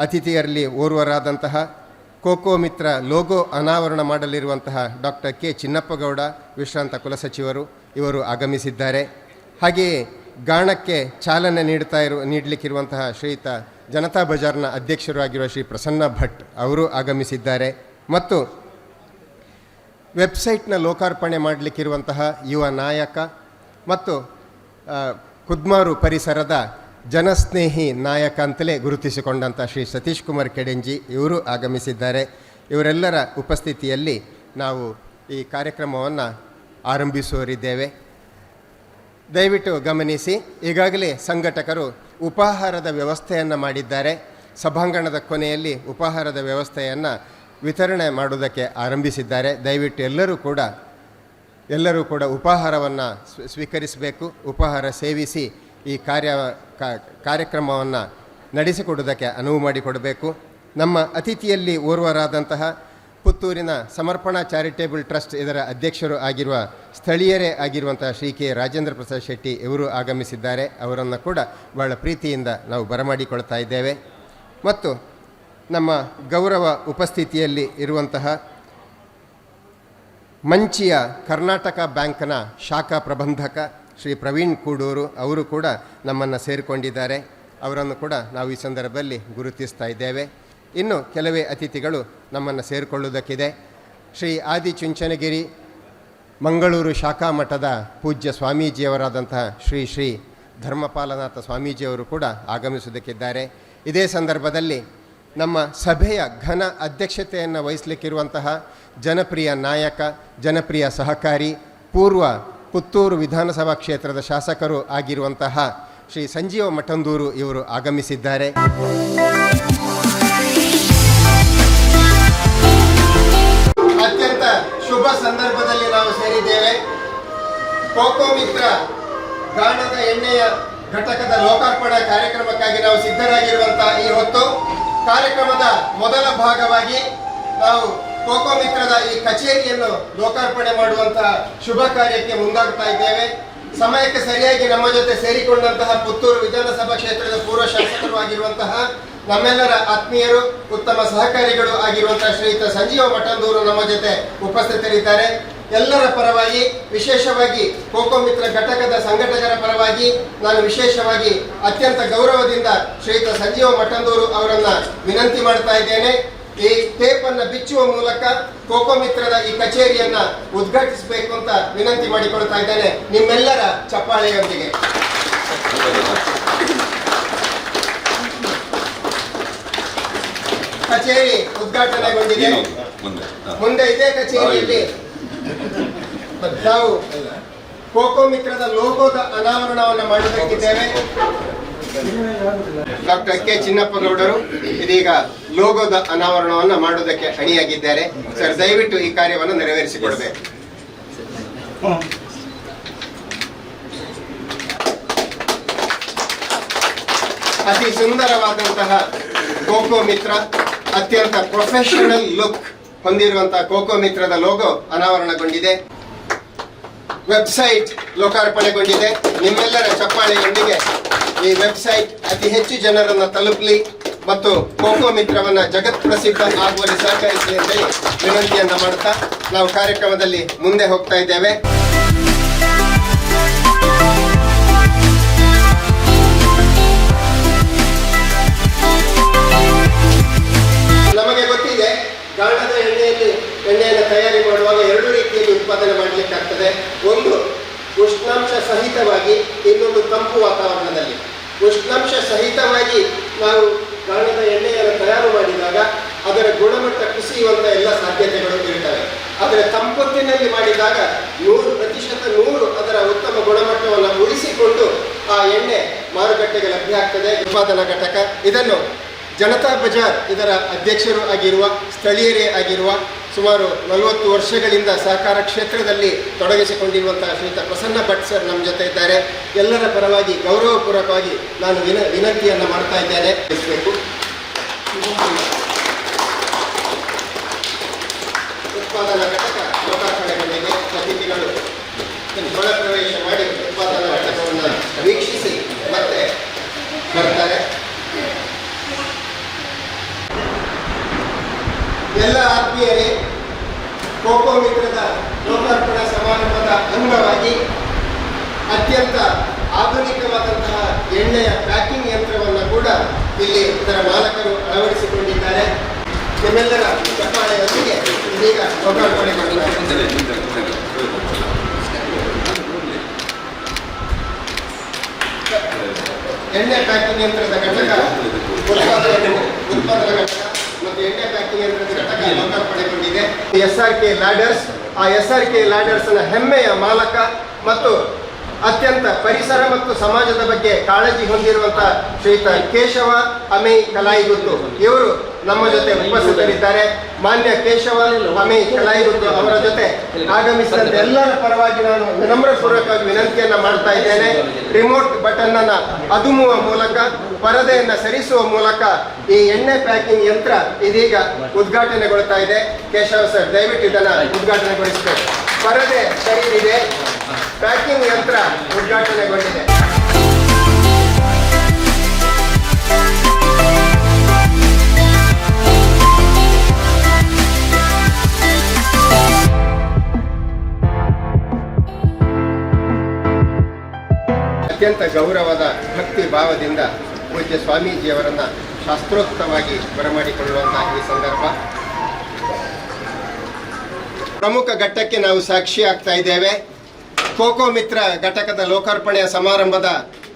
ಅತಿಥಿಯರಲ್ಲಿ ಓರ್ವರಾದಂತಹ cocoa ಮಿತ್ರ logo ಅನಾವರಣ ಮಾಡಲಿರುವಂತಹ doctor K Chinnappa Gowda, ವಿಶ್ರಾಂತ ಕುಲಸಚಿವರು, ಇವರು ಆಗಮಿಸಿದ್ದಾರೆ. ಹಾಗೆಯೇ ಗಾಣಕ್ಕೆ ಚಾಲನೆ ನೀಡಲಿಕ್ಕಿರುವಂತಹ ಶ್ರೀಯುತ ಜನತಾ ಬಜಾರ್ನ ಅಧ್ಯಕ್ಷರು ಆಗಿರುವ ಶ್ರೀ ಪ್ರಸನ್ನ ಭಟ್ ಅವರು ಆಗಮಿಸಿದ್ದಾರೆ. ಮತ್ತು ವೆಬ್ಸೈಟ್ನ ಲೋಕಾರ್ಪಣೆ ಮಾಡಲಿಕ್ಕಿರುವಂತಹ ಯುವ ನಾಯಕ ಮತ್ತು ಕುದ್ಮಾರು ಪರಿಸರದ ಜನಸ್ನೇಹಿ ನಾಯಕ ಅಂತಲೇ ಗುರುತಿಸಿಕೊಂಡಂಥ ಶ್ರೀ ಸತೀಶ್ ಕುಮಾರ್ ಕೆಡೆಂಜಿ ಇವರು ಆಗಮಿಸಿದ್ದಾರೆ. ಇವರೆಲ್ಲರ ಉಪಸ್ಥಿತಿಯಲ್ಲಿ ನಾವು ಈ ಕಾರ್ಯಕ್ರಮವನ್ನು ಆರಂಭಿಸುವರಿದ್ದೇವೆ. ದಯವಿಟ್ಟು ಗಮನಿಸಿ, ಈಗಾಗಲೇ ಸಂಘಟಕರು ಉಪಾಹಾರದ ವ್ಯವಸ್ಥೆಯನ್ನು ಮಾಡಿದ್ದಾರೆ. ಸಭಾಂಗಣದ ಕೊನೆಯಲ್ಲಿ ಉಪಾಹಾರದ ವ್ಯವಸ್ಥೆಯನ್ನು ವಿತರಣೆ ಮಾಡುವುದಕ್ಕೆ ಆರಂಭಿಸಿದ್ದಾರೆ. ದಯವಿಟ್ಟು ಎಲ್ಲರೂ ಕೂಡ ಉಪಾಹಾರವನ್ನು ಸ್ವೀಕರಿಸಬೇಕು. ಉಪಾಹಾರ ಸೇವಿಸಿ ಈ ಕಾರ್ಯಕ್ರಮವನ್ನು ನಡೆಸಿಕೊಡುವುದಕ್ಕೆ ಅನುವು ಮಾಡಿಕೊಡಬೇಕು. ನಮ್ಮ ಅತಿಥಿಯಲ್ಲಿ ಓರ್ವರಾದಂತಹ ಪುತ್ತೂರಿನ ಸಮರ್ಪಣಾ ಚಾರಿಟೇಬಲ್ ಟ್ರಸ್ಟ್ ಇದರ ಅಧ್ಯಕ್ಷರು ಆಗಿರುವ ಸ್ಥಳೀಯರೇ ಆಗಿರುವಂತಹ ಶ್ರೀ ಕೆ ರಾಜೇಂದ್ರ ಪ್ರಸಾದ್ ಶೆಟ್ಟಿ ಇವರು ಆಗಮಿಸಿದ್ದಾರೆ. ಅವರನ್ನು ಕೂಡ ಬಹಳ ಪ್ರೀತಿಯಿಂದ ನಾವು ಬರಮಾಡಿಕೊಳ್ತಾ ಇದ್ದೇವೆ. ಮತ್ತು ನಮ್ಮ ಗೌರವ ಉಪಸ್ಥಿತಿಯಲ್ಲಿ ಇರುವಂತಹ ಮಂಚಿಯ ಕರ್ನಾಟಕ ಬ್ಯಾಂಕ್ನ ಶಾಖಾ ಪ್ರಬಂಧಕ ಶ್ರೀ ಪ್ರವೀಣ್ ಕೂಡೂರು ಅವರು ಕೂಡ ನಮ್ಮನ್ನು ಸೇರಿಕೊಂಡಿದ್ದಾರೆ. ಅವರನ್ನು ಕೂಡ ನಾವು ಈ ಸಂದರ್ಭದಲ್ಲಿ ಗುರುತಿಸ್ತಾ ಇದ್ದೇವೆ. ಇನ್ನು ಕೆಲವೇ ಅತಿಥಿಗಳು ನಮ್ಮನ್ನು ಸೇರಿಕೊಳ್ಳುವುದಕ್ಕಿದೆ. ಶ್ರೀ ಆದಿಚುಂಚನಗಿರಿ ಮಂಗಳೂರು ಶಾಖಾ ಮಠದ ಪೂಜ್ಯ ಸ್ವಾಮೀಜಿಯವರಾದಂತಹ ಶ್ರೀ ಶ್ರೀ ಧರ್ಮಪಾಲನಾಥ ಸ್ವಾಮೀಜಿಯವರು ಕೂಡ ಆಗಮಿಸುವುದಕ್ಕಿದ್ದಾರೆ. ಇದೇ ಸಂದರ್ಭದಲ್ಲಿ ನಮ್ಮ ಸಭೆಯ ಘನ ಅಧ್ಯಕ್ಷತೆಯನ್ನು ವಹಿಸಲಿಕ್ಕಿರುವಂತಹ ಜನಪ್ರಿಯ ನಾಯಕ, ಜನಪ್ರಿಯ ಸಹಕಾರಿ, ಪೂರ್ವ ಪುತ್ತೂರು ವಿಧಾನಸಭಾ ಕ್ಷೇತ್ರದ ಶಾಸಕರು ಆಗಿರುವಂತಹ ಶ್ರೀ ಸಂಜೀವ ಮಠಂದೂರು ಇವರು ಆಗಮಿಸಿದ್ದಾರೆ. ಅತ್ಯಂತ ಶುಭ ಸಂದರ್ಭದಲ್ಲಿ ನಾವು ಸೇರಿದ್ದೇವೆ. ಕೋಕೋ ಮಿತ್ರ ಗಾಣದ ಎಣ್ಣೆಯ ಘಟಕದ ಲೋಕಾರ್ಪಣಾ ಕಾರ್ಯಕ್ರಮಕ್ಕಾಗಿ ನಾವು ಸಿದ್ಧರಾಗಿರುವಂತಹ ಈ ಹೊತ್ತು ಕಾರ್ಯಕ್ರಮದ ಮೊದಲ ಭಾಗವಾಗಿ ನಾವು ಕೋಕೋ ಮಿತ್ರದ ಈ ಕಚೇರಿಯನ್ನು ಲೋಕಾರ್ಪಣೆ ಮಾಡುವಂತಹ ಶುಭ ಕಾರ್ಯಕ್ಕೆ ಮುಂದಾಗ್ತಾ ಇದ್ದೇವೆ. ಸಮಯಕ್ಕೆ ಸರಿಯಾಗಿ ನಮ್ಮ ಜೊತೆ ಸೇರಿಕೊಂಡಂತಹ ಪುತ್ತೂರು ವಿಧಾನಸಭಾ ಕ್ಷೇತ್ರದ ಪೂರ್ವ ಶಾಸಕರು ಆಗಿರುವಂತಹ ನಮ್ಮೆಲ್ಲರ ಆತ್ಮೀಯರು, ಉತ್ತಮ ಸಹಕಾರಿಗಳು ಆಗಿರುವಂತಹ ಶ್ರೀಯುತ ಸಂಜೀವ ಮಠಂದೂರು ನಮ್ಮ ಜೊತೆ ಉಪಸ್ಥಿತರಿದ್ದಾರೆ. ಎಲ್ಲರ ಪರವಾಗಿ, ವಿಶೇಷವಾಗಿ ಕೋಕೋ ಮಿತ್ರ ಘಟಕದ ಸಂಘಟಕರ ಪರವಾಗಿ ನಾನು ವಿಶೇಷವಾಗಿ ಅತ್ಯಂತ ಗೌರವದಿಂದ ಶ್ರೀಯುತ ಸಂಜೀವ ಮಠಂದೂರು ಅವರನ್ನ ವಿನಂತಿ ಮಾಡ್ತಾ ಇದ್ದೇನೆ. ಈ ಟೇಪನ್ನು ಬಿಚ್ಚುವ ಮೂಲಕ ಕೋಕೋ ಮಿತ್ರದ ಈ ಕಚೇರಿಯನ್ನ ಉದ್ಘಾಟಿಸಬೇಕು ಅಂತ ವಿನಂತಿ ಮಾಡಿಕೊಳ್ತಾ ಇದ್ದೇನೆ, ನಿಮ್ಮೆಲ್ಲರ ಚಪ್ಪಾಳೆಯೊಂದಿಗೆ. ಕಚೇರಿ ಉದ್ಘಾಟನೆಗೊಂಡಿದೆ. ಮುಂದೆ ಇದೇ ಕಚೇರಿಯಲ್ಲಿ ನಾವು ಕೋಕೋ ಮಿತ್ರದ ಲೋಗೋದ ಅನಾವರಣವನ್ನು ಮಾಡುವುದಕ್ಕಿದ್ದೇವೆ. ಡಾಕ್ಟರ್ ಕೆ ಚಿನ್ನಪ್ಪಗೌಡರು ಇದೀಗ ಲೋಗೋದ ಅನಾವರಣವನ್ನು ಮಾಡುವುದಕ್ಕೆ ಅಣಿಯಾಗಿದ್ದಾರೆ. ಸರ್, ದಯವಿಟ್ಟು ಈ ಕಾರ್ಯವನ್ನು ನೆರವೇರಿಸಿಕೊಡಬೇಕು. ಅತಿ ಸುಂದರವಾದಂತಹ ಕೋಕೋ ಮಿತ್ರ, ಅತ್ಯಂತ ಪ್ರೊಫೆಷನಲ್ ಲುಕ್ ಹೊಂದಿರುವಂತಹ ಕೋಕೋ ಮಿತ್ರದ ಲೋಗೋ ಅನಾವರಣಗೊಂಡಿದೆ. ವೆಬ್ಸೈಟ್ ಲೋಕಾರ್ಪಣೆಗೊಂಡಿದೆ. ನಿಮ್ಮೆಲ್ಲರ ಚಪ್ಪಾಳೆಯೊಂದಿಗೆ ಈ ವೆಬ್ಸೈಟ್ ಅತಿ ಹೆಚ್ಚು ಜನರನ್ನು ತಲುಪಲಿ ಮತ್ತು ಕೋಕೋ ಮಿತ್ರವನ್ನ ಜಗತ್ ಪ್ರಸಿದ್ಧ ಆಗುವಲ್ಲಿ ಸಹಕರಿಸಲಿ ಅಂತ ವಿನಂತಿಯನ್ನ ಮಾಡುತ್ತಾ ನಾವು ಕಾರ್ಯಕ್ರಮದಲ್ಲಿ ಮುಂದೆ ಹೋಗ್ತಾ ಇದ್ದೇವೆ. ನಮಗೆ ಗೊತ್ತಿದೆ, ಗಾಣದ ಎಣ್ಣೆಯನ್ನು ತಯಾರಿ ಮಾಡುವಾಗ ಎರಡು ರೀತಿಯಲ್ಲಿ ಉತ್ಪಾದನೆ ಮಾಡಲಿಕ್ಕಾಗ್ತದೆ. ಒಂದು ಉಷ್ಣಾಂಶ ಸಹಿತವಾಗಿ, ಇನ್ನೊಂದು ತಂಪು ವಾತಾವರಣದಲ್ಲಿ. ಉಷ್ಣಾಂಶ ಸಹಿತವಾಗಿ ನಾವು ಗಾಣದ ಎಣ್ಣೆಯನ್ನು ತಯಾರು ಮಾಡಿದಾಗ ಅದರ ಗುಣಮಟ್ಟ ಕುಸಿಯುವಂಥ ಎಲ್ಲ ಸಾಧ್ಯತೆಗಳು ಇರುತ್ತವೆ. ಆದರೆ ತಂಪೊತ್ತಿನಲ್ಲಿ ಮಾಡಿದಾಗ 100% ಅದರ ಉತ್ತಮ ಗುಣಮಟ್ಟವನ್ನು ಉಳಿಸಿಕೊಂಡು ಆ ಎಣ್ಣೆ ಮಾರುಕಟ್ಟೆಗೆ ಲಭ್ಯ ಆಗ್ತದೆ. ಉತ್ಪಾದನಾ ಘಟಕ ಇದನ್ನು ಜನತಾ ಬಜಾರ್ ಇದರ ಅಧ್ಯಕ್ಷರು ಆಗಿರುವ, ಸ್ಥಳೀಯರೇ ಆಗಿರುವ, ಸುಮಾರು 40 ವರ್ಷಗಳಿಂದ ಸಹಕಾರ ಕ್ಷೇತ್ರದಲ್ಲಿ ತೊಡಗಿಸಿಕೊಂಡಿರುವಂತಹ ಶ್ರೀಯುತ ಪ್ರಸನ್ನ ಭಟ್ ಸರ್ ನಮ್ಮ ಜೊತೆ ಇದ್ದಾರೆ. ಎಲ್ಲರ ಪರವಾಗಿ ಗೌರವಪೂರ್ವಕವಾಗಿ ನಾನು ವಿನಂತಿಯನ್ನು ಮಾಡ್ತಾ ಇದ್ದೇನೆ. ಉತ್ಪಾದನಾ ಘಟಕ ಲೋಕಾರ್ಪಣೆಗೊಂಡಿದೆ. ಅತಿಥಿಗಳು ಒಳ ಪ್ರವೇಶ ಮಾಡಿ ಉತ್ಪಾದನಾ ಘಟಕವನ್ನು ವೀಕ್ಷಿಸಿ ಮತ್ತೆ ಬರ್ತಾರೆ. ಎಲ್ಲ ಆತ್ಮೀಯರೇ, ಕೋಕೋ ಮಿತ್ರದ ಲೋಕಾರ್ಪಣಾ ಸಮಾರಂಭದ ಅಂಗವಾಗಿ ಅತ್ಯಂತ ಆಧುನಿಕವಾದಂತಹ ಎಣ್ಣೆಯ ಪ್ಯಾಕಿಂಗ್ ಯಂತ್ರವನ್ನು ಕೂಡ ಇಲ್ಲಿ ಇದರ ಮಾಲಕರು ಅಳವಡಿಸಿಕೊಂಡಿದ್ದಾರೆ. ನಿಮ್ಮೆಲ್ಲರ ಚಪ್ಪಾಳೆಯೊಂದಿಗೆ ಇದೀಗ ಲೋಕಾರ್ಪಣೆ ಮಾಡಿದ್ದಾರೆ. ಎಣ್ಣೆ ಪ್ಯಾಕಿಂಗ್ ಯಂತ್ರದ ಘಟಕ ಉತ್ಪಾದನಾ ಘಟಕ ಮತ್ತು ಎಣ್ಣೆ ಪ್ಯಾಕಿಂಗ್ ಯಂತ್ರದ ಘಟಕ ಲೋಕಾರ್ಪಣೆಗೊಂಡಿದೆ. SRK ಲ್ಯಾಡರ್ಸ್, ಆ SRK ಲ್ಯಾಡರ್ಸ್ ನ ಹೆಮ್ಮೆಯ ಮಾಲಕ ಮತ್ತು ಅತ್ಯಂತ ಪರಿಸರ ಮತ್ತು ಸಮಾಜದ ಬಗ್ಗೆ ಕಾಳಜಿ ಹೊಂದಿರುವಂತಹ ಶ್ರೀಯುತ ಕೇಶವ ಅಮೈ ಕಲಾಯಿಗುತ್ತು ಇವರು ನಮ್ಮ ಜೊತೆ ಉಪಸ್ಥಿತರಿದ್ದಾರೆ. ಮಾನ್ಯ ಕೇಶವ ಅಮೈ ಕಲಾಯಿಗುತ್ತು ಅವರ ಜೊತೆ ಆಗಮಿಸಿದಂತ ಎಲ್ಲರ ಪರವಾಗಿ ನಾನು ವಿನಮ್ರಪೂರ್ವಕವಾಗಿ ವಿನಂತಿಯನ್ನ ಮಾಡ್ತಾ ಇದ್ದೇನೆ. ರಿಮೋಟ್ ಬಟನ್ ಅನ್ನ ಅದುಮುವ ಮೂಲಕ, ಪರದೆಯನ್ನ ಸರಿಸುವ ಮೂಲಕ ಈ ಎಣ್ಣೆ ಪ್ಯಾಕಿಂಗ್ ಯಂತ್ರ ಇದೀಗ ಉದ್ಘಾಟನೆಗೊಳ್ತಾ ಇದೆ. ಕೇಶವ ಸರ್, ದಯವಿಟ್ಟು ಇದನ್ನ ಉದ್ಘಾಟನೆಗೊಳಿಸಬೇಕು. ಪರದೆ ಸರಿದಿದೆ, ಪ್ಯಾಕಿಂಗ್ ಯಂತ್ರ ಉದ್ಘಾಟನೆಗೊಂಡಿದೆ. ಅತ್ಯಂತ ಗೌರವದ ಭಕ್ತಿ ಭಾವದಿಂದ ಪೂಜ್ಯ ಸ್ವಾಮೀಜಿಯವರನ್ನ ಶಾಸ್ತ್ರೋಕ್ತವಾಗಿ ಬರಮಾಡಿಕೊಳ್ಳುವಂತಹ ಈ ಸಂದರ್ಭ, ಪ್ರಮುಖ ಘಟ್ಟಕ್ಕೆ ನಾವು ಸಾಕ್ಷಿ ಆಗ್ತಾ ಇದ್ದೇವೆ. ಕೋಕೋ ಮಿತ್ರ ಘಟಕದ ಲೋಕಾರ್ಪಣೆಯ ಸಮಾರಂಭದ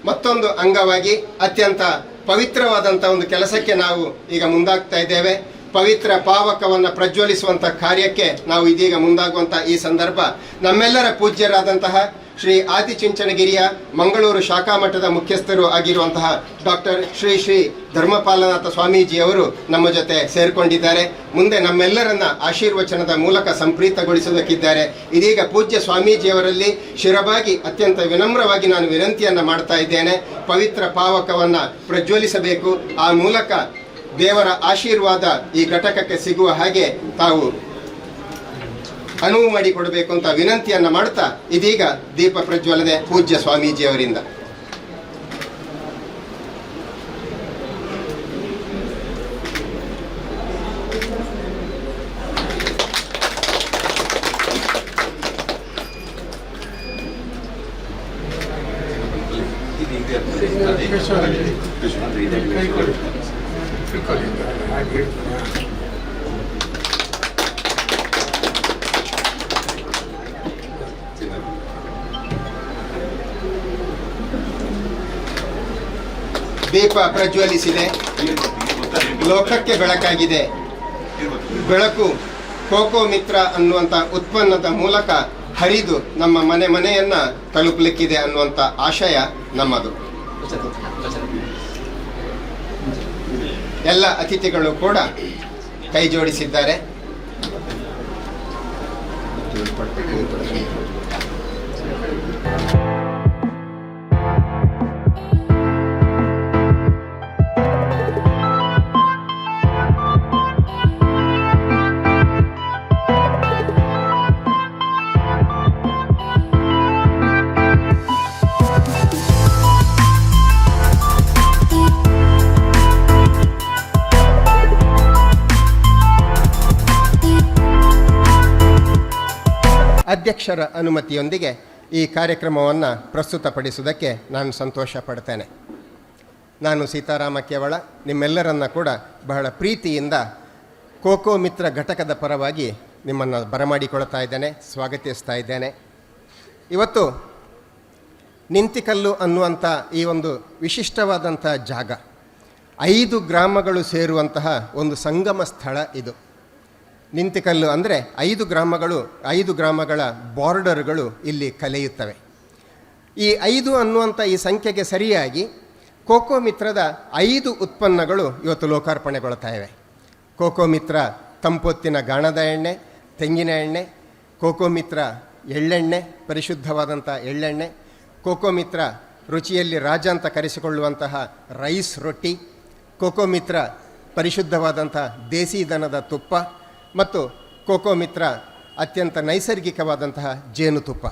ಮತ್ತೊಂದು ಅಂಗವಾಗಿ ಅತ್ಯಂತ ಪವಿತ್ರವಾದಂಥ ಒಂದು ಕೆಲಸಕ್ಕೆ ನಾವು ಈಗ ಮುಂದಾಗ್ತಾ ಇದ್ದೇವೆ. ಪವಿತ್ರ ಪಾವಕವನ್ನು ಪ್ರಜ್ವಲಿಸುವಂಥ ಕಾರ್ಯಕ್ಕೆ ನಾವು ಇದೀಗ ಮುಂದಾಗುವಂಥ ಈ ಸಂದರ್ಭ, ನಮ್ಮೆಲ್ಲರ ಪೂಜ್ಯರಾದಂತಹ ಶ್ರೀ ಆದಿಚುಂಚನಗಿರಿಯ ಮಂಗಳೂರು ಶಾಖಾ ಮಠದ ಮುಖ್ಯಸ್ಥರು ಆಗಿರುವಂತಹ ಡಾಕ್ಟರ್ ಶ್ರೀ ಶ್ರೀ ಧರ್ಮಪಾಲನಾಥ ಸ್ವಾಮೀಜಿಯವರು ನಮ್ಮ ಜೊತೆ ಸೇರಿಕೊಂಡಿದ್ದಾರೆ. ಮುಂದೆ ನಮ್ಮೆಲ್ಲರನ್ನ ಆಶೀರ್ವಚನದ ಮೂಲಕ ಸಂಪ್ರೀತಗೊಳಿಸುವುದಕ್ಕಿದ್ದಾರೆ. ಇದೀಗ ಪೂಜ್ಯ ಸ್ವಾಮೀಜಿಯವರಲ್ಲಿ ಶಿರಬಾಗಿ ಅತ್ಯಂತ ವಿನಮ್ರವಾಗಿ ನಾನು ವಿನಂತಿಯನ್ನು ಮಾಡ್ತಾ ಇದ್ದೇನೆ. ಪವಿತ್ರ ಪಾವಕವನ್ನು ಪ್ರಜ್ವಲಿಸಬೇಕು. ಆ ಮೂಲಕ ದೇವರ ಆಶೀರ್ವಾದ ಈ ಘಟಕಕ್ಕೆ ಸಿಗುವ ಹಾಗೆ ತಾವು ಅನುವು ಮಾಡಿಕೊಡಬೇಕು ಅಂತ ವಿನಂತಿಯನ್ನ ಮಾಡ್ತಾ ಇದೀಗ ದೀಪ ಪ್ರಜ್ವಲನೆ ಪೂಜ್ಯ ಸ್ವಾಮೀಜಿಯವರಿಂದ. ದೀಪ ಪ್ರಜ್ವಲಿಸಿದೆ, ಲೋಕಕ್ಕೆ ಬೆಳಕಾಗಿದೆ. ಬೆಳಕು ಕೋಕೋ ಮಿತ್ರ ಅನ್ನುವಂಥ ಉತ್ಪನ್ನದ ಮೂಲಕ ಹರಿದು ನಮ್ಮ ಮನೆ ಮನೆಯನ್ನ ತಲುಪಲಿಕ್ಕಿದೆ ಅನ್ನುವಂಥ ಆಶಯ ನಮ್ಮದು. ಎಲ್ಲ ಅತಿಥಿಗಳು ಕೂಡ ಕೈ ಜೋಡಿಸಿದ್ದಾರೆ. ಅಧ್ಯಕ್ಷರ ಅನುಮತಿಯೊಂದಿಗೆ ಈ ಕಾರ್ಯಕ್ರಮವನ್ನು ಪ್ರಸ್ತುತಪಡಿಸುವುದಕ್ಕೆ ನಾನು ಸಂತೋಷ ಪಡ್ತೇನೆ. ನಾನು ಸೀತಾರಾಮ ಕೇವಳ ನಿಮ್ಮೆಲ್ಲರನ್ನ ಕೂಡ ಬಹಳ ಪ್ರೀತಿಯಿಂದ ಕೋಕೋ ಮಿತ್ರ ಘಟಕದ ಪರವಾಗಿ ನಿಮ್ಮನ್ನು ಬರಮಾಡಿಕೊಳ್ತಾ ಇದ್ದೇನೆ, ಸ್ವಾಗತಿಸ್ತಾ ಇದ್ದೇನೆ. ಇವತ್ತು ನಿಂತಿಕಲ್ಲು ಅನ್ನುವಂಥ ಈ ಒಂದು ವಿಶಿಷ್ಟವಾದಂಥ ಜಾಗ, 5 ಗ್ರಾಮಗಳು ಸೇರುವಂತಹ ಒಂದು ಸಂಗಮ ಸ್ಥಳ ಇದು. ನಿಂತಿಕಲ್ಲು ಅಂದರೆ 5 ಗ್ರಾಮಗಳ ಬಾರ್ಡರ್ಗಳು ಇಲ್ಲಿ ಕಲೆಯುತ್ತವೆ. ಈ 5 ಅನ್ನುವಂಥ ಈ ಸಂಖ್ಯೆಗೆ ಸರಿಯಾಗಿ ಕೋಕೋ ಮಿತ್ರದ 5 ಉತ್ಪನ್ನಗಳು ಇವತ್ತು ಲೋಕಾರ್ಪಣೆಗೊಳ್ತಾ ಇವೆ. ಕೋಕೋ ಮಿತ್ರ ತಂಪೊತ್ತಿನ ಗಾಣದ ಎಣ್ಣೆ, ತೆಂಗಿನ ಎಣ್ಣೆ, ಕೋಕೋ ಮಿತ್ರ ಎಳ್ಳೆಣ್ಣೆ, ಪರಿಶುದ್ಧವಾದಂಥ ಎಳ್ಳೆಣ್ಣೆ, ಕೋಕೋ ಮಿತ್ರ ರುಚಿಯಲ್ಲಿ ರಾಜ ಅಂತ ಕರೆಸಿಕೊಳ್ಳುವಂತಹ ರೈಸ್ ರೊಟ್ಟಿ, ಕೋಕೋ ಮಿತ್ರ ಪರಿಶುದ್ಧವಾದಂಥ ದೇಸಿ ದನದ ತುಪ್ಪ ಮತ್ತು ಕೋಕೋ ಮಿತ್ರ ಅತ್ಯಂತ ನೈಸರ್ಗಿಕವಾದಂತಹ ಜೇನುತುಪ್ಪ.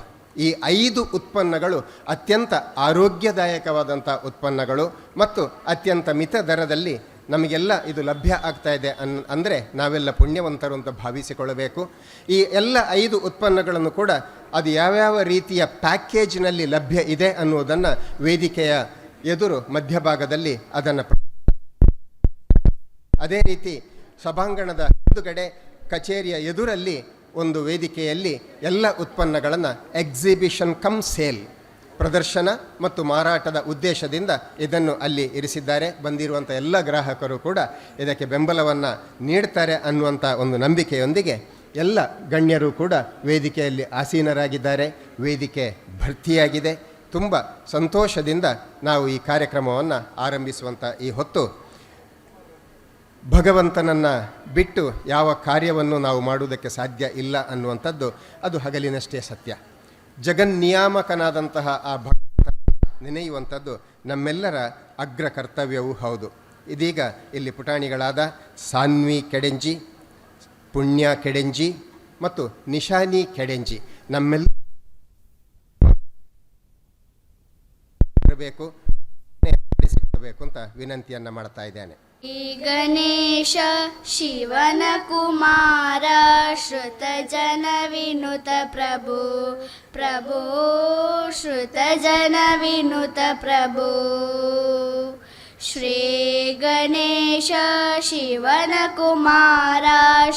ಈ 5 ಉತ್ಪನ್ನಗಳು ಅತ್ಯಂತ ಆರೋಗ್ಯದಾಯಕವಾದಂಥ ಉತ್ಪನ್ನಗಳು ಮತ್ತು ಅತ್ಯಂತ ಮಿತ ದರದಲ್ಲಿ ನಮಗೆಲ್ಲ ಇದು ಲಭ್ಯ ಆಗ್ತಾ ಇದೆ ಅಂದರೆ ನಾವೆಲ್ಲ ಪುಣ್ಯವಂತರು ಅಂತ ಭಾವಿಸಿಕೊಳ್ಳಬೇಕು. ಈ ಎಲ್ಲ 5 ಉತ್ಪನ್ನಗಳನ್ನು ಕೂಡ ಅದು ಯಾವ್ಯಾವ ರೀತಿಯ ಪ್ಯಾಕೇಜ್ನಲ್ಲಿ ಲಭ್ಯ ಇದೆ ಅನ್ನುವುದನ್ನು ವೇದಿಕೆಯ ಎದುರು ಮಧ್ಯಭಾಗದಲ್ಲಿ ಅದನ್ನು ಅದೇ ರೀತಿ ಸಭಾಂಗಣದ ಹಿಂದುಗಡೆ ಕಚೇರಿಯ ಎದುರಲ್ಲಿ ಒಂದು ವೇದಿಕೆಯಲ್ಲಿ ಎಲ್ಲ ಉತ್ಪನ್ನಗಳನ್ನು ಎಕ್ಸಿಬಿಷನ್ ಕಮ್ ಸೇಲ್ ಪ್ರದರ್ಶನ ಮತ್ತು ಮಾರಾಟದ ಉದ್ದೇಶದಿಂದ ಇದನ್ನು ಅಲ್ಲಿ ಇರಿಸಿದ್ದಾರೆ. ಬಂದಿರುವಂಥ ಎಲ್ಲ ಗ್ರಾಹಕರು ಕೂಡ ಇದಕ್ಕೆ ಬೆಂಬಲವನ್ನು ನೀಡ್ತಾರೆ ಅನ್ನುವಂಥ ಒಂದು ನಂಬಿಕೆಯೊಂದಿಗೆ ಎಲ್ಲ ಗಣ್ಯರು ಕೂಡ ವೇದಿಕೆಯಲ್ಲಿ ಆಸೀನರಾಗಿದ್ದಾರೆ. ವೇದಿಕೆ ಭರ್ತಿಯಾಗಿದೆ. ತುಂಬ ಸಂತೋಷದಿಂದ ನಾವು ಈ ಕಾರ್ಯಕ್ರಮವನ್ನು ಆರಂಭಿಸುವಂಥ ಈ ಹೊತ್ತು ಭಗವಂತನನ್ನು ಬಿಟ್ಟು ಯಾವ ಕಾರ್ಯವನ್ನು ನಾವು ಮಾಡುವುದಕ್ಕೆ ಸಾಧ್ಯ ಇಲ್ಲ ಅನ್ನುವಂಥದ್ದು ಅದು ಹಗಲಿನಷ್ಟೇ ಸತ್ಯ. ಜಗನ್ನಿಯಾಮಕನಾದಂತಹ ಆ ಭಗವಂತ ನೆನೆಯುವಂಥದ್ದು ನಮ್ಮೆಲ್ಲರ ಅಗ್ರ ಕರ್ತವ್ಯವೂ ಹೌದು. ಇದೀಗ ಇಲ್ಲಿ ಪುಟಾಣಿಗಳಾದ ಸಾನ್ವಿ ಕೆಡೆಂಜಿ, ಪುಣ್ಯ ಕೆಡೆಂಜಿ ಮತ್ತು ನಿಶಾನಿ ಕೆಡೆಂಜಿ ನಮ್ಮೆಲ್ಲ ಬೇಕು ಅಂತ ವಿನಂತಿಯನ್ನು ಮಾಡ್ತಾ ಇದ್ದೇನೆ. ಗಣೇಶ ಶಿವನ ಕುಮಾರ ಶ್ರುತ ಜನ ವಿನುತ ಪ್ರಭು ಪ್ರಭು ಶ್ರುತ ಜನ ವಿನುತ ಪ್ರಭು ಶ್ರೀ ಗಣೇಶ ಶಿವನ ಕುಮಾರ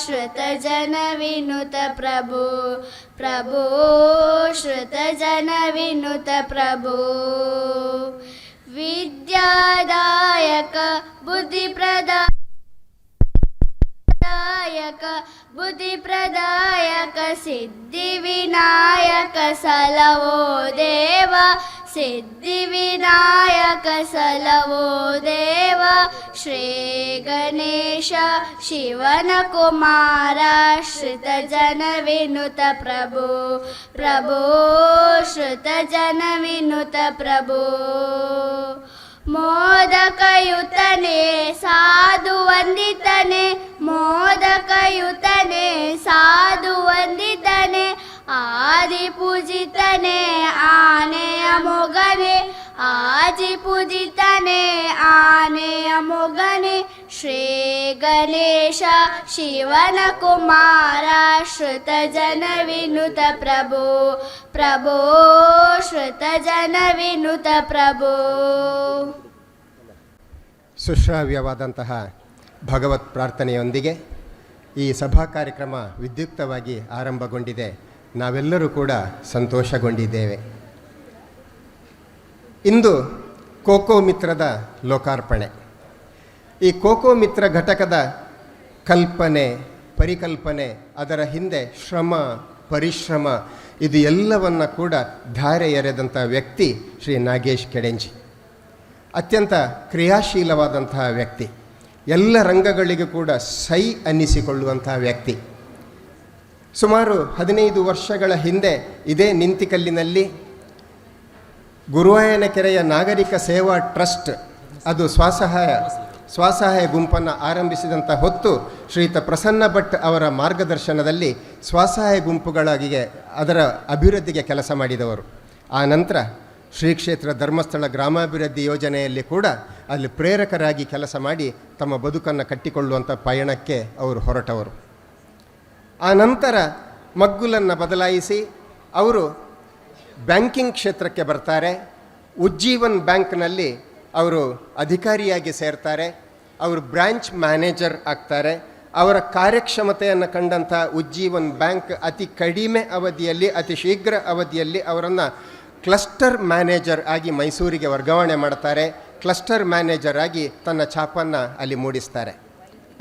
ಶ್ರುತ ಜನ ವಿನುತ ಪ್ರಭು ಪ್ರಭು ಶ್ರುತ ಜನ ವಿನುತ ಪ್ರಭು ವಿದ್ಯಾದಾಯಕ ಬುದ್ಧಿಪ್ರದಾಯಕ ಸಿದ್ಧಿವಿನಾಯಕ ಸಲವೋ ದೇವ ಸಿದ್ಧಿವಿನಾಯಕ ಸಲವೋ ದೇವ ಶ್ರೀ ಗಣೇಶ ಶಿವನ ಕುಮಾರ ಶ್ರುತ ಜನ ವಿನುತ ಪ್ರಭು ಪ್ರಭು ಶ್ರುತ ಜನ ವಿನುತ ಪ್ರಭು ಮೋದಕಯುತನೆ ಸಾಧು ವಂದಿತನೆ ಮೋದಕಯುತನೆ ಸಾಧು ವಂದಿತನೆ ಆದಿ ಪೂಜಿತನೆ ಆನೆಯ ಮೊಗನೆ ಆದಿ ಪೂಜಿತನೆ ಆನೆಯ ಮೊಗನೆ ಶ್ರೀ ಗಣೇಶ ಶಿವನ ಕುಮಾರ ಶ್ರುತ ಜನ ವಿನುತ ಪ್ರಭು ಪ್ರಭು ಶ್ರುತ ಜನ ವಿನುತ ಪ್ರಭು. ಸುಶ್ರಾವ್ಯವಾದಂತಹ ಭಗವತ್ ಪ್ರಾರ್ಥನೆಯೊಂದಿಗೆ ಈ ಸಭಾ ಕಾರ್ಯಕ್ರಮ ವಿದ್ಯುಕ್ತವಾಗಿ ಆರಂಭಗೊಂಡಿದೆ. ನಾವೆಲ್ಲರೂ ಕೂಡ ಸಂತೋಷಗೊಂಡಿದ್ದೇವೆ. ಇಂದು ಕೋಕೋ ಮಿತ್ರದ ಲೋಕಾರ್ಪಣೆ. ಈ ಕೋಕೋ ಮಿತ್ರ ಘಟಕದ ಕಲ್ಪನೆ, ಪರಿಕಲ್ಪನೆ, ಅದರ ಹಿಂದೆ ಶ್ರಮ, ಪರಿಶ್ರಮ ಇದು ಎಲ್ಲವನ್ನು ಕೂಡ ಧಾರೆ ಎರೆದಂಥ ವ್ಯಕ್ತಿ ಶ್ರೀ ನಾಗೇಶ್ ಕೆಡೆಂಜಿ. ಅತ್ಯಂತ ಕ್ರಿಯಾಶೀಲವಾದಂತಹ ವ್ಯಕ್ತಿ, ಎಲ್ಲ ರಂಗಗಳಿಗೂ ಕೂಡ ಸೈ ಅನ್ನಿಸಿಕೊಳ್ಳುವಂತಹ ವ್ಯಕ್ತಿ. ಸುಮಾರು 15 ವರ್ಷಗಳ ಹಿಂದೆ ಇದೇ ನಿಂತಿಕಲ್ಲಿನಲ್ಲಿ ಗುರುವಾಯನ ಕೆರೆಯ ನಾಗರಿಕ ಸೇವಾ ಟ್ರಸ್ಟ್ ಅದು ಸ್ವಸಹಾಯ ಗುಂಪನ್ನು ಆರಂಭಿಸಿದಂಥ ಹೊತ್ತು ಶ್ರೀಯುತ ಪ್ರಸನ್ನ ಭಟ್ ಅವರ ಮಾರ್ಗದರ್ಶನದಲ್ಲಿ ಸ್ವಸಹಾಯ ಗುಂಪುಗಳಿಗೆ ಅದರ ಅಭಿವೃದ್ಧಿಗೆ ಕೆಲಸ ಮಾಡಿದವರು. ಆ ನಂತರ ಶ್ರೀ ಕ್ಷೇತ್ರ ಧರ್ಮಸ್ಥಳ ಗ್ರಾಮಾಭಿವೃದ್ಧಿ ಯೋಜನೆಯಲ್ಲಿ ಕೂಡ ಅಲ್ಲಿ ಪ್ರೇರಕರಾಗಿ ಕೆಲಸ ಮಾಡಿ ತಮ್ಮ ಬದುಕನ್ನು ಕಟ್ಟಿಕೊಳ್ಳುವಂಥ ಪಯಣಕ್ಕೆ ಅವರು ಹೊರಟವರು. ಆ ನಂತರ ಮಗ್ಗುಲನ್ನು ಬದಲಾಯಿಸಿ ಅವರು ಬ್ಯಾಂಕಿಂಗ್ ಕ್ಷೇತ್ರಕ್ಕೆ ಬರ್ತಾರೆ. ಉಜ್ಜೀವನ್ ಬ್ಯಾಂಕ್ನಲ್ಲಿ ಅವರು ಅಧಿಕಾರಿಯಾಗಿ ಸೇರ್ತಾರೆ. ಅವರು ಬ್ರ್ಯಾಂಚ್ ಮ್ಯಾನೇಜರ್ ಆಗ್ತಾರೆ. ಅವರ ಕಾರ್ಯಕ್ಷಮತೆಯನ್ನು ಕಂಡಂಥ ಉಜ್ಜೀವನ್ ಬ್ಯಾಂಕ್ ಅತಿ ಕಡಿಮೆ ಅವಧಿಯಲ್ಲಿ, ಅತಿ ಶೀಘ್ರ ಅವಧಿಯಲ್ಲಿ ಅವರನ್ನು ಕ್ಲಸ್ಟರ್ ಮ್ಯಾನೇಜರ್ ಆಗಿ ಮೈಸೂರಿಗೆ ವರ್ಗಾವಣೆ ಮಾಡ್ತಾರೆ. ಕ್ಲಸ್ಟರ್ ಮ್ಯಾನೇಜರ್ ಆಗಿ ತನ್ನ ಛಾಪನ್ನು ಅಲ್ಲಿ ಮೂಡಿಸ್ತಾರೆ.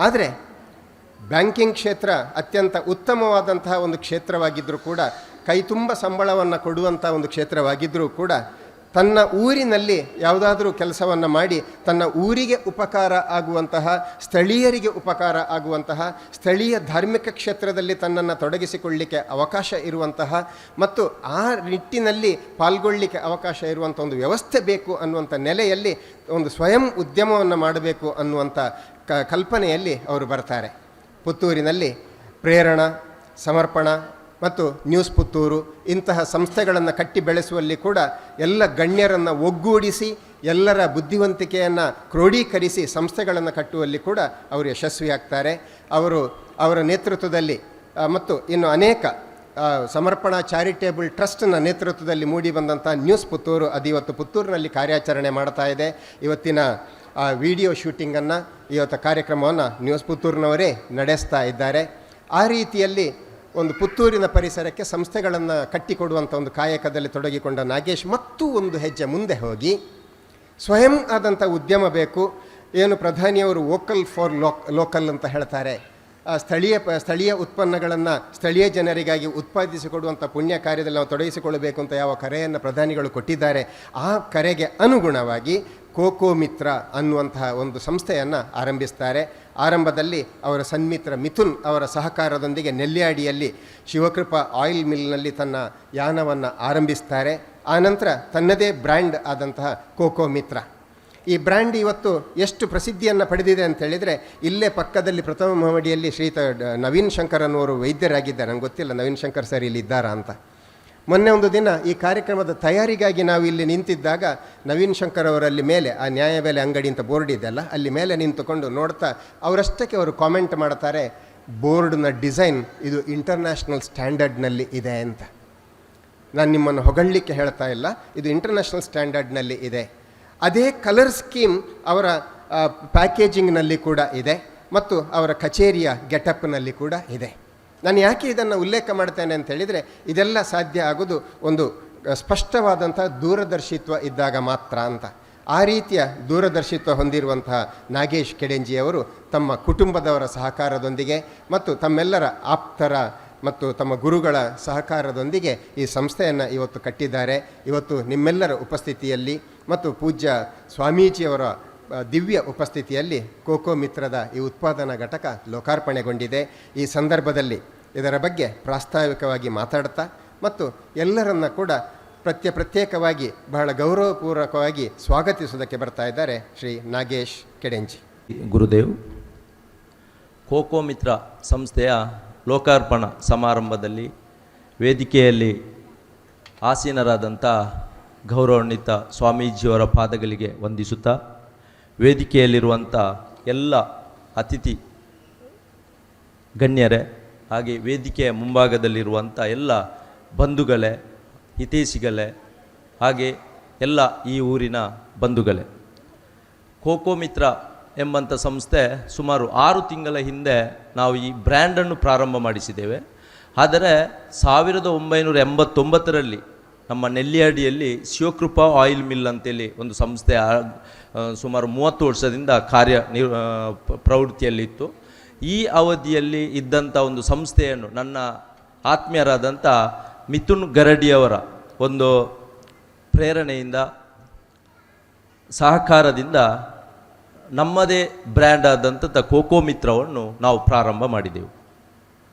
ಆದರೆ ಬ್ಯಾಂಕಿಂಗ್ ಕ್ಷೇತ್ರ ಅತ್ಯಂತ ಉತ್ತಮವಾದಂತಹ ಒಂದು ಕ್ಷೇತ್ರವಾಗಿದ್ದರೂ ಕೂಡ, ಕೈ ತುಂಬ ಸಂಬಳವನ್ನು ಕೊಡುವಂಥ ಒಂದು ಕ್ಷೇತ್ರವಾಗಿದ್ದರೂ ಕೂಡ, ತನ್ನ ಊರಿನಲ್ಲಿ ಯಾವುದಾದ್ರೂ ಕೆಲಸವನ್ನು ಮಾಡಿ ತನ್ನ ಊರಿಗೆ ಉಪಕಾರ ಆಗುವಂತಹ, ಸ್ಥಳೀಯರಿಗೆ ಉಪಕಾರ ಆಗುವಂತಹ, ಸ್ಥಳೀಯ ಧಾರ್ಮಿಕ ಕ್ಷೇತ್ರದಲ್ಲಿ ತನ್ನನ್ನು ತೊಡಗಿಸಿಕೊಳ್ಳಲಿಕ್ಕೆ ಅವಕಾಶ ಇರುವಂತಹ ಮತ್ತು ಆ ನಿಟ್ಟಿನಲ್ಲಿ ಪಾಲ್ಗೊಳ್ಳಲಿಕ್ಕೆ ಅವಕಾಶ ಇರುವಂಥ ಒಂದು ವ್ಯವಸ್ಥೆ ಬೇಕು ಅನ್ನುವಂಥ ನೆಲೆಯಲ್ಲಿ ಒಂದು ಸ್ವಯಂ ಉದ್ಯಮವನ್ನು ಮಾಡಬೇಕು ಅನ್ನುವಂಥ ಕಲ್ಪನೆಯಲ್ಲಿ ಅವರು ಬರ್ತಾರೆ. ಪುತ್ತೂರಿನಲ್ಲಿ ಪ್ರೇರಣಾ, ಸಮರ್ಪಣಾ ಮತ್ತು ನ್ಯೂಸ್ ಪುತ್ತೂರು ಇಂತಹ ಸಂಸ್ಥೆಗಳನ್ನು ಕಟ್ಟಿ ಬೆಳೆಸುವಲ್ಲಿ ಕೂಡ ಎಲ್ಲ ಗಣ್ಯರನ್ನು ಒಗ್ಗೂಡಿಸಿ ಎಲ್ಲರ ಬುದ್ಧಿವಂತಿಕೆಯನ್ನು ಕ್ರೋಢೀಕರಿಸಿ ಸಂಸ್ಥೆಗಳನ್ನು ಕಟ್ಟುವಲ್ಲಿ ಕೂಡ ಅವರು ಯಶಸ್ವಿಯಾಗ್ತಾರೆ. ಅವರ ನೇತೃತ್ವದಲ್ಲಿ ಮತ್ತು ಇನ್ನು ಅನೇಕ ಸಮರ್ಪಣಾ ಚಾರಿಟೇಬಲ್ ಟ್ರಸ್ಟ್ನ ನೇತೃತ್ವದಲ್ಲಿ ಮೂಡಿ ಬಂದಂಥ ನ್ಯೂಸ್ ಪುತ್ತೂರು ಅದು ಇವತ್ತು ಪುತ್ತೂರಿನಲ್ಲಿ ಕಾರ್ಯಾಚರಣೆ ಮಾಡ್ತಾ ಇದೆ. ಇವತ್ತಿನ ವಿಡಿಯೋ ಶೂಟಿಂಗನ್ನು ಇವತ್ತು ಕಾರ್ಯಕ್ರಮವನ್ನು ನ್ಯೂಸ್ ಪುತ್ತೂರಿನವರೇ ನಡೆಸ್ತಾ ಇದ್ದಾರೆ. ಆ ರೀತಿಯಲ್ಲಿ ಒಂದು ಪುತ್ತೂರಿನ ಪರಿಸರಕ್ಕೆ ಸಂಸ್ಥೆಗಳನ್ನು ಕಟ್ಟಿಕೊಡುವಂಥ ಒಂದು ಕಾಯಕದಲ್ಲಿ ತೊಡಗಿಕೊಂಡ ನಾಗೇಶ್ ಮತ್ತೂ ಒಂದು ಹೆಜ್ಜೆ ಮುಂದೆ ಹೋಗಿ ಸ್ವಯಂ ಆದಂಥ ಉದ್ಯಮ ಬೇಕು. ಏನು ಪ್ರಧಾನಿಯವರು ವೋಕಲ್ ಫಾರ್ ಲೋಕಲ್ ಅಂತ ಹೇಳ್ತಾರೆ, ಸ್ಥಳೀಯ ಉತ್ಪನ್ನಗಳನ್ನು ಸ್ಥಳೀಯ ಜನರಿಗಾಗಿ ಉತ್ಪಾದಿಸಿಕೊಡುವಂಥ ಪುಣ್ಯ ಕಾರ್ಯದಲ್ಲಿ ನಾವು ತೊಡಗಿಸಿಕೊಳ್ಳಬೇಕು ಅಂತ ಯಾವ ಕರೆಯನ್ನು ಪ್ರಧಾನಿಗಳು ಕೊಟ್ಟಿದ್ದಾರೆ, ಆ ಕರೆಗೆ ಅನುಗುಣವಾಗಿ ಕೋಕೋ ಮಿತ್ರ ಅನ್ನುವಂತಹ ಒಂದು ಸಂಸ್ಥೆಯನ್ನು ಆರಂಭಿಸ್ತಾರೆ. ಆರಂಭದಲ್ಲಿ ಅವರ ಸನ್ಮಿತ್ರ ಮಿಥುನ್ ಅವರ ಸಹಕಾರದೊಂದಿಗೆ ನೆಲ್ಯಾಡಿಯಲ್ಲಿ ಶಿವಕೃಪಾ ಆಯಿಲ್ ಮಿಲ್ನಲ್ಲಿ ತನ್ನ ಯಾನವನ್ನು ಆರಂಭಿಸ್ತಾರೆ. ಆನಂತರ ತನ್ನದೇ ಬ್ರ್ಯಾಂಡ್ ಆದಂತಹ ಕೋಕೋ ಮಿತ್ರ. ಈ ಬ್ರ್ಯಾಂಡ್ ಇವತ್ತು ಎಷ್ಟು ಪ್ರಸಿದ್ಧಿಯನ್ನು ಪಡೆದಿದೆ ಅಂತ ಹೇಳಿದರೆ, ಇಲ್ಲೇ ಪಕ್ಕದಲ್ಲಿ ಪ್ರಥಮ ಮಹಡಿಯಲ್ಲಿ ಶ್ರೀಯುತ ನವೀನ್ ಶಂಕರ್ ಅನ್ನೋರು ವೈದ್ಯರಾಗಿದ್ದಾರೆ. ನಂಗೆ ಗೊತ್ತಿಲ್ಲ ನವೀನ್ ಶಂಕರ್ ಸರ್ ಇಲ್ಲಿ ಇದ್ದಾರಾ ಅಂತ. ಮೊನ್ನೆ ಒಂದು ದಿನ ಈ ಕಾರ್ಯಕ್ರಮದ ತಯಾರಿಗಾಗಿ ನಾವು ಇಲ್ಲಿ ನಿಂತಿದ್ದಾಗ ನವೀನ್ ಶಂಕರ್ ಅವರಲ್ಲಿ ಮೇಲೆ ಆ ನ್ಯಾಯಬೆಲೆ ಅಂಗಡಿ ಅಂತ ಬೋರ್ಡ್ ಇದೆಯಲ್ಲ, ಅಲ್ಲಿ ಮೇಲೆ ನಿಂತುಕೊಂಡು ನೋಡ್ತಾ ಅವರಷ್ಟಕ್ಕೆ ಅವರು ಕಾಮೆಂಟ್ ಮಾಡ್ತಾರೆ, ಬೋರ್ಡ್ನ ಡಿಸೈನ್ ಇದು ಇಂಟರ್ನ್ಯಾಷನಲ್ ಸ್ಟ್ಯಾಂಡರ್ಡ್ನಲ್ಲಿ ಇದೆ ಅಂತ. ನಾನು ನಿಮ್ಮನ್ನು ಹೊಗಳಲಿಕ್ಕೆ ಹೇಳ್ತಾ ಇಲ್ಲ, ಇದು ಇಂಟರ್ನ್ಯಾಷನಲ್ ಸ್ಟ್ಯಾಂಡರ್ಡ್ನಲ್ಲಿ ಇದೆ. ಅದೇ ಕಲರ್ ಸ್ಕೀಮ್ ಅವರ ಪ್ಯಾಕೇಜಿಂಗ್ನಲ್ಲಿ ಕೂಡ ಇದೆ ಮತ್ತು ಅವರ ಕಚೇರಿಯ ಗೆಟಪ್ನಲ್ಲಿ ಕೂಡ ಇದೆ. ನಾನು ಯಾಕೆ ಇದನ್ನು ಉಲ್ಲೇಖ ಮಾಡ್ತೇನೆ ಅಂತ ಹೇಳಿದರೆ, ಇದೆಲ್ಲ ಸಾಧ್ಯ ಆಗೋದು ಒಂದು ಸ್ಪಷ್ಟವಾದಂಥ ದೂರದರ್ಶಿತ್ವ ಇದ್ದಾಗ ಮಾತ್ರ ಅಂತ. ಆ ರೀತಿಯ ದೂರದರ್ಶಿತ್ವ ಹೊಂದಿರುವಂತಹ ನಾಗೇಶ್ ಕೆಡೆಂಜಿಯವರು ತಮ್ಮ ಕುಟುಂಬದವರ ಸಹಕಾರದೊಂದಿಗೆ ಮತ್ತು ತಮ್ಮೆಲ್ಲರ ಆಪ್ತರ ಮತ್ತು ತಮ್ಮ ಗುರುಗಳ ಸಹಕಾರದೊಂದಿಗೆ ಈ ಸಂಸ್ಥೆಯನ್ನು ಇವತ್ತು ಕಟ್ಟಿದ್ದಾರೆ. ಇವತ್ತು ನಿಮ್ಮೆಲ್ಲರ ಉಪಸ್ಥಿತಿಯಲ್ಲಿ ಮತ್ತು ಪೂಜ್ಯ ಸ್ವಾಮೀಜಿಯವರ ದಿವ್ಯ ಉಪಸ್ಥಿತಿಯಲ್ಲಿ ಕೋಕೋ ಮಿತ್ರದ ಈ ಉತ್ಪಾದನಾ ಘಟಕ ಲೋಕಾರ್ಪಣೆಗೊಂಡಿದೆ. ಈ ಸಂದರ್ಭದಲ್ಲಿ ಇದರ ಬಗ್ಗೆ ಪ್ರಾಸ್ತಾವಿಕವಾಗಿ ಮಾತಾಡ್ತಾ ಮತ್ತು ಎಲ್ಲರನ್ನ ಕೂಡ ಪ್ರತ್ಯೇಕವಾಗಿ ಬಹಳ ಗೌರವಪೂರ್ವಕವಾಗಿ ಸ್ವಾಗತಿಸುವುದಕ್ಕೆ ಬರ್ತಾ ಇದ್ದಾರೆ ಶ್ರೀ ನಾಗೇಶ್ ಕೆಡೆಂಜಿ. ಗುರುದೇವ್, ಕೋಕೋ ಮಿತ್ರ ಸಂಸ್ಥೆಯ ಲೋಕಾರ್ಪಣಾ ಸಮಾರಂಭದಲ್ಲಿ ವೇದಿಕೆಯಲ್ಲಿ ಆಸೀನರಾದಂಥ ಗೌರವಾನ್ವಿತ ಸ್ವಾಮೀಜಿಯವರ ಪಾದಗಳಿಗೆ ವಂದಿಸುತ್ತಾ, ವೇದಿಕೆಯಲ್ಲಿರುವಂಥ ಎಲ್ಲ ಅತಿಥಿ ಗಣ್ಯರೇ, ಹಾಗೆ ವೇದಿಕೆಯ ಮುಂಭಾಗದಲ್ಲಿರುವಂಥ ಎಲ್ಲ ಬಂಧುಗಳೇ, ಹಿತೈಷಿಗಳೇ, ಹಾಗೆ ಎಲ್ಲ ಈ ಊರಿನ ಬಂಧುಗಳೇ, ಕೋಕೋ ಮಿತ್ರ ಎಂಬಂಥ ಸಂಸ್ಥೆ ಸುಮಾರು 6 ತಿಂಗಳ ಹಿಂದೆ ನಾವು ಈ ಬ್ರ್ಯಾಂಡನ್ನು ಪ್ರಾರಂಭ ಮಾಡಿಸಿದ್ದೇವೆ. ಆದರೆ 1989ರಲ್ಲಿ ನಮ್ಮ ನೆಲ್ಲಿಯಾಡಿಯಲ್ಲಿ ಶಿವಕೃಪಾ ಆಯಿಲ್ ಮಿಲ್ ಅಂತೇಳಿ ಒಂದು ಸಂಸ್ಥೆ ಸುಮಾರು 30 ವರ್ಷದಿಂದ ಪ್ರವೃತ್ತಿಯಲ್ಲಿತ್ತು. ಈ ಅವಧಿಯಲ್ಲಿ ಇದ್ದಂಥ ಒಂದು ಸಂಸ್ಥೆಯನ್ನು ನನ್ನ ಆತ್ಮೀಯರಾದಂಥ ಮಿಥುನ್ ಗರಡಿಯವರ ಒಂದು ಪ್ರೇರಣೆಯಿಂದ, ಸಹಕಾರದಿಂದ ನಮ್ಮದೇ ಬ್ರ್ಯಾಂಡ್ ಆದಂಥ ಕೋಕೋ ಮಿತ್ರವನ್ನು ನಾವು ಪ್ರಾರಂಭ ಮಾಡಿದೆವು.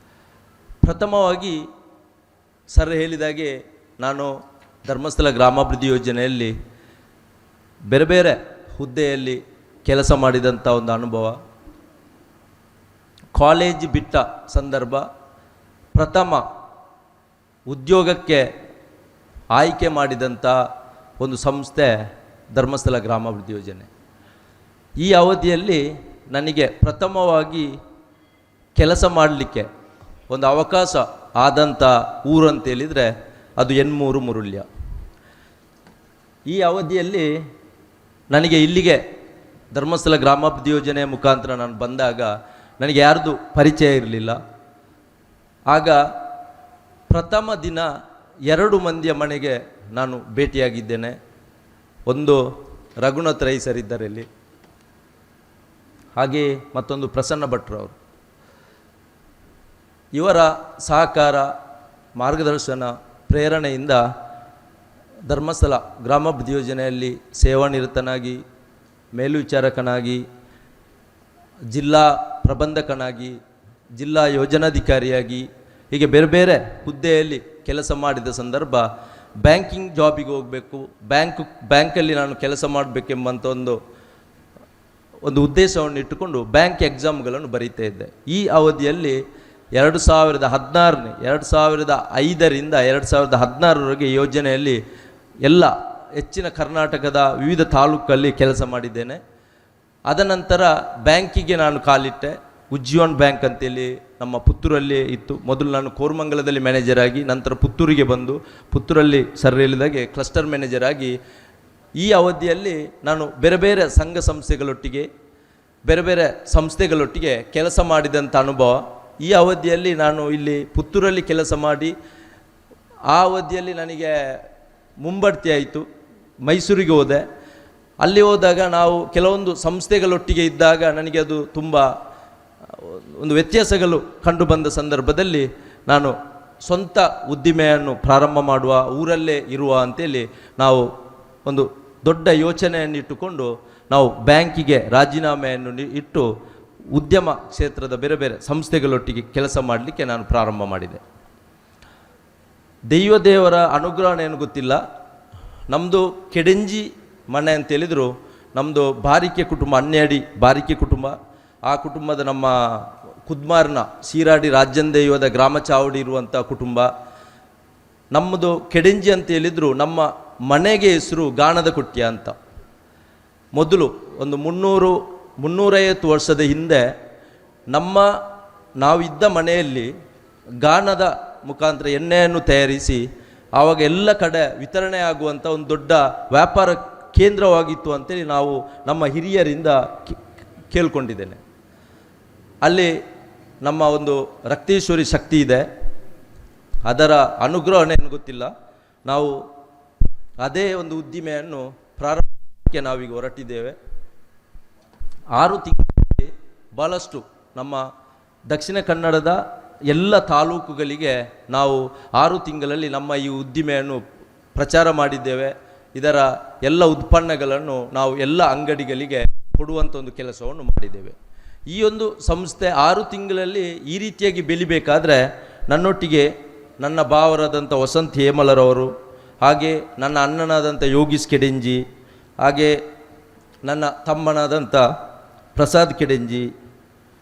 ಪ್ರಥಮವಾಗಿ ಸರ್ ಹೇಳಿದಾಗೆ ನಾನು ಧರ್ಮಸ್ಥಳ ಗ್ರಾಮಾಭಿವೃದ್ಧಿ ಯೋಜನೆಯಲ್ಲಿ ಬೇರೆ ಬೇರೆ ಹುದ್ದೆಯಲ್ಲಿ ಕೆಲಸ ಮಾಡಿದಂಥ ಒಂದು ಅನುಭವ, ಕಾಲೇಜ್ ಬಿಟ್ಟ ಸಂದರ್ಭ ಪ್ರಥಮ ಉದ್ಯೋಗಕ್ಕೆ ಆಯ್ಕೆ ಮಾಡಿದಂಥ ಒಂದು ಸಂಸ್ಥೆ ಧರ್ಮಸ್ಥಳ ಗ್ರಾಮಾಭಿವೃದ್ಧಿ ಯೋಜನೆ. ಈ ಅವಧಿಯಲ್ಲಿ ನನಗೆ ಪ್ರಥಮವಾಗಿ ಕೆಲಸ ಮಾಡಲಿಕ್ಕೆ ಒಂದು ಅವಕಾಶ ಆದಂಥ ಊರು ಅಂತೇಳಿದರೆ ಅದು ಎನ್ಮೂರು ಮುರುಳ್ಯ. ಈ ಅವಧಿಯಲ್ಲಿ ನನಗೆ ಇಲ್ಲಿಗೆ ಧರ್ಮಸ್ಥಳ ಗ್ರಾಮಾಭಿವೃದ್ಧಿ ಯೋಜನೆಯ ಮುಖಾಂತರ ನಾನು ಬಂದಾಗ ನನಗೆ ಯಾರ್ದು ಪರಿಚಯ ಇರಲಿಲ್ಲ. ಆಗ ಪ್ರಥಮ ದಿನ 2 ಮಂದಿಯ ಮನೆಗೆ ನಾನು ಭೇಟಿಯಾಗಿದ್ದೇನೆ. ಒಂದು ರಘುನಾಥ್ ರೈ ಸರ್ ಇದ್ದಾರೆ ಇಲ್ಲಿ, ಹಾಗೆ ಮತ್ತೊಂದು ಪ್ರಸನ್ನ ಭಟ್ರವರು. ಇವರ ಸಹಕಾರ, ಮಾರ್ಗದರ್ಶನ, ಪ್ರೇರಣೆಯಿಂದ ಧರ್ಮಸ್ಥಳ ಗ್ರಾಮಾಭಿವೃದ್ಧಿ ಯೋಜನೆಯಲ್ಲಿ ಸೇವಾನಿರತನಾಗಿ, ಮೇಲ್ವಿಚಾರಕನಾಗಿ, ಜಿಲ್ಲಾ ಪ್ರಬಂಧಕನಾಗಿ, ಜಿಲ್ಲಾ ಯೋಜನಾಧಿಕಾರಿಯಾಗಿ, ಹೀಗೆ ಬೇರೆ ಬೇರೆ ಹುದ್ದೆಯಲ್ಲಿ ಕೆಲಸ ಮಾಡಿದ ಸಂದರ್ಭ ಬ್ಯಾಂಕಿಂಗ್ ಜಾಬಿಗೆ ಹೋಗಬೇಕು, ಬ್ಯಾಂಕಲ್ಲಿ ನಾನು ಕೆಲಸ ಮಾಡಬೇಕೆಂಬಂಥ ಒಂದು ಉದ್ದೇಶವನ್ನು ಇಟ್ಟುಕೊಂಡು ಬ್ಯಾಂಕ್ ಎಕ್ಸಾಮ್ಗಳನ್ನು ಬರೀತಾ ಇದ್ದೆ. ಈ ಅವಧಿಯಲ್ಲಿ 2005ರಿಂದ 2016ರವರೆಗೆ ಯೋಜನೆಯಲ್ಲಿ ಎಲ್ಲ ಹೆಚ್ಚಿನ ಕರ್ನಾಟಕದ ವಿವಿಧ ತಾಲೂಕಲ್ಲಿ ಕೆಲಸ ಮಾಡಿದ್ದೇನೆ. ಅದನಂತರ ಬ್ಯಾಂಕಿಗೆ ನಾನು ಕಾಲಿಟ್ಟೆ. ಉಜ್ಜೀವನ್ ಬ್ಯಾಂಕ್ ಅಂತೇಳಿ ನಮ್ಮ ಪುತ್ತೂರಲ್ಲಿ ಇತ್ತು. ಮೊದಲು ನಾನು ಕೋರಮಂಗಲದಲ್ಲಿ ಮ್ಯಾನೇಜರ್ ಆಗಿ, ನಂತರ ಪುತ್ತೂರಿಗೆ ಬಂದು ಪುತ್ತೂರಲ್ಲಿ ಸರ್ ಹೇಳಿದಾಗೆ ಕ್ಲಸ್ಟರ್ ಮ್ಯಾನೇಜರ್ ಆಗಿ, ಈ ಅವಧಿಯಲ್ಲಿ ನಾನು ಬೇರೆ ಬೇರೆ ಸಂಘ ಸಂಸ್ಥೆಗಳೊಟ್ಟಿಗೆ ಬೇರೆ ಬೇರೆ ಸಂಸ್ಥೆಗಳೊಟ್ಟಿಗೆ ಕೆಲಸ ಮಾಡಿದಂಥ ಅನುಭವ. ಈ ಅವಧಿಯಲ್ಲಿ ನಾನು ಇಲ್ಲಿ ಪುತ್ತೂರಲ್ಲಿ ಕೆಲಸ ಮಾಡಿ ಆ ಅವಧಿಯಲ್ಲಿ ನನಗೆ ಮುಂಬಡ್ತಿ ಆಯಿತು. ಮೈಸೂರಿಗೆ ಹೋದೆ. ಅಲ್ಲಿ ಹೋದಾಗ ನಾವು ಕೆಲವೊಂದು ಸಂಸ್ಥೆಗಳೊಟ್ಟಿಗೆ ಇದ್ದಾಗ ನನಗೆ ಅದು ತುಂಬ ಒಂದು ವ್ಯತ್ಯಾಸಗಳು ಕಂಡು ಬಂದ ಸಂದರ್ಭದಲ್ಲಿ ನಾನು ಸ್ವಂತ ಉದ್ದಿಮೆಯನ್ನು ಪ್ರಾರಂಭ ಮಾಡುವ, ಊರಲ್ಲೇ ಇರುವ ಅಂತೇಳಿ ನಾವು ಒಂದು ದೊಡ್ಡ ಯೋಚನೆಯನ್ನು ಇಟ್ಟುಕೊಂಡು ನಾವು ಬ್ಯಾಂಕಿಗೆ ರಾಜೀನಾಮೆಯನ್ನು ಇಟ್ಟು ಉದ್ಯಮ ಕ್ಷೇತ್ರದ ಬೇರೆ ಬೇರೆ ಸಂಸ್ಥೆಗಳೊಟ್ಟಿಗೆ ಕೆಲಸ ಮಾಡಲಿಕ್ಕೆ ನಾನು ಪ್ರಾರಂಭ ಮಾಡಿದೆ. ದೇವರ ಅನುಗ್ರಹ ಏನು ಗೊತ್ತಿಲ್ಲ. ನಮ್ಮದು ಕೆಡೆಂಜಿ ಮನೆ ಅಂತೇಳಿದ್ರು, ನಮ್ಮದು ಬಾರಿಕೆ ಕುಟುಂಬ, ಅನ್ಯಾಡಿ ಬಾರಿಕೆ ಕುಟುಂಬ. ಆ ಕುಟುಂಬದ ನಮ್ಮ ಕುದ್ಮಾರ್ನ ಸೀರಾಡಿ ರಾಜ್ಯನ್ ದೈವದ ಗ್ರಾಮ ಚಾವಡಿ ಇರುವಂಥ ಕುಟುಂಬ. ನಮ್ಮದು ಕೆಡೆಂಜಿ ಅಂತ ಹೇಳಿದ್ರು, ನಮ್ಮ ಮನೆಗೆ ಹೆಸರು ಗಾಣದ ಕೊಟ್ಯ ಅಂತ. ಮೊದಲು ಒಂದು 350 ವರ್ಷದ ಹಿಂದೆ ನಾವಿದ್ದ ಮನೆಯಲ್ಲಿ ಗಾಣದ ಮುಖಾಂತರ ಎಣ್ಣೆಯನ್ನು ತಯಾರಿಸಿ ಆವಾಗ ಎಲ್ಲ ಕಡೆ ವಿತರಣೆ ಆಗುವಂಥ ಒಂದು ದೊಡ್ಡ ವ್ಯಾಪಾರ ಕೇಂದ್ರವಾಗಿತ್ತು ಅಂತೇಳಿ ನಾವು ನಮ್ಮ ಹಿರಿಯರಿಂದ ಕೇಳ್ಕೊಂಡಿದ್ದೇನೆ. ಅಲ್ಲಿ ನಮ್ಮ ಒಂದು ರಕ್ತೇಶ್ವರಿ ಶಕ್ತಿ ಇದೆ, ಅದರ ಅನುಗ್ರಹಣೆ ಗೊತ್ತಿಲ್ಲ. ನಾವು ಅದೇ ಒಂದು ಉದ್ದಿಮೆಯನ್ನು ಪ್ರಾರಂಭಕ್ಕೆ ನಾವೀಗ ಹೊರಟಿದ್ದೇವೆ. 6 ತಿಂಗಳಲ್ಲಿ ಭಾಳಷ್ಟು ನಮ್ಮ ದಕ್ಷಿಣ ಕನ್ನಡದ ಎಲ್ಲ ತಾಲೂಕುಗಳಿಗೆ ನಾವು 6 ತಿಂಗಳಲ್ಲಿ ನಮ್ಮ ಈ ಉದ್ದಿಮೆಯನ್ನು ಪ್ರಚಾರ ಮಾಡಿದ್ದೇವೆ. ಇದರ ಎಲ್ಲ ಉತ್ಪನ್ನಗಳನ್ನು ನಾವು ಎಲ್ಲ ಅಂಗಡಿಗಳಿಗೆ ಕೊಡುವಂಥ ಒಂದು ಕೆಲಸವನ್ನು ಮಾಡಿದ್ದೇವೆ. ಈ ಒಂದು ಸಂಸ್ಥೆ 6 ತಿಂಗಳಲ್ಲಿ ಈ ರೀತಿಯಾಗಿ ಬೆಳಿಬೇಕಾದ್ರೆ ನನ್ನೊಟ್ಟಿಗೆ ನನ್ನ ಭಾವರಾದಂಥ ವಸಂತ್ ಹೇಮಲರವರು, ಹಾಗೆ ನನ್ನ ಅಣ್ಣನಾದಂಥ ಯೋಗೀಶ್ ಕೆಡೆಂಜಿ, ಹಾಗೆ ನನ್ನ ತಮ್ಮನಾದಂಥ ಪ್ರಸಾದ್ ಕೆಡೆಂಜಿ,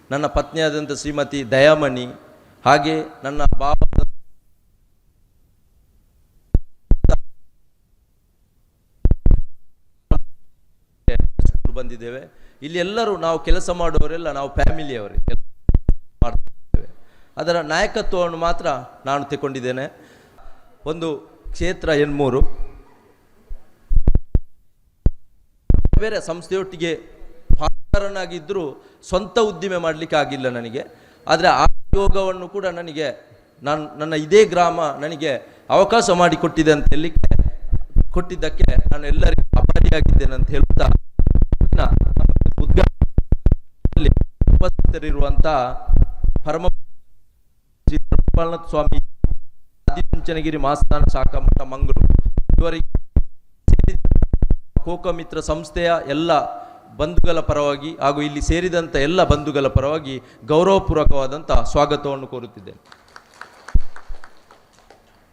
ನನ್ನ ಪತ್ನಿಯಾದಂಥ ಶ್ರೀಮತಿ ದಯಾಮಣಿ, ಹಾಗೆ ನನ್ನ ಭಾವ ಬಂದಿದ್ದೇವೆ. ಇಲ್ಲಿ ಎಲ್ಲರೂ ನಾವು ಕೆಲಸ ಮಾಡುವವರೆಲ್ಲ ನಾವು ಫ್ಯಾಮಿಲಿಯವರೇ ಮಾಡ್ತೇವೆ. ಅದರ ನಾಯಕತ್ವವನ್ನು ಮಾತ್ರ ನಾನು ತಗೊಂಡಿದ್ದೇನೆ. ಒಂದು ಕ್ಷೇತ್ರ ಹೆಣ್ಮೂರು, ಬೇರೆ ಸಂಸ್ಥೆಯೊಟ್ಟಿಗೆ ಪಾಲುದಾರನಾಗಿದ್ದರೂ ಸ್ವಂತ ಉದ್ದಿಮೆ ಮಾಡಲಿಕ್ಕೆ ಆಗಿಲ್ಲ ನನಗೆ. ಆದರೆ ಆ ಯೋಗವನ್ನು ಕೂಡ ನನಗೆ ನನ್ನ ಇದೇ ಗ್ರಾಮ ನನಗೆ ಅವಕಾಶ ಮಾಡಿಕೊಟ್ಟಿದೆ ಅಂತ ಹೇಳಲಿಕ್ಕೆ ಕೊಟ್ಟಿದ್ದಕ್ಕೆ ನಾನು ಎಲ್ಲರಿಗೂ ಆಭಾರಿಯಾಗಿದ್ದೇನೆ ಅಂತ ಹೇಳ್ತಾ, ಉದ್ಘಾಟನೆಯಲ್ಲಿ ಉಪಸ್ಥಿತರಿರುವಂಥ ಪರಮ ಶ್ರೀ ಧರ್ಮಪಾಲನಾಥ ಸ್ವಾಮಿ ಆದಿಚುಂಚನಗಿರಿ ಮಾಸ್ಥಾನ ಶಾಖಾ ಮಠ ಮಂಗಳೂರು ಇವರಿಗೆ ಕೋಕಮಿತ್ರ ಸಂಸ್ಥೆಯ ಎಲ್ಲ ಬಂಧುಗಳ ಪರವಾಗಿ ಹಾಗೂ ಇಲ್ಲಿ ಸೇರಿದಂಥ ಎಲ್ಲ ಬಂಧುಗಳ ಪರವಾಗಿ ಗೌರವಪೂರ್ವಕವಾದಂಥ ಸ್ವಾಗತವನ್ನು ಕೋರುತ್ತಿದ್ದೇನೆ.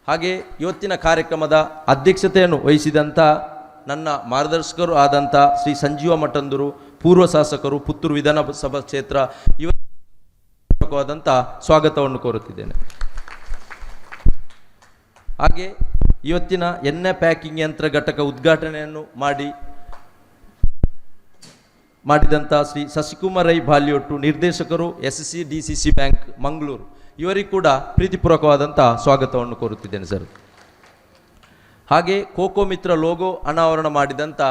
ಹಾಗೆ ಇವತ್ತಿನ ಕಾರ್ಯಕ್ರಮದ ಅಧ್ಯಕ್ಷತೆಯನ್ನು ವಹಿಸಿದಂಥ ನನ್ನ ಮಾರ್ಗದರ್ಶಕರು ಆದಂಥ ಶ್ರೀ ಸಂಜೀವ ಮಠಂದರು, ಪೂರ್ವ ಶಾಸಕರು, ಪುತ್ತೂರು ವಿಧಾನಸಭಾ ಕ್ಷೇತ್ರ, ಇವತ್ತು ಸ್ವಾಗತವನ್ನು ಕೋರುತ್ತಿದ್ದೇನೆ. ಹಾಗೆ ಇವತ್ತಿನ ಎಣ್ಣೆ ಪ್ಯಾಕಿಂಗ್ ಯಂತ್ರ ಘಟಕ ಉದ್ಘಾಟನೆಯನ್ನು ಮಾಡಿದಂಥ ಶ್ರೀ ಶಶಿಕುಮಾರ್ ರೈ ಬಾಲಿಯೊಟ್ಟು, ನಿರ್ದೇಶಕರು SCDCC ಬ್ಯಾಂಕ್ ಮಂಗಳೂರು, ಇವರಿಗೂ ಕೂಡ ಪ್ರೀತಿಪೂರ್ವಕವಾದಂಥ ಸ್ವಾಗತವನ್ನು ಕೋರುತ್ತಿದ್ದೇನೆ ಸರ್. ಹಾಗೆ ಕೋಕೋ ಮಿತ್ರ ಲೋಗೋ ಅನಾವರಣ ಮಾಡಿದಂಥ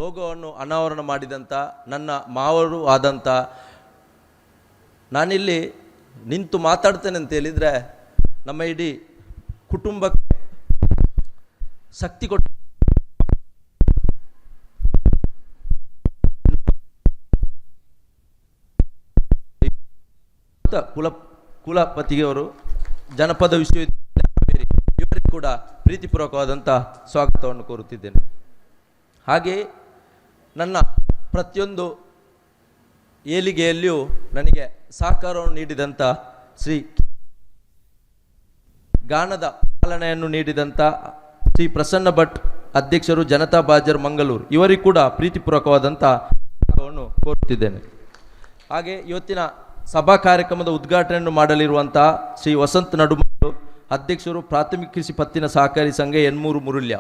ಲೋಗೋವನ್ನು ಅನಾವರಣ ಮಾಡಿದಂಥ ನನ್ನ ಮಾವರು ಆದಂಥ, ನಾನಿಲ್ಲಿ ನಿಂತು ಮಾತಾಡ್ತೇನೆ ಅಂತ ಹೇಳಿದರೆ ನಮ್ಮ ಇಡೀ ಕುಟುಂಬಕ್ಕೆ ಶಕ್ತಿ ಕೊಟ್ಟು ಕುಲಪತಿಯವರು ಜನಪದ ವಿಶ್ವವಿದ್ಯಾಲಯ ಇವರಿಗೂ ಕೂಡ ಪ್ರೀತಿಪೂರ್ವಕವಾದಂಥ ಸ್ವಾಗತವನ್ನು ಕೋರುತ್ತಿದ್ದೇನೆ. ಹಾಗೆ ನನ್ನ ಪ್ರತಿಯೊಂದು ಏಳಿಗೆಯಲ್ಲಿಯೂ ನನಗೆ ಸಹಕಾರವನ್ನು ನೀಡಿದಂಥ ಶ್ರೀ ಗಾನದ ಪಾಲನೆಯನ್ನು ನೀಡಿದಂಥ ಶ್ರೀ ಪ್ರಸನ್ನ ಭಟ್ ಅಧ್ಯಕ್ಷರು, ಜನತಾ ಬಾಜರ್ ಮಂಗಳೂರು, ಇವರಿಗೂ ಕೂಡ ಪ್ರೀತಿಪೂರ್ವಕವಾದಂಥ ಸ್ವಾಗತವನ್ನು ಕೋರುತ್ತಿದ್ದೇನೆ. ಹಾಗೆ ಇವತ್ತಿನ ಸಭಾ ಕಾರ್ಯಕ್ರಮದ ಉದ್ಘಾಟನೆಯನ್ನು ಮಾಡಲಿರುವಂತಹ ಶ್ರೀ ವಸಂತ್ ನಡುಮಲು ಅಧ್ಯಕ್ಷರು ಪ್ರಾಥಮಿಕ ಕೃಷಿ ಪತ್ತಿನ ಸಹಕಾರಿ ಸಂಘ ಎನ್ಮೂರು ಮುರುಳ್ಯ,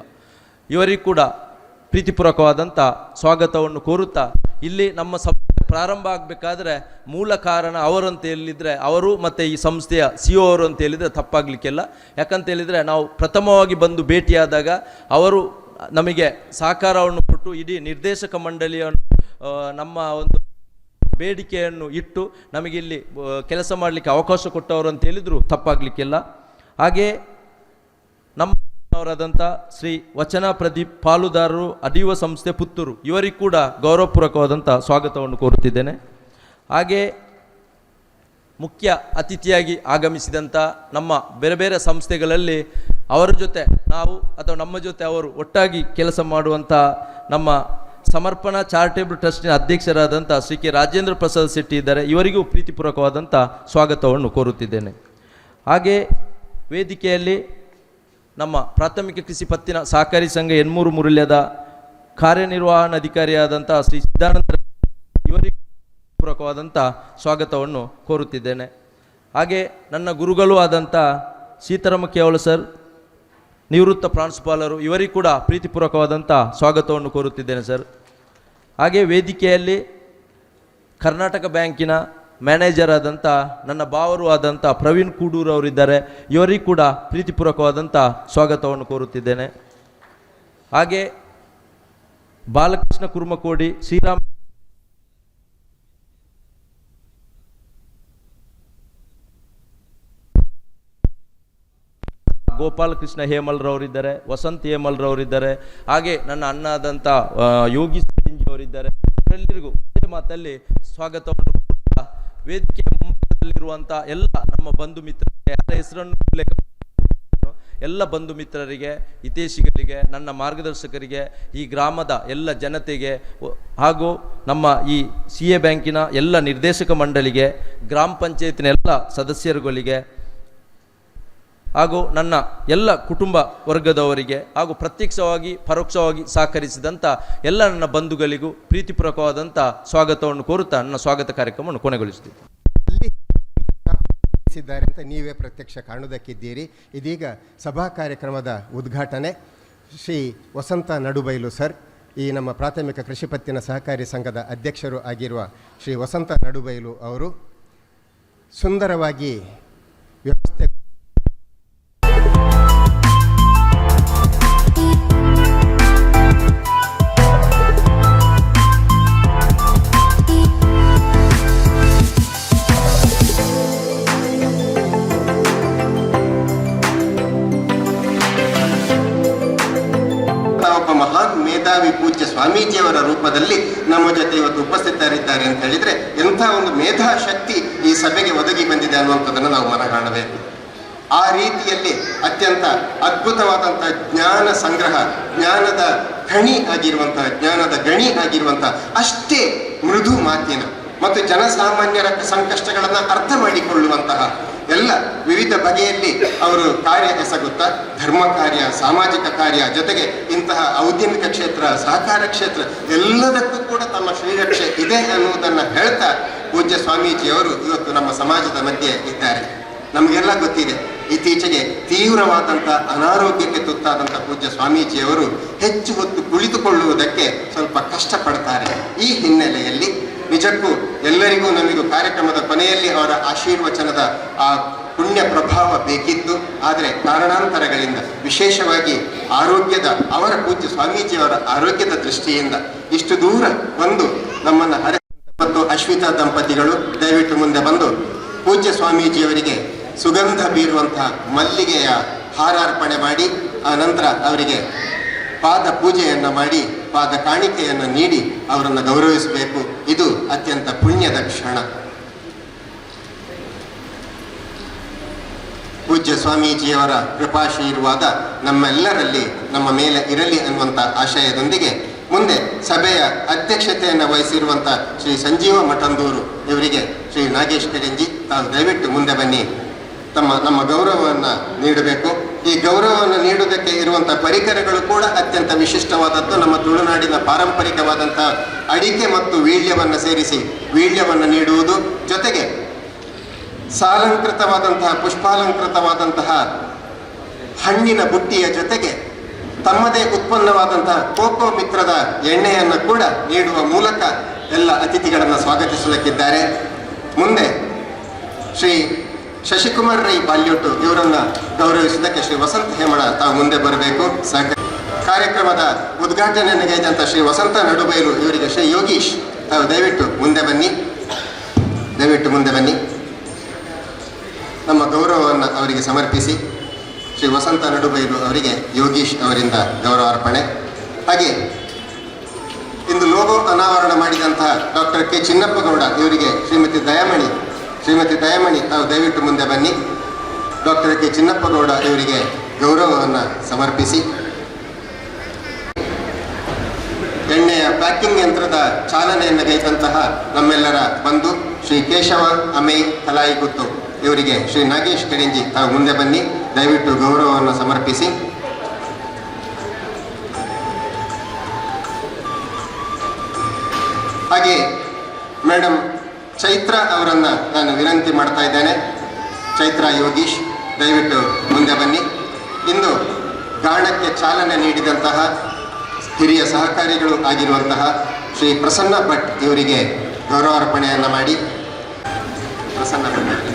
ಇವರಿಗೂ ಕೂಡ ಪ್ರೀತಿಪೂರ್ವಕವಾದಂಥ ಸ್ವಾಗತವನ್ನು ಕೋರುತ್ತಾ, ಇಲ್ಲಿ ನಮ್ಮ ಪ್ರಾರಂಭ ಆಗಬೇಕಾದ್ರೆ ಮೂಲ ಕಾರಣ ಅವರು ಅಂತ ಹೇಳಿದರೆ ಅವರು ಮತ್ತು ಈ ಸಂಸ್ಥೆಯ CEO ಅವರು ಅಂತ ಹೇಳಿದರೆ ತಪ್ಪಾಗಲಿಕ್ಕಿಲ್ಲ. ಯಾಕಂತ ಹೇಳಿದರೆ ನಾವು ಪ್ರಥಮವಾಗಿ ಬಂದು ಭೇಟಿಯಾದಾಗ ಅವರು ನಮಗೆ ಸಹಕಾರವನ್ನು ಕೊಟ್ಟು ಇಡೀ ನಿರ್ದೇಶಕ ಮಂಡಳಿಯನ್ನು ನಮ್ಮ ಒಂದು ಬೇಡಿಕೆಯನ್ನು ಇಟ್ಟು ನಮಗಿಲ್ಲಿ ಕೆಲಸ ಮಾಡಲಿಕ್ಕೆ ಅವಕಾಶ ಕೊಟ್ಟವರು ಅಂತ ಹೇಳಿದರು ತಪ್ಪಾಗಲಿಕ್ಕಿಲ್ಲ. ಹಾಗೆ ನಮ್ಮವರಾದಂಥ ಶ್ರೀ ವಚನ ಪ್ರದೀಪ್ ಪಾಲುದಾರರು ಅಡಿಯುವ ಸಂಸ್ಥೆ ಪುತ್ತೂರು, ಇವರಿಗೂ ಕೂಡ ಗೌರವಪೂರ್ವಕವಾದಂಥ ಸ್ವಾಗತವನ್ನು ಕೋರುತ್ತಿದ್ದೇನೆ. ಹಾಗೆ ಮುಖ್ಯ ಅತಿಥಿಯಾಗಿ ಆಗಮಿಸಿದಂಥ ನಮ್ಮ ಬೇರೆ ಬೇರೆ ಸಂಸ್ಥೆಗಳಲ್ಲಿ ಅವರ ಜೊತೆ ನಾವು ಅಥವಾ ನಮ್ಮ ಜೊತೆ ಅವರು ಒಟ್ಟಾಗಿ ಕೆಲಸ ಮಾಡುವಂಥ ನಮ್ಮ ಸಮರ್ಪಣಾ ಚಾರಿಟೇಬಲ್ ಟ್ರಸ್ಟಿನ ಅಧ್ಯಕ್ಷರಾದಂಥ ಶ್ರೀ ಕೆ ರಾಜೇಂದ್ರ ಪ್ರಸಾದ್ ಶೆಟ್ಟಿ ಇದ್ದಾರೆ, ಇವರಿಗೂ ಪ್ರೀತಿಪೂರ್ವಕವಾದಂಥ ಸ್ವಾಗತವನ್ನು ಕೋರುತ್ತಿದ್ದೇನೆ. ಹಾಗೆ ವೇದಿಕೆಯಲ್ಲಿ ನಮ್ಮ ಪ್ರಾಥಮಿಕ ಕೃಷಿ ಪತ್ತಿನ ಸಹಕಾರಿ ಸಂಘ ಎನ್ಮೂರು ಮುರುಳ್ಯದ ಕಾರ್ಯನಿರ್ವಹಣಾಧಿಕಾರಿಯಾದಂಥ ಶ್ರೀ ಸಿದ್ಧಾನಂದ, ಇವರಿಗೂ ಪೂರ್ವಕವಾದಂಥ ಸ್ವಾಗತವನ್ನು ಕೋರುತ್ತಿದ್ದೇನೆ. ಹಾಗೆ ನನ್ನ ಗುರುಗಳು ಆದಂಥ ಸೀತಾರಾಮ ಕೇವಲ ಸರ್, ನಿವೃತ್ತ ಪ್ರಾಂಶುಪಾಲರು, ಇವರಿಗೂ ಕೂಡ ಪ್ರೀತಿಪೂರ್ವಕವಾದಂಥ ಸ್ವಾಗತವನ್ನು ಕೋರುತ್ತಿದ್ದೇನೆ ಸರ್. ಹಾಗೆ ವೇದಿಕೆಯಲ್ಲಿ ಕರ್ನಾಟಕ ಬ್ಯಾಂಕಿನ ಮ್ಯಾನೇಜರ್ ಆದಂಥ ನನ್ನ ಭಾವರು ಆದಂಥ ಪ್ರವೀಣ್ ಕೂಡೂರು ಅವರಿದ್ದಾರೆ, ಇವರಿಗೂ ಕೂಡ ಪ್ರೀತಿಪೂರ್ವಕವಾದಂಥ ಸ್ವಾಗತವನ್ನು ಕೋರುತ್ತಿದ್ದೇನೆ. ಹಾಗೆ ಬಾಲಕೃಷ್ಣ ಕುರ್ಮಕೋಡಿ, ಶ್ರೀರಾಮ್ ಗೋಪಾಲಕೃಷ್ಣ ಹೇಮಲ್ರವರಿದ್ದಾರೆ, ವಸಂತ್ ಹೇಮಲ್ರವರಿದ್ದಾರೆ, ಹಾಗೆ ನನ್ನ ಅಣ್ಣ ಆದಂಥ ಯೋಗಿ ಅವರಿದ್ದಾರೆ. ಇವರೆಲ್ಲರಿಗೂ ಒಂದೇ ಮಾತಲ್ಲಿ ಸ್ವಾಗತವನ್ನು ವೇದಿಕೆಯ ಮುಂಭಾಗದಲ್ಲಿರುವಂಥ ಎಲ್ಲ ನಮ್ಮ ಬಂಧು ಮಿತ್ರರಿಗೆ, ಯಾರ ಹೆಸರನ್ನು ಉಲ್ಲೇಖ ಎಲ್ಲ ಬಂಧು ಮಿತ್ರರಿಗೆ, ಹಿತೈಷಿಗಳಿಗೆ, ನನ್ನ ಮಾರ್ಗದರ್ಶಕರಿಗೆ, ಈ ಗ್ರಾಮದ ಎಲ್ಲ ಜನತೆಗೆ ಹಾಗೂ ನಮ್ಮ ಈ CA ಬ್ಯಾಂಕಿನ ಎಲ್ಲ ನಿರ್ದೇಶಕ ಮಂಡಳಿಗೆ, ಗ್ರಾಮ ಪಂಚಾಯತಿನ ಎಲ್ಲ ಸದಸ್ಯರುಗಳಿಗೆ ಹಾಗೂ ನನ್ನ ಎಲ್ಲ ಕುಟುಂಬ ವರ್ಗದವರಿಗೆ ಹಾಗೂ ಪ್ರತ್ಯಕ್ಷವಾಗಿ ಪರೋಕ್ಷವಾಗಿ ಸಹಕರಿಸಿದಂಥ ಎಲ್ಲ ನನ್ನ ಬಂಧುಗಳಿಗೂ ಪ್ರೀತಿಪೂರ್ವಕವಾದಂಥ ಸ್ವಾಗತವನ್ನು ಕೋರುತ್ತಾ ನನ್ನ ಸ್ವಾಗತ ಕಾರ್ಯಕ್ರಮವನ್ನು ಕೊನೆಗೊಳಿಸುತ್ತೀನಿ. ಅಂತ ನೀವೇ ಪ್ರತ್ಯಕ್ಷ ಕಾಣುವುದಕ್ಕಿದ್ದೀರಿ. ಇದೀಗ ಸಭಾ ಕಾರ್ಯಕ್ರಮದ ಉದ್ಘಾಟನೆ ಶ್ರೀ ವಸಂತ ನಡುಬೈಲು ಸರ್, ಈ ನಮ್ಮ ಪ್ರಾಥಮಿಕ ಕೃಷಿ ಪತ್ತಿನ ಸಹಕಾರಿ ಸಂಘದ ಅಧ್ಯಕ್ಷರು ಆಗಿರುವ ಶ್ರೀ ವಸಂತ ನಡುಬೈಲು ಅವರು ಸುಂದರವಾಗಿ ವ್ಯವಸ್ಥೆ ಮೇಧಾವಿ ಪೂಜ್ಯ ಸ್ವಾಮೀಜಿಯವರ ರೂಪದಲ್ಲಿ ನಮ್ಮ ಜೊತೆ ಇವತ್ತು ಉಪಸ್ಥಿತರಿದ್ದಾರೆ ಅಂತ ಹೇಳಿದ್ರೆ ಎಂಥ ಒಂದು ಮೇಧಾ ಶಕ್ತಿ ಈ ಸಭೆಗೆ ಒದಗಿ ಬಂದಿದೆ ಅನ್ನುವಂಥದ್ದನ್ನು ನಾವು ಮನಗಾಣಬೇಕು. ಆ ರೀತಿಯಲ್ಲಿ ಅತ್ಯಂತ ಅದ್ಭುತವಾದಂಥ ಜ್ಞಾನ ಸಂಗ್ರಹ, ಜ್ಞಾನದ ಗಣಿ ಆಗಿರುವಂತಹ ಅಷ್ಟೇ ಮೃದು ಮಾತಿನ ಮತ್ತು ಜನಸಾಮಾನ್ಯರ ಸಂಕಷ್ಟಗಳನ್ನು ಅರ್ಥ ಮಾಡಿಕೊಳ್ಳುವಂತಹ ಎಲ್ಲ ವಿವಿಧ ಬಗೆಯಲ್ಲಿ ಅವರು ಕಾರ್ಯ ಎಸಗುತ್ತಾ ಧರ್ಮ ಕಾರ್ಯ, ಸಾಮಾಜಿಕ ಕಾರ್ಯ, ಜೊತೆಗೆ ಇಂತಹ ಔದ್ಯಮಿಕ ಕ್ಷೇತ್ರ, ಸಹಕಾರ ಕ್ಷೇತ್ರ ಎಲ್ಲದಕ್ಕೂ ಕೂಡ ತಮ್ಮ ಶ್ರೀರಕ್ಷೆ ಇದೆ ಅನ್ನುವುದನ್ನು ಹೇಳ್ತಾ ಪೂಜ್ಯ ಸ್ವಾಮೀಜಿಯವರು ಇವತ್ತು ನಮ್ಮ ಸಮಾಜದ ಮಧ್ಯೆ ಇದ್ದಾರೆ. ನಮಗೆಲ್ಲ ಗೊತ್ತಿದೆ, ಇತ್ತೀಚೆಗೆ ತೀವ್ರವಾದಂಥ ಅನಾರೋಗ್ಯಕ್ಕೆ ತುತ್ತಾದಂಥ ಪೂಜ್ಯ ಸ್ವಾಮೀಜಿಯವರು ಹೆಚ್ಚು ಹೊತ್ತು ಕುಳಿತುಕೊಳ್ಳುವುದಕ್ಕೆ ಸ್ವಲ್ಪ ಕಷ್ಟಪಡ್ತಾರೆ. ಈ ಹಿನ್ನೆಲೆಯಲ್ಲಿ ನಿಜಕ್ಕೂ ಎಲ್ಲರಿಗೂ ನಮಗೂ ಕಾರ್ಯಕ್ರಮದ ಕೊನೆಯಲ್ಲಿ ಅವರ ಆಶೀರ್ವಚನದ ಆ ಪುಣ್ಯ ಪ್ರಭಾವ ಬೇಕಿತ್ತು. ಆದರೆ ಕಾರಣಾಂತರಗಳಿಂದ, ವಿಶೇಷವಾಗಿ ಅವರ ಪೂಜ್ಯ ಸ್ವಾಮೀಜಿಯವರ ಆರೋಗ್ಯದ ದೃಷ್ಟಿಯಿಂದ ಇಷ್ಟು ದೂರ ಬಂದು ನಮ್ಮನ್ನು ಮತ್ತು ಅಶ್ವಿತಾ ದಂಪತಿಗಳು ದಯವಿಟ್ಟು ಮುಂದೆ ಬಂದು ಪೂಜ್ಯ ಸ್ವಾಮೀಜಿಯವರಿಗೆ ಸುಗಂಧ ಬೀರುವಂತಹ ಮಲ್ಲಿಗೆಯ ಹಾರಾರ್ಪಣೆ ಮಾಡಿ ಆ ನಂತರ ಅವರಿಗೆ ಪಾದ ಪೂಜೆಯನ್ನು ಮಾಡಿ ಪಾದ ಕಾಣಿಕೆಯನ್ನು ನೀಡಿ ಅವರನ್ನು ಗೌರವಿಸಬೇಕು. ಇದು ಅತ್ಯಂತ ಪುಣ್ಯದ ಕ್ಷಣ. ಪೂಜ್ಯ ಸ್ವಾಮೀಜಿಯವರ ಕೃಪಾಶೀರ್ವಾದ ನಮ್ಮೆಲ್ಲರಲ್ಲಿ ನಮ್ಮ ಮೇಲೆ ಇರಲಿ ಅನ್ನುವಂಥ ಆಶಯದೊಂದಿಗೆ ಮುಂದೆ ಸಭೆಯ ಅಧ್ಯಕ್ಷತೆಯನ್ನು ವಹಿಸಿರುವಂಥ ಶ್ರೀ ಸಂಜೀವ ಮಠಂದೂರು ಇವರಿಗೆ ಶ್ರೀ ನಾಗೇಶ್ ಕರಿಂಜಿ ತಾವು ದಯವಿಟ್ಟು ಮುಂದೆ ಬನ್ನಿ, ನಮ್ಮ ಗೌರವವನ್ನು ನೀಡಬೇಕು. ಈ ಗೌರವವನ್ನು ನೀಡುವುದಕ್ಕೆ ಇರುವಂಥ ಪರಿಕರಗಳು ಕೂಡ ಅತ್ಯಂತ ವಿಶಿಷ್ಟವಾದದ್ದು. ನಮ್ಮ ತುಳುನಾಡಿನ ಪಾರಂಪರಿಕವಾದಂಥ ಅಡಿಕೆ ಮತ್ತು ವೀಳ್ಯವನ್ನು ಸೇರಿಸಿ ವೀಳ್ಯವನ್ನು ನೀಡುವುದು, ಜೊತೆಗೆ ಸಾಲಂಕೃತವಾದಂತಹ ಪುಷ್ಪಾಲಂಕೃತವಾದಂತಹ ಹಣ್ಣಿನ ಬುಟ್ಟಿಯ ಜೊತೆಗೆ ತಮ್ಮದೇ ಉತ್ಪನ್ನವಾದಂತಹ ಕೋಕೋ ಮಿತ್ರದ ಎಣ್ಣೆಯನ್ನು ಕೂಡ ನೀಡುವ ಮೂಲಕ ಎಲ್ಲ ಅತಿಥಿಗಳನ್ನು ಸ್ವಾಗತಿಸುವುದಕ್ಕಿದ್ದಾರೆ. ಮುಂದೆ ಶ್ರೀ ಶಶಿಕುಮಾರ್ ರೈ ಬಾಲ್ಯೋಟು ಇವರನ್ನು ಗೌರವಿಸುವುದಕ್ಕೆ ಶ್ರೀ ವಸಂತ ಹೇಮಳ ತಾವು ಮುಂದೆ ಬರಬೇಕು. ಕಾರ್ಯಕ್ರಮದ ಉದ್ಘಾಟನೆ ನೆಗೆದಂಥ ಶ್ರೀ ವಸಂತ ನಡುಬೈಲು ಇವರಿಗೆ ಶ್ರೀ ಯೋಗೀಶ್ ತಾವು ದಯವಿಟ್ಟು ಮುಂದೆ ಬನ್ನಿ. ನಮ್ಮ ಗೌರವವನ್ನು ಅವರಿಗೆ ಸಮರ್ಪಿಸಿ ಶ್ರೀ ವಸಂತ ನಡುಬೈಲು ಅವರಿಗೆ ಯೋಗೀಶ್ ಅವರಿಂದ ಗೌರವಾರ್ಪಣೆ. ಹಾಗೆ ಇಂದು ಲೋಗೋ ಅನಾವರಣ ಮಾಡಿದಂತಹ ಡಾಕ್ಟರ್ ಕೆ ಚಿನ್ನಪ್ಪಗೌಡ ಇವರಿಗೆ ಶ್ರೀಮತಿ ದಯಾಮಣಿ ತಾವು ದಯವಿಟ್ಟು ಮುಂದೆ ಬನ್ನಿ. ಡಾಕ್ಟರ್ ಕೆ ಚಿನ್ನಪ್ಪಗೌಡ ಇವರಿಗೆ ಗೌರವವನ್ನು ಸಮರ್ಪಿಸಿ ಎಣ್ಣೆಯ ಪ್ಯಾಕಿಂಗ್ ಯಂತ್ರದ ಚಾಲನೆಯನ್ನು ಗೈದಂತಹ ನಮ್ಮೆಲ್ಲರ ಬಂಧು ಶ್ರೀ ಕೇಶವ ಅಮೈ ಕಲಾಯಿಗುತ್ತು ಇವರಿಗೆ ಶ್ರೀ ನಾಗೇಶ್ ಕರಿಂಜಿ ತಾವು ಮುಂದೆ ಬನ್ನಿ. ದಯವಿಟ್ಟು ಗೌರವವನ್ನು ಸಮರ್ಪಿಸಿ. ಹಾಗೆ ಮೇಡಮ್ ಚೈತ್ರ ಅವರನ್ನು ನಾನು ವಿನಂತಿ ಮಾಡ್ತಾ ಇದ್ದೇನೆ. ಚೈತ್ರ ಯೋಗೀಶ್ ದಯವಿಟ್ಟು ಮುಂದೆ ಬನ್ನಿ. ಇಂದು ಗಾಣಕ್ಕೆ ಚಾಲನೆ ನೀಡಿದಂತಹ ಹಿರಿಯ ಸಹಕಾರಿಗಳು ಆಗಿರುವಂತಹ ಶ್ರೀ ಪ್ರಸನ್ನ ಭಟ್ ಇವರಿಗೆ ಗೌರವಾರ್ಪಣೆಯನ್ನು ಮಾಡಿ. ಪ್ರಸನ್ನ ಭಟ್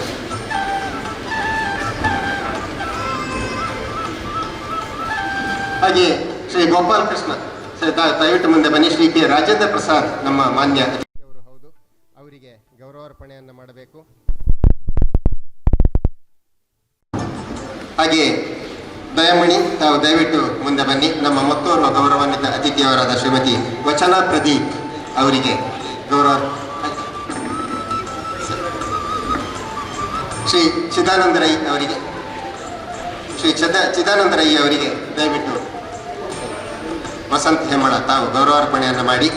ಹಾಗೆ ಶ್ರೀ ಗೋಪಾಲ್ ಕೃಷ್ಣ ದಯವಿಟ್ಟು ಮುಂದೆ ಬನ್ನಿ. ಶ್ರೀ ಕೆ ರಾಜೇಂದ್ರ ಪ್ರಸಾದ್ ನಮ್ಮ ಮಾನ್ಯ ಅತಿಥಿಯವರು ಹೌದು, ಅವರಿಗೆ ಗೌರವಾರ್ಪಣೆಯನ್ನು ಮಾಡಬೇಕು. ಹಾಗೆ ದಯಮಣಿ ತಾವು ದಯವಿಟ್ಟು ಮುಂದೆ ಬನ್ನಿ. ನಮ್ಮ ಮತ್ತೋರ್ವ ಗೌರವಾನ್ವಿತ ಅತಿಥಿಯವರಾದ ಶ್ರೀಮತಿ ವಚನ ಪ್ರದೀಪ್ ಅವರಿಗೆ ಗೌರವ. ಶ್ರೀ ಚಿದಾನಂದ ರೈ ಅವರಿಗೆ ಚಿದಾನಂದ ರೈ ಅವರಿಗೆ ದಯವಿಟ್ಟು ವಸಂತ ಹೇಮಳ ತಾವು ಗೌರವಾರ್ಪಣೆಯನ್ನು ಮಾಡಿ.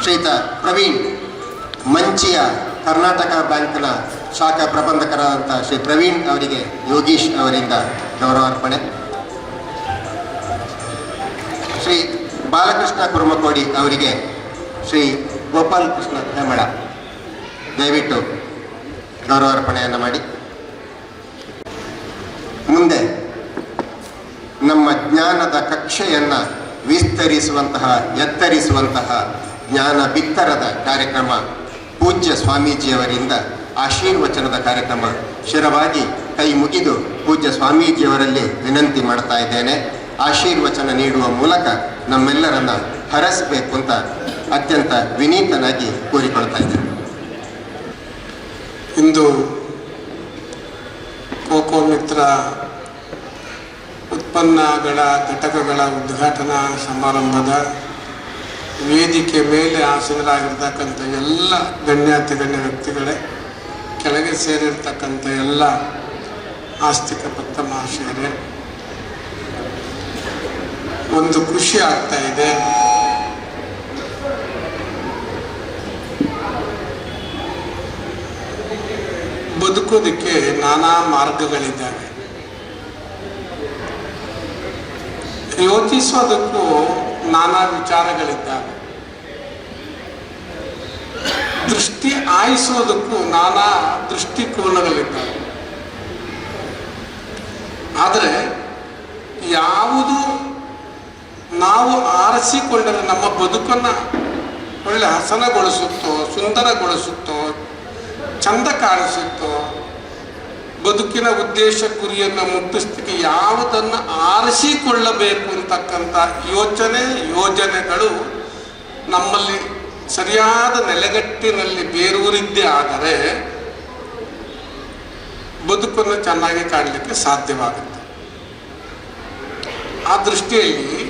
ಶ್ರೀಯುತ ಪ್ರವೀಣ್ ಮಂಚಿಯ ಕರ್ನಾಟಕ ಬ್ಯಾಂಕ್ನ ಶಾಖಾ ಪ್ರಬಂಧಕರಾದಂಥ ಶ್ರೀ ಪ್ರವೀಣ್ ಅವರಿಗೆ ಯೋಗೀಶ್ ಅವರಿಂದ ಗೌರವಾರ್ಪಣೆ. ಶ್ರೀ ಬಾಲಕೃಷ್ಣ ಕುರ್ಮಕೋಡಿ ಅವರಿಗೆ ಶ್ರೀ ಗೋಪಾಲ್ ಕೃಷ್ಣ ಹೇಮಳ ದಯವಿಟ್ಟು ಗೌರವಾರ್ಪಣೆಯನ್ನು ಮಾಡಿ. ಮುಂದೆ ನಮ್ಮ ಜ್ಞಾನದ ಕಕ್ಷೆಯನ್ನು ವಿಸ್ತರಿಸುವಂತಹ ಎತ್ತರಿಸುವಂತಹ ಜ್ಞಾನ ಬಿತ್ತರದ ಕಾರ್ಯಕ್ರಮ ಪೂಜ್ಯ ಸ್ವಾಮೀಜಿಯವರಿಂದ ಆಶೀರ್ವಚನದ ಕಾರ್ಯಕ್ರಮ ಶಿರವಾಗಿ ಕೈ ಮುಗಿದು ಪೂಜ್ಯ ಸ್ವಾಮೀಜಿಯವರಲ್ಲಿ ವಿನಂತಿ ಮಾಡ್ತಾ ಇದ್ದೇನೆ. ಆಶೀರ್ವಚನ ನೀಡುವ ಮೂಲಕ ನಮ್ಮೆಲ್ಲರನ್ನ ಹರಸಬೇಕು ಅಂತ ಅತ್ಯಂತ ವಿನೀತನಾಗಿ ಕೋರಿಕೊಳ್ತಾ ಇದ್ದೇನೆ. ಇಂದು ಕೋಕೋ ಮಿತ್ರ ಉತ್ಪನ್ನಗಳ ಘಟಕಗಳ ಉದ್ಘಾಟನಾ ಸಮಾರಂಭದ ವೇದಿಕೆ ಮೇಲೆ ಆಸೀನರಾಗಿರ್ತಕ್ಕಂಥ ಎಲ್ಲ ಗಣ್ಯಾತಿ ಗಣ್ಯ ವ್ಯಕ್ತಿಗಳೇ, ಕೆಳಗೆ ಸೇರಿರ್ತಕ್ಕಂಥ ಎಲ್ಲ ಆಸ್ತಿಕ ಭಕ್ತ ಮಹಾಶಯರೇ, ಒಂದು ಖುಷಿ ಆಗ್ತಾ ಇದೆ. ಬದುಕೋದಕ್ಕೆ ನಾನಾ ಮಾರ್ಗಗಳಿದ್ದಾವೆ. ಯೋಚಿಸೋದಕ್ಕೂ ನಾನಾ ವಿಚಾರಗಳಿದ್ದಾವೆ. ದೃಷ್ಟಿ ಆಯಿಸೋದಕ್ಕೂ ನಾನಾ ದೃಷ್ಟಿಕೋನಗಳಿದ್ದಾವೆ. ಆದರೆ ಯಾವುದು ನಾವು ಆರಿಸಿಕೊಂಡರೆ ನಮ್ಮ ಬದುಕನ್ನು ಒಳ್ಳೆ ಹಸನಗೊಳಿಸುತ್ತೋ, ಸುಂದರಗೊಳಿಸುತ್ತೋ, ಚಂದ ಕಾಣಿಸುತ್ತೋ, ಬದುಕಿನ ಉದ್ದೇಶ ಗುರಿಯನ್ನು ಮುಟ್ಟಿಸ್ಲಿಕ್ಕೆ ಯಾವುದನ್ನು ಆರಿಸಿಕೊಳ್ಳಬೇಕು ಅಂತಕ್ಕಂಥ ಯೋಜನೆಗಳು ನಮ್ಮಲ್ಲಿ ಸರಿಯಾದ ನೆಲೆಗಟ್ಟಿನಲ್ಲಿ ಬೇರೂರಿದ್ದೇ ಆದರೆ ಬದುಕನ್ನು ಚೆನ್ನಾಗಿ ಕಾಣಲಿಕ್ಕೆ ಸಾಧ್ಯವಾಗುತ್ತೆ. ಆ ದೃಷ್ಟಿಯಲ್ಲಿ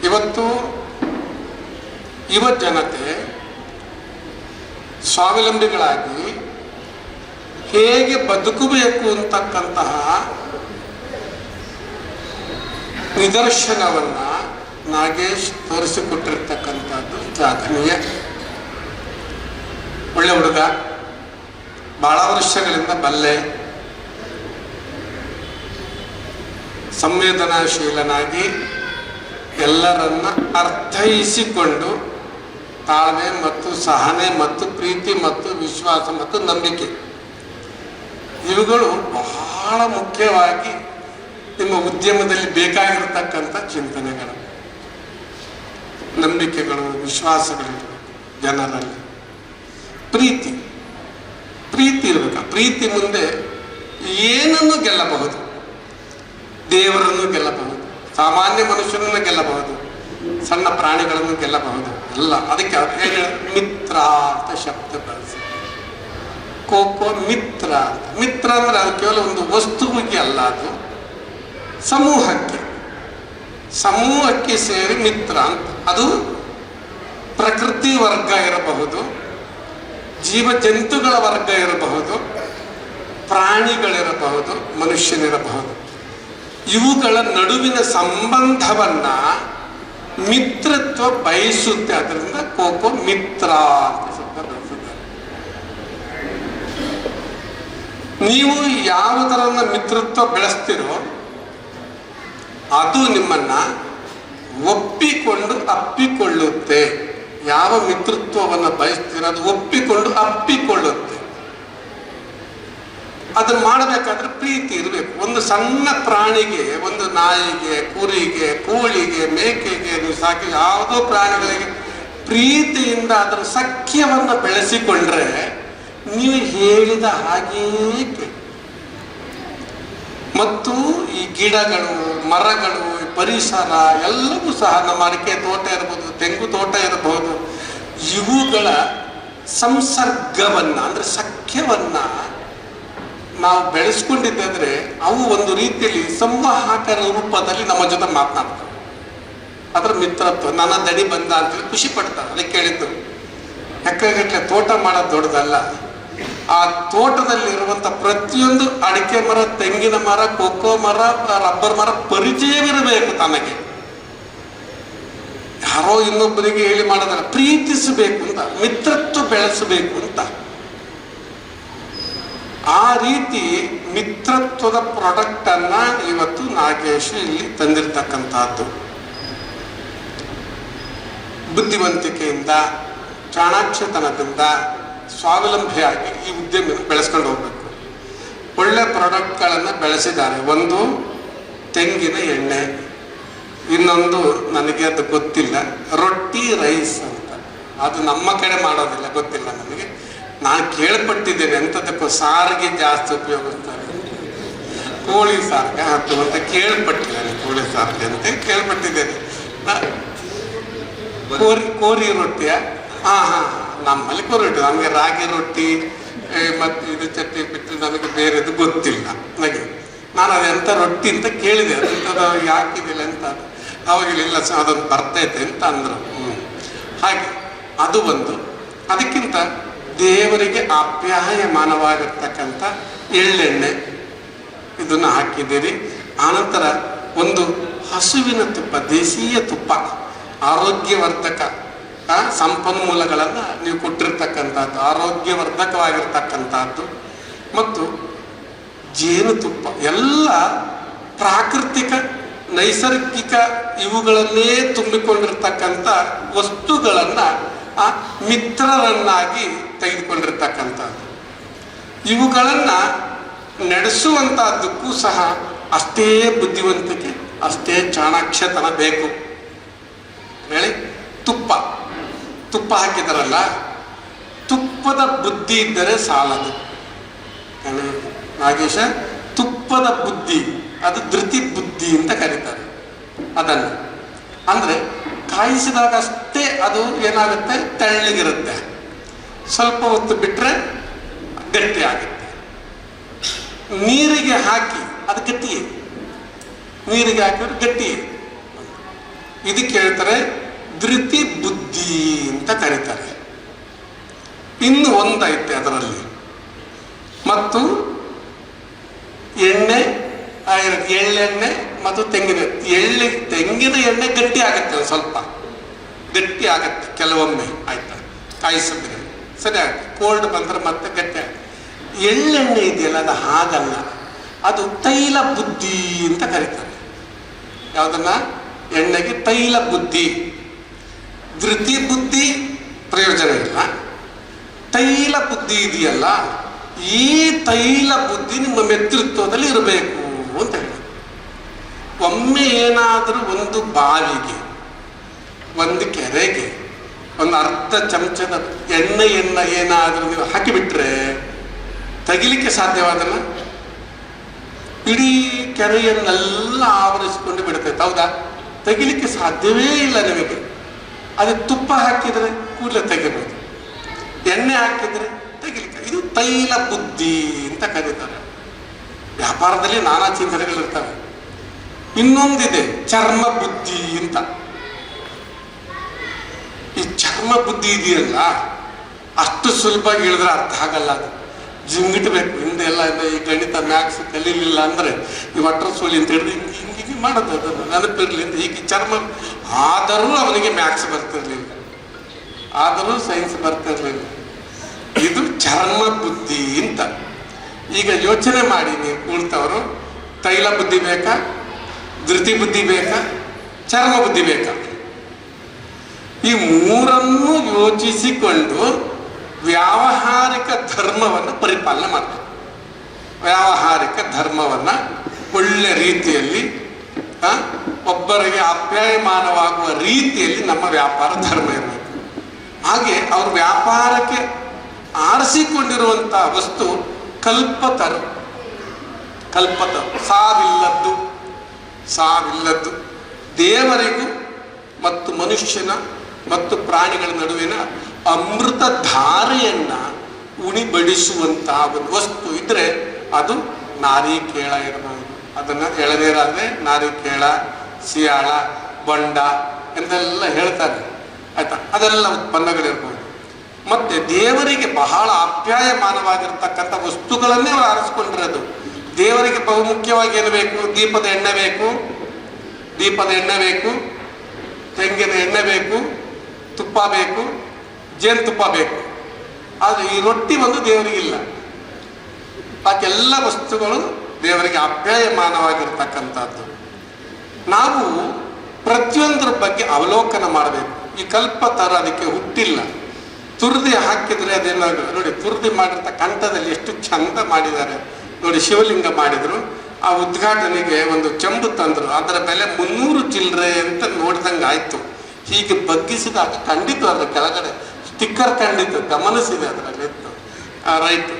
ಇವತ್ತು ಯುವ ಜನತೆ ಸ್ವಾವಲಂಬಿಗಳಾಗಿ ಹೇಗೆ ಬದುಕಬೇಕು ಅಂತಕ್ಕಂತಹ ನಿದರ್ಶನವನ್ನು ನಾಗೇಶ್ ತೋರಿಸಿಕೊಟ್ಟಿರ್ತಕ್ಕಂಥದ್ದು ಶ್ಲಾಘನೀಯ. ಒಳ್ಳೆ ಹುಡುಗ, ಬಹಳ ವರ್ಷಗಳಿಂದ ಬಲ್ಲೆ, ಸಂವೇದನಾಶೀಲನಾಗಿ ಎಲ್ಲರನ್ನ ಅರ್ಥೈಸಿಕೊಂಡು ತಾಳ್ಮೆ ಮತ್ತು ಸಹನೆ ಮತ್ತು ಪ್ರೀತಿ ಮತ್ತು ವಿಶ್ವಾಸ ಮತ್ತು ನಂಬಿಕೆ ಇವುಗಳು ಬಹಳ ಮುಖ್ಯವಾಗಿ ನಿಮ್ಮ ಉದ್ಯಮದಲ್ಲಿ ಬೇಕಾಗಿರತಕ್ಕಂಥ ಚಿಂತನೆಗಳು, ನಂಬಿಕೆಗಳು, ವಿಶ್ವಾಸಗಳು ಜನರಲ್ಲಿ. ಪ್ರೀತಿ ಇರಬೇಕು. ಪ್ರೀತಿ ಮುಂದೆ ಏನನ್ನು ಗೆಲ್ಲಬಹುದು, ದೇವರನ್ನು ಗೆಲ್ಲಬಹುದು, ಸಾಮಾನ್ಯ ಮನುಷ್ಯನನ್ನು ಗೆಲ್ಲಬಹುದು, ಸಣ್ಣ ಪ್ರಾಣಿಗಳನ್ನು ಗೆಲ್ಲಬಹುದು. ಎಲ್ಲ ಅದಕ್ಕೆ ಹೇಳಿ ಮಿತ್ರ ಅಂತ ಶಬ್ದ ಬಳಸಿ. ಕೋಕೋ ಮಿತ್ರ ಅಂತ. ಮಿತ್ರ ಅಂದ್ರೆ ಅದು ಕೇವಲ ಒಂದು ವಸ್ತುವಿಗೆ ಅಲ್ಲ, ಅದು ಸಮೂಹಕ್ಕೆ ಸೇರಿ ಮಿತ್ರ ಅಂತ. ಅದು ಪ್ರಕೃತಿ ವರ್ಗ ಇರಬಹುದು, ಜೀವ ಜಂತುಗಳ ವರ್ಗ ಇರಬಹುದು, ಪ್ರಾಣಿಗಳಿರಬಹುದು, ಮನುಷ್ಯನಿರಬಹುದು. ಇವುಗಳ ನಡುವಿನ ಸಂಬಂಧವನ್ನ ಮಿತ್ರತ್ವ ಬಯಸುತ್ತೆ. ಅದರಿಂದ ಕೋಕೋ ಮಿತ್ರ ಅಂತ ಶಬ್ದ ಬಳಸಿದ್ದಾರೆ. ನೀವು ಯಾವುದರನ್ನ ಮಿತ್ರತ್ವ ಬೆಳೆಸ್ತಿರೋ ಅದು ನಿಮ್ಮನ್ನ ಒಪ್ಪಿಕೊಂಡು ಅಪ್ಪಿಕೊಳ್ಳುತ್ತೆ. ಯಾವ ಮಿತ್ರತ್ವವನ್ನು ಬಯಸ್ತೀರೋ ಅದು ಒಪ್ಪಿಕೊಂಡು ಅಪ್ಪಿಕೊಳ್ಳುತ್ತೆ. ಅದನ್ನ ಮಾಡಬೇಕಾದ್ರೆ ಪ್ರೀತಿ ಇರಬೇಕು. ಒಂದು ಸಣ್ಣ ಪ್ರಾಣಿಗೆ, ಒಂದು ನಾಯಿಗೆ, ಕುರಿಗೆ, ಕೋಳಿಗೆ, ಮೇಕೆಗೆ ನೀವು ಸಾಕಿ ಯಾವುದೋ ಪ್ರಾಣಿಗಳಿಗೆ ಪ್ರೀತಿಯಿಂದ ಅದರ ಸಖ್ಯವನ್ನು ಬೆಳೆಸಿಕೊಂಡ್ರೆ ನೀವು ಹೇಳಿದ ಹಾಗೆಯೇ ಮತ್ತು ಈ ಗಿಡಗಳು, ಮರಗಳು, ಪರಿಸರ ಎಲ್ಲವೂ ಸಹ ನಮ್ಮ ಅಡಿಕೆ ತೋಟ ಇರಬಹುದು, ತೆಂಗು ತೋಟ ಇರಬಹುದು, ಇವುಗಳ ಸಂಸರ್ಗವನ್ನ ಅಂದ್ರೆ ಸಖ್ಯವನ್ನ ನಾವು ಬೆಳೆಸ್ಕೊಂಡಿದ್ದಾದ್ರೆ ಅವು ಒಂದು ರೀತಿಯಲ್ಲಿ ಸಂವಾಹಕರ ರೂಪದಲ್ಲಿ ನಮ್ಮ ಜೊತೆ ಮಾತನಾಡ್ತವೆ. ಅದರ ಮಿತ್ರತ್ವ. ನನ್ನ ದಡಿ ಬಂದ ಅಂತೇಳಿ ಖುಷಿ ಪಡ್ತಾರೆ. ಅದಕ್ಕೆ ಕೇಳಿದ್ದು ಎಕರೆಗಟ್ಟಲೆ ತೋಟ ಮಾಡೋದು ದೊಡ್ಡದಲ್ಲ. ಆ ತೋಟದಲ್ಲಿರುವಂಥ ಪ್ರತಿಯೊಂದು ಅಡಿಕೆ ಮರ, ತೆಂಗಿನ ಮರ, ಕೊಕ್ಕೋ ಮರ, ರಬ್ಬರ್ ಮರ ಪರಿಚಯವಿರಬೇಕು ತನಗೆ. ಯಾರೋ ಇನ್ನೊಬ್ಬರಿಗೆ ಹೇಳಿ ಮಾಡೋದಲ್ಲ, ಪ್ರೀತಿಸಬೇಕು ಅಂತ, ಮಿತ್ರತ್ವ ಬೆಳೆಸಬೇಕು ಅಂತ. ಆ ರೀತಿ ಮಿತ್ರತ್ವದ ಪ್ರಾಡಕ್ಟ್ ಅನ್ನ ಇವತ್ತು ನಾಗೇಶ್ ಇಲ್ಲಿ ತಂದಿರತಕ್ಕಂತಹದ್ದು. ಬುದ್ಧಿವಂತಿಕೆಯಿಂದ, ಚಾಣಾಕ್ಷತನದಿಂದ ಸ್ವಾವಲಂಬಿಯಾಗಿ ಈ ಉದ್ಯಮ ಬೆಳೆಸ್ಕೊಂಡು ಹೋಗ್ಬೇಕು. ಒಳ್ಳೆ ಪ್ರಾಡಕ್ಟ್ಗಳನ್ನು ಬೆಳೆಸಿದ್ದಾರೆ. ಒಂದು ತೆಂಗಿನ ಎಣ್ಣೆ, ಇನ್ನೊಂದು ನನಗೆ ಅದು ಗೊತ್ತಿಲ್ಲ, ರೊಟ್ಟಿ ರೈಸ್ ಅಂತ. ಅದು ನಮ್ಮ ಕಡೆ ಮಾಡೋದಿಲ್ಲ, ಗೊತ್ತಿಲ್ಲ ನನಗೆ. ನಾನು ಕೇಳ್ಪಟ್ಟಿದ್ದೇನೆ ಎಂಥದಕ್ಕೂ ಸಾರಿಗೆ ಜಾಸ್ತಿ ಉಪಯೋಗಿಸ್ತಾರೆ, ಕೋಳಿ ಸಾರಿಗೆ ಹಾಕು ಅಂತ ಕೇಳ್ಪಟ್ಟಿದ್ದೇನೆ. ಕೋಳಿ ಸಾರಿಗೆ ಅಂತ ಕೇಳ್ಪಟ್ಟಿದ್ದೇನೆ. ಕೋರಿ ರೊಟ್ಟಿಯ ನಮ್ಮಲ್ಲಿ ಕೋರಿ ರೊಟ್ಟಿ, ನಮಗೆ ರಾಗಿ ರೊಟ್ಟಿ ಮತ್ತು ಇದು ಚಟ್ನಿ ಬಿಟ್ಟು ನನಗೆ ಬೇರೆದು ಗೊತ್ತಿಲ್ಲ. ನನಗೆ ನಾನು ಅದೆಂಥ ರೊಟ್ಟಿ ಅಂತ ಕೇಳಿದೆ, ಅದಂಥದ್ದು ಯಾಕಿದಿಲ್ಲ ಅಂತ. ಅವಾಗಲಿಲ್ಲ ಅದೊಂದು ಬರ್ತೈತೆ ಅಂತ ಅಂದರು. ಹಾಗೆ ಅದು ಒಂದು. ಅದಕ್ಕಿಂತ ದೇವರಿಗೆ ಆಪ್ಯಾಯಮಾನವಾಗಿರ್ತಕ್ಕಂಥ ಎಳ್ಳೆಣ್ಣೆ ಇದನ್ನು ಹಾಕಿದ್ದೀರಿ. ಆನಂತರ ಒಂದು ಹಸುವಿನ ತುಪ್ಪ, ದೇಶೀಯ ತುಪ್ಪ, ಆರೋಗ್ಯವರ್ಧಕ ಸಂಪನ್ಮೂಲಗಳನ್ನು ನೀವು ಕೊಟ್ಟಿರ್ತಕ್ಕಂಥದ್ದು, ಆರೋಗ್ಯವರ್ಧಕವಾಗಿರ್ತಕ್ಕಂಥದ್ದು. ಮತ್ತು ಜೇನುತುಪ್ಪ, ಎಲ್ಲ ಪ್ರಾಕೃತಿಕ ನೈಸರ್ಗಿಕ ಇವುಗಳನ್ನೇ ತುಂಬಿಕೊಂಡಿರ್ತಕ್ಕಂಥ ವಸ್ತುಗಳನ್ನು ಮಿತ್ರರನ್ನಾಗಿ ತೆಗೆದುಕೊಂಡಿರ್ತಕ್ಕಂಥದ್ದು. ಇವುಗಳನ್ನು ನಡೆಸುವಂತಹದ್ದಕ್ಕೂ ಸಹ ಅಷ್ಟೇ ಬುದ್ಧಿವಂತಿಕೆ, ಅಷ್ಟೇ ಚಾಣಾಕ್ಷತನ ಬೇಕು. ಹೇಳಿ, ತುಪ್ಪ ಹಾಕಿದಾರಲ್ಲ, ತುಪ್ಪದ ಬುದ್ಧಿ ಇದ್ದರೆ ಸಾಲದು. ನಾಗೇಶ, ತುಪ್ಪದ ಬುದ್ಧಿ ಅದು ಧೃತಿ ಬುದ್ಧಿ ಅಂತ ಕರೀತಾರೆ ಅದನ್ನು. ಅಂದ್ರೆ ಕಾಯಿಸಿದಾಗ ಅಷ್ಟೇ ಅದು ಏನಾಗುತ್ತೆ, ತೆಳ್ಳಗಿರುತ್ತೆ. ಸ್ವಲ್ಪ ಹೊತ್ತು ಬಿಟ್ರೆ ಗಟ್ಟಿ ಆಗುತ್ತೆ. ನೀರಿಗೆ ಹಾಕಿ ಅದು ಗಟ್ಟಿ, ನೀರಿಗೆ ಹಾಕಿದ್ರೆ ಗಟ್ಟಿ. ಇದಕ್ಕೆ ಹೇಳ್ತಾರೆ ಧೃತಿ ಬುದ್ಧಿ ಅಂತ ಕರೀತಾರೆ. ಇನ್ನು ಒಂದೈತೆ ಅದರಲ್ಲಿ. ಮತ್ತು ಎಳ್ಳೆಣ್ಣೆ ಮತ್ತು ತೆಂಗಿನ ಎಣ್ಣೆ ಗಟ್ಟಿ ಆಗುತ್ತೆ, ಸ್ವಲ್ಪ ಗಟ್ಟಿ ಆಗತ್ತೆ ಕೆಲವೊಮ್ಮೆ. ಆಯ್ತಾ, ಕಾಯಿಸಿದ್ರೆ ಸರಿ ಆಗುತ್ತೆ. ಕೋಲ್ಡ್ ಬಂದ್ರೆ ಮತ್ತೆ ಗಟ್ಟಿ ಆಗುತ್ತೆ. ಎಳ್ಳೆಣ್ಣೆ ಇದೆಯಲ್ಲ ಅದು ಹಾಗಲ್ಲ, ಅದು ತೈಲ ಬುದ್ಧಿ ಅಂತ ಕರೀತಾರೆ. ಯಾವುದನ್ನ? ಎಣ್ಣೆಗೆ ತೈಲ ಬುದ್ಧಿ. ಧೃತಿ ಬುದ್ಧಿ ಪ್ರಯೋಜನ ಇಲ್ಲ, ತೈಲ ಬುದ್ಧಿ ಇದೆಯಲ್ಲ, ಈ ತೈಲ ಬುದ್ಧಿ ನಿಮ್ಮ ನೇತೃತ್ವದಲ್ಲಿ ಇರಬೇಕು ಅಂತ ಹೇಳಿ. ಒಮ್ಮೆ ಏನಾದರೂ ಒಂದು ಬಾವಿಗೆ, ಒಂದು ಕೆರೆಗೆ ಒಂದು ಅರ್ಧ ಚಮಚದ ಎಣ್ಣೆಯನ್ನು ಏನಾದರೂ ನೀವು ಹಾಕಿಬಿಟ್ರೆ ತೆಗಿಲಿಕ್ಕೆ ಸಾಧ್ಯವಾದಲ್ಲ? ಇಡೀ ಕೆರೆಯನ್ನೆಲ್ಲ ಆವರಿಸಿಕೊಂಡು ಬಿಡ್ತೈತೆ, ಹೌದಾ? ತೆಗಿಲಿಕ್ಕೆ ಸಾಧ್ಯವೇ ಇಲ್ಲ ನಿಮಗೆ. ಅದು ತುಪ್ಪ ಹಾಕಿದರೆ ಕೂಡಲೇ ತೆಗಿಬೋದು, ಎಣ್ಣೆ ಹಾಕಿದರೆ ತೆಗಿಲಿಕ್ಕೆ. ಇದು ತೈಲ ಬುದ್ಧಿ ಅಂತ ಕರೀತಾರೆ. ವ್ಯಾಪಾರದಲ್ಲಿ ನಾನಾ ಚಿಂತನೆಗಳಿರ್ತವೆ. ಇನ್ನೊಂದಿದೆ ಚರ್ಮ ಬುದ್ಧಿ ಅಂತ. ಈ ಚರ್ಮ ಬುದ್ಧಿ ಇದೆಯಲ್ಲ, ಅಷ್ಟು ಸುಲಭವಾಗಿ ಹೇಳಿದ್ರೆ ಅರ್ಥ ಆಗಲ್ಲ. ಅದು ಜಿಂಗಿಟ್ಬೇಕು. ಹಿಂದೆ ಎಲ್ಲ ಈ ಗಣಿತ ಮ್ಯಾಕ್ಸ್ ಕಲೀಲಿಲ್ಲ ಅಂದ್ರೆ ಈ ವಟ್ರ ಸೋಲಿ ಅಂತ ಹೇಳಿದ್ರೆ ಹಿಂಗೆ ಮಾಡೋದು, ಅದನ್ನು ನೆನಪಿರ್ಲಿ ಅಂತ. ಈಗ ಚರ್ಮ ಆದರೂ ಅವನಿಗೆ ಮ್ಯಾಕ್ಸ್ ಬರ್ತಿರ್ಲಿಲ್ಲ, ಆದರೂ ಸೈನ್ಸ್ ಬರ್ತಿರ್ಲಿಲ್ಲ. ಇದು ಚರ್ಮ ಬುದ್ಧಿ ಅಂತ. ಈಗ ಯೋಚನೆ ಮಾಡಿ ನೀವು ಕೂಳ್ತವರು, ತೈಲ ಬುದ್ಧಿ ಬೇಕಾ, ಧೃತಿ ಬುದ್ಧಿ ಬೇಕಾ, ಚರ್ಮ ಬುದ್ಧಿ ಬೇಕಾ? ಈ ಮೂರನ್ನು ಯೋಚಿಸಿಕೊಂಡು ವ್ಯಾವಹಾರಿಕ ಧರ್ಮವನ್ನು ಪರಿಪಾಲನೆ ಮಾಡಬೇಕು. ವ್ಯಾವಹಾರಿಕ ಧರ್ಮವನ್ನು ಒಳ್ಳೆ ರೀತಿಯಲ್ಲಿ, ಒಬ್ಬರಿಗೆ ಅಪ್ಯಾಯಮಾನವಾಗುವ ರೀತಿಯಲ್ಲಿ ನಮ್ಮ ವ್ಯಾಪಾರ ಧರ್ಮ ಇರಬೇಕು. ಹಾಗೆ ಅವರು ವ್ಯಾಪಾರಕ್ಕೆ ಆರಿಸಿಕೊಂಡಿರುವಂಥ ವಸ್ತು ಕಲ್ಪತರು. ಸಾವಿಲ್ಲದ್ದು ದೇವರಿಗೂ ಮತ್ತು ಮನುಷ್ಯನ ಮತ್ತು ಪ್ರಾಣಿಗಳ ನಡುವಿನ ಅಮೃತ ಧಾರೆಯನ್ನ ಉಣಿಬಡಿಸುವಂತಹ ಒಂದು ವಸ್ತು ಇದ್ರೆ ಅದು ನಾರಿಕೇಳ ಇರಬಹುದು. ಅದನ್ನ ಎಳನೀರಾದ್ರೆ ನಾರಿಕೇಳ, ಸಿಯಾಳ, ಬೊಂಡ ಎಂದೆಲ್ಲ ಹೇಳ್ತಾರೆ, ಆಯ್ತಾ? ಅದೆಲ್ಲ ಉತ್ಪನ್ನಗಳಿರ್ಬೋದು. ಮತ್ತೆ ದೇವರಿಗೆ ಬಹಳ ಆಪ್ಯಾಯಮಾನವಾಗಿರ್ತಕ್ಕಂಥ ವಸ್ತುಗಳನ್ನೇ ಅವರು ಆರಿಸ್ಕೊಂಡಿರೋದು. ದೇವರಿಗೆ ಬಹುಮುಖ್ಯವಾಗಿ ಏನು ಬೇಕು? ದೀಪದ ಎಣ್ಣೆ ಬೇಕು, ತೆಂಗಿನ ಎಣ್ಣೆ ಬೇಕು, ತುಪ್ಪ ಬೇಕು, ಜೇನುತುಪ್ಪ ಬೇಕು. ಆದರೆ ಈ ರೊಟ್ಟಿ ಒಂದು ದೇವರಿಗಿಲ್ಲ. ಬಾಕಿ ಎಲ್ಲ ವಸ್ತುಗಳು ದೇವರಿಗೆ ಅಪ್ಯಾಯಮಾನವಾಗಿರ್ತಕ್ಕಂಥದ್ದು. ನಾವು ಪ್ರತಿಯೊಂದರ ಬಗ್ಗೆ ಅವಲೋಕನ ಮಾಡಬೇಕು. ಈ ಕಲ್ಪತರ ಅದಕ್ಕೆ ಹುಟ್ಟಿಲ್ಲ. ತುರ್ದಿ ಹಾಕಿದ್ರೆ ಅದೇನಾಗ ನೋಡಿ, ತುರ್ದಿ ಮಾಡಿರ್ತ ಕಂಠದಲ್ಲಿ ಎಷ್ಟು ಚಂದ ಮಾಡಿದ್ದಾರೆ ನೋಡಿ. ಶಿವಲಿಂಗ ಮಾಡಿದ್ರು, ಆ ಉದ್ಘಾಟನೆಗೆ ಒಂದು ಚೆಂಬು ತಂದ್ರು, ಅದರ ಬೆಲೆ 300 ಚಿಲ್ಲರೆ ಅಂತ ನೋಡ್ದಂಗೆ ಆಯ್ತು. ಹೀಗೆ ಬಗ್ಗಿಸಿದಾಗ ಖಂಡಿತ ಅದರ ಕೆಳಗಡೆ ಸ್ಟಿಕ್ಕರ್ ಖಂಡಿತ ಗಮನಿಸಿದೆ, ಅದರಲ್ಲಿ ಇತ್ತು. ರೈಟ್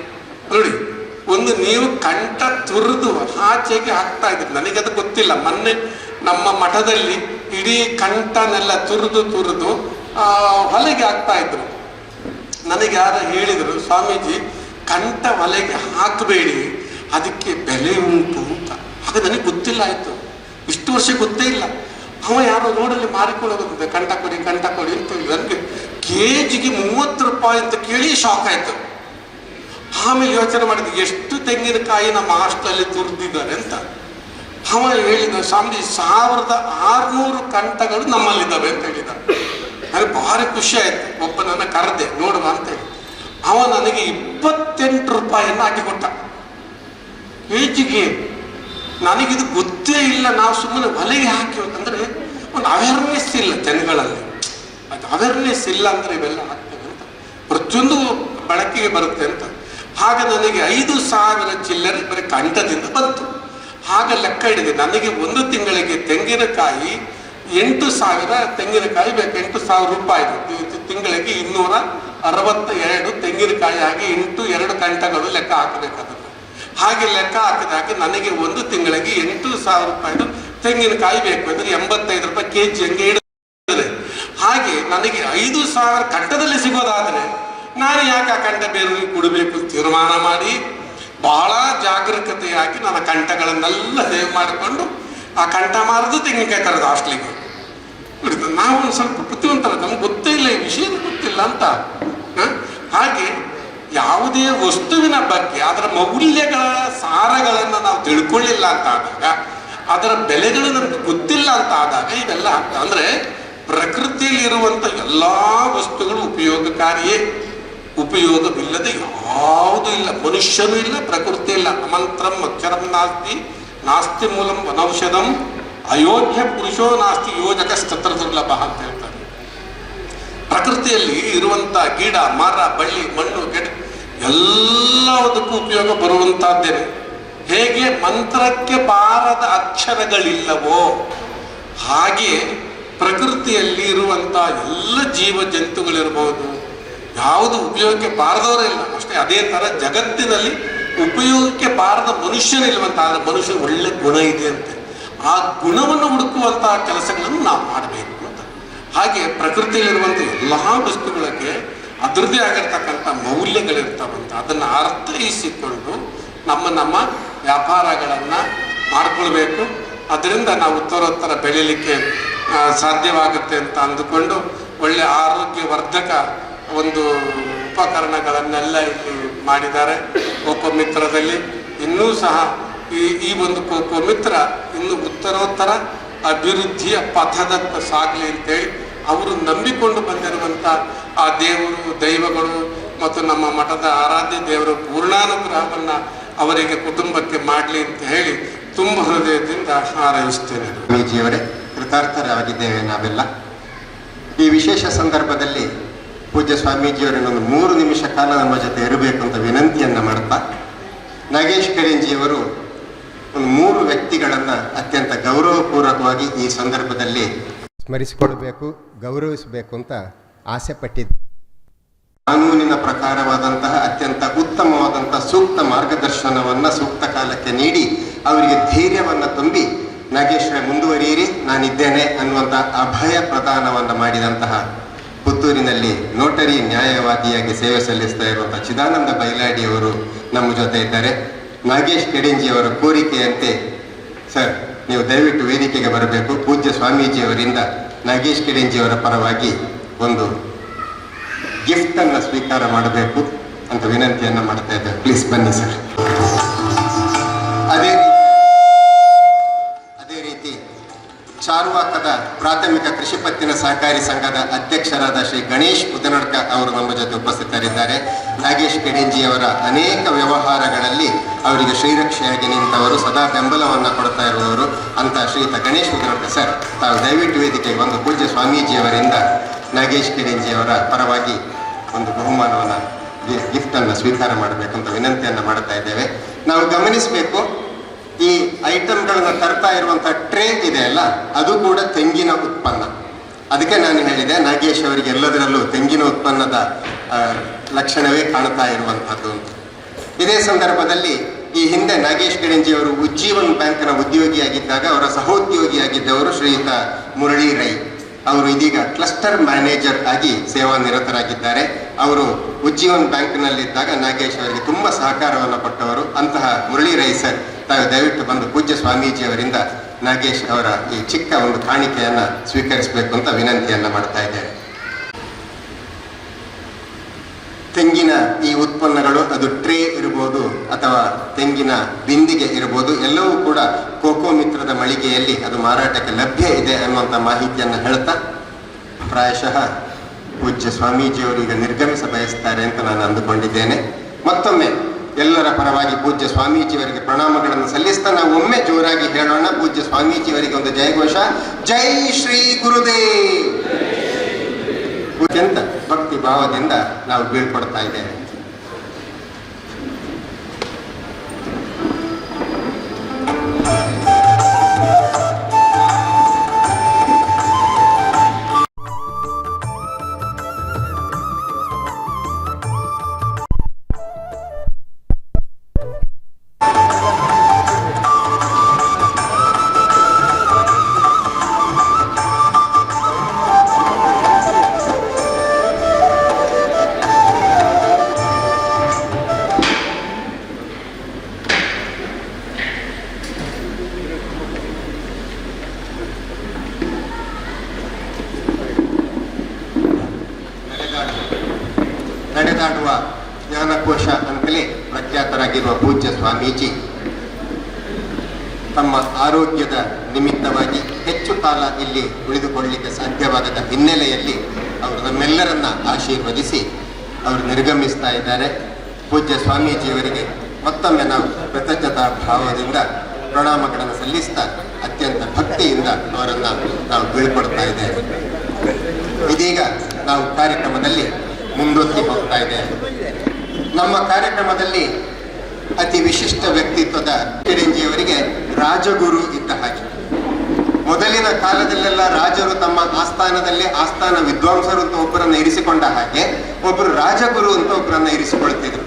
ನೋಡಿ, ಒಂದು ನೀವು ಕಂಠ ತುರಿದು ಆಚೆಗೆ ಹಾಕ್ತಾ ಇದ್ರಿ. ನನಗದು ಗೊತ್ತಿಲ್ಲ. ಮೊನ್ನೆ ನಮ್ಮ ಮಠದಲ್ಲಿ ಇಡೀ ಕಂಠನೆಲ್ಲ ತುರಿದು ಹೊಲೆಗೆ ಹಾಕ್ತಾ ಇದ್ರು. ನನಗೆ ಯಾರು ಹೇಳಿದರು, ಸ್ವಾಮೀಜಿ ಕಂಠ ಹೊಲೆಗೆ ಹಾಕಬೇಡಿ, ಅದಕ್ಕೆ ಬೆಲೆ ಉಂಟು ಅಂತ. ಆಗ ನನಗೆ ಗೊತ್ತಿಲ್ಲ ಆಯ್ತು, ಇಷ್ಟು ವರ್ಷ ಗೊತ್ತೇ ಇಲ್ಲ. ಅವ ಯಾರೋ ರೋಡಲ್ಲಿ ಮಾರಿಕೊಳ್ಳೋದು ಕಂಠ ಕೊಡಿ ಅಂತ. ನನಗೆ ಕೆಜಿಗೆ 30 ರೂಪಾಯಿ ಅಂತ ಕೇಳಿ ಶಾಕ್ ಆಯ್ತು. ಆಮೇಲೆ ಯೋಚನೆ ಮಾಡಿದ್ವಿ, ಎಷ್ಟು ತೆಂಗಿನಕಾಯಿ ನಮ್ಮ ಹಾಸ್ಟೆಲಲ್ಲಿ ತುರಿದಿದ್ದಾರೆ ಅಂತ. ಅವ ಹೇಳಿದ, ಸ್ವಾಮೀಜಿ 1600 ಕಂಠಗಳು ನಮ್ಮಲ್ಲಿದ್ದಾವೆ ಅಂತ ಹೇಳಿದ. ನನಗೆ ಭಾರಿ ಖುಷಿ ಆಯ್ತು. ಒಬ್ಬ ನನ್ನ ಕರೆದೆ ನೋಡುವ ಅಂತೇಳಿ. ಅವ ನನಗೆ 28 ರೂಪಾಯಿಯನ್ನು ಹಾಕಿಕೊಟ್ಟ ಕೆಜಿಗೆ. ನನಗಿದು ಗೊತ್ತೇ ಇಲ್ಲ. ನಾವು ಸುಮ್ಮನೆ ಹೊಲೆಗೆ ಹಾಕಿಬೇಕಂದ್ರೆ ಒಂದು ಅವೇರ್ನೆಸ್ ಇಲ್ಲ ಜನಗಳಲ್ಲಿ. ಅದು ಅವೇರ್ನೆಸ್ ಇಲ್ಲ ಅಂದ್ರೆ ಇವೆಲ್ಲ ಆಗ್ತವೆ ಅಂತ, ಪ್ರತಿಯೊಂದು ಬಳಕೆಗೆ ಬರುತ್ತೆ ಅಂತ. ಆಗ ನನಗೆ 5000 ಚಿಲ್ಲರೆ ಬರೀ ಕಂಠದಿಂದ ಬಂತು. ಆಗ ಲೆಕ್ಕ ಹಿಡಿದೆ, ನನಗೆ ಒಂದು ತಿಂಗಳಿಗೆ ತೆಂಗಿನಕಾಯಿ 8000 ತೆಂಗಿನಕಾಯಿ ಬೇಕು. 8000 ರೂಪಾಯಿ ತಿಂಗಳಿಗೆ 262 ತೆಂಗಿನಕಾಯಿ ಆಗಿ 2 ಕಂಠಗಳು ಲೆಕ್ಕ ಹಾಕಬೇಕಾದ್ರೆ. ಹಾಗೆ ಲೆಕ್ಕ ಹಾಕಿದಾಗ ನನಗೆ ಒಂದು ತಿಂಗಳಿಗೆ 8000 ರೂಪಾಯಿದು ತೆಂಗಿನಕಾಯಿ ಬೇಕು. ಅಂದ್ರೆ 85 ರೂಪಾಯಿ ಕೆಜಿ ಹಂಗೆ ಇಡುತ್ತದೆ. ಹಾಗೆ ನನಗೆ 5000 ಕಂಠದಲ್ಲಿ ಸಿಗೋದಾದ್ರೆ ನಾನು ಯಾಕೆ ಆ ಕಂಠ ಬೇರೆಯವ್ರಿಗೆ ಕೊಡಬೇಕು ತೀರ್ಮಾನ ಮಾಡಿ ಬಹಳ ಜಾಗರೂಕತೆಯಾಗಿ ನನ್ನ ಕಂಠಗಳನ್ನೆಲ್ಲ ಸೇವ್ ಮಾಡಿಕೊಂಡು ಆ ಕಂಠ ಮಾರದು ತೆಂಗಿನಕಾಯಿ ತರೋದು ಹಾಸ್ಟ್ಲಿಗೆ. ನಾವು ಒಂದು ಸ್ವಲ್ಪ ಬುದ್ಧಿವಂತರ, ನಮ್ಗೆ ಗೊತ್ತೇ ಇಲ್ಲ, ಈ ವಿಷಯ ಗೊತ್ತಿಲ್ಲ ಅಂತ. ಹಾಗೆ ಯಾವುದೇ ವಸ್ತುವಿನ ಬಗ್ಗೆ ಅದರ ಮೌಲ್ಯಗಳ ಸಾರಗಳನ್ನು ನಾವು ತಿಳ್ಕೊಳ್ಳಿಲ್ಲ ಅಂತ ಆದಾಗ, ಅದರ ಬೆಲೆಗಳು ನಮ್ಗೆ ಗೊತ್ತಿಲ್ಲ ಅಂತ ಆದಾಗ ಇವೆಲ್ಲ ಆಗ್ತದೆ. ಅಂದ್ರೆ ಪ್ರಕೃತಿಯಲ್ಲಿ ಇರುವಂತ ಎಲ್ಲಾ ವಸ್ತುಗಳು ಉಪಯೋಗಕಾರಿಯೇ. ಉಪಯೋಗವಿಲ್ಲದೆ ಯಾವುದೂ ಇಲ್ಲ. ಮನುಷ್ಯನೂ ಇಲ್ಲ, ಪ್ರಕೃತಿ ಇಲ್ಲ. ಅಮಂತ್ರಂ ಅಕ್ಷರಂ ನಾಸ್ತಿ, ನಾಸ್ತಿ ಮೂಲಂ ವನೌಷಧಂ, ಅಯೋಗ್ಯ ಪುರುಷೋ ನಾಸ್ತಿ ಯೋಜಕಸ್ತತ್ರ ದುರ್ಲಭ ಅಂತ ಹೇಳ್ತಾರೆ. ಪ್ರಕೃತಿಯಲ್ಲಿ ಇರುವಂಥ ಗಿಡ, ಮರ, ಬಳ್ಳಿ, ಮಣ್ಣು, ಗಿಡ ಎಲ್ಲದಕ್ಕೂ ಉಪಯೋಗ ಬರುವಂತಹದ್ದೇನೆ. ಹೇಗೆ ಮಂತ್ರಕ್ಕೆ ಬಾರದ ಅಕ್ಷರಗಳಿಲ್ಲವೋ ಹಾಗೆ ಪ್ರಕೃತಿಯಲ್ಲಿ ಇರುವಂಥ ಎಲ್ಲ ಜೀವ ಜಂತುಗಳಿರ್ಬೋದು, ಯಾವುದು ಉಪಯೋಗಕ್ಕೆ ಬಾರದವರಿಲ್ಲ ಅಷ್ಟೇ. ಅದೇ ಥರ ಜಗತ್ತಿನಲ್ಲಿ ಉಪಯೋಗಕ್ಕೆ ಬಾರದ ಮನುಷ್ಯನಿಲ್ವಂತ. ಆದರೆ ಮನುಷ್ಯ ಒಳ್ಳೆ ಗುಣ ಇದೆ ಅಂತೆ. ಆ ಗುಣವನ್ನು ಹುಡುಕುವಂತಹ ಕೆಲಸಗಳನ್ನು ನಾವು ಮಾಡಬೇಕು ಅಂತ. ಹಾಗೆ ಪ್ರಕೃತಿಯಲ್ಲಿರುವಂಥ ಎಲ್ಲ ವಸ್ತುಗಳಿಗೆ ಅದರದ್ದೇ ಆಗಿರ್ತಕ್ಕಂಥ ಮೌಲ್ಯಗಳಿರ್ತಾವಂತ. ಅದನ್ನು ಅರ್ಥೈಸಿಕೊಂಡು ನಮ್ಮ ವ್ಯಾಪಾರಗಳನ್ನು ಮಾಡಿಕೊಳ್ಬೇಕು. ಅದರಿಂದ ನಾವು ಉತ್ತರೋತ್ತರ ಬೆಳೀಲಿಕ್ಕೆ ಸಾಧ್ಯವಾಗುತ್ತೆ ಅಂತ ಅಂದುಕೊಂಡು ಒಳ್ಳೆ ಆರೋಗ್ಯವರ್ಧಕ ಒಂದು ಉಪಕರಣಗಳನ್ನೆಲ್ಲ ಇಲ್ಲಿ ಮಾಡಿದ್ದಾರೆ ಕೋಕೋ ಮಿತ್ರದಲ್ಲಿ. ಇನ್ನೂ ಸಹ ಈ ಒಂದು ಕೋಕೋ ಮಿತ್ರ ಇನ್ನು ಉತ್ತರೋತ್ತರ ಅಭಿವೃದ್ಧಿಯ ಪಥದತ್ತ ಸಾಗಲಿ ಅಂತೇಳಿ ಅವರು ನಂಬಿಕೊಂಡು ಬಂದಿರುವಂಥ ಆ ದೇವರು, ದೈವಗಳು ಮತ್ತು ನಮ್ಮ ಮಠದ ಆರಾಧ್ಯ ದೇವರು ಪೂರ್ಣಾನುಗ್ರಹವನ್ನು ಅವರಿಗೆ ಕುಟುಂಬಕ್ಕೆ ಮಾಡಲಿ ಅಂತ ಹೇಳಿ ತುಂಬ ಹೃದಯದಿಂದ ಹಾರೈಸ್ತೇನೆ. ಸ್ವಾಮೀಜಿಯವರೇ, ಕೃತಾರ್ಥರಾಗಿದ್ದೇವೆ ನಾವೆಲ್ಲ. ಈ ವಿಶೇಷ ಸಂದರ್ಭದಲ್ಲಿ ಪೂಜ್ಯ ಸ್ವಾಮೀಜಿಯವರನ್ನೊಂದು 3 ನಿಮಿಷ ಕಾಲ ನಮ್ಮ ಜೊತೆ ಇರಬೇಕು ಅಂತ ವಿನಂತಿಯನ್ನು ಮಾಡ್ತಾ, ನಾಗೇಶ್ ಕರಿಂಜಿಯವರು ಒಂದು 3 ವ್ಯಕ್ತಿಗಳನ್ನು ಅತ್ಯಂತ ಗೌರವಪೂರ್ವಕವಾಗಿ ಈ ಸಂದರ್ಭದಲ್ಲಿ ಸ್ಮರಿಸಿಕೊಳ್ಬೇಕು, ಗೌರವಿಸಬೇಕು ಅಂತ ಆಸೆ ಪಟ್ಟಿದ್ದೆ. ಕಾನೂನಿನ ಪ್ರಕಾರವಾದಂತಹ ಅತ್ಯಂತ ಉತ್ತಮವಾದಂತಹ ಸೂಕ್ತ ಮಾರ್ಗದರ್ಶನವನ್ನು ಸೂಕ್ತ ಕಾಲಕ್ಕೆ ನೀಡಿ ಅವರಿಗೆ ಧೈರ್ಯವನ್ನು ತುಂಬಿ ನಾಗೇಶ್ವರ ಮುಂದುವರಿಯಿರಿ, ನಾನಿದ್ದೇನೆ ಅನ್ನುವಂಥ ಅಭಯ ಪ್ರದಾನವನ್ನು ಮಾಡಿದಂತಹ ಪುತ್ತೂರಿನಲ್ಲಿ ನೋಟರಿ ನ್ಯಾಯವಾದಿಯಾಗಿ ಸೇವೆ ಸಲ್ಲಿಸ್ತಾ ಇರುವಂಥ ಚಿದಾನಂದ ಬೈಲಾಡಿಯವರು ನಮ್ಮ ಜೊತೆ ಇದ್ದಾರೆ. ನಾಗೇಶ್ ಕೆಡಿಂಜಿಯವರ ಕೋರಿಕೆಯಂತೆ ಸರ್ ನೀವು ದಯವಿಟ್ಟು ವೇದಿಕೆಗೆ ಬರಬೇಕು. ಪೂಜ್ಯ ಸ್ವಾಮೀಜಿಯವರಿಂದ ನಾಗೇಶ್ ಕೆಡಿಂಜಿಯವರ ಪರವಾಗಿ ಒಂದು ಗಿಫ್ಟನ್ನು ಸ್ವೀಕಾರ ಮಾಡಬೇಕು ಅಂತ ವಿನಂತಿಯನ್ನು ಮಾಡ್ತಾ ಇದ್ದೇವೆ. ಪ್ಲೀಸ್ ಬನ್ನಿ ಸರ್. ಅದೇ ರೀತಿ ಚಾರ್ವಾಕದ ಪ್ರಾಥಮಿಕ ಕೃಷಿ ಪತ್ತಿನ ಸಹಕಾರಿ ಸಂಘದ ಅಧ್ಯಕ್ಷರಾದ ಶ್ರೀ ಗಣೇಶ್ ಉದನಡ್ಕ ಅವರು ನಮ್ಮ ಜೊತೆ ಉಪಸ್ಥಿತರಿದ್ದಾರೆ. ನಾಗೇಶ್ ಕೆಡಿಂಜಿಯವರ ಅನೇಕ ವ್ಯವಹಾರಗಳಲ್ಲಿ ಅವರಿಗೆ ಶ್ರೀರಕ್ಷೆಯಾಗಿ ನಿಂತವರು, ಸದಾ ಬೆಂಬಲವನ್ನು ಕೊಡ್ತಾ ಇರುವವರು ಅಂತ ಶ್ರೀಯುತ ಗಣೇಶ್ ಉದನಡ್ಕ ಸರ್, ತಾವು ದಯವಿಟ್ಟು ವೇದಿಕೆಗೆ ಒಂದು ಪೂಜ್ಯ ಸ್ವಾಮೀಜಿಯವರಿಂದ ನಾಗೇಶ್ ಕೆಡಿಂಜಿಯವರ ಪರವಾಗಿ ಒಂದು ಬಹುಮಾನವನ್ನು, ಗಿಫ್ಟನ್ನು ಸ್ವೀಕಾರ ಮಾಡಬೇಕಂತ ವಿನಂತಿಯನ್ನು ಮಾಡ್ತಾ ಇದ್ದೇವೆ. ನಾವು ಗಮನಿಸಬೇಕು, ಈ ಐಟಮ್ಗಳನ್ನು ತರ್ತಾ ಇರುವಂಥ ಟ್ರೇ ಇದೆ ಅಲ್ಲ, ಅದು ಕೂಡ ತೆಂಗಿನ ಉತ್ಪನ್ನ. ಅದಕ್ಕೆ ನಾನು ಹೇಳಿದೆ ನಾಗೇಶ್ ಅವರಿಗೆ ಎಲ್ಲದರಲ್ಲೂ ತೆಂಗಿನ ಉತ್ಪನ್ನದ ಲಕ್ಷಣವೇ ಕಾಣ್ತಾ ಇರುವಂಥದ್ದು. ಇದೇ ಸಂದರ್ಭದಲ್ಲಿ ಈ ಹಿಂದೆ ನಾಗೇಶ್ ಕೆಡಿಂಜಿಯವರು ಉಜ್ಜೀವನ್ ಬ್ಯಾಂಕ್ನ ಉದ್ಯೋಗಿಯಾಗಿದ್ದಾಗ ಅವರ ಸಹೋದ್ಯೋಗಿಯಾಗಿದ್ದವರು ಶ್ರೀಯುತ ಮುರಳಿ ರೈ. ಅವರು ಇದೀಗ ಕ್ಲಸ್ಟರ್ ಮ್ಯಾನೇಜರ್ ಆಗಿ ಸೇವಾನಿರತರಾಗಿದ್ದಾರೆ. ಅವರು ಉಜ್ಜೀವನ್ ಬ್ಯಾಂಕ್ನಲ್ಲಿದ್ದಾಗ ನಾಗೇಶ್ ಅವರಿಗೆ ತುಂಬ ಸಹಕಾರವನ್ನು ಕೊಟ್ಟವರು. ಅಂತಹ ಮುರಳಿ ರೈ ಸರ್, ತಾವು ದಯವಿಟ್ಟು ಬಂದು ಪೂಜ್ಯ ಸ್ವಾಮೀಜಿಯವರಿಂದ ನಾಗೇಶ್ ಅವರ ಈ ಚಿಕ್ಕ ಒಂದು ಕಾಣಿಕೆಯನ್ನು ಸ್ವೀಕರಿಸಬೇಕು ಅಂತ ವಿನಂತಿಯನ್ನು ಮಾಡ್ತಾ ಇದ್ದೇವೆ. ತೆಂಗಿನ ಈ ಉತ್ಪನ್ನಗಳು, ಅದು ಟ್ರೇ ಇರ್ಬೋದು ಅಥವಾ ತೆಂಗಿನ ಬಿಂದಿಗೆ ಇರ್ಬೋದು, ಎಲ್ಲವೂ ಕೂಡ ಕೋಕೋ ಮಿತ್ರದ ಮಳಿಗೆಯಲ್ಲಿ ಅದು ಮಾರಾಟಕ್ಕೆ ಲಭ್ಯ ಇದೆ ಅನ್ನುವಂಥ ಮಾಹಿತಿಯನ್ನು ಹೇಳ್ತಾ, ಪ್ರಾಯಶಃ ಪೂಜ್ಯ ಸ್ವಾಮೀಜಿಯವರು ಈಗ ನಿರ್ಗಮಿಸ ಬಯಸ್ತಾರೆ ಅಂತ ನಾನು ಅಂದುಕೊಂಡಿದ್ದೇನೆ. ಮತ್ತೊಮ್ಮೆ ಎಲ್ಲರ ಪರವಾಗಿ ಪೂಜ್ಯ ಸ್ವಾಮೀಜಿಯವರಿಗೆ ಪ್ರಣಾಮಗಳನ್ನು ಸಲ್ಲಿಸ್ತಾ ನಾವು ಒಮ್ಮೆ ಜೋರಾಗಿ ಹೇಳೋಣ. ಪೂಜ್ಯ ಸ್ವಾಮೀಜಿಯವರಿಗೆ ಒಂದು ಜಯಘೋಷ. ಜೈ ಶ್ರೀ ಗುರುದೇವ್. ಅತ್ಯಂತ ಭಕ್ತಿ ಭಾವದಿಂದ ನಾವು ಬೀಳ್ಕೊಡ್ತಾ ಇದ್ದೇವೆ. ನಡೆದಾಡುವ ಜ್ಞಾನಕೋಶ ಅಂತಲೇ ಪ್ರಖ್ಯಾತರಾಗಿರುವ ಪೂಜ್ಯ ಸ್ವಾಮೀಜಿ ತಮ್ಮ ಆರೋಗ್ಯದ ನಿಮಿತ್ತವಾಗಿ ಹೆಚ್ಚು ಕಾಲ ಇಲ್ಲಿ ಉಳಿದುಕೊಳ್ಳಲಿಕ್ಕೆ ಸಾಧ್ಯವಾಗದ ಹಿನ್ನೆಲೆಯಲ್ಲಿ ಅವರು ನಮ್ಮೆಲ್ಲರನ್ನ ಆಶೀರ್ವದಿಸಿ ಅವರು ನಿರ್ಗಮಿಸ್ತಾ ಇದ್ದಾರೆ. ಪೂಜ್ಯ ಸ್ವಾಮೀಜಿಯವರಿಗೆ ಮತ್ತೊಮ್ಮೆ ನಾವು ಕೃತಜ್ಞತಾ ಭಾವದಿಂದ ಪ್ರಣಾಮಗಳನ್ನು ಸಲ್ಲಿಸ್ತಾ ಅತ್ಯಂತ ಭಕ್ತಿಯಿಂದ ಅವರನ್ನು ನಾವು ಬೀಳ್ಕೊಡ್ತಾ ಇದ್ದೇವೆ. ಇದೀಗ ನಾವು ಕಾರ್ಯಕ್ರಮದಲ್ಲಿ ಮುಂದೊತ್ತಿ ಹೋಗ್ತಾ ಇದ್ದೇವೆ. ನಮ್ಮ ಕಾರ್ಯಕ್ರಮದಲ್ಲಿ ಅತಿ ವಿಶಿಷ್ಟ ವ್ಯಕ್ತಿತ್ವದ ಕಿರಂಜಿಯವರಿಗೆ ರಾಜಗುರು ಇದ್ದ ಹಾಗೆ. ಮೊದಲಿನ ಕಾಲದಲ್ಲೆಲ್ಲ ರಾಜರು ತಮ್ಮ ಆಸ್ಥಾನದಲ್ಲಿ ಆಸ್ಥಾನ ವಿದ್ವಾಂಸರು ಅಂತ ಒಬ್ಬರನ್ನು ಇರಿಸಿಕೊಂಡ ಹಾಗೆ ಒಬ್ಬರು ರಾಜಗುರು ಅಂತ ಒಬ್ಬರನ್ನ ಇರಿಸಿಕೊಳ್ತಿದ್ರು.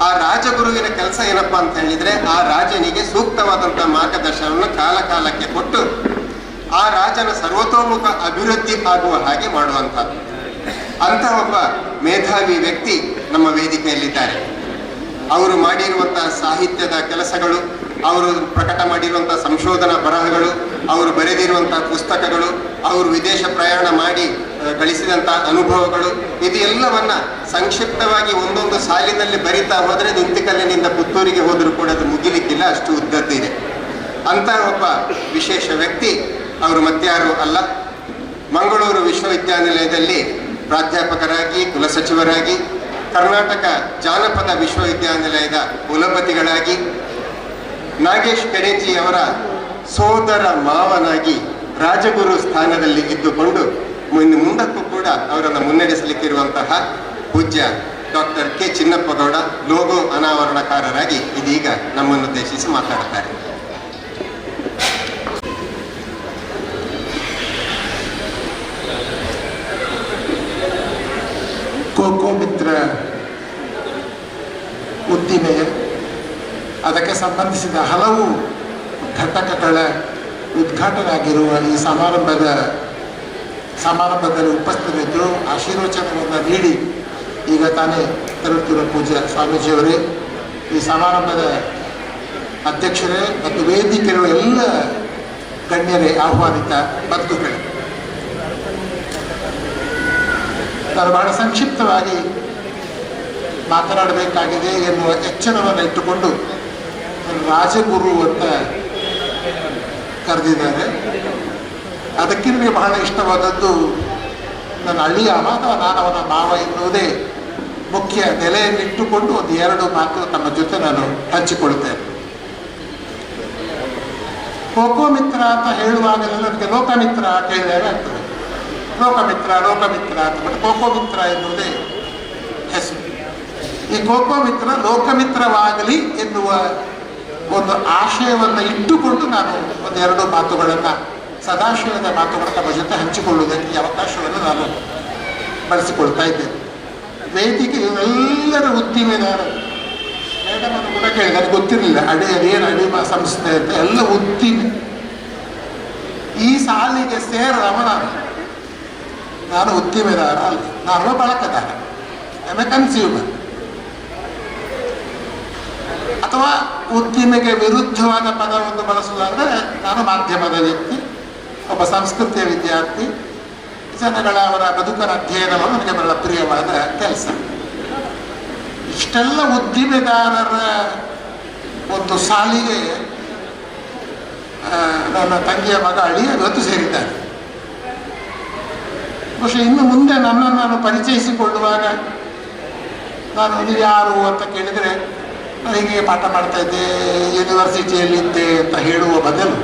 ಆ ರಾಜಗುರುವಿನ ಕೆಲಸ ಏನಪ್ಪಾ ಅಂತ ಹೇಳಿದ್ರೆ, ಆ ರಾಜನಿಗೆ ಸೂಕ್ತವಾದಂತಹ ಮಾರ್ಗದರ್ಶನವನ್ನು ಕಾಲ ಕಾಲಕ್ಕೆ ಕೊಟ್ಟು ಆ ರಾಜನ ಸರ್ವತೋಮುಖ ಅಭಿವೃದ್ಧಿ ಆಗುವ ಹಾಗೆ ಮಾಡುವಂಥದ್ದು. ಅಂತಹ ಒಬ್ಬ ಮೇಧಾವಿ ವ್ಯಕ್ತಿ ನಮ್ಮ ವೇದಿಕೆಯಲ್ಲಿದ್ದಾರೆ. ಅವರು ಮಾಡಿರುವಂತಹ ಸಾಹಿತ್ಯದ ಕೆಲಸಗಳು, ಅವರು ಪ್ರಕಟ ಮಾಡಿರುವಂತಹ ಸಂಶೋಧನಾ ಬರಹಗಳು, ಅವರು ಬರೆದಿರುವಂತಹ ಪುಸ್ತಕಗಳು, ಅವರು ವಿದೇಶ ಪ್ರಯಾಣ ಮಾಡಿ ಗಳಿಸಿದಂತಹ ಅನುಭವಗಳು, ಇದೆಲ್ಲವನ್ನ ಸಂಕ್ಷಿಪ್ತವಾಗಿ ಒಂದೊಂದು ಸಾಲಿನಲ್ಲಿ ಬರಿತಾ ಹೋದರೆ ನಿಂತಿಕಲ್ಲಿನಿಂದ ಪುತ್ತೂರಿಗೆ ಹೋದರೂ ಕೂಡ ಅದು ಮುಗಿಲಿಕ್ಕಿಲ್ಲ, ಅಷ್ಟು ಉದ್ದದ್ದಿದೆ. ಅಂತಹ ಒಬ್ಬ ವಿಶೇಷ ವ್ಯಕ್ತಿ ಅವರು ಮತ್ಯಾರು ಅಲ್ಲ, ಮಂಗಳೂರು ವಿಶ್ವವಿದ್ಯಾನಿಲಯದಲ್ಲಿ ಪ್ರಾಧ್ಯಾಪಕರಾಗಿ, ಕುಲಸಚಿವರಾಗಿ, ಕರ್ನಾಟಕ ಜಾನಪದ ವಿಶ್ವವಿದ್ಯಾನಿಲಯದ ಕುಲಪತಿಗಳಾಗಿ, ನಾಗೇಶ್ ಕೆರೆಜಿ ಅವರ ಸೋದರ ಮಾವನಾಗಿ ರಾಜಗುರು ಸ್ಥಾನದಲ್ಲಿ ಇದ್ದುಕೊಂಡು ಮುಂದಕ್ಕೂ ಕೂಡ ಅವರನ್ನು ಮುನ್ನಡೆಸಲಿಕ್ಕಿರುವಂತಹ ಪೂಜ್ಯ ಡಾಕ್ಟರ್ ಕೆ ಚಿನ್ನಪ್ಪಗೌಡ ಲೋಗೋ ಅನಾವರಣಕಾರರಾಗಿ ಇದೀಗ ನಮ್ಮನ್ನುದ್ದೇಶಿಸಿ ಮಾತಾಡುತ್ತಾರೆ. ಕೋಕೋ ಮಿತ್ರ ಉದ್ದಿಮೆ, ಅದಕ್ಕೆ ಸಂಬಂಧಿಸಿದ ಹಲವು ಘಟಕಗಳ ಉದ್ಘಾಟನೆ ಆಗಿರುವ ಈ ಸಮಾರಂಭದಲ್ಲಿ ಉಪಸ್ಥಿತರಿದ್ದರು. ಆಶೀರ್ವಚನವನ್ನು ನೀಡಿ ಈಗ ತಾನೇ ತರುತ್ತಿರುವ ಪೂಜ್ಯ ಸ್ವಾಮೀಜಿಯವರೇ, ಈ ಸಮಾರಂಭದ ಅಧ್ಯಕ್ಷರೇ ಮತ್ತು ವೇದಿಕೆಯ ಎಲ್ಲ ಗಣ್ಯರೇ, ಆಹ್ವಾನಿತ ಬಂಧುಗಳೇ, ನಾನು ಬಹಳ ಸಂಕ್ಷಿಪ್ತವಾಗಿ ಮಾತನಾಡಬೇಕಾಗಿದೆ ಎನ್ನುವ ಎಚ್ಚರವನ್ನು ಇಟ್ಟುಕೊಂಡು ರಾಜಗುರು ಅಂತ ಕರೆದಿದ್ದಾರೆ. ಅದಕ್ಕೆ ನನಗೆ ಬಹಳ ಇಷ್ಟವಾದದ್ದು ನನ್ನ ಅಳಿಯ ಅಥವಾ ನಾನು ಅವನ ಮಾವ ಎನ್ನುವುದೇ ಮುಖ್ಯ ನೆಲೆಯನ್ನಿಟ್ಟುಕೊಂಡು ಒಂದು ಎರಡು ಮಾತು ತಮ್ಮ ಜೊತೆ ನಾನು ಹಂಚಿಕೊಳ್ತೇನೆ. ಕೋಕೋ ಮಿತ್ರ ಅಂತ ಹೇಳುವಾಗಲೇ ನನಗೆ ಲೋಕಮಿತ್ರ ಕೇಳಿದಾಗ ಆಗ್ತದೆ. ಲೋಕಮಿತ್ರ ಅಂತ ಬಟ್ ಕೋಕೋ ಮಿತ್ರ ಎನ್ನುವುದೇ ಹೆಸರು. ಈ ಕೋಕೋ ಮಿತ್ರ ಲೋಕಮಿತ್ರವಾಗಲಿ ಎನ್ನುವ ಒಂದು ಆಶಯವನ್ನು ಇಟ್ಟುಕೊಂಡು ನಾನು ಒಂದೆರಡು ಮಾತುಗಳನ್ನು, ಸದಾಶಯದ ಮಾತುಗಳನ್ನು ತಮ್ಮ ಜೊತೆ ಹಂಚಿಕೊಳ್ಳುವುದಕ್ಕೆ ಈ ಅವಕಾಶವನ್ನು ನಾನು ಬಳಸಿಕೊಳ್ತಾ ಇದ್ದೇನೆ. ವೇದಿಕೆ ಎಲ್ಲರ ಉದ್ದಿಮೆದಾರರು, ಮೇಡಮನ್ನು ಕೂಡ ಕೇಳಿ, ನನಗೆ ಗೊತ್ತಿರಲಿಲ್ಲ ಅದೇನು ಅಡಿಮ ಸಂಸ್ಥೆ ಅಂತ. ಎಲ್ಲ ಉದ್ದಿಮೆ. ಈ ಸಾಲಿಗೆ ಸೇರದವ ನಾನು ಉದ್ದಿಮೆದಾರ ಅಲ್ಲ, ನಾನು ಬಳಕೆದಾರ, ಕನ್ಸ್ಯೂಮರ್. ಅಥವಾ ಉದ್ದಿಮೆಗೆ ವಿರುದ್ಧವಾದ ಪದವನ್ನು ಬಳಸುವುದಾದರೆ ನಾನು ಮಾಧ್ಯಮದ ವ್ಯಕ್ತಿ, ಒಬ್ಬ ಸಂಸ್ಕೃತಿಯ ವಿದ್ಯಾರ್ಥಿ. ಜನಗಳ ಅವರ ಬದುಕನ ಅಧ್ಯಯನವನ್ನು ನನಗೆ ಬಹಳ ಪ್ರಿಯವಾದ ಕೆಲಸ. ಇಷ್ಟೆಲ್ಲ ಉದ್ದಿಮೆದಾರರ ಒಂದು ಸಾಲಿಗೆ ನನ್ನ ತಂಗಿಯ ಮಗ ಅಳಿಯ ಇವತ್ತು ಸೇರಿದ್ದಾರೆ. ಬಹುಶಃ ಇನ್ನು ಮುಂದೆ ನನ್ನನ್ನು ನಾನು ಪರಿಚಯಿಸಿಕೊಳ್ಳುವಾಗ ನೀವು ಯಾರು ಅಂತ ಕೇಳಿದರೆ ಹೀಗೆ ಪಾಠ ಮಾಡ್ತಾ ಇದ್ದೆ, ಯೂನಿವರ್ಸಿಟಿಯಲ್ಲಿದ್ದೆ ಅಂತ ಹೇಳುವ ಬದಲು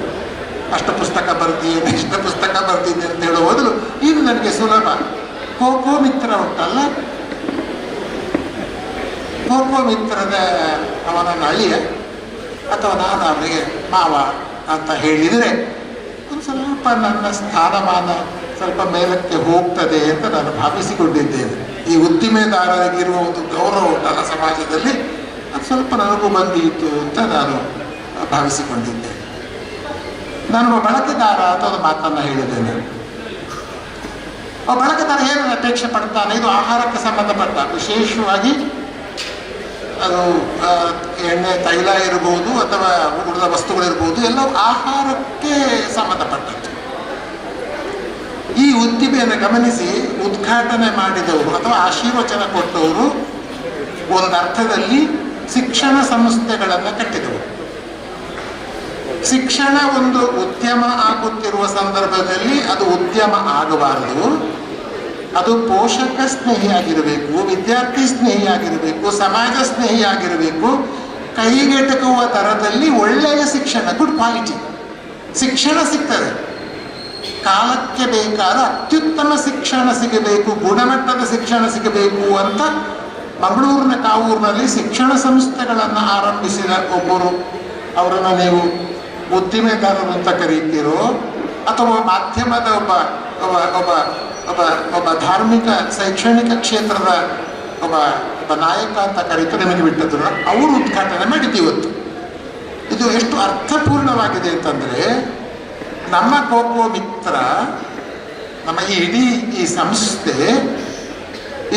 ಅಷ್ಟು ಪುಸ್ತಕ ಬರ್ತೀನಿ, ಇಷ್ಟು ಪುಸ್ತಕ ಬರ್ತೀನಿ ಅಂತ ಹೇಳುವ ಬದಲು ಇದು ನನಗೆ ಸುಲಭ. ಕೋಕೋ ಮಿತ್ರ ಉಂಟಲ್ಲ, ಕೋಕೋ ಮಿತ್ರದ ಅವನ ಅಳಿಯ ಅಥವಾ ನಾನು ಅವನಿಗೆ ಮಾವ ಅಂತ ಹೇಳಿದರೆ ಒಂದು ಸ್ವಲ್ಪ ನನ್ನ ಸ್ಥಾನಮಾನ ಸ್ವಲ್ಪ ಮೇಲಕ್ಕೆ ಹೋಗ್ತದೆ ಅಂತ ನಾನು ಭಾವಿಸಿಕೊಂಡಿದ್ದೇನೆ. ಈ ಉದ್ದಿಮೆದಾರರಿಗಿರುವ ಒಂದು ಗೌರವ ಉಂಟಲ್ಲ ಸಮಾಜದಲ್ಲಿ, ಅದು ಸ್ವಲ್ಪ ನನಗೂ ಬಂದಿತ್ತು ಅಂತ ನಾನು ಭಾವಿಸಿಕೊಂಡಿದ್ದೇನೆ. ನಾನು ಬಳಕೆದಾರ ಅಂತ ಒಂದು ಮಾತನ್ನು ಹೇಳಿದ್ದೇನೆ. ಬಳಕೆದಾರ ಏನನ್ನು ಅಪೇಕ್ಷೆ ಪಡ್ತಾನೆ, ಇದು ಆಹಾರಕ್ಕೆ ಸಂಬಂಧಪಟ್ಟ, ವಿಶೇಷವಾಗಿ ಅದು ಎಣ್ಣೆ ತೈಲ ಇರಬಹುದು ಅಥವಾ ಉಳಿದ ವಸ್ತುಗಳಿರ್ಬೋದು, ಎಲ್ಲವೂ ಆಹಾರಕ್ಕೆ ಸಂಬಂಧಪಟ್ಟದ್ದು. ಈ ಉದ್ದಿಮೆಯನ್ನು ಗಮನಿಸಿ ಉದ್ಘಾಟನೆ ಮಾಡಿದವರು ಅಥವಾ ಆಶೀರ್ವಚನ ಕೊಟ್ಟವರು ಒಂದು ಅರ್ಥದಲ್ಲಿ ಶಿಕ್ಷಣ ಸಂಸ್ಥೆಗಳನ್ನು ಕಟ್ಟಿದವರು. ಶಿಕ್ಷಣ ಒಂದು ಉದ್ಯಮ ಆಗುತ್ತಿರುವ ಸಂದರ್ಭದಲ್ಲಿ ಅದು ಉದ್ಯಮ ಆಗಬಾರದು, ಅದು ಪೋಷಕ ಸ್ನೇಹಿಯಾಗಿರಬೇಕು, ವಿದ್ಯಾರ್ಥಿ ಸ್ನೇಹಿಯಾಗಿರಬೇಕು, ಸಮಾಜ ಸ್ನೇಹಿಯಾಗಿರಬೇಕು, ಕೈಗೆಟಕುವ ದರದಲ್ಲಿ ಒಳ್ಳೆಯ ಶಿಕ್ಷಣ, ಗುಡ್ ಕ್ವಾಲಿಟಿ ಶಿಕ್ಷಣ ಸಿಗ್ತದೆ. ಕಾಲಕ್ಕೆ ಬೇಕಾದ ಅತ್ಯುತ್ತಮ ಶಿಕ್ಷಣ ಸಿಗಬೇಕು, ಗುಣಮಟ್ಟದ ಶಿಕ್ಷಣ ಸಿಗಬೇಕು ಅಂತ ಮಂಗಳೂರಿನ ಕಾವೂರಿನಲ್ಲಿ ಶಿಕ್ಷಣ ಸಂಸ್ಥೆಗಳನ್ನು ಆರಂಭಿಸಿದ ಒಬ್ಬರು, ಅವರನ್ನು ನೀವು ಉದ್ದಿಮೆದಾರರು ಅಂತ ಕರೀತೀರೋ ಅಥವಾ ಮಾಧ್ಯಮದ ಒಬ್ಬ ಒಬ್ಬ ಒಬ್ಬ ಒಬ್ಬ ಒಬ್ಬ ಧಾರ್ಮಿಕ ಶೈಕ್ಷಣಿಕ ಕ್ಷೇತ್ರದ ಒಬ್ಬ ಒಬ್ಬ ನಾಯಕ ಅಂತ ಕರೀತಾರೆ, ನಿಮಗೆ ಬಿಟ್ಟದ್ದು ಅವರು ಉದ್ಘಾಟನೆ ಮಾಡಿದ್ದು ಇವತ್ತು. ಇದು ಎಷ್ಟು ಅರ್ಥಪೂರ್ಣವಾಗಿದೆ ಅಂತಂದರೆ, ನಮ್ಮ ಕೋಕೋ ಮಿತ್ರ, ನಮ್ಮ ಈ ಸಂಸ್ಥೆ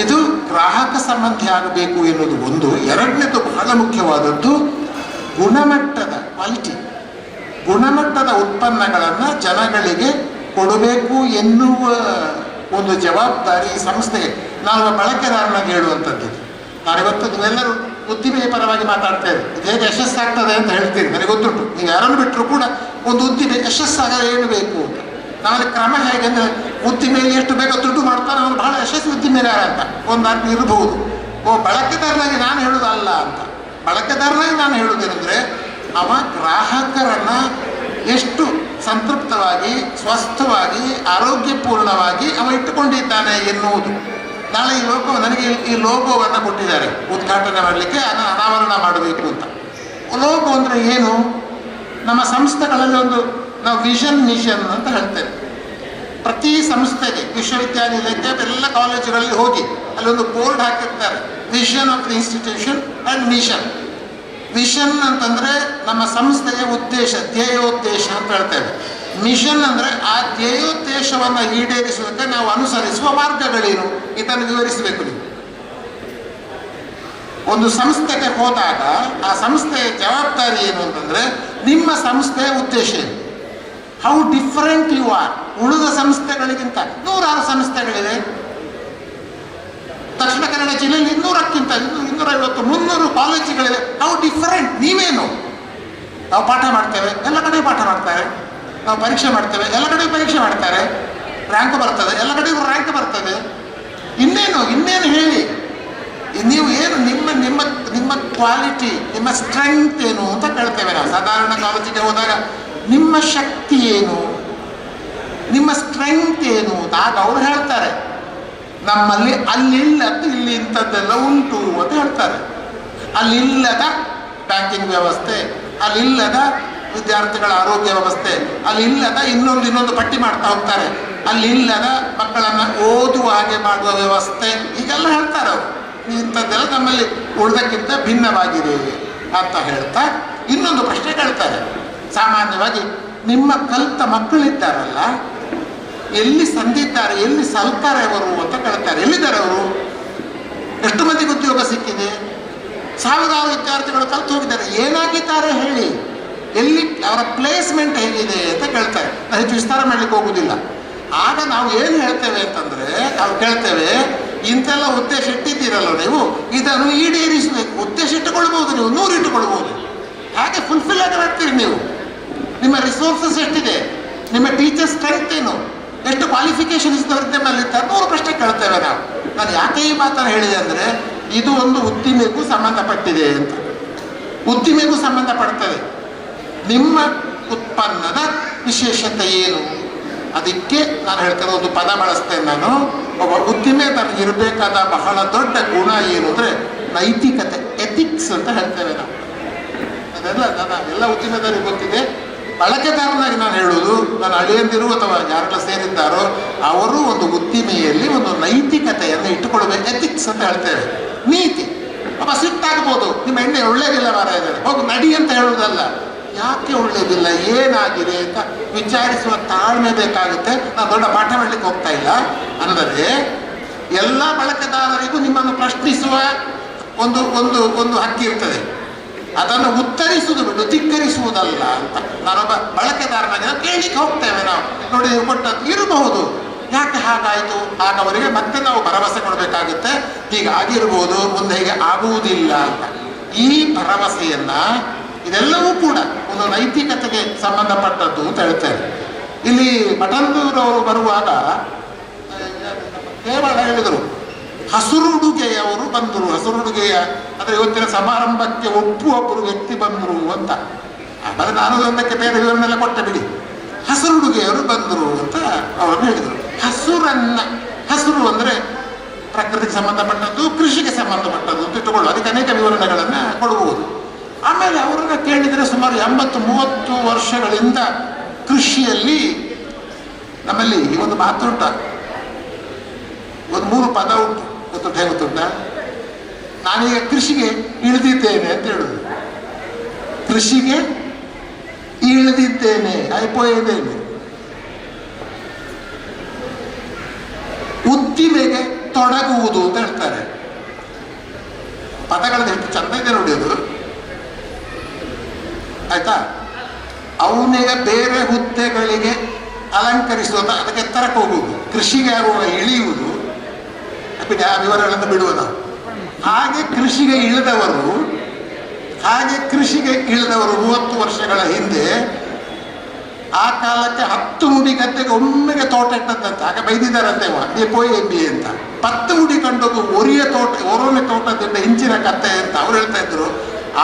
ಇದು ಗ್ರಾಹಕ ಸಂಬಂಧಿ ಆಗಬೇಕು ಎನ್ನುವುದು ಒಂದು. ಎರಡನೇದು ಬಹಳ ಮುಖ್ಯವಾದದ್ದು ಗುಣಮಟ್ಟದ ಕ್ವಾಲಿಟಿ, ಗುಣಮಟ್ಟದ ಉತ್ಪನ್ನಗಳನ್ನು ಜನಗಳಿಗೆ ಕೊಡಬೇಕು ಎನ್ನುವ ಒಂದು ಜವಾಬ್ದಾರಿ ಈ ಸಂಸ್ಥೆಗೆ. ನಾನು ಬಳಕೆದಾರನಾಗಿ ಹೇಳುವಂಥದ್ದು. ನಾನಿವತ್ತು ನೀವೆಲ್ಲರೂ ಉದ್ದಿಮೆಯ ಪರವಾಗಿ ಮಾತಾಡ್ತಾ ಇದ್ದೀವಿ, ಇದು ಹೇಗೆ ಯಶಸ್ಸಾಗ್ತದೆ ಅಂತ ಹೇಳ್ತೀರಿ, ನನಗೆ ಗೊತ್ತುಂಟು. ನೀವು ಯಾರನ್ನು ಬಿಟ್ಟರು ಕೂಡ ಒಂದು ಉದ್ದಿಮೆ ಯಶಸ್ಸಾಗಲು ಏನು ಬೇಕು ಅಂತ ನಾವಲ್ಲಿ ಕ್ರಮ ಹೇಗೆ ಅಂದರೆ, ಉದ್ದಿಮೆಯಲ್ಲಿ ಎಷ್ಟು ಬೇಗ ದುಡ್ಡು ಮಾಡ್ತಾನೆ ಅವನು ಬಹಳ ಯಶಸ್ವಿ ಉದ್ದಿಮೆಗಾರ ಅಂತ ಒಂದು ಅರ್ಥ ಇರಬಹುದು. ಬಳಕೆದಾರನಾಗಿ ನಾನು ಹೇಳೋದಲ್ಲ ಅಂತ. ಬಳಕೆದಾರನಾಗಿ ನಾನು ಹೇಳುವುದೇನೆಂದರೆ, ಅವ ಗ್ರಾಹಕರನ್ನು ಎಷ್ಟು ಸಂತೃಪ್ತವಾಗಿ, ಸ್ವಸ್ಥವಾಗಿ, ಆರೋಗ್ಯಪೂರ್ಣವಾಗಿ ಅವ ಇಟ್ಟುಕೊಂಡಿದ್ದಾನೆ ಎನ್ನುವುದು. ನಾಳೆ ಈ ಲೋಗೋ, ನನಗೆ ಈ ಲೋಗೋವನ್ನು ಕೊಟ್ಟಿದ್ದಾರೆ ಉದ್ಘಾಟನೆ ಮಾಡಲಿಕ್ಕೆ, ಅನಾವರಣ ಮಾಡಬೇಕು ಅಂತ. ಲೋಗೋ ಅಂದರೆ ಏನು? ನಮ್ಮ ಸಂಸ್ಥೆಗಳಲ್ಲಿ ಒಂದು ನಾವು ವಿಷನ್ ಮಿಷನ್ ಅಂತ ಹೇಳ್ತೇವೆ. ಪ್ರತಿ ಸಂಸ್ಥೆಗೆ, ವಿಶ್ವವಿದ್ಯಾನಿಲಯಕ್ಕೆ, ಎಲ್ಲ ಕಾಲೇಜುಗಳಲ್ಲಿ ಹೋಗಿ ಅಲ್ಲೊಂದು ಬೋರ್ಡ್ ಹಾಕಿರ್ತಾರೆ, vision of the institution and mission. Vision ಅಂತಂದರೆ ನಮ್ಮ ಸಂಸ್ಥೆಯ ಉದ್ದೇಶ, ಧ್ಯೇಯೋದ್ದೇಶ ಅಂತ ಹೇಳ್ತೇವೆ. ಮಿಷನ್ ಅಂದರೆ ಆ ಧ್ಯೇಯೋದ್ದೇಶವನ್ನು ಈಡೇರಿಸುವುದಕ್ಕೆ ನಾವು ಅನುಸರಿಸುವ ಮಾರ್ಗಗಳೇನು, ಇದನ್ನು ವಿವರಿಸಬೇಕು ನೀವು. ಒಂದು ಸಂಸ್ಥೆಗೆ ಹೋದಾಗ ಆ ಸಂಸ್ಥೆಯ ಜವಾಬ್ದಾರಿ ಏನು ಅಂತಂದರೆ, ನಿಮ್ಮ ಸಂಸ್ಥೆಯ ಉದ್ದೇಶ ಏನು, ಹೌ ಡಿಫರೆಂಟ್ ಯು ಆರ್. ಉಳಿದ ಸಂಸ್ಥೆಗಳಿಗಿಂತ 100 ಸಂಸ್ಥೆಗಳಿವೆ. ದಕ್ಷಿಣ ಕನ್ನಡ ಜಿಲ್ಲೆಯಲ್ಲಿ 200ಕ್ಕಿಂತ 250, 300 ಕಾಲೇಜುಗಳಿವೆ. ಹೌ ಡಿಫರೆಂಟ್, ನೀವೇನು? ನಾವು ಪಾಠ ಮಾಡ್ತೇವೆ, ಎಲ್ಲ ಕಡೆ ಪಾಠ ಮಾಡ್ತಾರೆ. ನಾವು ಪರೀಕ್ಷೆ ಮಾಡ್ತೇವೆ, ಎಲ್ಲ ಕಡೆ ಪರೀಕ್ಷೆ ಮಾಡ್ತಾರೆ. ರ್ಯಾಂಕ್ ಬರ್ತದೆ, ಎಲ್ಲ ಕಡೆ ರ್ಯಾಂಕ್ ಬರ್ತದೆ. ಇನ್ನೇನು ಹೇಳಿ, ನೀವು ಏನು ನಿಮ್ಮ ನಿಮ್ಮ ನಿಮ್ಮ ಕ್ವಾಲಿಟಿ, ನಿಮ್ಮ ಸ್ಟ್ರೆಂತ್ ಏನು ಅಂತ ಕೇಳ್ತೇವೆ ನಾವು ಸಾಧಾರಣ ಕಾಲೇಜಿಗೆ ಹೋದಾಗ. ನಿಮ್ಮ ಶಕ್ತಿ ಏನು, ನಿಮ್ಮ ಸ್ಟ್ರೆಂತ್ ಏನು ಆಗ ಅವ್ರು ಹೇಳ್ತಾರೆ, ನಮ್ಮಲ್ಲಿ ಅಲ್ಲಿಲ್ಲದ್ದು ಇಲ್ಲಿ ಇಂಥದ್ದೆಲ್ಲ ಉಂಟು ಅಂತ ಹೇಳ್ತಾರೆ. ಅಲ್ಲಿಲ್ಲದ ಬ್ಯಾಂಕಿಂಗ್ ವ್ಯವಸ್ಥೆ, ಅಲ್ಲಿಲ್ಲದ ವಿದ್ಯಾರ್ಥಿಗಳ ಆರೋಗ್ಯ ವ್ಯವಸ್ಥೆ, ಅಲ್ಲಿಲ್ಲದ ಇನ್ನೊಂದು ಪಟ್ಟಿ ಮಾಡ್ತಾ ಹೋಗ್ತಾರೆ, ಅಲ್ಲಿಲ್ಲದ ಮಕ್ಕಳನ್ನು ಓದುವ ಹಾಗೆ ಮಾಡುವ ವ್ಯವಸ್ಥೆ, ಹೀಗೆಲ್ಲ ಹೇಳ್ತಾರೆ ಅವರು. ಇಂಥದ್ದೆಲ್ಲ ನಮ್ಮಲ್ಲಿ ಉಳಿದಕ್ಕಿಂತ ಭಿನ್ನವಾಗಿದೆ ಅಂತ ಹೇಳ್ತಾ ಇನ್ನೊಂದು ಪ್ರಶ್ನೆ ಕೇಳ್ತಾರೆ. ಸಾಮಾನ್ಯವಾಗಿ ನಿಮ್ಮ ಕಲಿತ ಮಕ್ಕಳಿದ್ದಾರಲ್ಲ, ಎಲ್ಲಿ ಸಂದಿದ್ದಾರೆ, ಎಲ್ಲಿ ಸಲ್ತಾರೆ ಅವರು ಅಂತ ಕೇಳ್ತಾರೆ. ಎಲ್ಲಿದ್ದಾರೆ ಅವರು? ಎಷ್ಟು ಮಂದಿಗೆ ಉದ್ಯೋಗ ಸಿಕ್ಕಿದೆ? 1000 ವಿದ್ಯಾರ್ಥಿಗಳು ಕಲಿತು ಹೋಗಿದ್ದಾರೆ, ಏನಾಗಿದ್ದಾರೆ ಹೇಳಿ, ಎಲ್ಲಿ ಅವರ ಪ್ಲೇಸ್ಮೆಂಟ್ ಹೇಗಿದೆ ಅಂತ ಕೇಳ್ತಾರೆ. ನಾನು ಹೆಚ್ಚು ವಿಸ್ತಾರ ಮಾಡಲಿಕ್ಕೆ ಹೋಗುವುದಿಲ್ಲ. ಆಗ ನಾವು ಏನು ಹೇಳ್ತೇವೆ ಅಂತಂದರೆ, ನಾವು ಕೇಳ್ತೇವೆ, ಇಂಥೆಲ್ಲ ಉದ್ದೇಶ ಇಟ್ಟಿದ್ದೀರಲ್ಲ ನೀವು, ಇದನ್ನು ಈಡೇರಿಸಬೇಕು. ಉದ್ದೇಶ ಇಟ್ಟುಕೊಳ್ಬೋದು, ನೀವು 100 ಇಟ್ಟುಕೊಳ್ಬೋದು. ಹಾಗೆ ಫುಲ್ಫಿಲ್ ಆಗಿರ್ತೀರಿ ನೀವು. ನಿಮ್ಮ ರಿಸೋರ್ಸಸ್ ಎಷ್ಟಿದೆ, ನಿಮ್ಮ ಟೀಚರ್ ಸ್ಟ್ರೆಂತ್ ಏನು, ಎಷ್ಟು ಕ್ವಾಲಿಫಿಕೇಶನ್ ನಿಮ್ಮಲ್ಲಿದ್ದ 100 ಪ್ರಶ್ನೆ ಕೇಳ್ತೇವೆ ನಾವು. ನಾನು ಯಾಕೆ ಈ ಮಾತನ್ನು ಹೇಳಿದೆ ಅಂದರೆ, ಇದು ಒಂದು ಉದ್ದಿಮೆಗೂ ಸಂಬಂಧಪಟ್ಟಿದೆ ಅಂತ. ಉದ್ದಿಮೆಗೂ ಸಂಬಂಧಪಡ್ತದೆ. ನಿಮ್ಮ ಉತ್ಪನ್ನದ ವಿಶೇಷತೆ ಏನು, ಅದಕ್ಕೆ ನಾನು ಹೇಳ್ತೇನೆ, ಒಂದು ಪದ ಬಳಸ್ತೇನೆ ನಾನು. ಒಬ್ಬ ಉದ್ದಿಮೆ ತನಗಿರಬೇಕಾದ ಬಹಳ ದೊಡ್ಡ ಗುಣ ಏನು ಅಂದರೆ ನೈತಿಕತೆ, ಎಥಿಕ್ಸ್ ಅಂತ ಹೇಳ್ತೇವೆ ನಾವು. ಅದೆಲ್ಲ ಎಲ್ಲ ಉದ್ದಿಮೆದಾರಿಗೆ ಗೊತ್ತಿದೆ. ಬಳಕೆದಾರನಾಗಿ ನಾನು ಹೇಳುವುದು, ನಾನು ಅಳಿಯಂದಿರು ಅಥವಾ ಯಾರೆಲ್ಲ ಸೇರಿದ್ದಾರೋ ಅವರು ಒಂದು ಉದ್ದಿಮೆಯಲ್ಲಿ ಒಂದು ನೈತಿಕತೆಯನ್ನು ಇಟ್ಟುಕೊಳ್ಬೇಕು. ಎಥಿಕ್ಸ್ ಅಂತ ಹೇಳ್ತೇವೆ, ನೀತಿ. ಅಪ್ಪ ಸಿಟ್ಟಾಗ್ಬೋದು, ನಿಮ್ಮ ಎಣ್ಣೆ ಒಳ್ಳೇದಿಲ್ಲ ಮಾರ ಇದ್ದಾರೆ, ಹೋಗಿ ನಡಿ ಅಂತ ಹೇಳುವುದಲ್ಲ. ಯಾಕೆ ಒಳ್ಳೇದಿಲ್ಲ, ಏನಾಗಿದೆ ಅಂತ ವಿಚಾರಿಸುವ ತಾಳ್ಮೆ ಬೇಕಾಗುತ್ತೆ. ನಾನು ದೊಡ್ಡ ಪಾಠ ಮಾಡಲಿಕ್ಕೆ ಹೋಗ್ತಾ ಇಲ್ಲ. ಅಂದರೆ ಎಲ್ಲ ಬಳಕೆದಾರರಿಗೂ ನಿಮ್ಮನ್ನು ಪ್ರಶ್ನಿಸುವ ಒಂದು ಒಂದು ಒಂದು ಹಕ್ಕಿ ಇರ್ತದೆ. ಅದನ್ನು ಉತ್ತರಿಸುವುದು ಬಿಟ್ಟು ಧಿಕ್ಕರಿಸುವುದಲ್ಲ ಅಂತ. ನಾನೊಬ್ಬ ಬಳಕೆದಾರನಾಗಿ ನಾವು ಕೇಳಲಿಕ್ಕೆ ಹೋಗ್ತೇವೆ. ನಾವು ನೋಡಿ, ನೀವು ಕೊಟ್ಟದ್ದು ಇರಬಹುದು, ಯಾಕೆ ಹಾಗಾಯಿತು, ಆಗ ಅವರಿಗೆ ಮತ್ತೆ ನಾವು ಭರವಸೆ ಕೊಡಬೇಕಾಗುತ್ತೆ, ಹೀಗಾಗಿರ್ಬೋದು, ಮುಂದೆ ಹೀಗೆ ಆಗುವುದಿಲ್ಲ ಅಂತ. ಈ ಭರವಸೆಯನ್ನು, ಇದೆಲ್ಲವೂ ಕೂಡ ಒಂದು ನೈತಿಕತೆಗೆ ಸಂಬಂಧಪಟ್ಟದ್ದು ಅಂತ ಹೇಳ್ತಾರೆ. ಇಲ್ಲಿ ಮಠಂದೂರವರು ಬರುವಾಗ ಕೇವಲ ಹೇಳಿದರು ಹಸುರುಡುಗೆಯವರು ಬಂದರು. ಹಸುರುಡುಗೆಯ ಅಂದರೆ ಇವತ್ತಿನ ಸಮಾರಂಭಕ್ಕೆ ಒಬ್ಬರು ವ್ಯಕ್ತಿ ಬಂದರು ಅಂತ. ಆಮೇಲೆ ನಾನು ಅದಕ್ಕೆ ಬೇರೆ ವಿವರಣೆಲ್ಲ ಕೊಟ್ಟೆ ಬಿಡಿ. ಹಸುರುಡುಗೆಯವರು ಬಂದರು ಅಂತ ಅವರು ಹೇಳಿದರು. ಹಸುರು ಅಂದರೆ ಪ್ರಕೃತಿಗೆ ಸಂಬಂಧಪಟ್ಟದ್ದು, ಕೃಷಿಗೆ ಸಂಬಂಧಪಟ್ಟದ್ದು ಅಂತ ಇಟ್ಟುಕೊಳ್ಳು. ಅದಕ್ಕೆ ಅನೇಕ ವಿವರಣೆಗಳನ್ನು ಕೊಡಬಹುದು. ಆಮೇಲೆ ಅವರನ್ನು ಕೇಳಿದರೆ ಸುಮಾರು 80-30 ವರ್ಷಗಳಿಂದ ಕೃಷಿಯಲ್ಲಿ ನಮ್ಮಲ್ಲಿ ಒಂದು ಮಾತುಂಟ, ಒಂದು 3 ಪದ ಉಂಟು. ಗೊತ್ತುಂಟ, ನಾನೀಗ ಕೃಷಿಗೆ ಇಳಿದಿದ್ದೇನೆ ಅಂತ ಹೇಳುದು. ಕೃಷಿಗೆ ಇಳಿದಿದ್ದೇನೆ, అయిపోయేದೇನೆ. ಉದ್ದಿಮೆಗೆ ತೊಡಗುವುದು ಅಂತ ಹೇಳ್ತಾರೆ. ಪದಗಳದ್ದು ಎಷ್ಟು ಚಂದ ಇದೆ ನೋಡಿ ಅದು, ಆಯ್ತಾ. ಅವನಿಗೆ ಬೇರೆ ಹುದ್ದೆಗಳಿಗೆ ಅಲಂಕರಿಸುವಂತ ಅದಕ್ಕೆ ಎತ್ತರಕ್ಕೆ ಹೋಗುವುದು, ಕೃಷಿಗೆ ಆಗುವ ಇಳಿಯುವುದು. ಆ ವಿವರಗಳನ್ನು ಬಿಡುವ ನಾವು. ಹಾಗೆ ಕೃಷಿಗೆ ಇಳಿದವರು 30 ವರ್ಷಗಳ ಹಿಂದೆ ಆ ಕಾಲಕ್ಕೆ 10 ಮುಡಿ ಗದ್ದೆಗೆ ಒಮ್ಮೆಗೆ ತೋಟ ಇಟ್ಟದ್ದಂತೆ. ಆಗ ಬೈದಿದ್ದಾರಂತೆ MBA ಅಂತ. 10 ಮುಡಿ ಕಂಡೋದು ಒರೊನೆ ತೋಟದಿಂದ ಇಂಚಿನ ಕತ್ತೆ ಅಂತ ಅವ್ರು ಹೇಳ್ತಾ ಇದ್ರು.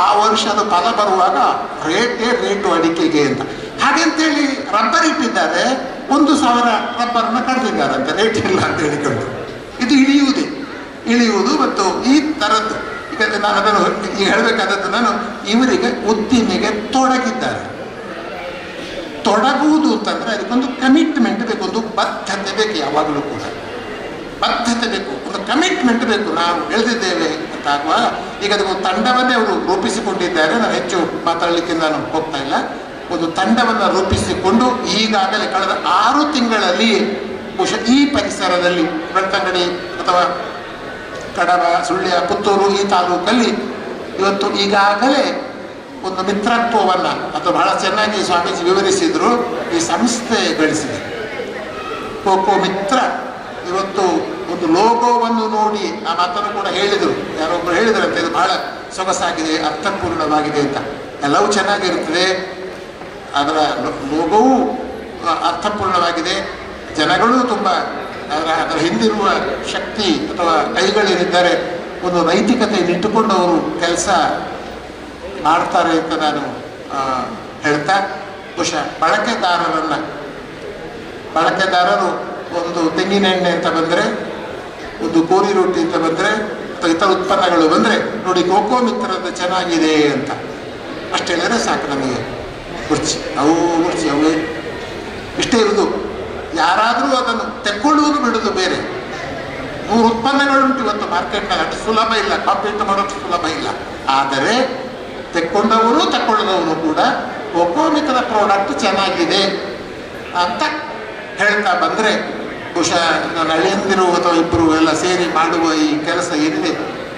ಆ ವರ್ಷದ ಫಲ ಬರುವಾಗ ರೇಟು ಅಡಿಕೆಗೆ ಅಂತ. ಹಾಗೆಂತೇಳಿ ರಬ್ಬರ್ ಇಟ್ಟಿದ್ದಾರೆ, 1,000 ರಬ್ಬರ್ನ ಕಡ್ದಿದ್ದಾರಂತೆ, ರೇಟ್ ಇಲ್ಲ ಅಂತ ಹೇಳಿಕೊಂಡು. ಇದು ಇಳಿಯುವುದು ಮತ್ತು ಈ ಥರದ್ದು. ಈಗ ನಾನು ಅದನ್ನು ಈಗ ಹೇಳಬೇಕಾದದ್ದು, ನಾನು ಇವರಿಗೆ ಉದ್ದಿಮೆಗೆ ತೊಡಗಿದ್ದಾರೆ. ತೊಡಗುವುದು ಅಂತಂದ್ರೆ ಅದಕ್ಕೊಂದು ಕಮಿಟ್ಮೆಂಟ್ ಬೇಕು, ಒಂದು ಬದ್ಧತೆ ಬೇಕು. ಯಾವಾಗಲೂ ಕೂಡ ಬದ್ಧತೆ ಬೇಕು, ಒಂದು ಕಮಿಟ್ಮೆಂಟ್ ಬೇಕು. ನಾವು ಎಳೆದಿದ್ದೇವೆ ಅಂತ ಆಗುವ. ಈಗ ಅದಕ್ಕೊಂದು ತಂಡವನ್ನೇ ಅವರು ರೂಪಿಸಿಕೊಂಡಿದ್ದಾರೆ. ನಾನು ಹೆಚ್ಚು ಮಾತಾಡಲಿಕ್ಕೆ ನಾನು ಹೋಗ್ತಾ ಇಲ್ಲ. ಒಂದು ತಂಡವನ್ನು ರೂಪಿಸಿಕೊಂಡು ಈಗಾಗಲೇ ಕಳೆದ 6 ತಿಂಗಳಲ್ಲಿ ಬಹುಶಃ ಈ ಪರಿಸರದಲ್ಲಿ ಬೆಳ್ತಂಗಡಿ ಅಥವಾ ಕಡಬ, ಸುಳ್ಯ, ಪುತ್ತೂರು ಈ ತಾಲೂಕಲ್ಲಿ ಇವತ್ತು ಈಗಾಗಲೇ ಒಂದು ಮಿತ್ರತ್ವವನ್ನು, ಅಥವಾ ಬಹಳ ಚೆನ್ನಾಗಿ ಸ್ವಾಮೀಜಿ ವಿವರಿಸಿದ್ರು, ಈ ಸಂಸ್ಥೆ ಗಳಿಸಿದೆ. ಕೋಕೋ ಮಿತ್ರ ಇವತ್ತು ಒಂದು ಲೋಗೋವನ್ನು ನೋಡಿ ಆ ಮಾತನ್ನು ಕೂಡ ಹೇಳಿದರು. ಯಾರೊಬ್ಬರು ಹೇಳಿದ್ರಂತೆ, ಇದು ಬಹಳ ಸೊಗಸಾಗಿದೆ, ಅರ್ಥಪೂರ್ಣವಾಗಿದೆ ಅಂತ. ಎಲ್ಲವೂ ಚೆನ್ನಾಗಿರ್ತದೆ, ಅದರ ಲೋಗೋವು ಅರ್ಥಪೂರ್ಣವಾಗಿದೆ, ಜನಗಳು ತುಂಬ ಅದರ ಹಿಂದಿರುವ ಶಕ್ತಿ ಅಥವಾ ಕೈಗಳೇನಿದ್ದಾರೆ ಒಂದು ನೈತಿಕತೆಯನ್ನು ಇಟ್ಟುಕೊಂಡು ಅವರು ಕೆಲಸ ಮಾಡ್ತಾರೆ ಅಂತ ನಾನು ಹೇಳ್ತಾ, ಬಹುಶಃ ಬಳಕೆದಾರರು ಒಂದು ತೆಂಗಿನ ಎಣ್ಣೆ ಅಂತ ಬಂದರೆ, ಒಂದು ಗೋರಿ ರೊಟ್ಟಿ ಅಂತ ಬಂದರೆ, ಅಥವಾ ಇತರ ಉತ್ಪನ್ನಗಳು ಬಂದರೆ ನೋಡಿ ಕೋಕೋ ಮಿತ್ರದ ಚೆನ್ನಾಗಿದೆ ಅಂತ ಅಷ್ಟು ಹೇಳಿದ್ರೆ ಸಾಕು ನಮಗೆ. ಅವು ಇಷ್ಟೇ ಇರುವುದು. ಯಾರಾದರೂ ಅದನ್ನು ತೆಕ್ಕೊಳ್ಳುವುದು ಬಿಡುವುದು ಬೇರೆ. 100 ಉತ್ಪನ್ನಗಳುಂಟು ಇವತ್ತು ಮಾರ್ಕೆಟ್ನಲ್ಲಿ, ಅಷ್ಟು ಸುಲಭ ಇಲ್ಲ, ಕಾಂಪೀಟ್ ಮಾಡೋಷ್ಟು ಸುಲಭ ಇಲ್ಲ. ಆದರೆ ತೆಕ್ಕೊಂಡವರು ತಕ್ಕೊಳ್ಳದವರು ಕೂಡ ಕೋಕೋ ಮಿತ್ರದ ಪ್ರಾಡಕ್ಟ್ ಚೆನ್ನಾಗಿದೆ ಅಂತ ಹೇಳ್ತಾ ಬಂದರೆ, ಬಹುಶಃ ನನ್ನ ಅಳಿಯಂದಿರು ಅಥವಾ ಇಬ್ಬರು ಎಲ್ಲ ಸೇರಿ ಮಾಡುವ ಈ ಕೆಲಸ ಏನಿದೆ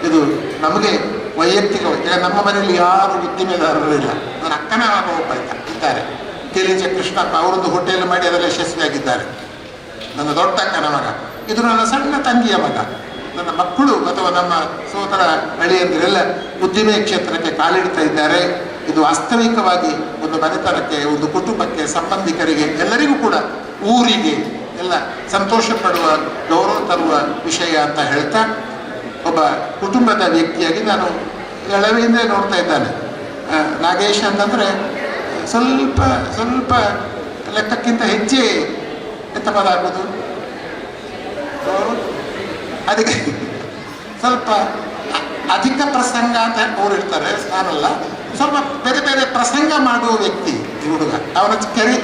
ಇದು ನಮಗೆ ವೈಯಕ್ತಿಕವಾಗಿ. ಈಗ ನಮ್ಮ ಮನೆಯಲ್ಲಿ ಯಾರು ಉದ್ದಿಮೆದಾರರಿಲ್ಲ. ನನ್ನ ಅಕ್ಕನ ಮಗ ಒಬ್ಬ ಇದ್ದಾರೆ, ಕೆಲಿಂಚ ಕೃಷ್ಣಪ್ಪ. ಅವರೊಂದು ಹೋಟೆಲ್ ಮಾಡಿ ಅದರಲ್ಲಿ ಯಶಸ್ವಿಯಾಗಿದ್ದಾರೆ. ನನ್ನ ದೊಡ್ಡ ಅಕ್ಕನ ಮಗ, ಇದು ನನ್ನ ಸಣ್ಣ ತಂಗಿಯ ಮಗ. ನನ್ನ ಮಕ್ಕಳು ಅಥವಾ ನಮ್ಮ ಸೋದರ ಅಳಿಯಂದಿರೆಲ್ಲ ಉದ್ದಿಮೆ ಕ್ಷೇತ್ರಕ್ಕೆ ಕಾಲಿಡ್ತಾ ಇದ್ದಾರೆ. ಇದು ವಾಸ್ತವಿಕವಾಗಿ ಒಂದು ಮನೆತನಕ್ಕೆ, ಒಂದು ಕುಟುಂಬಕ್ಕೆ, ಸಂಬಂಧಿಕರಿಗೆ, ಎಲ್ಲರಿಗೂ ಕೂಡ ಊರಿಗೆ ಎಲ್ಲ ಸಂತೋಷ ಪಡುವ, ಗೌರವ ತರುವ ವಿಷಯ ಅಂತ ಹೇಳ್ತಾ, ಒಬ್ಬ ಕುಟುಂಬದ ವ್ಯಕ್ತಿಯಾಗಿ ನಾನು ಎಳವೆಯಿಂದ ನೋಡ್ತಾ ಇದ್ದಾನೆ. ನಾಗೇಶ್ ಅಂತಂದರೆ ಸ್ವಲ್ಪ ಲೆಕ್ಕಕ್ಕಿಂತ ಹೆಚ್ಚೇ ಎಂತ ಪದ ಆಗೋದು, ಅದಕ್ಕೆ ಸ್ವಲ್ಪ ಅಧಿಕ ಪ್ರಸಂಗ ಅಂತ ಅವ್ರು ಇರ್ತಾರೆ. ನಾನಲ್ಲ, ಸ್ವಲ್ಪ ಬೇರೆ ಬೇರೆ ಪ್ರಸಂಗ ಮಾಡುವ ವ್ಯಕ್ತಿ ಈ ಹುಡುಗ. ಅವನ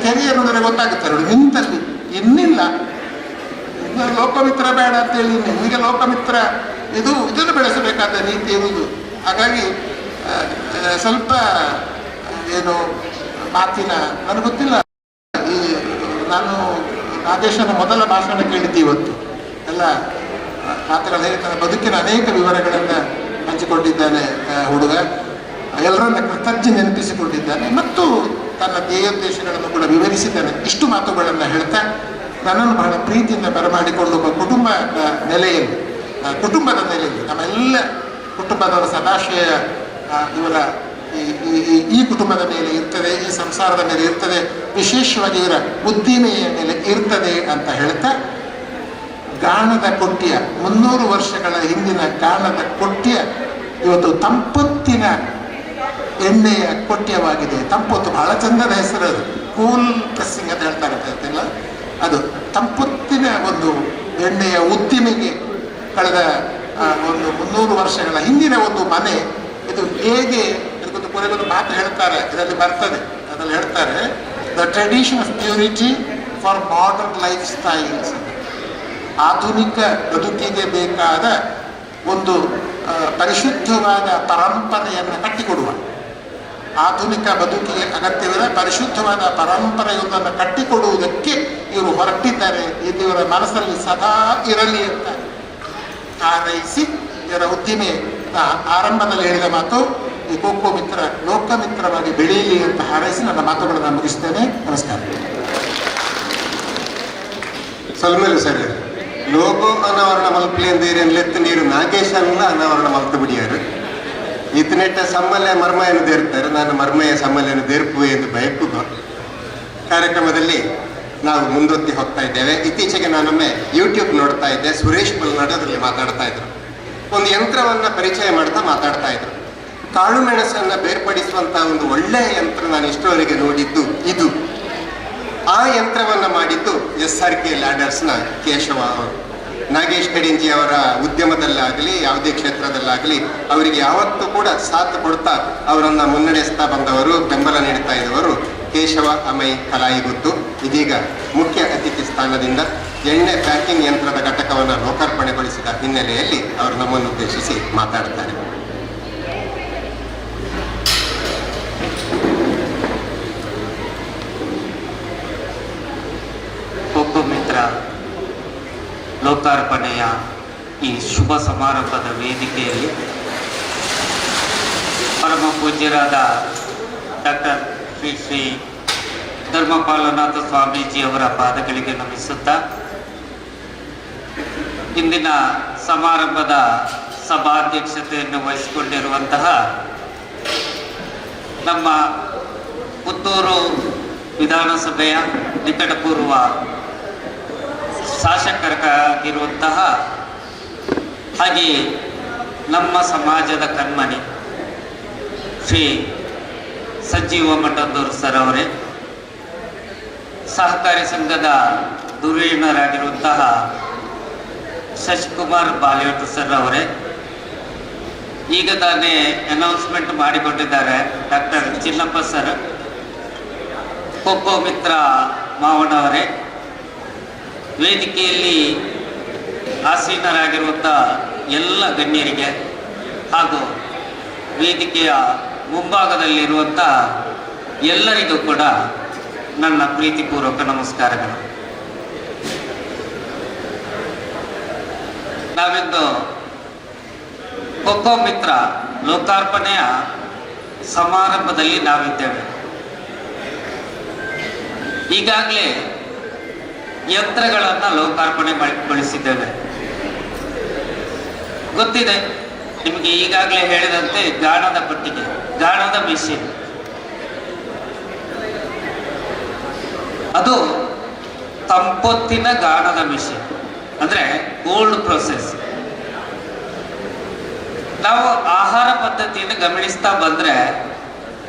ಕೆರಿಯರ್ ಅಂದರೆ ಗೊತ್ತಾಗುತ್ತೆ ನೋಡಿ, ನಿಂತಲ್ಲಿ ಇನ್ನಿಲ್ಲ. ಲೋಕಮಿತ್ರ ಬೇಡ ಅಂತೇಳಿ ನಿಮಗೆ ಲೋಕಮಿತ್ರ ಇದನ್ನು ಬೆಳೆಸಬೇಕಾದ ನೀತಿ ಇರುವುದು. ಹಾಗಾಗಿ ಸ್ವಲ್ಪ ಏನು ಮಾತಿನ ನನಗೆ ಗೊತ್ತಿಲ್ಲ. ಈ ನಾನು ನಾಗೇಶನ ಮೊದಲ ಭಾಷಣ ಕೇಳಿದ್ದೆ ಇವತ್ತು. ಎಲ್ಲ ಮಾತುಗಳು ಹೇಳ್ತಾನೆ, ಬದುಕಿನ ಅನೇಕ ವಿವರಗಳನ್ನು ಹಂಚಿಕೊಂಡಿದ್ದಾನೆ ಹುಡುಗ. ಎಲ್ಲರನ್ನ ಕೃತಜ್ಞ ನೆನಪಿಸಿಕೊಂಡಿದ್ದಾನೆ ಮತ್ತು ತನ್ನ ಧ್ಯೇಯೋದ್ದೇಶಗಳನ್ನು ಕೂಡ ವಿವರಿಸಿದ್ದಾನೆ. ಇಷ್ಟು ಮಾತುಗಳನ್ನು ಹೇಳ್ತಾ ನನ್ನನ್ನು ಬಹಳ ಪ್ರೀತಿಯಿಂದ ಬರಮಾಡಿಕೊಂಡು ಕುಟುಂಬದ ನೆಲೆಯಲ್ಲಿ ನಮ್ಮೆಲ್ಲ ಕುಟುಂಬದವರ ಸದಾಶಯ ಇವರ ಈ ಕುಟುಂಬದ ಮೇಲೆ ಇರ್ತದೆ, ಈ ಸಂಸಾರದ ಮೇಲೆ ಇರ್ತದೆ, ವಿಶೇಷವಾಗಿ ಇವರ ಬುದ್ಧಿಮೆಯ ಮೇಲೆ ಇರ್ತದೆ ಅಂತ ಹೇಳ್ತಾ ಗಾಣದ ಕೊಟ್ಟಿಯ 300 ವರ್ಷಗಳ ಹಿಂದಿನ ಗಾಣದ ಕೊಟ್ಟಿಯ ಇವತ್ತು ತಂಪೊತ್ತಿನ ಎಣ್ಣೆಯ ಕೊಟ್ಟಿಯವಾಗಿದೆ. ತಂಪೊತ್ತು ಬಹಳ ಚಂದದ ಹೆಸರು, ಅದು ಕೂಲ್ ಪ್ರೆಸ್ಸಿಂಗ್ ಅಂತ ಹೇಳ್ತಾರೆ ಗೊತ್ತಿಲ್ಲ. ಅದು ತಂಪೊತ್ತಿನ ಒಂದು ಎಣ್ಣೆಯ ಉದ್ದಿಮೆಗೆ ಕಳೆದ ಒಂದು 300 ವರ್ಷಗಳ ಹಿಂದಿನ ಒಂದು ಮನೆ. ಇದು ಹೇಗೆ ಇದಕ್ಕೊಂದು ಕೊನೆಗೊಂದು ಮಾತು ಹೇಳ್ತಾರೆ, ಇದರಲ್ಲಿ ಬರ್ತದೆ, ಅದರಲ್ಲಿ ಹೇಳ್ತಾರೆ, the tradition of purity for modern life styles. ಆಧುನಿಕ ಬದುಕಿಗೆ ಬೇಕಾದ ಒಂದು ಪರಿಶುದ್ಧವಾದ ಪರಂಪರೆಯನ್ನು ಕಟ್ಟಿಕೊಡುವ, ಆಧುನಿಕ ಬದುಕಿಗೆ ಅಗತ್ಯವಿದೆ ಪರಿಶುದ್ಧವಾದ ಪರಂಪರೆಯೊಂದನ್ನು ಕಟ್ಟಿಕೊಡುವುದಕ್ಕೆ ಇವರು ಹೊರಟಿದ್ದಾರೆ. ಇದು ಇವರ ಮನಸ್ಸಲ್ಲಿ ಸದಾ ಇರಲಿ ಅಂತ ಹಾರೈಸಿ ಇವರ ಉದ್ದಿಮೆ ಆರಂಭದಲ್ಲಿ ಹೇಳಿದ ಮಾತು, ಈ ಕೋಕೋ ಮಿತ್ರ ಲೋಕಮಿತ್ರವಾಗಿ ಬೆಳೆಯಲಿ ಅಂತ ಹಾರೈಸಿ ನನ್ನ ಮಾತುಗಳನ್ನು ಮುಗಿಸ್ತೇನೆ. ನಮಸ್ಕಾರ. ಸೊಲ್ಮೇಲು ಸರ್ ಲೋಗೋ ಅನಾವರಣ ಮಲ್ಪಲೇಂದೇರೆನ್ಲೆತ್ತು ನೀರು ನಾಗೇಶನ್ನ ಅನಾವರಣ ಮಲ್ತು ಬಿಡಿಯಾರು ಇತನೆಟ್ಟ ಸಮ್ಮಲೆ ಮರ್ಮಯನ್ನು ದೇರ್ತಾರೆ. ನಾನು ಮರ್ಮೆಯ ಸಮ್ಮಲೆಯನ್ನು ದೇರ್ಪುವೆ ಎಂದು ಬಯಕುದು. ಕಾರ್ಯಕ್ರಮದಲ್ಲಿ ನಾವು ಮುಂದೊತ್ತಿ ಹೋಗ್ತಾ ಇದ್ದೇವೆ. ಇತ್ತೀಚೆಗೆ ನಾನೊಮ್ಮೆ ಯೂಟ್ಯೂಬ್ ನೋಡ್ತಾ ಇದ್ದೆ, ಸುರೇಶ್ ಮಲ್ನಾಡು ಅದರಲ್ಲಿ ಮಾತಾಡ್ತಾ ಇದ್ರು. ಒಂದು ಯಂತ್ರವನ್ನು ಪರಿಚಯ ಮಾಡ್ತಾ ಮಾತಾಡ್ತಾ ಇದ್ರು. ಕಾಳು ಮೆಣಸನ್ನು ಬೇರ್ಪಡಿಸುವಂತಹ ಒಂದು ಒಳ್ಳೆಯ ಯಂತ್ರ ನಾನು ಇಷ್ಟರವರೆಗೆ ನೋಡಿದ್ದು ಇದು. ಆ ಯಂತ್ರವನ್ನು ಮಾಡಿದ್ದು SRK ಲ್ಯಾಡರ್ಸ್ನ ಕೇಶವ ಅವರು. ನಾಗೇಶ್ ಕಡಿಂಜಿ ಅವರ ಉದ್ಯಮದಲ್ಲಾಗಲಿ ಯಾವುದೇ ಕ್ಷೇತ್ರದಲ್ಲಾಗಲಿ ಅವರಿಗೆ ಯಾವತ್ತೂ ಕೂಡ ಸಾಥ್ ಕೊಡ್ತಾ ಅವರನ್ನು ಮುನ್ನಡೆಸ್ತಾ ಬಂದವರು, ಬೆಂಬಲ ನೀಡ್ತಾ ಇದ್ದವರು ಕೇಶವ ಅಮೈ ಕಲಾಯಿಗುತ್ತು. ಇದೀಗ ಮುಖ್ಯ ಅತಿಥಿ ಸ್ಥಾನದಿಂದ ಎಣ್ಣೆ ಪ್ಯಾಕಿಂಗ್ ಯಂತ್ರದ ಘಟಕವನ್ನು ಲೋಕಾರ್ಪಣೆಗೊಳಿಸಿದ ಹಿನ್ನೆಲೆಯಲ್ಲಿ ಅವರು ನಮ್ಮನ್ನು ಉದ್ದೇಶಿಸಿ ಮಾತಾಡ್ತಾರೆ. ಕೋಕೋ ಮಿತ್ರ ಲೋಕಾರ್ಪಣೆಯ ಈ ಶುಭ ಸಮಾರಂಭದ ವೇದಿಕೆಯಲ್ಲಿ ಪರಮ ಪೂಜ್ಯರಾದ ಡಾಕ್ಟರ್ ಶ್ರೀ ಧರ್ಮಪಾಲನಾಥ ಸ್ವಾಮೀಜಿಯವರ ಪಾದಗಳಿಗೆ ನಮಿಸುತ್ತಾ ಇಂದಿನ ಸಮಾರಂಭದ ಸಭಾಧ್ಯಕ್ಷತೆಯನ್ನು ವಹಿಸಿಕೊಂಡಿರುವಂತಹ ನಮ್ಮ ಪುತ್ತೂರು ವಿಧಾನಸಭೆಯ ನಿಕಟಪೂರ್ವ ಶಾಸಕರಾಗಿರುವಂತಹ ಹಾಗೆಯೇ ನಮ್ಮ ಸಮಾಜದ ಕಣ್ಮಣಿ ಶ್ರೀ ಸಂಜೀವ ಮಠದೂರು ಸರ್ ಅವರೇ, ಸಹಕಾರಿ ಸಂಘದ ಧುರೀಣರಾಗಿರುವಂತಹ ಶಶಿಕುಮಾರ್ ಬಾಲಿಯೋಟು ಸರ್ ಅವರೇ, ಈಗ ತಾನೇ ಅನೌನ್ಸ್ಮೆಂಟ್ ಮಾಡಿಕೊಂಡಿದ್ದಾರೆ ಡಾಕ್ಟರ್ ಚಿನ್ನಪ್ಪ ಸರ್, ಕೋಕೋ ಮಿತ್ರ ಮಾವಣ್ಣವರೇ, ವೇದಿಕೆಯಲ್ಲಿ ಆಸೀನರಾಗಿರುವಂಥ ಎಲ್ಲ ಗಣ್ಯರಿಗೆ ಹಾಗೂ ವೇದಿಕೆಯ ಮುಂಭಾಗದಲ್ಲಿರುವಂಥ ಎಲ್ಲರಿಗೂ ಕೂಡ ನನ್ನ ಪ್ರೀತಿಪೂರ್ವಕ ನಮಸ್ಕಾರಗಳು. ನಾವಿಂದು ಕೋಕೋ ಮಿತ್ರ ಲೋಕಾರ್ಪಣೆಯ ಸಮಾರಂಭದಲ್ಲಿ ನಾವಿದ್ದೇವೆ. ಈಗಾಗಲೇ ಯಂತ್ರಗಳನ್ನು ಲೋಕಾರ್ಪಣೆಗೊಳಿಸಿದ್ದೇವೆ. ಗೊತ್ತಿದೆ ನಿಮಗೆ, ಈಗಾಗಲೇ ಹೇಳಿದಂತೆ ಗಾಣದ ಪಟ್ಟಿಗೆ, ಗಾಣದ ಮಿಷಿನ್, ಅದು ತಂಪೊತ್ತಿನ ಗಾಣದ ಮಿಷಿನ್, ಅಂದರೆ ಕೋಲ್ಡ್ ಪ್ರೊಸೆಸ್. ನಾವು ಆಹಾರ ಪದ್ಧತಿಯನ್ನು ಗಮನಿಸ್ತಾ ಬಂದರೆ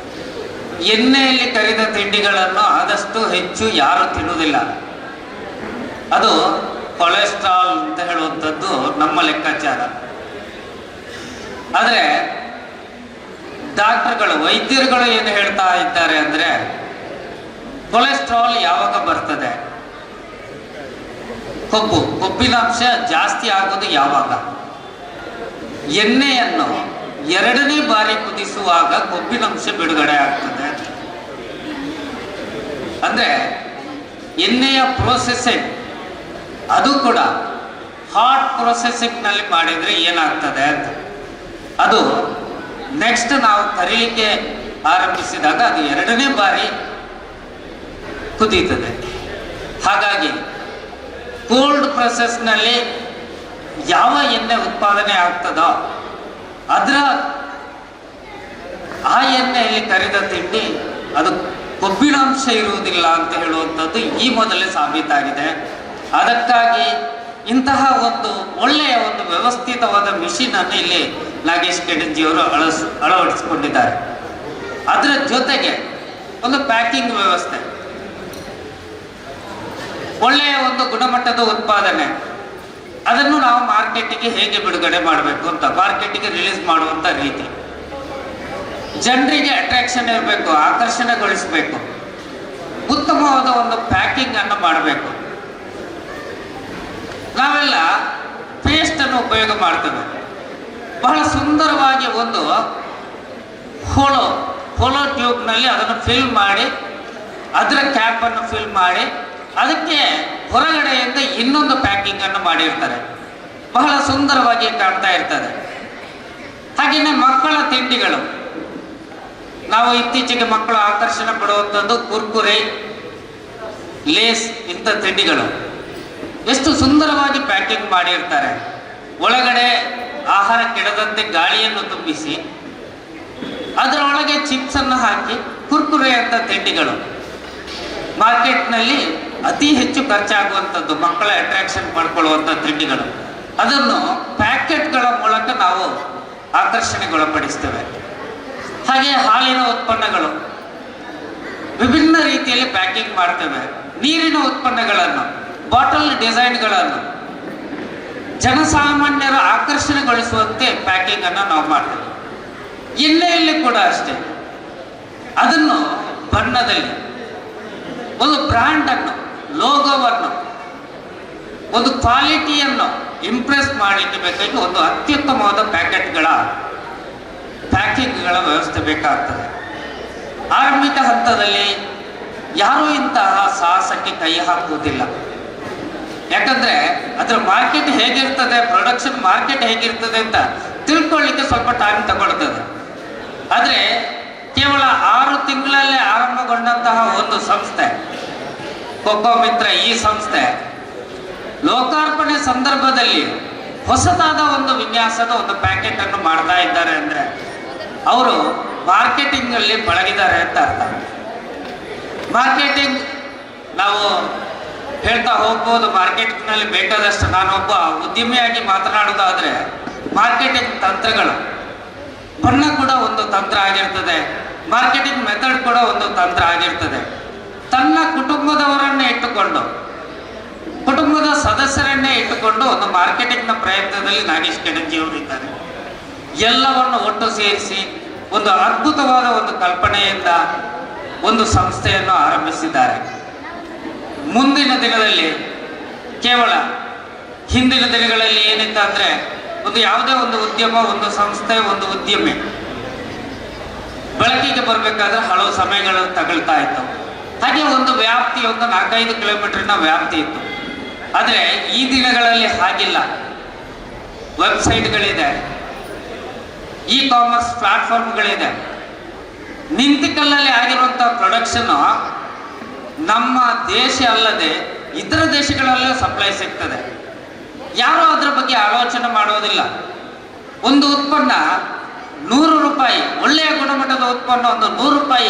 ಎಣ್ಣೆಯಲ್ಲಿ ಕರಿದ ತಿಂಡಿಗಳನ್ನು ಆದಷ್ಟು ಹೆಚ್ಚು ಯಾರು ತಿನ್ನುವುದಿಲ್ಲ. ಅದು ಕೊಲೆಸ್ಟ್ರಾಲ್ ಅಂತ ಹೇಳುವಂಥದ್ದು ನಮ್ಮ ಲೆಕ್ಕಾಚಾರ. ಆದರೆ ಡಾಕ್ಟರ್ಗಳು, ವೈದ್ಯರುಗಳು ಏನು ಹೇಳ್ತಾ ಇದ್ದಾರೆ ಅಂದರೆ, ಕೊಲೆಸ್ಟ್ರಾಲ್ ಯಾವಾಗ ಬರ್ತದೆ, ಕೊಬ್ಬಿನಾಂಶ ಜಾಸ್ತಿ ಆಗೋದು ಯಾವಾಗ, ಎಣ್ಣೆಯನ್ನು 2ನೇ ಬಾರಿ ಕುದಿಸುವಾಗ ಕೊಬ್ಬಿನಾಂಶ ಬಿಡುಗಡೆ ಆಗ್ತದೆ. ಅಂದರೆ ಎಣ್ಣೆಯ ಪ್ರೊಸೆಸಿಂಗ್ ಅದು ಕೂಡ ಹಾಟ್ ಪ್ರೊಸೆಸಿಂಗ್ನಲ್ಲಿ ಮಾಡಿದರೆ ಏನಾಗ್ತದೆ ಅಂತ, ಅದು ನೆಕ್ಸ್ಟ್ ನಾವು ಕರೀಲಿಕ್ಕೆ ಆರಂಭಿಸಿದಾಗ ಅದು 2ನೇ ಬಾರಿ ಕುದೀತದೆ. ಹಾಗಾಗಿ ಕೋಲ್ಡ್ ಪ್ರೊಸೆಸ್ನಲ್ಲಿ ಯಾವ ಎಣ್ಣೆ ಉತ್ಪಾದನೆ ಆಗ್ತದೋ ಅದರ ಆ ಎಣ್ಣೆಯಲ್ಲಿ ಕರಿದ ತಿಂಡಿ ಅದು ಕೊಬ್ಬಿನಾಂಶ ಇರುವುದಿಲ್ಲ ಅಂತ ಹೇಳುವಂಥದ್ದು ಈ ಮೊದಲೇ ಸಾಬೀತಾಗಿದೆ. ಅದಕ್ಕಾಗಿ ಇಂತಹ ಒಂದು ಒಳ್ಳೆಯ ಒಂದು ವ್ಯವಸ್ಥಿತವಾದ ಮಿಷಿನ್ ಅನ್ನು ಇಲ್ಲಿ ನಾಗೇಶ್ ಕೆಡಂಜಿಯವರು ಅಳವಡಿಸಿಕೊಂಡಿದ್ದಾರೆ. ಅದರ ಜೊತೆಗೆ ಒಂದು ಪ್ಯಾಕಿಂಗ್ ವ್ಯವಸ್ಥೆ, ಒಳ್ಳೆಯ ಒಂದು ಗುಣಮಟ್ಟದ ಉತ್ಪಾದನೆ, ಅದನ್ನು ನಾವು ಮಾರ್ಕೆಟಿಗೆ ಹೇಗೆ ಬಿಡುಗಡೆ ಮಾಡಬೇಕು ಅಂತ, ಮಾರ್ಕೆಟಿಗೆ ರಿಲೀಸ್ ಮಾಡುವಂತ ರೀತಿ, ಜನರಿಗೆ ಅಟ್ರಾಕ್ಷನ್ ಇರಬೇಕು, ಆಕರ್ಷಣೆಗೊಳಿಸಬೇಕು, ಉತ್ತಮವಾದ ಒಂದು ಪ್ಯಾಕಿಂಗ್ ಅನ್ನು ಮಾಡಬೇಕು. ನಾವೆಲ್ಲ ಪೇಸ್ಟ್ ಅನ್ನು ಉಪಯೋಗ ಮಾಡ್ತೇವೆ. ಬಹಳ ಸುಂದರವಾಗಿ ಒಂದು ಹೋಲೋ ಟ್ಯೂಬ್ನಲ್ಲಿ ಅದನ್ನು ಫಿಲ್ ಮಾಡಿ, ಅದರ ಕ್ಯಾಪ್ ಅನ್ನು ಫಿಲ್ ಮಾಡಿ, ಅದಕ್ಕೆ ಹೊರಗಡೆಯಿಂದ ಇನ್ನೊಂದು ಪ್ಯಾಕಿಂಗ್ ಅನ್ನು ಮಾಡಿರ್ತಾರೆ. ಬಹಳ ಸುಂದರವಾಗಿ ಕಾಣ್ತಾ ಇರ್ತದೆ. ಹಾಗೆಯೇ ಮಕ್ಕಳ ತಿಂಡಿಗಳು, ನಾವು ಇತ್ತೀಚೆಗೆ ಮಕ್ಕಳು ಆಕರ್ಷಣೆ ಪಡುವಂಥದ್ದು ಕುರ್ಕುರೆ, ಲೇಸ್, ಇಂಥ ತಿಂಡಿಗಳು ಎಷ್ಟು ಸುಂದರವಾಗಿ ಪ್ಯಾಕಿಂಗ್ ಮಾಡಿರ್ತಾರೆ. ಒಳಗಡೆ ಆಹಾರ ಕೆಡದಂತೆ ಗಾಳಿಯನ್ನು ತುಂಬಿಸಿ ಅದರೊಳಗೆ ಚಿಪ್ಸ್ ಅನ್ನು ಹಾಕಿ ಕುರ್ಕುರೆ ಅಂತ ತಿಂಡಿಗಳು ಮಾರ್ಕೆಟ್ನಲ್ಲಿ ಅತಿ ಹೆಚ್ಚು ಖರ್ಚಾಗುವಂಥದ್ದು, ಮಕ್ಕಳ ಅಟ್ರಾಕ್ಷನ್ ಮಾಡ್ಕೊಳ್ಳುವಂಥ ತಿಂಡಿಗಳು. ಅದನ್ನು ಪ್ಯಾಕೆಟ್ಗಳ ಮೂಲಕ ನಾವು ಆಕರ್ಷಣೆಗೊಳಪಡಿಸ್ತೇವೆ. ಹಾಗೆ ಹಾಲಿನ ಉತ್ಪನ್ನಗಳು ವಿಭಿನ್ನ ರೀತಿಯಲ್ಲಿ ಪ್ಯಾಕಿಂಗ್ ಮಾಡ್ತೇವೆ. ನೀರಿನ ಉತ್ಪನ್ನಗಳನ್ನು, ಬಾಟಲ್ ಡಿಸೈನ್ಗಳನ್ನು ಜನಸಾಮಾನ್ಯರ ಆಕರ್ಷಣೆಗೊಳಿಸುವಂತೆ ಪ್ಯಾಕಿಂಗ್ ಅನ್ನು ನಾವು ಮಾಡ್ತೇವೆ. ಎಣ್ಣೆಯಲ್ಲಿ ಕೂಡ ಅಷ್ಟೇ, ಅದನ್ನು ಬಣ್ಣದಲ್ಲಿ ಒಂದು ಬ್ರ್ಯಾಂಡ್ ಅನ್ನು, ಲೋಗೋವನ್ನು, ಒಂದು ಕ್ವಾಲಿಟಿಯನ್ನು ಇಂಪ್ರೆಸ್ ಮಾಡಲಿಕ್ಕೆ ಬೇಕಾಗಿ ಒಂದು ಅತ್ಯುತ್ತಮವಾದ ಪ್ಯಾಕಿಂಗ್ಗಳ ವ್ಯವಸ್ಥೆ ಬೇಕಾಗ್ತದೆ. ಆರಂಭಿಕ ಹಂತದಲ್ಲಿ ಯಾರೂ ಇಂತಹ ಸಾಹಸಕ್ಕೆ ಕೈ ಹಾಕುವುದಿಲ್ಲ. ಯಾಕಂದ್ರೆ ಅದರ ಮಾರ್ಕೆಟ್ ಹೇಗಿರ್ತದೆ, ಪ್ರೊಡಕ್ಷನ್ ಮಾರ್ಕೆಟ್ ಹೇಗಿರ್ತದೆ ಅಂತ ತಿಳ್ಕೊಳ್ಳಿಕ್ಕೆ ಸ್ವಲ್ಪ ಟೈಮ್ ತಗೊಳ್ತದೆ. ಆದರೆ ಕೇವಲ 6 ತಿಂಗಳಲ್ಲಿ ಆರಂಭಗೊಂಡಂತಹ ಒಂದು ಸಂಸ್ಥೆ ಕೊಕ್ಕೋ ಮಿತ್ರ, ಈ ಸಂಸ್ಥೆ ಲೋಕಾರ್ಪಣೆ ಸಂದರ್ಭದಲ್ಲಿ ಹೊಸದಾದ ಒಂದು ವಿನ್ಯಾಸದ ಒಂದು ಪ್ಯಾಕೆಟ್ ಅನ್ನು ಮಾಡ್ತಾ ಇದ್ದಾರೆ ಅಂದ್ರೆ ಅವರು ಮಾರ್ಕೆಟಿಂಗ್ ಅಲ್ಲಿ ಪಳಗಿದ್ದಾರೆ ಅಂತ ಅರ್ಥ. ಮಾರ್ಕೆಟಿಂಗ್ ನಾವು ಹೇಳ್ತಾ ಹೋಗ್ಬೋದು, ಮಾರ್ಕೆಟಿಂಗ್ನಲ್ಲಿ ಬೇಕಾದಷ್ಟು. ನಾನೊಬ್ಬ ಉದ್ಯಮಿಯಾಗಿ ಮಾತನಾಡೋದಾದ್ರೆ ಮಾರ್ಕೆಟಿಂಗ್ ತಂತ್ರಗಳು, ಬಣ್ಣ ಕೂಡ ಒಂದು ತಂತ್ರ ಆಗಿರ್ತದೆ, ಮಾರ್ಕೆಟಿಂಗ್ ಮೆಥಡ್ ಕೂಡ ಒಂದು ತಂತ್ರ ಆಗಿರ್ತದೆ. ತನ್ನ ಕುಟುಂಬದವರನ್ನೇ ಇಟ್ಟುಕೊಂಡು, ಕುಟುಂಬದ ಸದಸ್ಯರನ್ನೇ ಇಟ್ಟುಕೊಂಡು ಒಂದು ಮಾರ್ಕೆಟಿಂಗ್ನ ಪ್ರಯತ್ನದಲ್ಲಿ ನಾಗೇಶ್ ಕೆಡಂಜಿ ಅವರು ಇದ್ದಾರೆ. ಎಲ್ಲವನ್ನು ಒಟ್ಟು ಸೇರಿಸಿ ಒಂದು ಅದ್ಭುತವಾದ ಒಂದು ಕಲ್ಪನೆಯಿಂದ ಒಂದು ಸಂಸ್ಥೆಯನ್ನು ಆರಂಭಿಸಿದ್ದಾರೆ. ಮುಂದಿನ ದಿನದಲ್ಲಿ ಕೇವಲ ಹಿಂದಿನ ದಿನಗಳಲ್ಲಿ ಏನಿತ್ತು ಅಂದ್ರೆ ಒಂದು ಯಾವುದೇ ಒಂದು ಉದ್ಯಮ, ಒಂದು ಸಂಸ್ಥೆ, ಒಂದು ಉದ್ಯಮಿ ಬೆಳಕಿಗೆ ಬರಬೇಕಾದ್ರೆ ಹಲವು ಸಮಯಗಳು ತಗೊಳ್ತಾ ಇತ್ತು. ಹಾಗೆ ಒಂದು ವ್ಯಾಪ್ತಿ, ಒಂದು 4-5 ಕಿಲೋಮೀಟರ್ನ ವ್ಯಾಪ್ತಿ ಇತ್ತು. ಆದರೆ ಈ ದಿನಗಳಲ್ಲಿ ಹಾಗಿಲ್ಲ. ವೆಬ್ಸೈಟ್ಗಳಿದೆ, ಇ ಕಾಮರ್ಸ್ ಪ್ಲಾಟ್ಫಾರ್ಮ್ಗಳಿದೆ. ನಿಂತಿಕಲ್ಲಲ್ಲಿ ಆಗಿರುವಂಥ ಪ್ರೊಡಕ್ಷನ್ನು ನಮ್ಮ ದೇಶ ಅಲ್ಲದೆ ಇತರ ದೇಶಗಳಲ್ಲೂ ಸಪ್ಲೈ ಸಿಗ್ತದೆ. ಯಾರೂ ಅದರ ಬಗ್ಗೆ ಆಲೋಚನೆ ಮಾಡೋದಿಲ್ಲ. ಒಂದು ಉತ್ಪನ್ನ 100 ರೂಪಾಯಿ, ಒಳ್ಳೆಯ ಗುಣಮಟ್ಟದ ಉತ್ಪನ್ನ ಒಂದು 100 ರೂಪಾಯಿ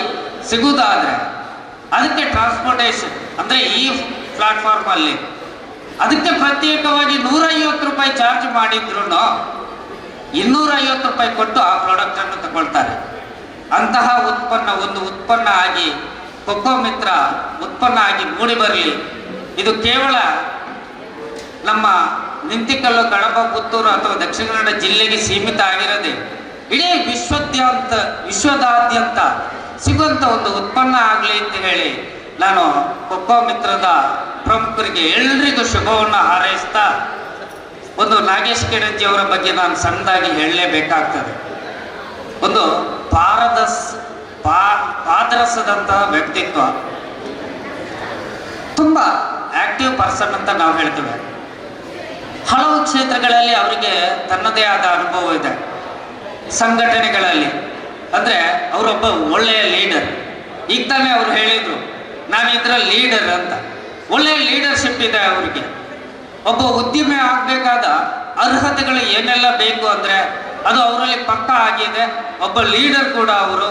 ಸಿಗುವುದಾದ್ರೆ ಅದಕ್ಕೆ ಟ್ರಾನ್ಸ್ಪೋರ್ಟೇಷನ್ ಅಂದರೆ ಈ ಪ್ಲಾಟ್ಫಾರ್ಮ್ ಅಲ್ಲಿ ಅದಕ್ಕೆ ಪ್ರತ್ಯೇಕವಾಗಿ 150 ರೂಪಾಯಿ ಚಾರ್ಜ್ ಮಾಡಿದ್ರು 250 ರೂಪಾಯಿ ಕೊಟ್ಟು ಆ ಪ್ರಾಡಕ್ಟ್ ಅನ್ನು ತಗೊಳ್ತಾರೆ. ಅಂತಹ ಉತ್ಪನ್ನ ಒಂದು ಉತ್ಪನ್ನ ಆಗಿ ಕೊಕ್ಕೋ ಮಿತ್ರ ಉತ್ಪನ್ನ ಆಗಿ ಮೂಡಿ ಬರಲಿ. ಇದು ಕೇವಲ ನಮ್ಮ ನಿಂತಿಕಲ್ಲು, ಕಡಪ, ಪುತ್ತೂರು ಅಥವಾ ದಕ್ಷಿಣ ಕನ್ನಡ ಜಿಲ್ಲೆಗೆ ಸೀಮಿತ ಆಗಿರದೆ ಇಡೀ ವಿಶ್ವದಾದ್ಯಂತ ಸಿಗುವಂತ ಒಂದು ಉತ್ಪನ್ನ ಆಗಲಿ ಅಂತ ಹೇಳಿ ನಾನು ಕೊಕ್ಕೋ ಮಿತ್ರದ ಪ್ರಮುಖರಿಗೆ ಎಲ್ರಿಗೂ ಶುಭವನ್ನು ಹಾರೈಸ್ತಾ ಒಂದು ನಾಗೇಶ್ ಕೆಡಂಜಿ ಅವರ ಬಗ್ಗೆ ನಾನು ಸಣ್ಣದಾಗಿ ಹೇಳಲೇಬೇಕಾಗ್ತದೆ. ಒಂದು ಪಾದರಸದಂತಹ ವ್ಯಕ್ತಿತ್ವ, ತುಂಬ ಆಕ್ಟಿವ್ ಪರ್ಸನ್ ಅಂತ ನಾವು ಹೇಳ್ತೇವೆ. ಹಲವು ಕ್ಷೇತ್ರಗಳಲ್ಲಿ ಅವರಿಗೆ ತನ್ನದೇ ಆದ ಅನುಭವ ಇದೆ. ಸಂಘಟನೆಗಳಲ್ಲಿ ಅಂದರೆ ಅವರೊಬ್ಬ ಒಳ್ಳೆಯ ಲೀಡರ್. ಈಗ ತಾನೇ ಅವರು ಹೇಳಿದರು ನಾನು ಇದರ ಲೀಡರ್ ಅಂತ. ಒಳ್ಳೆಯ ಲೀಡರ್ಶಿಪ್ ಇದೆ ಅವರಿಗೆ. ಒಬ್ಬ ಉದ್ಯಮಿ ಆಗಬೇಕಾದ ಅರ್ಹತೆಗಳು ಏನೆಲ್ಲ ಬೇಕು ಅಂದರೆ ಅದು ಅವರಲ್ಲಿ ಪಕ್ಕ ಆಗಿದೆ. ಒಬ್ಬ ಲೀಡರ್ ಕೂಡ ಅವರು.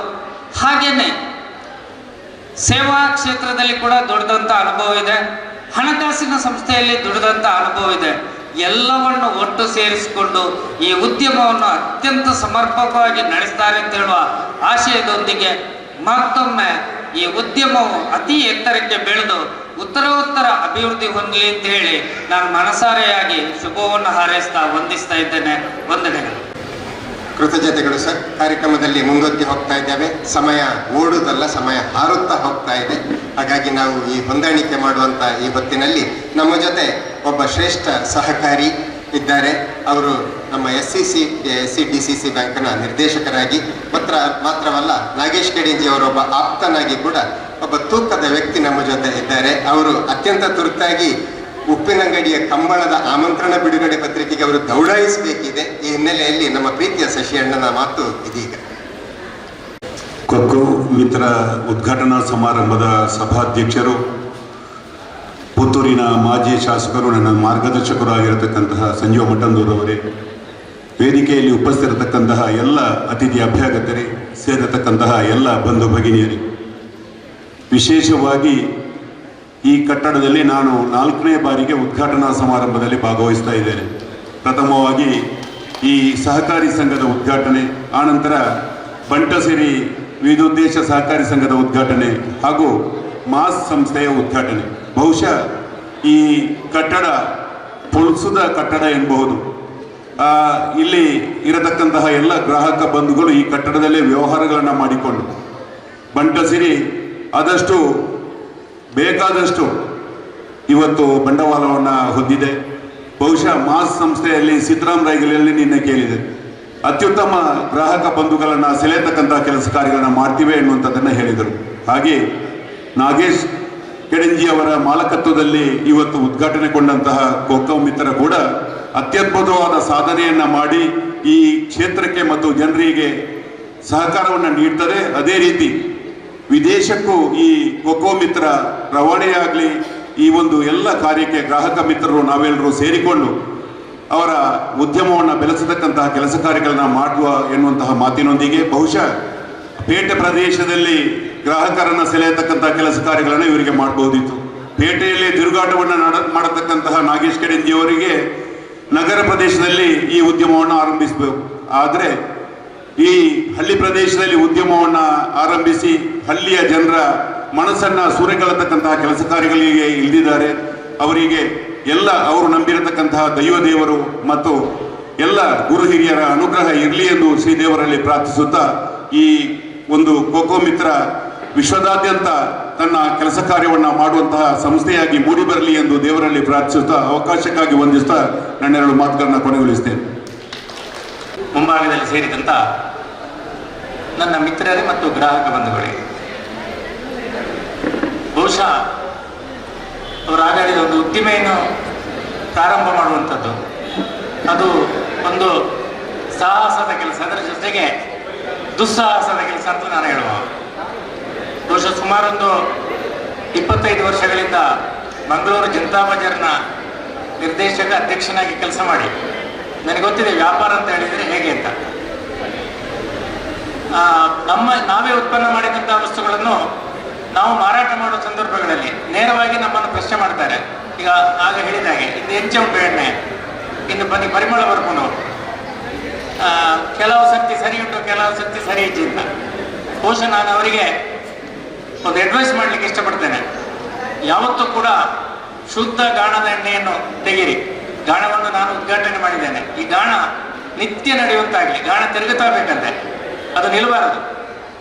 ಹಾಗೇನೆ ಸೇವಾ ಕ್ಷೇತ್ರದಲ್ಲಿ ಕೂಡ ದುಡಿದಂಥ ಅನುಭವ ಇದೆ, ಹಣಕಾಸಿನ ಸಂಸ್ಥೆಯಲ್ಲಿ ದುಡಿದಂಥ ಅನುಭವ ಇದೆ. ಎಲ್ಲವನ್ನು ಒಟ್ಟು ಸೇರಿಸಿಕೊಂಡು ಈ ಉದ್ಯಮವನ್ನು ಅತ್ಯಂತ ಸಮರ್ಪಕವಾಗಿ ನಡೆಸ್ತಾರೆ ಅಂತ ಹೇಳುವ ಆಶಯದೊಂದಿಗೆ ಮತ್ತೊಮ್ಮೆ ಈ ಉದ್ಯಮವು ಅತಿ ಎತ್ತರಕ್ಕೆ ಬೆಳೆದು ಉತ್ತರೋತ್ತರ ಅಭಿವೃದ್ಧಿ ಹೊಂದಲಿ ಅಂತ ಹೇಳಿ ನಾನು ಮನಸಾರೆಯಾಗಿ ಶುಭವನ್ನು ಹಾರೈಸ್ತಾ ವಂದಿಸ್ತಾ ಇದ್ದೇನೆ. ವಂದನೆಗಳು. ಕೃತಜ್ಞತೆಗಳು ಸರ್. ಕಾರ್ಯಕ್ರಮದಲ್ಲಿ ಮುಂದೊತ್ತಿ ಹೋಗ್ತಾ ಇದ್ದೇವೆ. ಸಮಯ ಓಡುವುದಲ್ಲ, ಸಮಯ ಹಾರುತ್ತಾ ಹೋಗ್ತಾ ಇದೆ. ಹಾಗಾಗಿ ನಾವು ಈ ಹೊಂದಾಣಿಕೆ ಮಾಡುವಂಥ ಈ ಹೊತ್ತಿನಲ್ಲಿ ನಮ್ಮ ಜೊತೆ ಒಬ್ಬ ಶ್ರೇಷ್ಠ ಸಹಕಾರಿ ಇದ್ದಾರೆ. ಅವರು ನಮ್ಮ SCDCC ಬ್ಯಾಂಕ್ನ ನಿರ್ದೇಶಕರಾಗಿ ಮಾತ್ರವಲ್ಲ, ನಾಗೇಶ್ ಕೆಡಿಂಜಿ ಅವರೊಬ್ಬ ಆಪ್ತನಾಗಿ ಕೂಡ ಒಬ್ಬ ತೂಕದ ವ್ಯಕ್ತಿ ನಮ್ಮ ಜೊತೆ ಇದ್ದಾರೆ. ಅವರು ಅತ್ಯಂತ ತುರ್ತಾಗಿ ಉಪ್ಪಿನಂಗಡಿಯ ಕಂಬಳದ ಆಮಂತ್ರಣ ಬಿಡುಗಡೆ ಪತ್ರಿಕೆಗೆ ಅವರು ದೌಡಾಯಿಸಬೇಕಿದೆ. ಈ ಹಿನ್ನೆಲೆಯಲ್ಲಿ ನಮ್ಮ ಪ್ರೀತಿಯ ಶಶಿ ಅಣ್ಣನ ಮಾತು ಇದೀಗ. ಕೊಕ್ಕೋ ಮಿತ್ರ ಉದ್ಘಾಟನಾ ಸಮಾರಂಭದ ಸಭಾಧ್ಯಕ್ಷರು, ಪುತ್ತೂರಿನ ಮಾಜಿ ಶಾಸಕರು, ನನ್ನ ಮಾರ್ಗದರ್ಶಕರು ಆಗಿರತಕ್ಕಂತಹ ಸಂಜೀವ ಮಠಂದೂರವರೇ, ವೇದಿಕೆಯಲ್ಲಿ ಉಪಸ್ಥಿರತಕ್ಕಂತಹ ಎಲ್ಲ ಅತಿಥಿ ಅಭ್ಯಾಗತರೇ, ಸೇರಿರತಕ್ಕಂತಹ ಎಲ್ಲ ಬಂಧು ಭಗಿನಿಯರೇ, ವಿಶೇಷವಾಗಿ ಈ ಕಟ್ಟಡದಲ್ಲಿ ನಾನು 4ನೇ ಬಾರಿಗೆ ಉದ್ಘಾಟನಾ ಸಮಾರಂಭದಲ್ಲಿ ಭಾಗವಹಿಸ್ತಾ ಇದ್ದೇನೆ. ಪ್ರಥಮವಾಗಿ ಈ ಸಹಕಾರಿ ಸಂಘದ ಉದ್ಘಾಟನೆ, ಆನಂತರ ಬಂಟಸಿರಿ ವಿವಿಧೋದ್ದೇಶ ಸಹಕಾರಿ ಸಂಘದ ಉದ್ಘಾಟನೆ ಹಾಗೂ ಮಾಸ್ ಸಂಸ್ಥೆಯ ಉದ್ಘಾಟನೆ. ಬಹುಶಃ ಈ ಕಟ್ಟಡ ಪುಲ್ಸದ ಕಟ್ಟಡ ಎನ್ನಬಹುದು. ಇಲ್ಲಿ ಇರತಕ್ಕಂತಹ ಎಲ್ಲ ಗ್ರಾಹಕ ಬಂಧುಗಳು ಈ ಕಟ್ಟಡದಲ್ಲೇ ವ್ಯವಹಾರಗಳನ್ನು ಮಾಡಿಕೊಂಡು ಬಂಟಸಿರಿ ಆದಷ್ಟು ಬೇಕಾದಷ್ಟು ಇವತ್ತು ಬಂಡವಾಳವನ್ನು ಹೊಂದಿದೆ. ಬಹುಶಃ ಮಾಸ್ ಸಂಸ್ಥೆಯಲ್ಲಿ ಸಿದ್ದರಾಮ್ ರೈಗಲಲ್ಲಿ ನಿನ್ನೆ ಕೇಳಿದೆ, ಅತ್ಯುತ್ತಮ ಗ್ರಾಹಕ ಬಂಧುಗಳನ್ನು ಸೆಳೆಯತಕ್ಕಂತಹ ಕೆಲಸ ಕಾರ್ಯಗಳನ್ನು ಮಾಡ್ತೀವಿ ಎನ್ನುವಂಥದ್ದನ್ನು ಹೇಳಿದರು. ಹಾಗೆ ನಾಗೇಶ್ ಕೆಡಿಂಜಿ ಅವರ ಮಾಲಕತ್ವದಲ್ಲಿ ಇವತ್ತು ಉದ್ಘಾಟನೆಗೊಂಡಂತಹ ಕೊಕ್ಕೋ ಮಿತ್ರ ಕೂಡ ಅತ್ಯದ್ಭುತವಾದ ಸಾಧನೆಯನ್ನು ಮಾಡಿ ಈ ಕ್ಷೇತ್ರಕ್ಕೆ ಮತ್ತು ಜನರಿಗೆ ಸಹಕಾರವನ್ನು ನೀಡ್ತದೆ. ಅದೇ ರೀತಿ ವಿದೇಶಕ್ಕೂ ಈ ಕೊಕ್ಕೋ ಮಿತ್ರ ರವಾನೆಯಾಗಲಿ, ಈ ಒಂದು ಎಲ್ಲ ಕಾರ್ಯಕ್ಕೆ ಗ್ರಾಹಕ ಮಿತ್ರರು ನಾವೆಲ್ಲರೂ ಸೇರಿಕೊಂಡು ಅವರ ಉದ್ಯಮವನ್ನು ಬೆಳೆಸತಕ್ಕಂತಹ ಕೆಲಸ ಕಾರ್ಯಗಳನ್ನು ಮಾಡುವ ಎನ್ನುವಂತಹ ಮಾತಿನೊಂದಿಗೆ ಬಹುಶಃ ಪೇಟೆ ಪ್ರದೇಶದಲ್ಲಿ ಗ್ರಾಹಕರನ್ನು ಸೆಳೆಯತಕ್ಕಂತಹ ಕೆಲಸ ಕಾರ್ಯಗಳನ್ನು ಇವರಿಗೆ ಮಾಡಬಹುದಿತ್ತು. ಪೇಟೆಯಲ್ಲಿ ತಿರುಗಾಟವನ್ನು ಮಾಡತಕ್ಕಂತಹ ನಾಗೇಶ್ ಕೆಡಿಂಜಿಯವರಿಗೆ ನಗರ ಪ್ರದೇಶದಲ್ಲಿ ಈ ಉದ್ಯಮವನ್ನು ಆರಂಭಿಸಬೇಕು. ಆದರೆ ಈ ಹಳ್ಳಿ ಪ್ರದೇಶದಲ್ಲಿ ಉದ್ಯಮವನ್ನು ಆರಂಭಿಸಿ ಹಳ್ಳಿಯ ಜನರ ಮನಸ್ಸನ್ನು ಸೂರೆಗಲ್ಲತಕ್ಕಂತಹ ಕೆಲಸ ಕಾರ್ಯಗಳಿಗೆ ಇಳಿದಿದ್ದಾರೆ. ಅವರಿಗೆ ಎಲ್ಲ ಅವರು ನಂಬಿರತಕ್ಕಂತಹ ದೈವ ದೇವರು ಮತ್ತು ಎಲ್ಲ ಗುರು ಹಿರಿಯರ ಅನುಗ್ರಹ ಇರಲಿ ಎಂದು ಶ್ರೀದೇವರಲ್ಲಿ ಪ್ರಾರ್ಥಿಸುತ್ತಾ ಈ ಒಂದು ಕೊಕ್ಕೋ ಮಿತ್ರ ವಿಶ್ವದಾದ್ಯಂತ ತನ್ನ ಕೆಲಸ ಕಾರ್ಯವನ್ನು ಮಾಡುವಂತಹ ಸಂಸ್ಥೆಯಾಗಿ ಮೂಡಿ ಬರಲಿ ಎಂದು ದೇವರಲ್ಲಿ ಪ್ರಾರ್ಥಿಸುತ್ತಾ ಅವಕಾಶಕ್ಕಾಗಿ ವಂದಿಸ್ತಾ ನನ್ನೆರಡು ಮಾತುಗಳನ್ನು ಕೊನೆಗೊಳಿಸ್ತೇನೆ. ಮುಂಭಾಗದಲ್ಲಿ ಸೇರಿದಂಥ ನನ್ನ ಮಿತ್ರರೇ ಮತ್ತು ಗ್ರಾಹಕ ಬಂಧುಗಳಿಗೆ, ಬಹುಶಃ ಅವರು ಆಗಾಡಿದ ಒಂದು ಉದ್ದಿಮೆಯನ್ನು ಪ್ರಾರಂಭ ಮಾಡುವಂಥದ್ದು ಅದು ಒಂದು ಸಾಹಸದ ಕೆಲಸ, ಅದರ ಜೊತೆಗೆ ದುಸ್ಸಾಹಸದ ಕೆಲಸ ಅಂತ ನಾನು ಹೇಳುವ. ಬಹುಶಃ ಸುಮಾರೊಂದು 25 ವರ್ಷಗಳಿಂದ ಮಂಗಳೂರು ಜನತಾ ಬಜಾರ್ನ ನಿರ್ದೇಶಕ ಅಧ್ಯಕ್ಷನಾಗಿ ಕೆಲಸ ಮಾಡಿ ನನಗೆ ಗೊತ್ತಿದೆ ವ್ಯಾಪಾರ ಅಂತ ಹೇಳಿದರೆ ಹೇಗೆ ಅಂತ. ನಾವೇ ಉತ್ಪನ್ನ ಮಾಡಿದಂಥ ವಸ್ತುಗಳನ್ನು ನಾವು ಮಾರಾಟ ಮಾಡುವ ಸಂದರ್ಭಗಳಲ್ಲಿ ನೇರವಾಗಿ ನಮ್ಮನ್ನು ಪ್ರಶ್ನೆ ಮಾಡ್ತಾರೆ. ಈಗ ಆಗ ಹೇಳಿದ ಹಾಗೆ ಇದು ಹೆಚ್ಚು ಉಂಟು ಎಣ್ಣೆ, ಇನ್ನು ಬನ್ನಿ ಪರಿಮಳ ಬರ್ಕೊಂಡು, ಕೆಲವು ಸರ್ತಿ ಸರಿ ಉಂಟು, ಕೆಲವು ಸರ್ತಿ ಸರಿ ಇಜ್ಜಿಲ್ಲ. ಬಹುಶಃ ನಾನು ಅವರಿಗೆ ಒಂದು ಅಡ್ವೈಸ್ ಮಾಡಲಿಕ್ಕೆ ಇಷ್ಟಪಡ್ತೇನೆ. ಯಾವತ್ತೂ ಕೂಡ ಶುದ್ಧ ಗಾಣದ ಎಣ್ಣೆಯನ್ನು ತೆಗೀರಿ. ಗಾಣವನ್ನು ನಾನು ಉದ್ಘಾಟನೆ ಮಾಡಿದ್ದೇನೆ. ಈ ಗಾಣ ನಿತ್ಯ ನಡೆಯುವಂತಾಗಲಿ. ಗಾಣ ತಿರುಗುತ್ತಾ ಬೇಕಂತೆ, ಅದು ನಿಲ್ಲಬಾರದು.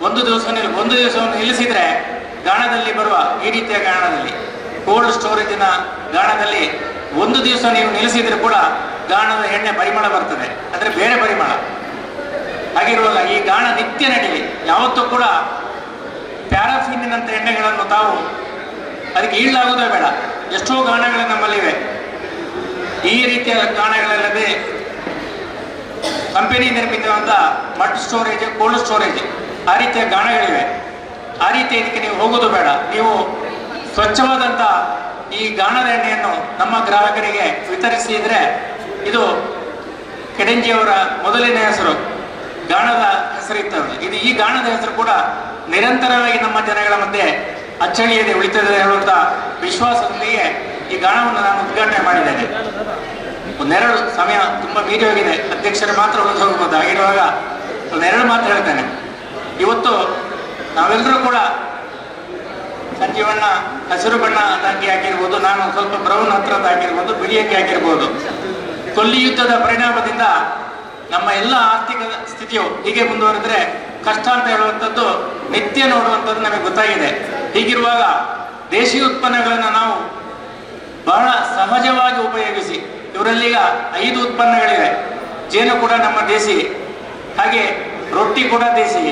ಒಂದು ದಿವಸವನ್ನು ನಿಲ್ಲಿಸಿದರೆ ಗಾಣದಲ್ಲಿ ಬರುವ ಈ ರೀತಿಯ ಗಾಣದಲ್ಲಿ, ಕೋಲ್ಡ್ ಸ್ಟೋರೇಜಿನ ಗಾಣದಲ್ಲಿ ಒಂದು ದಿವಸ ನೀವು ನಿಲ್ಲಿಸಿದ್ರೆ ಕೂಡ ಗಾಣದ ಎಣ್ಣೆ ಪರಿಮಳ ಬರ್ತದೆ, ಅಂದರೆ ಬೇರೆ ಪರಿಮಳ. ಹಾಗಿರುವಾಗ ಈ ಗಾಣ ನಿತ್ಯ ನಡೀಲಿ. ಯಾವತ್ತೂ ಕೂಡ ಪ್ಯಾರಾಫಿನ್ನಿನಂಥ ಎಣ್ಣೆಗಳನ್ನು ತಾವು ಅದಕ್ಕೆ ಈಡಾಗೋದೇ ಬೇಡ. ಎಷ್ಟೋ ಗಾಣಗಳು ನಮ್ಮಲ್ಲಿವೆ. ಈ ರೀತಿಯ ಗಾಣಗಳಲ್ಲದೆ ಕಂಪನಿ ನಿರ್ಮಿತವಾದ ಮಡ್ ಸ್ಟೋರೇಜ್, ಕೋಲ್ಡ್ ಸ್ಟೋರೇಜ್, ಆ ರೀತಿಯ ಗಾಣಗಳಿವೆ. ಆ ರೀತಿ ಇದಕ್ಕೆ ನೀವು ಹೋಗೋದು ಬೇಡ. ನೀವು ಸ್ವಚ್ಛವಾದಂಥ ಈ ಗಾಣದ ಎಣ್ಣೆಯನ್ನು ನಮ್ಮ ಗ್ರಾಹಕರಿಗೆ ವಿತರಿಸಿದರೆ, ಇದು ಕೆಡಿಂಜಿಯವರ ಮೊದಲನೇ ಹೆಸರು, ಗಾಣದ ಹೆಸರಿತ್ತದು. ಇದು ಈ ಗಾಣದ ಹೆಸರು ಕೂಡ ನಿರಂತರವಾಗಿ ನಮ್ಮ ಜನಗಳ ಮಧ್ಯೆ ಅಚ್ಚಳಿಯದೆ ಉಳಿತದೆ ಹೇಳುವಂಥ ವಿಶ್ವಾಸದೊಂದಿಗೆ ಈ ಗಾಣವನ್ನು ನಾನು ಉದ್ಘಾಟನೆ ಮಾಡಿದ್ದೇನೆ. ಒಂದೆರಡು ಸಮಯ ತುಂಬ ಮೀರಿ ಹೋಗಿದೆ, ಅಧ್ಯಕ್ಷರು ಮಾತ್ರ ಒಂದು ಹೋಗ್ಬೋದು. ಹಾಗಿರುವಾಗ ಒಂದೆರಡು ಮಾತು ಹೇಳ್ತೇನೆ. ಇವತ್ತು ನಾವೆಲ್ಲರೂ ಕೂಡ ಸಂಜೀವಣ್ಣ ಹಸಿರು ಬಣ್ಣದ ಅಂಗಿ ಹಾಕಿರ್ಬೋದು, ನಾನು ಸ್ವಲ್ಪ ಬ್ರೌನ್ ಹತ್ರದ ಹಾಕಿರ್ಬೋದು, ಬಿಳಿ ಅಂಗಿ ಹಾಕಿರ್ಬೋದು. ಕೊಲ್ಲಿ ಯುದ್ಧದ ಪರಿಣಾಮದಿಂದ ನಮ್ಮ ಎಲ್ಲ ಆರ್ಥಿಕ ಸ್ಥಿತಿಯು ಹೀಗೆ ಮುಂದುವರೆದ್ರೆ ಕಷ್ಟ ಅಂತ ಹೇಳುವಂಥದ್ದು ನಿತ್ಯ ನೋಡುವಂಥದ್ದು ನಮಗೆ ಗೊತ್ತಾಗಿದೆ. ಹೀಗಿರುವಾಗ ದೇಶೀಯ ಉತ್ಪನ್ನಗಳನ್ನು ನಾವು ಬಹಳ ಸಹಜವಾಗಿ ಉಪಯೋಗಿಸಿ, ಇವರಲ್ಲೀಗ 5 ಉತ್ಪನ್ನಗಳಿವೆ. ಜೇನು ಕೂಡ ನಮ್ಮ ದೇಸಿ, ಹಾಗೆ ರೊಟ್ಟಿ ಕೂಡ ದೇಸಿ,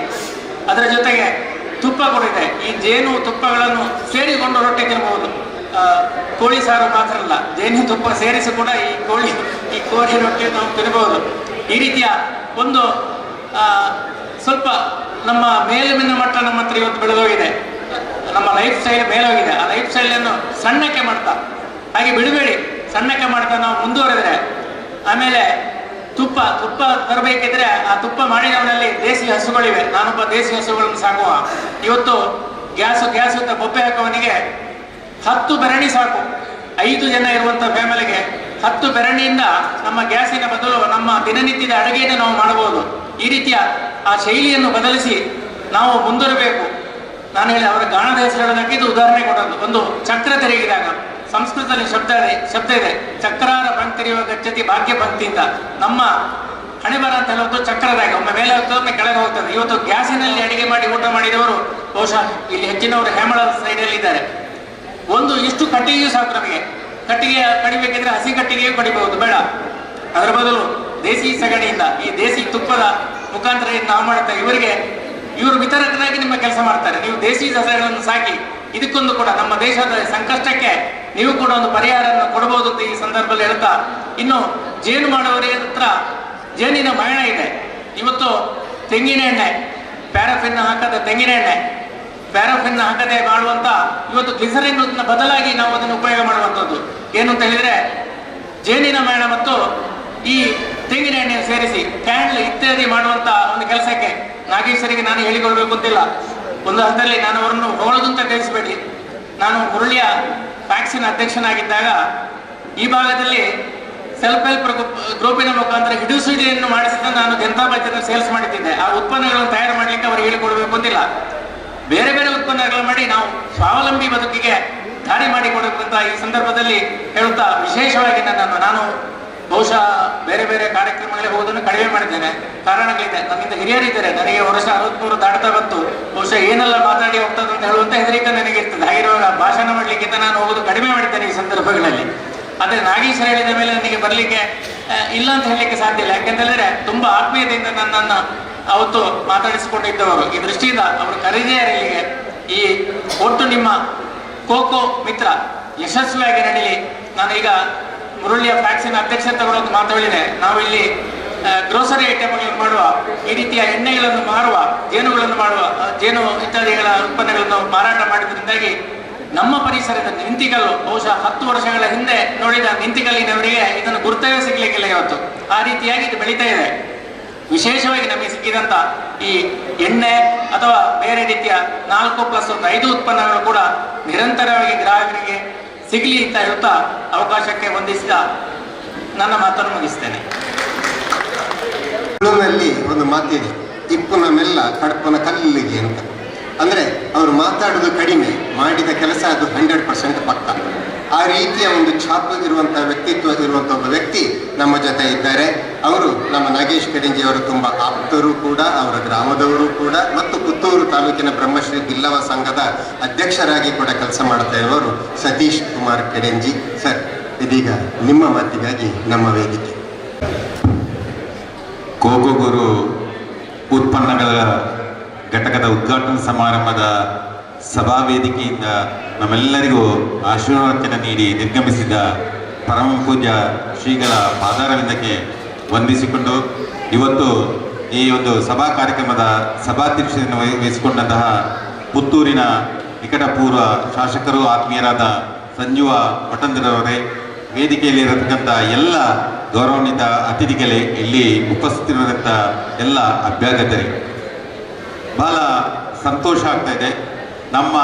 ಅದರ ಜೊತೆಗೆ ತುಪ್ಪ ಕೂಡ ಇದೆ. ಈ ಜೇನು ತುಪ್ಪಗಳನ್ನು ಸೇರಿಕೊಂಡು ರೊಟ್ಟಿ ತಿನ್ನಬಹುದು. ಕೋಳಿ ಸಾರು ಮಾತ್ರ ಅಲ್ಲ, ಜೇನು ತುಪ್ಪ ಸೇರಿಸಿ ಕೂಡ ಈ ಕೋಳಿ ರೊಟ್ಟಿ ನಾವು ತಿನ್ನಬಹುದು. ಈ ರೀತಿಯ ಒಂದು ಸ್ವಲ್ಪ ನಮ್ಮ ಮೇಲಿನ ಮಟ್ಟ ನಮ್ಮ ಹತ್ರ ಇವತ್ತು ಬೆಳೆದೋಗಿದೆ. ನಮ್ಮ ಲೈಫ್ ಸ್ಟೈಲ್ ಮೇಲೋಗಿದೆ. ಆ ಲೈಫ್ ಸ್ಟೈಲನ್ನು ಸಣ್ಣಕ್ಕೆ ಮಾಡ್ತಾ, ಹಾಗೆ ಬಿಡಬೇಡಿ, ಸಣ್ಣಕ್ಕೆ ಮಾಡ್ತಾ ನಾವು ಮುಂದುವರೆದ್ರೆ ಆಮೇಲೆ ತುಪ್ಪ ತರಬೇಕಿದ್ರೆ ಆ ತುಪ್ಪ ಮಾಡಿದವನಲ್ಲಿ ದೇಸಿ ಹಸುಗಳಿವೆ. ನಾನೊಬ್ಬ ದೇಸಿ ಹಸುಗಳನ್ನು ಸಾಕುವ. ಇವತ್ತು ಗ್ಯಾಸ್ ಅಂತ ಬೊಬ್ಬೆ ಹಾಕುವವನಿಗೆ 10 ಬೆರಣಿ ಸಾಕು. 5 ಜನ ಇರುವಂಥ ಫ್ಯಾಮಿಲಿಗೆ 10 ಬೆರಣಿಯಿಂದ ನಮ್ಮ ಗ್ಯಾಸಿನ ಬದಲು ನಮ್ಮ ದಿನನಿತ್ಯದ ಅಡುಗೆಯನ್ನು ನಾವು ಮಾಡಬಹುದು. ಈ ರೀತಿಯ ಆ ಶೈಲಿಯನ್ನು ಬದಲಿಸಿ ನಾವು ಮುಂದುವರಬೇಕು. ನಾನು ಹೇಳಿ ಅವರ ಗಾಣದ ಹೆಸರು ಹೇಳೋದಕ್ಕೆ ಇದು ಉದಾಹರಣೆ ಕೊಡೋದು. ಒಂದು ಚಕ್ರ ತಿರುಗಿದಾಗ ಸಂಸ್ಕೃತದಲ್ಲಿ ಶಬ್ದ ಇದೆ, ಚಕ್ರಾರ ಬಂತಿರಿಯುವ ಗಚ್ಚತಿ ಭಾಗ್ಯ ಭಕ್ತಿಯಿಂದ. ನಮ್ಮ ಹಣೆ ಬರ ಅಂತ ಹೇಳೋದು ಚಕ್ರದಾಗ ಒಮ್ಮೆ ಮೇಲೆ ಹೋಗ್ತದೆ, ಒಮ್ಮೆ ಕೆಳಗೆ ಹೋಗ್ತದೆ. ಇವತ್ತು ಗ್ಯಾಸಿನಲ್ಲಿ ಅಡಿಗೆ ಮಾಡಿ ಊಟ ಮಾಡಿದವರು ಬಹುಶಃ ಇಲ್ಲಿ ಹೆಚ್ಚಿನವರು ಹೇಮಳ ಸೈಡಲ್ಲಿ ಇದ್ದಾರೆ. ಒಂದು ಇಷ್ಟು ಕಟ್ಟಿಗೆಯೂ ಸಾಕು ನಮಗೆ. ಕಟ್ಟಿಗೆ ಕಡಿಬೇಕಿದ್ರೆ ಹಸಿ ಕಟ್ಟಿಗೆಯೂ ಕಡಿಬಹುದು, ಬೇಡ. ಅದರ ಬದಲು ದೇಸಿ ಸಗಣಿಯಿಂದ, ಈ ದೇಸಿ ತುಪ್ಪದ ಮುಖಾಂತರ ನಾವು ಮಾಡುತ್ತೇವೆ. ಇವರು ವಿತರಕರಾಗಿ ನಿಮ್ಮ ಕೆಲಸ ಮಾಡ್ತಾರೆ. ನೀವು ದೇಸಿ ಸಸ್ಯಗಳನ್ನು ಸಾಕಿ ಇದಕ್ಕೊಂದು ಕೂಡ ನಮ್ಮ ದೇಶದ ಸಂಕಷ್ಟಕ್ಕೆ ನೀವು ಕೂಡ ಒಂದು ಪರಿಹಾರವನ್ನು ಕೊಡಬಹುದು ಅಂತ ಈ ಸಂದರ್ಭದಲ್ಲಿ ಹೇಳ್ತಾ, ಇನ್ನು ಜೇನು ಮಾಡುವವರ ಹತ್ರ ಜೇನಿನ ಮರಣ ಇದೆ. ಇವತ್ತು ತೆಂಗಿನ ಎಣ್ಣೆ, ಪ್ಯಾರಾಫಿನ್ ಹಾಕದ ತೆಂಗಿನ ಎಣ್ಣೆ, ಪ್ಯಾರಾಫಿನ್ ಹಾಕದೆ ಮಾಡುವಂತ ಇವತ್ತು ಗ್ಲಿಸರಿನ್ ಬದಲಾಗಿ ನಾವು ಅದನ್ನು ಉಪಯೋಗ ಮಾಡುವಂಥದ್ದು. ಏನು ಅಂತ ಹೇಳಿದ್ರೆ ಜೇನಿನ ಮೇಣ ಮತ್ತು ಈ ತೆಂಗಿನ ಎಣ್ಣೆ ಸೇರಿಸಿ ಕ್ಯಾಂಡ್ಲ್ ಇತ್ಯಾದಿ ಮಾಡುವಂತ ಒಂದು ಕೆಲಸಕ್ಕೆ ನಾಗೇಶ್ವರಿಗೆ ನಾನು ಹೇಳಿಕೊಳ್ಬೇಕು ಅಂತಿಲ್ಲ. ಒಂದು ಹಂತದಲ್ಲಿ ನಾನು ಅವರನ್ನು ಹೊಗಳದಂತ ಕಳಿಸಬೇಡಿ. ನಾನು ಮುರುಳಿಯ ವ್ಯಾಕ್ಸಿನ್ ಅಧ್ಯಕ್ಷನಾಗಿದ್ದಾಗ ಈ ಭಾಗದಲ್ಲಿ ಸೆಲ್ಫ್ ಹೆಲ್ಪ್ ಗ್ರೂಪಿನ ಮುಖಾಂತರ ಹಿಡಿಸುವಿಕೆಯನ್ನು ಮಾಡಿಸಿದ ನಾನು ಜನತಾ ಬಜೆಟ್ ಸೇಲ್ಸ್ ಮಾಡಿದ್ದೆ. ಆ ಉತ್ಪನ್ನಗಳನ್ನು ತಯಾರು ಮಾಡಲಿಕ್ಕೆ ಅವರಿಗೆ ಹೇಳಿಕೊಡ್ಬೇಕು ಅಂತಿಲ್ಲ. ಬೇರೆ ಬೇರೆ ಉತ್ಪನ್ನಗಳನ್ನು ಮಾಡಿ ನಾವು ಸ್ವಾವಲಂಬಿ ಬದುಕಿಗೆ ದಾರಿ ಮಾಡಿಕೊಡಬೇಕಂತ ಈ ಸಂದರ್ಭದಲ್ಲಿ ಹೇಳುತ್ತಾ, ವಿಶೇಷವಾಗಿ ನಾನು ಬಹುಶಃ ಬೇರೆ ಬೇರೆ ಕಾರ್ಯಕ್ರಮಗಳಿಗೆ ಹೋಗೋದನ್ನು ಕಡಿಮೆ ಮಾಡಿದ್ದೇನೆ. ಕಾರಣಗಳಿದೆ, ನನ್ನಿಂದ ಹಿರಿಯರಿದ್ದಾರೆ. ನನಗೆ ವರ್ಷ 63 ದಾಟ್ತಾ ಬಂತು. ಬಹುಶಃ ಏನೆಲ್ಲ ಮಾತಾಡಿ ಹೋಗ್ತದೆ ಅಂತ ಹೇಳುವಂತ ಹೆದರಿಕೆ ನನಗೆ ಇರ್ತದೆ. ಹಾಗಿರುವಾಗ ಭಾಷಣ ಮಾಡಲಿಕ್ಕಿಂತ ನಾನು ಹೋಗೋದು ಕಡಿಮೆ ಮಾಡಿದ್ದೇನೆ ಈ ಸಂದರ್ಭಗಳಲ್ಲಿ. ಆದರೆ ನಾಗೇಶ್ವರ ಹೇಳಿದ ಮೇಲೆ ನನಗೆ ಬರಲಿಕ್ಕೆ ಇಲ್ಲ ಅಂತ ಹೇಳಲಿಕ್ಕೆ ಸಾಧ್ಯ ಇಲ್ಲ. ಯಾಕೆಂತ ಹೇಳಿದ್ರೆ ತುಂಬಾ ಆತ್ಮೀಯತೆಯಿಂದ ನನ್ನನ್ನು ಅವತ್ತು ಮಾತಾಡಿಸಿಕೊಂಡಿದ್ದವರು. ಈ ದೃಷ್ಟಿಯಿಂದ ಅವರು ಕರೆದಿದ್ದಾರೆ ಇಲ್ಲಿಗೆ. ಈ ಒಟ್ಟು ನಿಮ್ಮ ಕೋಕೋ ಮಿತ್ರ ಯಶಸ್ವಿಯಾಗಿ ನಡೀಲಿ. ನಾನೀಗ ಮುರುಳಿಯ ವ್ಯಾಕ್ಸಿನ್ ಅಧ್ಯಕ್ಷತೆ ಕೂಡ ಒಂದು ಮಾತಾಡಿದೆ. ನಾವು ಇಲ್ಲಿ ಗ್ರೋಸರಿ ಐಟಮ್ಗಳನ್ನು ಮಾಡುವ, ಈ ರೀತಿಯ ಎಣ್ಣೆಗಳನ್ನು ಮಾರುವ, ಜೇನುಗಳನ್ನು ಮಾಡುವ, ಜೇನು ಇತ್ಯಾದಿಗಳ ಉತ್ಪನ್ನಗಳನ್ನು ಮಾರಾಟ ಮಾಡಿದ್ರಿಂದಾಗಿ ನಮ್ಮ ಪರಿಸರದ ನಿಂತಿಗಲ್ಲು ಬಹುಶಃ 10 ವರ್ಷಗಳ ಹಿಂದೆ ನೋಡಿದ ನಿಂತಿಗಲ್ಲಿನವರಿಗೆ ಇದನ್ನು ಗುರುತವೇ ಸಿಗ್ಲಿಕ್ಕಿಲ್ಲ ಇವತ್ತು. ಆ ರೀತಿಯಾಗಿ ಇದು ಬೆಳೀತಾ ಇದೆ. ವಿಶೇಷವಾಗಿ ನಮಗೆ ಸಿಕ್ಕಿದಂಥ ಈ ಎಣ್ಣೆ ಅಥವಾ ಬೇರೆ ರೀತಿಯ 4+1 5 ಉತ್ಪನ್ನಗಳು ಕೂಡ ನಿರಂತರವಾಗಿ ಗ್ರಾಹಕರಿಗೆ ಸಿಗಲಿ ಅಂತ ಹೇಳ್ತಾ ಅವಕಾಶಕ್ಕೆ ವಂದಿಸಿದ ನನ್ನ ಮಾತನ್ನು ಮುಗಿಸ್ತೇನೆ. ತುಳುವಿನಲ್ಲಿ ಒಂದು ಮಾತಿದೆ, ಇಪ್ಪುನ ಮೆಲ್ಲ ಕಡಪನ ಕಲ್ಲಿಗೆ ಅಂತ. ಅಂದರೆ ಅವರು ಮಾತಾಡೋದು ಕಡಿಮೆ, ಮಾಡಿದ ಕೆಲಸ ಅದು 100% ಪಕ್ಕ. ಆ ರೀತಿಯ ಒಂದು ಛಾಪು ಇರುವಂಥ ವ್ಯಕ್ತಿತ್ವ ಇರುವಂಥ ಒಬ್ಬ ವ್ಯಕ್ತಿ ನಮ್ಮ ಜೊತೆ ಇದ್ದಾರೆ. ಅವರು ನಮ್ಮ ನಾಗೇಶ್ ಕಡೆಂಜಿ ಅವರು ತುಂಬ ಆಪ್ತರು ಕೂಡ, ಅವರ ಗ್ರಾಮದವರು ಕೂಡ, ಮತ್ತು ಪುತ್ತೂರು ತಾಲೂಕಿನ ಬ್ರಹ್ಮಶ್ರೀ ಬಿಲ್ಲವ ಸಂಘದ ಅಧ್ಯಕ್ಷರಾಗಿ ಕೂಡ ಕೆಲಸ ಮಾಡ್ತಾ ಇರುವವರು ಸತೀಶ್ ಕುಮಾರ್ ಕಡೆಂಜಿ ಸರ್. ಇದೀಗ ನಿಮ್ಮ ಮಾತಿಗಾಗಿ ನಮ್ಮ ವೇದಿಕೆ. ಕೋಕೋ ಗುರು ಉತ್ಪನ್ನಗಳ ಘಟಕದ ಉದ್ಘಾಟನಾ ಸಮಾರಂಭದ ಸಭಾ ವೇದಿಕೆಯಿಂದ ನಮ್ಮೆಲ್ಲರಿಗೂ ಆಶೀರ್ವಚನ ನೀಡಿ ನಿರ್ಗಮಿಸಿದ ಪರಮ ಪೂಜ್ಯ ಶ್ರೀಗಳ ಪಾದಾರವಿಂದಕ್ಕೆ ವಂದಿಸಿಕೊಂಡು, ಇವತ್ತು ಈ ಒಂದು ಸಭಾ ಕಾರ್ಯಕ್ರಮದ ಸಭಾಧ್ಯಕ್ಷತೆಯನ್ನು ವಹಿಸಿಕೊಂಡಂತಹ ಪುತ್ತೂರಿನ ನಿಕಟಪೂರ್ವ ಶಾಸಕರು ಆತ್ಮೀಯರಾದ ಸಂಜೀವ ವಟಂದ್ರವರೇ, ವೇದಿಕೆಯಲ್ಲಿರತಕ್ಕಂಥ ಎಲ್ಲ ಗೌರವಾನ್ವಿತ ಅತಿಥಿಗಳೇ, ಇಲ್ಲಿ ಉಪಸ್ಥಿತರಿರುವಂಥ ಎಲ್ಲ ಅಭ್ಯಾಗತರೇ, ಬಹಳ ಸಂತೋಷ ಆಗ್ತಾ ಇದೆ. ನಮ್ಮ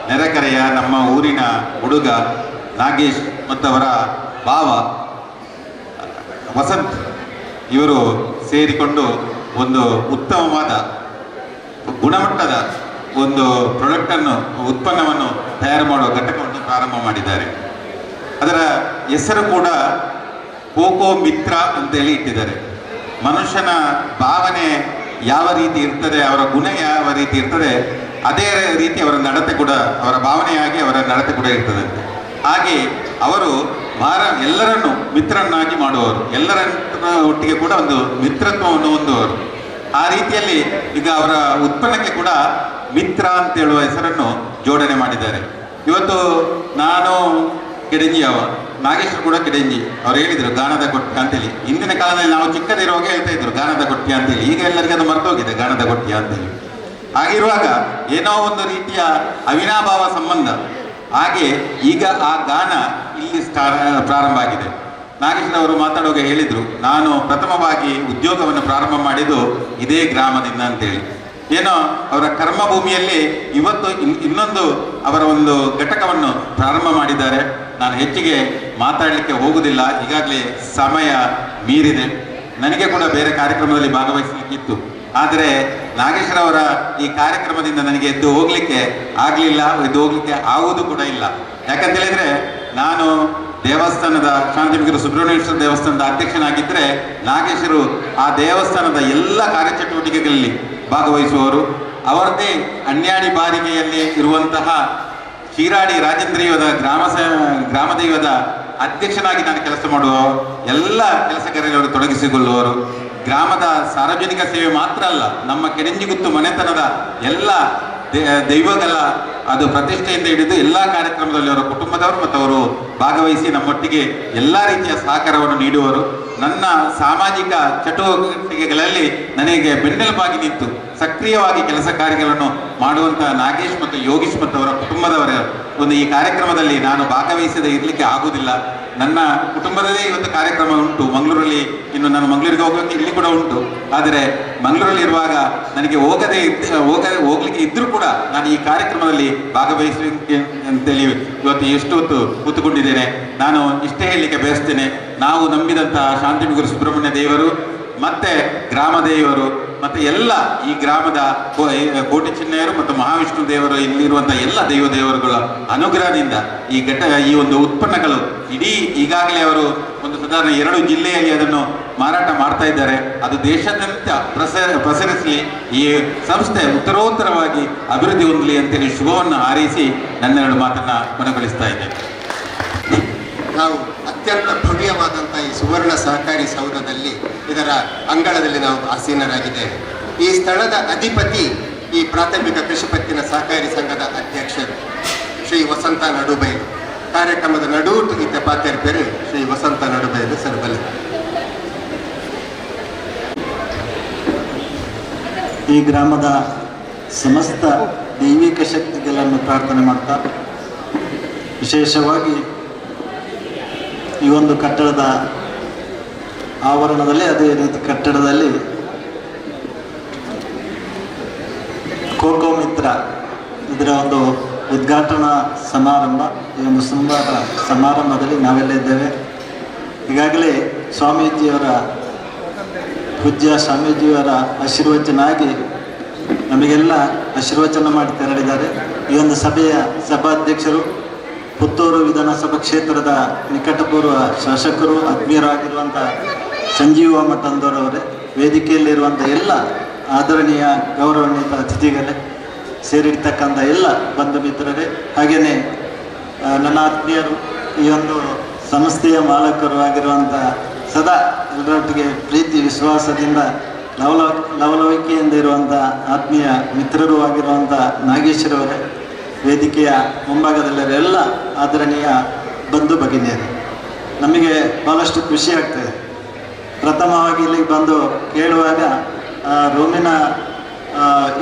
ನೆರೆಕರೆಯ ನಮ್ಮ ಊರಿನ ಹುಡುಗ ನಾಗೇಶ್ ಮತ್ತವರ ಭಾವ ವಸಂತ್ ಇವರು ಸೇರಿಕೊಂಡು ಒಂದು ಉತ್ತಮವಾದ ಗುಣಮಟ್ಟದ ಒಂದು ಪ್ರಾಡಕ್ಟನ್ನು ಉತ್ಪನ್ನವನ್ನು ತಯಾರು ಮಾಡುವ ಘಟಕವನ್ನು ಪ್ರಾರಂಭ ಮಾಡಿದ್ದಾರೆ. ಅದರ ಹೆಸರು ಕೂಡ ಕೋಕೋ ಮಿತ್ರ ಅಂತೇಳಿ ಇಟ್ಟಿದ್ದಾರೆ. ಮನುಷ್ಯನ ಭಾವನೆ ಯಾವ ರೀತಿ ಇರ್ತದೆ, ಅವರ ಗುಣ ಯಾವ ರೀತಿ ಇರ್ತದೆ, ಅದೇ ರೀತಿ ಅವರ ನಡತೆ ಕೂಡ, ಅವರ ಭಾವನೆಯಾಗಿ ಅವರ ನಡತೆ ಕೂಡ ಇರ್ತದೆ. ಹಾಗೆ ಅವರು ಎಲ್ಲರನ್ನು ಮಿತ್ರರನ್ನಾಗಿ ಮಾಡುವವರು, ಎಲ್ಲರ ಒಟ್ಟಿಗೆ ಕೂಡ ಒಂದು ಮಿತ್ರತ್ವವನ್ನು ಹೊಂದುವವರು. ಆ ರೀತಿಯಲ್ಲಿ ಈಗ ಅವರ ಉತ್ಪನ್ನಕ್ಕೆ ಕೂಡ ಮಿತ್ರ ಅಂತ ಹೇಳುವ ಹೆಸರನ್ನು ಜೋಡಣೆ ಮಾಡಿದ್ದಾರೆ. ಇವತ್ತು ನಾನು ಕೆಡೆಂಜಿಯವ, ನಾಗೇಶ್ವರ ಕೂಡ ಕೆಡೆಂಜಿ. ಅವ್ರು ಹೇಳಿದರು ಗಾಣದ ಕೊಟ್ಟಿ ಅಂತೇಳಿ. ಹಿಂದಿನ ಕಾಲದಲ್ಲಿ ನಾವು ಚಿಕ್ಕದಿರುವಾಗ ಹೇಳ್ತಾ ಇದ್ರು ಗಾಣದ ಕೊಟ್ಟಿ ಅಂತೇಳಿ. ಈಗ ಎಲ್ಲರಿಗೂ ಅದು ಮರ್ತೋಗಿದೆ ಗಾಣದ ಕೊಟ್ಟಿ ಅಂತೇಳಿ. ಹಾಗಿರುವಾಗ ಏನೋ ಒಂದು ರೀತಿಯ ಅವಿನಾಭಾವ ಸಂಬಂಧ. ಹಾಗೆ ಈಗ ಆ ಗಾನ ಇಲ್ಲಿ ಪ್ರಾರಂಭ ಆಗಿದೆ. ನಾಗೇಶ್ವರ ಅವರು ಮಾತಾಡುವಾಗ ಹೇಳಿದರು, ನಾನು ಪ್ರಥಮವಾಗಿ ಉದ್ಯೋಗವನ್ನು ಪ್ರಾರಂಭ ಮಾಡಿದ್ದು ಇದೇ ಗ್ರಾಮದಿಂದ ಅಂತೇಳಿ. ಏನೋ ಅವರ ಕರ್ಮಭೂಮಿಯಲ್ಲಿ ಇವತ್ತು ಇನ್ನೊಂದು ಅವರ ಒಂದು ಘಟಕವನ್ನು ಪ್ರಾರಂಭ ಮಾಡಿದ್ದಾರೆ. ನಾನು ಹೆಚ್ಚಿಗೆ ಮಾತಾಡಲಿಕ್ಕೆ ಹೋಗುವುದಿಲ್ಲ, ಈಗಾಗಲೇ ಸಮಯ ಮೀರಿದೆ. ನನಗೆ ಕೂಡ ಬೇರೆ ಕಾರ್ಯಕ್ರಮದಲ್ಲಿ ಭಾಗವಹಿಸಲಿಕ್ಕಿತ್ತು. ಆದರೆ ನಾಗೇಶ್ವರ ಅವರ ಈ ಕಾರ್ಯಕ್ರಮದಿಂದ ನನಗೆ ಎದ್ದು ಹೋಗ್ಲಿಕ್ಕೆ ಆಗಲಿಲ್ಲ, ಎದ್ದು ಹೋಗ್ಲಿಕ್ಕೆ ಆಗುವುದು ಕೂಡ ಇಲ್ಲ. ಯಾಕಂತ ಹೇಳಿದ್ರೆ, ನಾನು ದೇವಸ್ಥಾನದ ಶಾಂತಿನಗರ ಸುಬ್ರಹ್ಮಣ್ಯೇಶ್ವರ ದೇವಸ್ಥಾನದ ಅಧ್ಯಕ್ಷನಾಗಿದ್ದರೆ ನಾಗೇಶ್ವರು ಆ ದೇವಸ್ಥಾನದ ಎಲ್ಲ ಕಾರ್ಯಚಟುವಟಿಕೆಗಳಲ್ಲಿ ಭಾಗವಹಿಸುವವರು. ಅವರದ್ದೇ ಅಣ್ಯಾಡಿ ಬಾರಿಗೆಯಲ್ಲಿ ಇರುವಂತಹ ಶಿರಾಡಿ ರಾಜೇಂದ್ರಿಯವದ ಗ್ರಾಮದೈವದ ಅಧ್ಯಕ್ಷನಾಗಿ ನಾನು ಕೆಲಸ ಮಾಡುವ ಎಲ್ಲ ಕೆಲಸ ಕಾರ್ಯಗಳಲ್ಲಿ ತೊಡಗಿಸಿಕೊಳ್ಳುವವರು. ಗ್ರಾಮದ ಸಾರ್ವಜನಿಕ ಸೇವೆ ಮಾತ್ರ ಅಲ್ಲ, ನಮ್ಮ ಕೆರೆಂಜಿಗುತ್ತು ಮನೆತನದ ಎಲ್ಲ ದೈವಗಳ ಅದು ಪ್ರತಿಷ್ಠೆಯಿಂದ ಹಿಡಿದು ಎಲ್ಲ ಕಾರ್ಯಕ್ರಮದಲ್ಲಿ ಅವರ ಕುಟುಂಬದವರು ಮತ್ತು ಅವರು ಭಾಗವಹಿಸಿ ನಮ್ಮೊಟ್ಟಿಗೆ ಎಲ್ಲ ರೀತಿಯ ಸಹಕಾರವನ್ನು ನೀಡುವರು. ನನ್ನ ಸಾಮಾಜಿಕ ಚಟುವಟಿಕೆಗಳಲ್ಲಿ ನನಗೆ ಬೆನ್ನೆಲುಬಾಗಿ ನಿಂತು ಸಕ್ರಿಯವಾಗಿ ಕೆಲಸ ಕಾರ್ಯಗಳನ್ನು ಮಾಡುವಂತಹ ನಾಗೇಶ್ ಮತ್ತು ಯೋಗೀಶ್ ಮತ್ತು ಅವರ ಕುಟುಂಬದವರ ಒಂದು ಈ ಕಾರ್ಯಕ್ರಮದಲ್ಲಿ ನಾನು ಭಾಗವಹಿಸದೆ ಇರಲಿಕ್ಕೆ ಆಗುವುದಿಲ್ಲ. ನನ್ನ ಕುಟುಂಬದದೇ ಇವತ್ತು ಕಾರ್ಯಕ್ರಮ ಉಂಟು ಮಂಗಳೂರಲ್ಲಿ. ಇನ್ನು ನಾನು ಮಂಗಳೂರಿಗೆ ಹೋಗೋಕ್ಕೆ ಇಲ್ಲಿ ಕೂಡ ಉಂಟು. ಆದರೆ ಮಂಗಳೂರಲ್ಲಿ ಇರುವಾಗ ನನಗೆ ಹೋಗ್ಲಿಕ್ಕೆ ಇದ್ರೂ ಕೂಡ ನಾನು ಈ ಕಾರ್ಯಕ್ರಮದಲ್ಲಿ ಭಾಗವಹಿಸಲಿಕ್ಕೆ ಅಂತೇಳಿ ಇವತ್ತು ಎಷ್ಟು ಹೊತ್ತು ಕೂತುಕೊಂಡಿದ್ದೇನೆ. ನಾನು ಇಷ್ಟೇ ಹೇಳಲಿಕ್ಕೆ ಬಯಸ್ತೇನೆ, ನಾವು ನಂಬಿದಂತಹ ಶಾಂತಿನಗರ ಸುಬ್ರಹ್ಮಣ್ಯ ದೇವರು ಮತ್ತೆ ಗ್ರಾಮ ದೇವರು ಮತ್ತು ಎಲ್ಲ ಈ ಗ್ರಾಮದ ಕೋಟಿ ಚಿನ್ನಯರು ಮತ್ತು ಮಹಾವಿಷ್ಣು ದೇವರು, ಇಲ್ಲಿರುವಂತಹ ಎಲ್ಲ ದೇವರುಗಳ ಅನುಗ್ರಹದಿಂದ ಈ ಒಂದು ಉತ್ಪನ್ನಗಳು ಇಡೀ ಈಗಾಗಲೇ ಅವರು ಒಂದು ಸಾಧಾರಣ 2 ಜಿಲ್ಲೆಯಲ್ಲಿ ಅದನ್ನು ಮಾರಾಟ ಮಾಡ್ತಾ ಇದ್ದಾರೆ. ಅದು ದೇಶಾದ್ಯಂತ ಪ್ರಸರಿಸಲಿ, ಈ ಸಂಸ್ಥೆ ಉತ್ತರೋತ್ತರವಾಗಿ ಅಭಿವೃದ್ಧಿ ಹೊಂದಲಿ ಅಂತೇಳಿ ಶುಭವನ್ನು ಹಾರೈಸಿ ನನ್ನೆರಡು ಮಾತನ್ನ ಕೊನೆಗೊಳಿಸ್ತಾ ಇದ್ದೇನೆ. ನಾವು ಅತ್ಯಂತ ಭವ್ಯವಾದಂಥ ಈ ಸುವರ್ಣ ಸಹಕಾರಿ ಸೌಧದಲ್ಲಿ ಇದರ ಅಂಗಳದಲ್ಲಿ ನಾವು ಆಸೀನರಾಗಿದ್ದೇವೆ. ಈ ಸ್ಥಳದ ಅಧಿಪತಿ ಈ ಪ್ರಾಥಮಿಕ ಕೃಷಿ ಪತ್ತಿನ ಸಹಕಾರಿ ಸಂಘದ ಅಧ್ಯಕ್ಷರು ಶ್ರೀ ವಸಂತ ನಡುಬೈಲು. ಕಾರ್ಯಕ್ರಮದ ನಡೂಟು ಇದ್ದ ಪಾತ್ಯರ ಪೇರು ಶ್ರೀ ವಸಂತ ನಡುಬೈಲು ಸರ್ಬಲ್. ಈ ಗ್ರಾಮದ ಸಮಸ್ತ ದೈವಿಕ ಶಕ್ತಿಗಳನ್ನು ಪ್ರಾರ್ಥನೆ ಮಾಡ್ತಾ, ವಿಶೇಷವಾಗಿ ಈ ಒಂದು ಕಟ್ಟಡದ ಆವರಣದಲ್ಲಿ, ಅದೇ ರೀತಿ ಕಟ್ಟಡದಲ್ಲಿ ಕೋಕೋ ಮಿತ್ರ ಇದರ ಒಂದು ಉದ್ಘಾಟನಾ ಸಮಾರಂಭ, ಈ ಒಂದು ಸಮಾರಂಭದಲ್ಲಿ ನಾವೆಲ್ಲ ಇದ್ದೇವೆ. ಈಗಾಗಲೇ ಸ್ವಾಮೀಜಿಯವರ ಪೂಜ್ಯ ಸ್ವಾಮೀಜಿಯವರ ಆಶೀರ್ವಚನ ಆಗಿ ನಮಗೆಲ್ಲ ಆಶೀರ್ವಚನ ಮಾಡಿ ತೆರಳಿದ್ದಾರೆ. ಈ ಒಂದು ಸಭೆಯ ಸಭಾಧ್ಯಕ್ಷರು ಪುತ್ತೂರು ವಿಧಾನಸಭಾ ಕ್ಷೇತ್ರದ ನಿಕಟಪೂರ್ವ ಶಾಸಕರು, ಆತ್ಮೀಯರಾಗಿರುವಂಥ ಸಂಜೀವ ಮಠಂದವರವರೇ, ವೇದಿಕೆಯಲ್ಲಿರುವಂಥ ಎಲ್ಲ ಆದರಣೀಯ ಗೌರವಾನ್ವಿತ ಅತಿಥಿಗಳೇ, ಸೇರಿರ್ತಕ್ಕಂಥ ಎಲ್ಲ ಬಂಧು ಮಿತ್ರರೇ, ಹಾಗೆಯೇ ನನ್ನ ಆತ್ಮೀಯರು, ಈ ಒಂದು ಸಂಸ್ಥೆಯ ಮಾಲಕರು ಆಗಿರುವಂಥ ಸದಾ ಎಲ್ಲರೊಟ್ಟಿಗೆ ಪ್ರೀತಿ ವಿಶ್ವಾಸದಿಂದ ಲವಲವಿಕೆಯಿಂದ ಇರುವಂಥ ಆತ್ಮೀಯ ಮಿತ್ರರು ಆಗಿರುವಂಥ ನಾಗೇಶ್ವರವರೇ, ವೇದಿಕೆಯ ಮುಂಭಾಗದಲ್ಲಿರೋ ಎಲ್ಲ ಆದರಣೀಯ ಬಂಧು ಭಗಿನಿಯರು, ನಮಗೆ ಭಾಳಷ್ಟು ಖುಷಿ ಆಗ್ತದೆ. ಪ್ರಥಮವಾಗಿ ಇಲ್ಲಿಗೆ ಬಂದು ಕೇಳುವಾಗ ರೂಮಿನ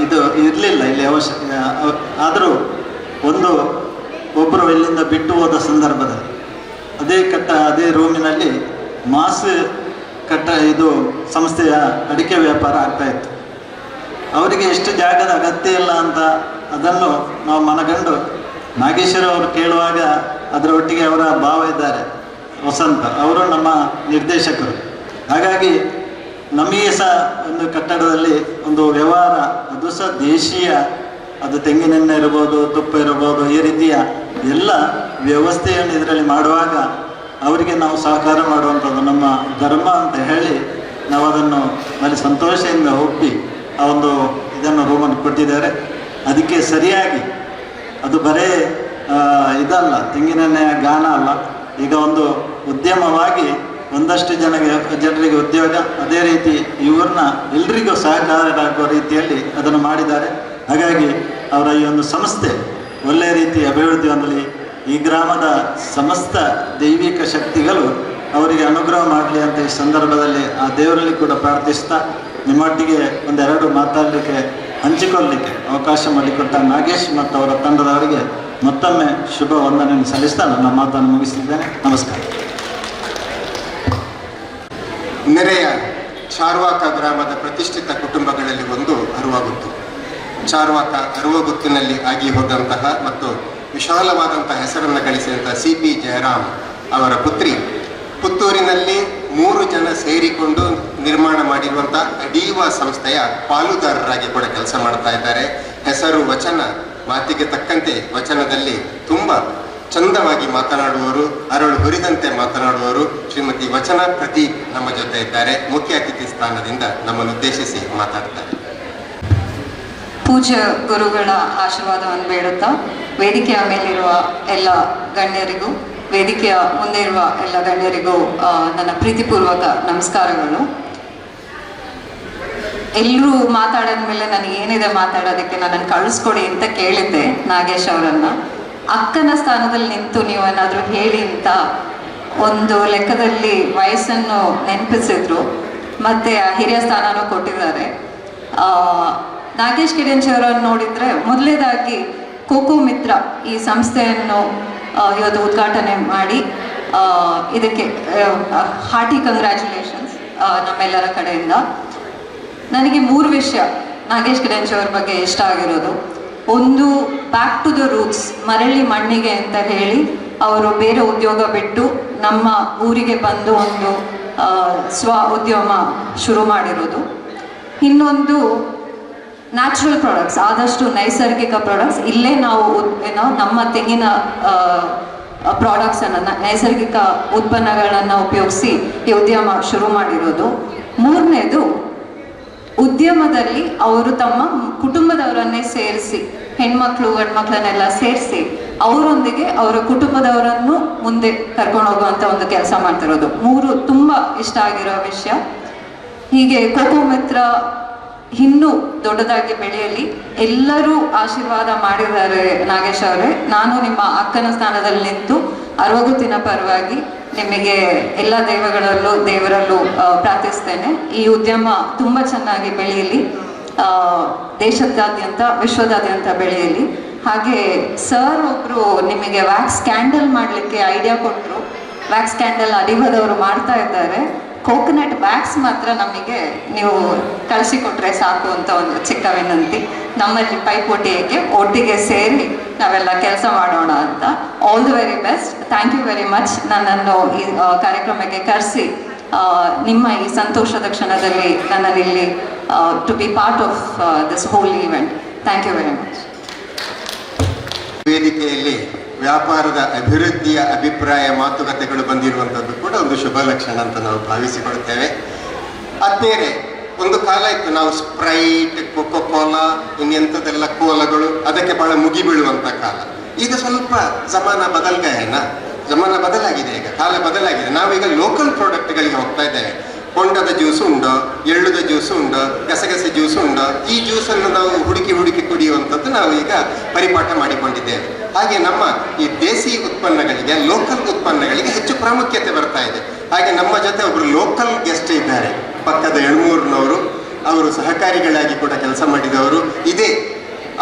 ಇದು ಇರಲಿಲ್ಲ ಇಲ್ಲಿ ಆದರೂ ಒಬ್ಬರು ಇಲ್ಲಿಂದ ಬಿಟ್ಟು ಹೋದ ಸಂದರ್ಭದಲ್ಲಿ ಅದೇ ರೂಮಿನಲ್ಲಿ ಇದು ಸಂಸ್ಥೆಯ ಅಡಿಕೆ ವ್ಯಾಪಾರ ಆಗ್ತಾಯಿತ್ತು. ಅವರಿಗೆ ಎಷ್ಟು ಜಾಗದ ಅಗತ್ಯ ಇಲ್ಲ ಅಂತ ಅದನ್ನು ನಾವು ಮನಗಂಡು ನಾಗೇಶ್ವರ ಅವರು ಕೇಳುವಾಗ ಅದರ ಒಟ್ಟಿಗೆ ಅವರ ಭಾವ ಇದ್ದಾರೆ ವಸಂತ ಅವರು, ನಮ್ಮ ನಿರ್ದೇಶಕರು. ಹಾಗಾಗಿ ನಮಗೆ ಸಹ ಒಂದು ಕಟ್ಟಡದಲ್ಲಿ ಒಂದು ವ್ಯವಹಾರ, ಅದು ಸಹ ದೇಶೀಯ, ಅದು ತೆಂಗಿನೆಣ್ಣೆ ಇರ್ಬೋದು, ತುಪ್ಪ ಇರ್ಬೋದು, ಈ ರೀತಿಯ ಎಲ್ಲ ವ್ಯವಸ್ಥೆಯನ್ನು ಇದರಲ್ಲಿ ಮಾಡುವಾಗ ಅವರಿಗೆ ನಾವು ಸಹಕಾರ ಮಾಡುವಂಥದ್ದು ನಮ್ಮ ಧರ್ಮ ಅಂತ ಹೇಳಿ ನಾವು ಅದನ್ನು ಭಾರಿ ಸಂತೋಷದಿಂದ ಒಪ್ಪಿ ಆ ಒಂದು ಇದನ್ನು ರೂಮನ್ನು ಕೊಟ್ಟಿದ್ದಾರೆ. ಅದಕ್ಕೆ ಸರಿಯಾಗಿ ಅದು ಬರೇ ಇದಲ್ಲ, ತೆಂಗಿನೆಣ್ಣೆಯ ಗಾನ ಅಲ್ಲ, ಈಗ ಒಂದು ಉದ್ಯಮವಾಗಿ ಒಂದಷ್ಟು ಜನರಿಗೆ ಉದ್ಯೋಗ, ಅದೇ ರೀತಿ ಇವ್ರನ್ನ ಎಲ್ರಿಗೂ ಸಹಕಾರವಾಗುವ ರೀತಿಯಲ್ಲಿ ಅದನ್ನು ಮಾಡಿದ್ದಾರೆ. ಹಾಗಾಗಿ ಅವರ ಈ ಒಂದು ಸಂಸ್ಥೆ ಒಳ್ಳೆಯ ರೀತಿ ಅಭಿವೃದ್ಧಿ ಹೊಂದಲಿ, ಈ ಗ್ರಾಮದ ಸಮಸ್ತ ದೈವಿಕ ಶಕ್ತಿಗಳು ಅವರಿಗೆ ಅನುಗ್ರಹ ಮಾಡಲಿ ಅಂತ ಈ ಸಂದರ್ಭದಲ್ಲಿ ಆ ದೇವರಲ್ಲಿ ಕೂಡ ಪ್ರಾರ್ಥಿಸ್ತಾ ನಿಮ್ಮೊಟ್ಟಿಗೆ ಒಂದೆರಡು ಮಾತಾಡಲಿಕ್ಕೆ ಹಂಚಿಕೊಳ್ಳಲಿಕ್ಕೆ ಅವಕಾಶ ಮಾಡಿಕೊಟ್ಟ ನಾಗೇಶ್ ಮತ್ತು ಅವರ ತಂಡದವರಿಗೆ ಮತ್ತೊಮ್ಮೆ ಶುಭ ವಂದನೆಯನ್ನು ಸಲ್ಲಿಸ್ತಾ ನನ್ನ ಮಾತನ್ನು ಮುಗಿಸಿದ್ದೇನೆ. ನಮಸ್ಕಾರ. ನೆರೆಯ ಚಾರ್ವಾಕ ಗ್ರಾಮದ ಪ್ರತಿಷ್ಠಿತ ಕುಟುಂಬಗಳಲ್ಲಿ ಒಂದು ಅರುವಗುತ್ತು. ಚಾರ್ವಾಕ ಅರುವಗುತ್ತಿನಲ್ಲಿ ಆಗಿ ಹೋದಂತಹ ಮತ್ತು ವಿಶಾಲವಾದಂತಹ ಹೆಸರನ್ನು ಗಳಿಸಿದಂತಹ CP ಜಯರಾಮ್ ಅವರ ಪುತ್ರಿ ಪುತ್ತೂರಿನಲ್ಲಿ 3 ಜನ ಸೇರಿಕೊಂಡು ನಿರ್ಮಾಣ ಮಾಡಿರುವಂತಹ ಅಡೀವಾ ಸಂಸ್ಥೆಯ ಪಾಲುದಾರರಾಗಿ ಕೂಡ ಕೆಲಸ ಮಾಡ್ತಾ ಇದ್ದಾರೆ. ಹೆಸರು ವಚನ, ಮಾತಿಗೆ ತಕ್ಕಂತೆ ವಚನದಲ್ಲಿ ತುಂಬ ಚಂದವಾಗಿ ಮಾತನಾಡುವವರು, ಅರಳು ಹುರಿದಂತೆ ಮಾತನಾಡುವವರು ಶ್ರೀಮತಿ ವಚನ ಪ್ರದೀಪ್ ನಮ್ಮ ಜೊತೆ ಇದ್ದಾರೆ. ಮುಖ್ಯ ಅತಿಥಿ ಸ್ಥಾನದಿಂದ ನಮ್ಮನ್ನು ಉದ್ದೇಶಿಸಿ ಮಾತಾಡ್ತಾರೆ. ಪೂಜ್ಯ ಗುರುಗಳ ಆಶೀರ್ವಾದವನ್ನು ಬೇಡುತ್ತಾ ವೇದಿಕೆಯ ಮೇಲಿರುವ ಎಲ್ಲ ಗಣ್ಯರಿಗೂ, ವೇದಿಕೆಯ ಮುಂದೆ ಇರುವ ಎಲ್ಲ ಗಣ್ಯರಿಗೂ ನನ್ನ ಪ್ರೀತಿಪೂರ್ವಕ ನಮಸ್ಕಾರಗಳು. ಎಲ್ಲರೂ ಮಾತಾಡಿದ ಮೇಲೆ ನನಗೆ ಏನಿದೆ ಮಾತಾಡೋದಕ್ಕೆ, ನನ್ನನ್ನು ಕಳಿಸ್ಕೊಡಿ ಅಂತ ಕೇಳಿದ್ದೆ ನಾಗೇಶ್ ಅವರನ್ನ. ಅಕ್ಕನ ಸ್ಥಾನದಲ್ಲಿ ನಿಂತು ನೀವು ಏನಾದರೂ ಹೇಳಿ ಅಂತ ಒಂದು ಲೆಕ್ಕದಲ್ಲಿ ವಯಸ್ಸನ್ನು ನೆನಪಿಸಿದ್ರು, ಮತ್ತು ಹಿರಿಯ ಸ್ಥಾನನೂ ಕೊಟ್ಟಿದ್ದಾರೆ. ನಾಗೇಶ್ ಕಿಡೆಂಚಿ ಅವರನ್ನು ನೋಡಿದರೆ ಮೊದಲೇದಾಗಿ ಕೋಕೋ ಮಿತ್ರ ಈ ಸಂಸ್ಥೆಯನ್ನು ಇವತ್ತು ಉದ್ಘಾಟನೆ ಮಾಡಿ ಇದಕ್ಕೆ ಹಾರ್ಟಿ ಕಂಗ್ರ್ಯಾಚುಲೇಷನ್ಸ್ ನಮ್ಮೆಲ್ಲರ ಕಡೆಯಿಂದ. ನನಗೆ 3 ವಿಷಯ ನಾಗೇಶ್ ಕಿಡೆಂಚಿ ಅವ್ರ ಬಗ್ಗೆ ಇಷ್ಟ ಆಗಿರೋದು. ಒಂದು, ಬ್ಯಾಕ್ ಟು ದ ರೂಟ್ಸ್, ಮರಳಿ ಮಣ್ಣಿಗೆ ಅಂತ ಹೇಳಿ ಅವರು ಬೇರೆ ಉದ್ಯೋಗ ಬಿಟ್ಟು ನಮ್ಮ ಊರಿಗೆ ಬಂದು ಒಂದು ಸ್ವ ಉದ್ಯಮ ಶುರು ಮಾಡಿರೋದು. ಇನ್ನೊಂದು, ನ್ಯಾಚುರಲ್ ಪ್ರಾಡಕ್ಟ್ಸ್, ಆದಷ್ಟು ನೈಸರ್ಗಿಕ ಪ್ರಾಡಕ್ಟ್ಸ್, ಇಲ್ಲೇ ನಾವು ನಮ್ಮ ತೆಂಗಿನ ಪ್ರಾಡಕ್ಟ್ಸನ್ನು, ನೈಸರ್ಗಿಕ ಉತ್ಪನ್ನಗಳನ್ನು ಉಪಯೋಗಿಸಿ ಈ ಉದ್ಯಮ ಶುರು ಮಾಡಿರೋದು. 3ನೇದು, ಉದ್ಯಮದಲ್ಲಿ ಅವರು ತಮ್ಮ ಕುಟುಂಬದವರನ್ನೇ ಸೇರಿಸಿ, ಹೆಣ್ಮಕ್ಳು ಗಂಡ್ಮಕ್ಳನ್ನೆಲ್ಲ ಸೇರಿಸಿ ಅವರೊಂದಿಗೆ ಅವರ ಕುಟುಂಬದವರನ್ನು ಮುಂದೆ ಕರ್ಕೊಂಡು ಹೋಗುವಂಥ ಒಂದು ಕೆಲಸ ಮಾಡ್ತಿರೋದು. 3 ತುಂಬ ಇಷ್ಟ ಆಗಿರೋ ವಿಷಯ. ಹೀಗೆ ಕೋಕೋ ಮಿತ್ರ ಇನ್ನೂ ದೊಡ್ಡದಾಗಿ ಬೆಳೆಯಲಿ, ಎಲ್ಲರೂ ಆಶೀರ್ವಾದ ಮಾಡಿದ್ದಾರೆ ನಾಗೇಶ್ ಅವರೇ. ನಾನು ನಿಮ್ಮ ಅಕ್ಕನ ಸ್ಥಾನದಲ್ಲಿ ನಿಂತು ಅರವಗುತ್ತಿನ ಪರವಾಗಿ ನಿಮಗೆ ಎಲ್ಲ ದೇವರಲ್ಲೂ ಪ್ರಾರ್ಥಿಸ್ತೇನೆ. ಈ ಉದ್ಯಮ ತುಂಬ ಚೆನ್ನಾಗಿ ಬೆಳೆಯಲಿ, ದೇಶದಾದ್ಯಂತ ವಿಶ್ವದಾದ್ಯಂತ ಬೆಳೆಯಲಿ. ಹಾಗೆ ಸರ್ ಒಬ್ಬರು ನಿಮಗೆ ವ್ಯಾಕ್ಸ್ ಕ್ಯಾಂಡಲ್ ಮಾಡಲಿಕ್ಕೆ ಐಡಿಯಾ ಕೊಟ್ಟರು. ವ್ಯಾಕ್ಸ್ ಕ್ಯಾಂಡಲ್ ಅಡಿವದವರು ಮಾಡ್ತಾ ಇದ್ದಾರೆ. ಕೋಕೋನಟ್ ವ್ಯಾಕ್ಸ್ ಮಾತ್ರ ನಮಗೆ ನೀವು ಕಳಿಸಿಕೊಟ್ರೆ ಸಾಕು ಅಂತ ಒಂದು ಚಿಕ್ಕ ವಿನಂತಿ. ನಮ್ಮಲ್ಲಿ ಪೈಪೋಟಿಗೆ ಒಟ್ಟಿಗೆ ಸೇರಿ ನಾವೆಲ್ಲ ಕೆಲಸ ಮಾಡೋಣ ಅಂತ. All the very best. Thank you very much ನನ್ನನ್ನು ಈ ಕಾರ್ಯಕ್ರಮಕ್ಕೆ ಕರೆಸಿ ನಿಮ್ಮ ಈ ಸಂತೋಷದ ಕ್ಷಣದಲ್ಲಿ ನನ್ನಲ್ಲಿ to be part of this whole event. Thank you very much. ವೇದಿಕೆಯಲ್ಲಿ ವ್ಯಾಪಾರದ ಅಭಿವೃದ್ಧಿಯ ಅಭಿಪ್ರಾಯ ಮಾತುಕತೆಗಳು ಬಂದಿರುವಂಥದ್ದು ಕೂಡ ಒಂದು ಶುಭ ಲಕ್ಷಣ ಅಂತ ನಾವು ಭಾವಿಸಿಕೊಳ್ತೇವೆ. ಆದ್ಮೇಲೆ ಒಂದು ಕಾಲ ಇತ್ತು, ನಾವು ಸ್ಪ್ರೈಟ್, ಕೊಕೋ ಕೋಲಾ, ಇನ್ನೆಂಥದ್ದೆಲ್ಲ ಕೋಲಗಳು ಅದಕ್ಕೆ ಬಹಳ ಮುಗಿ ಬೀಳುವಂಥ ಕಾಲ. ಈಗ ಸ್ವಲ್ಪ ಜಮಾನ ಬದಲಾಗಿದೆ, ಈಗ ಕಾಲ ಬದಲಾಗಿದೆ. ನಾವೀಗ ಲೋಕಲ್ ಪ್ರಾಡಕ್ಟ್ಗಳಿಗೆ ಹೋಗ್ತಾ ಇದ್ದೇವೆ. ಹೊಂಡದ ಜ್ಯೂಸ್ ಉಂಟು, ಎಳ್ಳುದ ಜ್ಯೂಸ್ ಉಂಟು, ಗಸಗಸೆ ಜ್ಯೂಸ್ ಉಂಟು. ಈ ಜ್ಯೂಸನ್ನು ನಾವು ಹುಡುಕಿ ಕುಡಿಯುವಂಥದ್ದು ನಾವು ಈಗ ಪರಿಪಾಠ ಮಾಡಿಕೊಂಡಿದ್ದೇವೆ. ಹಾಗೆ ನಮ್ಮ ಈ ದೇಸಿ ಉತ್ಪನ್ನಗಳಿಗೆ, ಲೋಕಲ್ ಉತ್ಪನ್ನಗಳಿಗೆ ಹೆಚ್ಚು ಪ್ರಾಮುಖ್ಯತೆ ಬರ್ತಾ ಇದೆ. ಹಾಗೆ ನಮ್ಮ ಜೊತೆ ಒಬ್ಬರು ಲೋಕಲ್ ಗೆಸ್ಟ್ ಇದ್ದಾರೆ, ಪಕ್ಕದ ಎಳ್ಮೂರಿನವರು. ಅವರು ಸಹಕಾರಿಗಳಾಗಿ ಕೂಡ ಕೆಲಸ ಮಾಡಿದವರು. ಇದೇ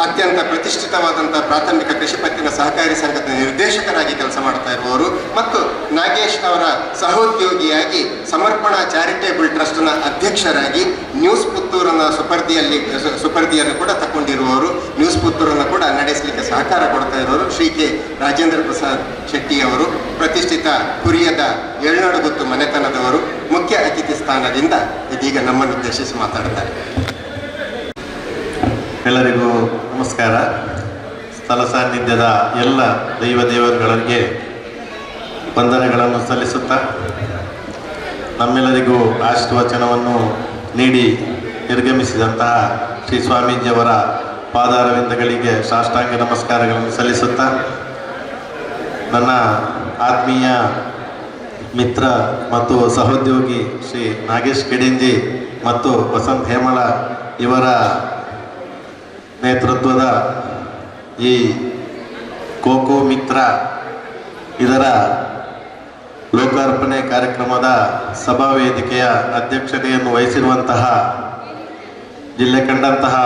ಅತ್ಯಂತ ಪ್ರತಿಷ್ಠಿತವಾದಂಥ ಪ್ರಾಥಮಿಕ ಕೃಷಿ ಪತ್ತಿನ ಸಹಕಾರಿ ಸಂಘದ ನಿರ್ದೇಶಕರಾಗಿ ಕೆಲಸ ಮಾಡ್ತಾ ಇರುವವರು ಮತ್ತು ನಾಗೇಶ್ ಅವರ ಸಹೋದ್ಯೋಗಿಯಾಗಿ ಸಮರ್ಪಣಾ ಚಾರಿಟೇಬಲ್ ಟ್ರಸ್ಟ್ನ ಅಧ್ಯಕ್ಷರಾಗಿ ನ್ಯೂಸ್ ಪುತ್ತೂರನ್ನ ಸುಪರ್ದಿಯನ್ನು ಕೂಡ ತಗೊಂಡಿರುವವರು, ನ್ಯೂಸ್ ಪುತ್ತೂರನ್ನು ಕೂಡ ನಡೆಸಲಿಕ್ಕೆ ಸಹಕಾರ ಕೊಡ್ತಾ ಇರೋರು ಶ್ರೀ ಕೆ ರಾಜೇಂದ್ರ ಪ್ರಸಾದ್ ಶೆಟ್ಟಿ ಅವರು, ಪ್ರತಿಷ್ಠಿತ ಕುರಿಯದ ಏಳ್ನಾಡುಗುತ್ತು ಮನೆತನದವರು, ಮುಖ್ಯ ಅತಿಥಿ ಸ್ಥಾನದಿಂದ ಇದೀಗ ನಮ್ಮನ್ನು ಉದ್ದೇಶಿಸಿ ಮಾತಾಡ್ತಾರೆ. ಎಲ್ಲರಿಗೂ ನಮಸ್ಕಾರ. ಸ್ಥಳ ಸಾನ್ನಿಧ್ಯದ ಎಲ್ಲ ದೇವರುಗಳಿಗೆ ವಂದನೆಗಳನ್ನು ಸಲ್ಲಿಸುತ್ತಾ ನಮ್ಮೆಲ್ಲರಿಗೂ ಆಶೀರ್ವಚನವನ್ನು ನೀಡಿ ನಿರ್ಗಮಿಸಿದಂತಹ ಶ್ರೀ ಸ್ವಾಮೀಜಿಯವರ ಪಾದಾರವಿಂದಗಳಿಗೆ ಸಾಷ್ಟಾಂಗ ನಮಸ್ಕಾರಗಳನ್ನು ಸಲ್ಲಿಸುತ್ತಾ ನನ್ನ ಆತ್ಮೀಯ ಮಿತ್ರ ಮತ್ತು ಸಹೋದ್ಯೋಗಿ ಶ್ರೀ ನಾಗೇಶ್ ಕೆಡಿಂಜಿ ಮತ್ತು ವಸಂತ್ ಹೇಮಳ ಇವರ ನೇತೃತ್ವದ ಈ ಕೋಕೋ ಮಿತ್ರ ಇದರ ಲೋಕಾರ್ಪಣೆ ಕಾರ್ಯಕ್ರಮದ ಸಭಾ ವೇದಿಕೆಯ ಅಧ್ಯಕ್ಷತೆಯನ್ನು ವಹಿಸಿರುವಂತಹ ಜಿಲ್ಲೆ ಕಂಡಂತಹ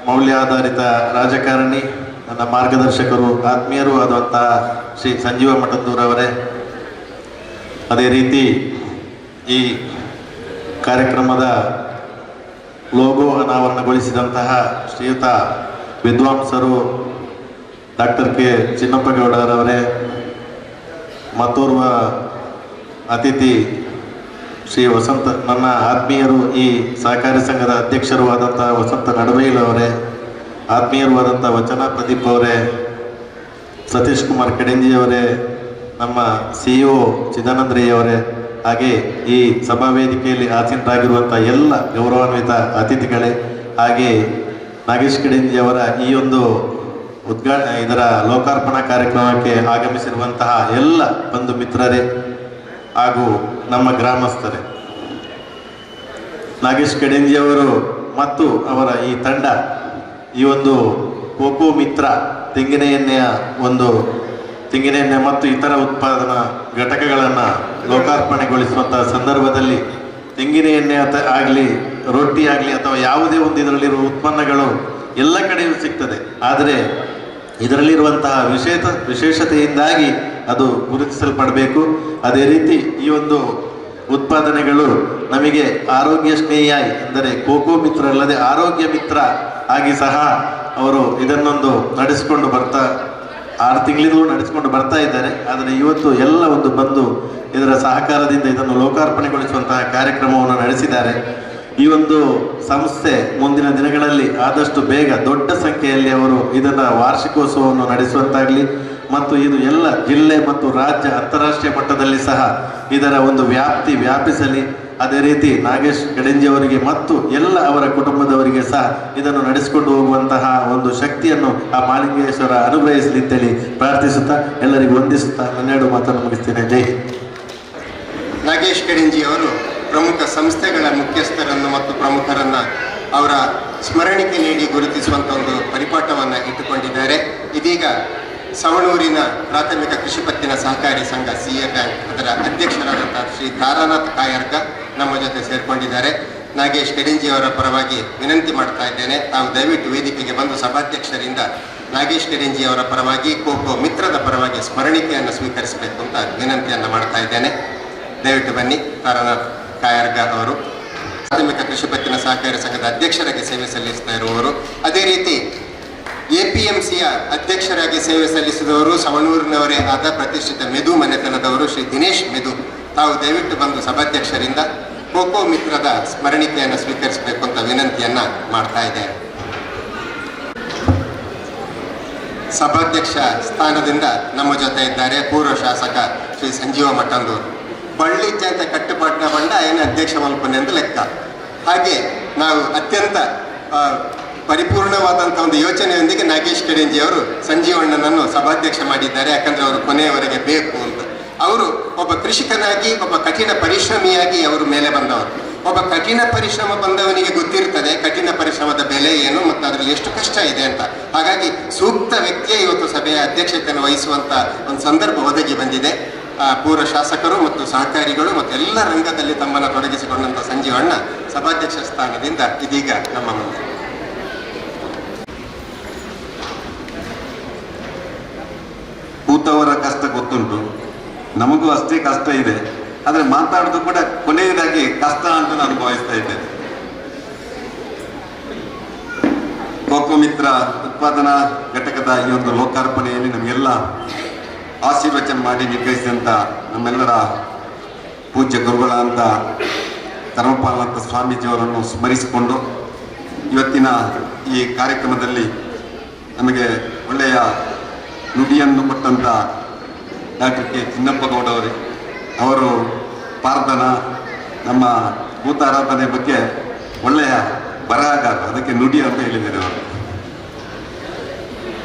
ಮೌಲ್ಯಾಧಾರಿತ ರಾಜಕಾರಣಿ, ನನ್ನ ಮಾರ್ಗದರ್ಶಕರು, ಆತ್ಮೀಯರು ಆದಂತಹ ಶ್ರೀ ಸಂಜೀವ ಮಠದ್ದೂರವರೇ, ಅದೇ ರೀತಿ ಈ ಕಾರ್ಯಕ್ರಮದ ಲೋಗೋ ಅನಾವರಣಗೊಳಿಸಿದಂತಹ ಶ್ರೀಯುತ ವಿದ್ವಾಂಸರು ಡಾಕ್ಟರ್ ಕೆ ಚಿನ್ನಪ್ಪಗೌಡರವರೇ, ಮತ್ತೋರ್ವ ಅತಿಥಿ ಶ್ರೀ ವಸಂತ, ನನ್ನ ಆತ್ಮೀಯರು, ಈ ಸಹಕಾರಿ ಸಂಘದ ಅಧ್ಯಕ್ಷರು ಆದಂಥ ವಸಂತ ನಡವೈಲವರೇ, ಆತ್ಮೀಯರು ಆದಂಥ ವಚನ ಪ್ರದೀಪ್ ಅವರೇ, ಸತೀಶ್ ಕುಮಾರ್ ಕಡೆಂಜಿಯವರೇ, ನಮ್ಮ CEO ಚಿದಾನಂದ್ರಯ್ಯವರೇ, ಹಾಗೆ ಈ ಸಭಾ ವೇದಿಕೆಯಲ್ಲಿ ಆಸೀನರಾಗಿರುವಂಥ ಎಲ್ಲ ಗೌರವಾನ್ವಿತ ಅತಿಥಿಗಳೇ, ಹಾಗೆ ನಾಗೇಶ್ ಕಡೆಂಜಿಯವರ ಈ ಒಂದು ಇದರ ಲೋಕಾರ್ಪಣಾ ಕಾರ್ಯಕ್ರಮಕ್ಕೆ ಆಗಮಿಸಿರುವಂತಹ ಎಲ್ಲ ಬಂಧು ಮಿತ್ರರೇ ಹಾಗೂ ನಮ್ಮ ಗ್ರಾಮಸ್ಥರೇ, ನಾಗೇಶ್ ಕಡೆಂಜಿಯವರು ಮತ್ತು ಅವರ ಈ ತಂಡ ಈ ಒಂದು ಕೋಕೋ ಮಿತ್ರ ತೆಂಗಿನ ಎಣ್ಣೆ ಮತ್ತು ಇತರ ಉತ್ಪಾದನಾ ಘಟಕಗಳನ್ನು ಲೋಕಾರ್ಪಣೆಗೊಳಿಸುವಂತಹ ಸಂದರ್ಭದಲ್ಲಿ ತೆಂಗಿನ ಎಣ್ಣೆ ಆಗಲಿ, ರೊಟ್ಟಿ ಆಗಲಿ ಅಥವಾ ಯಾವುದೇ ಒಂದು ಇದರಲ್ಲಿರುವ ಉತ್ಪನ್ನಗಳು ಎಲ್ಲ ಕಡೆಯೂ ಸಿಗ್ತದೆ. ಆದರೆ ಇದರಲ್ಲಿರುವಂತಹ ವಿಶೇಷತೆಯಿಂದಾಗಿ ಅದು ಗುರುತಿಸಲ್ಪಡಬೇಕು. ಅದೇ ರೀತಿ ಈ ಒಂದು ಉತ್ಪಾದನೆಗಳು ನಮಗೆ ಆರೋಗ್ಯ ಸ್ನೇಹಿಯಾಗಿ, ಅಂದರೆ ಕೋಕೋ ಮಿತ್ರ ಅಲ್ಲದೆ ಆರೋಗ್ಯ ಮಿತ್ರ ಆಗಿ ಸಹ ಅವರು ಇದನ್ನೊಂದು ನಡೆಸಿಕೊಂಡು 6 ತಿಂಗಳಿಂದಲೂ ನಡೆಸಿಕೊಂಡು ಬರ್ತಾ ಇದ್ದಾರೆ. ಆದರೆ ಇವತ್ತು ಎಲ್ಲ ಒಂದು ಬಂದು ಇದರ ಸಹಕಾರದಿಂದ ಇದನ್ನು ಲೋಕಾರ್ಪಣೆಗೊಳಿಸುವಂತಹ ಕಾರ್ಯಕ್ರಮವನ್ನು ನಡೆಸಿದ್ದಾರೆ. ಈ ಒಂದು ಸಂಸ್ಥೆ ಮುಂದಿನ ದಿನಗಳಲ್ಲಿ ಆದಷ್ಟು ಬೇಗ ದೊಡ್ಡ ಸಂಖ್ಯೆಯಲ್ಲಿ ಅವರು ಇದನ್ನು ವಾರ್ಷಿಕೋತ್ಸವವನ್ನು ನಡೆಸುವಂತಾಗಲಿ ಮತ್ತು ಇದು ಎಲ್ಲ ಜಿಲ್ಲೆ ಮತ್ತು ರಾಜ್ಯ ಅಂತಾರಾಷ್ಟ್ರೀಯ ಮಟ್ಟದಲ್ಲಿ ಸಹ ಇದರ ಒಂದು ವ್ಯಾಪಿಸಲಿ. ಅದೇ ರೀತಿ ನಾಗೇಶ್ ಕಡೆಂಜಿಯವರಿಗೆ ಮತ್ತು ಎಲ್ಲ ಅವರ ಕುಟುಂಬದವರಿಗೆ ಸಹ ಇದನ್ನು ನಡೆಸಿಕೊಂಡು ಹೋಗುವಂತಹ ಒಂದು ಶಕ್ತಿಯನ್ನು ಆ ಮಾಲಿಂಗೇಶ್ವರ ಅನುಗ್ರಹಿಸಲಿ ಅಂತೇಳಿ ಪ್ರಾರ್ಥಿಸುತ್ತಾ ಎಲ್ಲರಿಗೂ ವಂದಿಸುತ್ತಾ ನನ್ನೆರಡು ಮಾತನ್ನು ಮುಗಿಸ್ತೇನೆ. ಜೈ ಹಿಂದ್. ನಾಗೇಶ್ ಕಡೆಂಜಿಯವರು ಪ್ರಮುಖ ಸಂಸ್ಥೆಗಳ ಮುಖ್ಯಸ್ಥರನ್ನು ಮತ್ತು ಪ್ರಮುಖರನ್ನು ಅವರ ಸ್ಮರಣಿಕೆ ನೀಡಿ ಗುರುತಿಸುವಂಥ ಒಂದು ಪರಿಪಾಠವನ್ನು ಇಟ್ಟುಕೊಂಡಿದ್ದಾರೆ. ಇದೀಗ ಸವಣೂರಿನ ಪ್ರಾಥಮಿಕ ಕೃಷಿ ಪತ್ತಿನ ಸಹಕಾರಿ ಸಂಘ CA ಬ್ಯಾಂಕ್ ಅದರ ಅಧ್ಯಕ್ಷರಾದಂಥ ಶ್ರೀ ತಾರಾನಾಥ್ ಕಾಯರ್ಗ ನಮ್ಮ ಜೊತೆ ಸೇರಿಕೊಂಡಿದ್ದಾರೆ. ನಾಗೇಶ್ ಕಡೆಂಜಿಯವರ ಪರವಾಗಿ ವಿನಂತಿ ಮಾಡ್ತಾ ಇದ್ದೇನೆ, ತಾವು ದಯವಿಟ್ಟು ವೇದಿಕೆಗೆ ಬಂದು ಸಭಾಧ್ಯಕ್ಷರಿಂದ ನಾಗೇಶ್ ಕಡೆಂಜಿಯವರ ಪರವಾಗಿ ಕೋಕೋ ಮಿತ್ರದ ಪರವಾಗಿ ಸ್ಮರಣಿಕೆಯನ್ನು ಸ್ವೀಕರಿಸಬೇಕು ಅಂತ ವಿನಂತಿಯನ್ನು ಮಾಡ್ತಾ ಇದ್ದೇನೆ. ದಯವಿಟ್ಟು ಬನ್ನಿ. ತಾರಾನಾಥ್ ಕಾಯರ್ಗ ಅವರು ಪ್ರಾಥಮಿಕ ಕೃಷಿ ಪತ್ತಿನ ಸಹಕಾರಿ ಸಂಘದ ಅಧ್ಯಕ್ಷರಾಗಿ ಸೇವೆ ಸಲ್ಲಿಸ್ತಾ ಇರುವವರು, ಅದೇ ರೀತಿ APMCಯ ಅಧ್ಯಕ್ಷರಾಗಿ ಸೇವೆ ಸಲ್ಲಿಸಿದವರು ಸವಣೂರಿನವರೇ ಆದ ಪ್ರತಿಷ್ಠಿತ ಮೆದು ಮನೆತನದವರು ಶ್ರೀ ದಿನೇಶ್ ಮೆದು. ತಾವು ದಯವಿಟ್ಟು ಬಂದು ಸಭಾಧ್ಯಕ್ಷರಿಂದ ಕೋಕೋ ಮಿತ್ರದ ಸ್ಮರಣಿಕೆಯನ್ನು ಸ್ವೀಕರಿಸಬೇಕು ಅಂತ ವಿನಂತಿಯನ್ನ ಮಾಡ್ತಾ ಇದ್ದೇನೆ. ಸಭಾಧ್ಯಕ್ಷ ಸ್ಥಾನದಿಂದ ನಮ್ಮ ಜೊತೆ ಇದ್ದಾರೆ ಪೂರ್ವ ಶಾಸಕ ಶ್ರೀ ಸಂಜೀವ ಮಠಂದೂರು. ಬಳ್ಳಿಜ್ಜ ಅಂತ ಕಟ್ಟುಪಾಟ್ನ ಬಂಡ ಏನು ಅಧ್ಯಕ್ಷ ಮಲ್ಪನೆಂದು ಲೆಕ್ಕ. ಹಾಗೆ ನಾವು ಅತ್ಯಂತ ಪರಿಪೂರ್ಣವಾದಂಥ ಒಂದು ಯೋಚನೆಯೊಂದಿಗೆ ನಾಗೇಶ್ ಕಡೆಂಜಿಯವರು ಸಂಜೀವಣ್ಣನನ್ನು ಸಭಾಧ್ಯಕ್ಷ ಮಾಡಿದ್ದಾರೆ. ಯಾಕಂದರೆ ಅವರು ಕೊನೆಯವರೆಗೆ ಬೇಕು ಅಂತ. ಅವರು ಒಬ್ಬ ಕೃಷಿಕನಾಗಿ, ಒಬ್ಬ ಕಠಿಣ ಪರಿಶ್ರಮಿಯಾಗಿ ಅವರು ಮೇಲೆ ಬಂದವರು. ಒಬ್ಬ ಕಠಿಣ ಪರಿಶ್ರಮ ಬಂದವನಿಗೆ ಗೊತ್ತಿರ್ತದೆ ಕಠಿಣ ಪರಿಶ್ರಮದ ಬೆಲೆ ಏನು ಮತ್ತು ಅದರಲ್ಲಿ ಎಷ್ಟು ಕಷ್ಟ ಇದೆ ಅಂತ. ಹಾಗಾಗಿ ಸೂಕ್ತ ವ್ಯಕ್ತಿಯೇ ಇವತ್ತು ಸಭೆಯ ಅಧ್ಯಕ್ಷತೆಯನ್ನು ವಹಿಸುವಂಥ ಒಂದು ಸಂದರ್ಭ ಒದಗಿ ಬಂದಿದೆ. ಪೂರ್ವ ಶಾಸಕರು ಮತ್ತು ಸಹಕಾರಿಗಳು ಮತ್ತು ಎಲ್ಲ ರಂಗದಲ್ಲಿ ತಮ್ಮನ್ನು ತೊಡಗಿಸಿಕೊಂಡಂಥ ಸಂಜೀವಣ್ಣ ಸಭಾಧ್ಯಕ್ಷ ಸ್ಥಾನದಿಂದ ಇದೀಗ ನಮ್ಮ ಮುಂದೆ. ಕಷ್ಟ ಗೊತ್ತುಂಟು, ನಮಗೂ ಅಷ್ಟೇ ಕಷ್ಟ ಇದೆ. ಆದರೆ ಮಾತಾಡೋದು ಕೂಡ ಕೊನೆಯದಾಗಿ ಕಷ್ಟ ಅಂತ ನಾನು ಭಾವಿಸ್ತಾ ಇದ್ದೇನೆ. ಕೋಕೋ ಮಿತ್ರ ಉತ್ಪಾದನಾ ಘಟಕದ ಈ ಒಂದು ಲೋಕಾರ್ಪಣೆಯಲ್ಲಿ ನಮಗೆಲ್ಲ ಆಶೀರ್ವಚನ ಮಾಡಿ ನಿರ್ವಹಿಸಿದಂಥ ನಮ್ಮೆಲ್ಲರ ಪೂಜ್ಯ ಗುರುಗಳಾದಂಥ ಧರ್ಮಪಾಲಂತ ಸ್ವಾಮೀಜಿಯವರನ್ನು ಸ್ಮರಿಸಿಕೊಂಡು ಇವತ್ತಿನ ಈ ಕಾರ್ಯಕ್ರಮದಲ್ಲಿ ನಮಗೆ ಒಳ್ಳೆಯ ನುಡಿಯನ್ನು ಕೊಟ್ಟಂಥ ಡಾಕ್ಟರ್ ಕೆ ಚಿನ್ನಪ್ಪಗೌಡವರೇ, ಅವರು ಪ್ರಾರ್ಥನ ನಮ್ಮ ಭೂತಾರಾಧನೆ ಬಗ್ಗೆ ಒಳ್ಳೆಯ ಬರಹಗಾರ, ಅದಕ್ಕೆ ನುಡಿ ಅಂತ ಹೇಳಿದ್ದಾರೆ. ಅವರು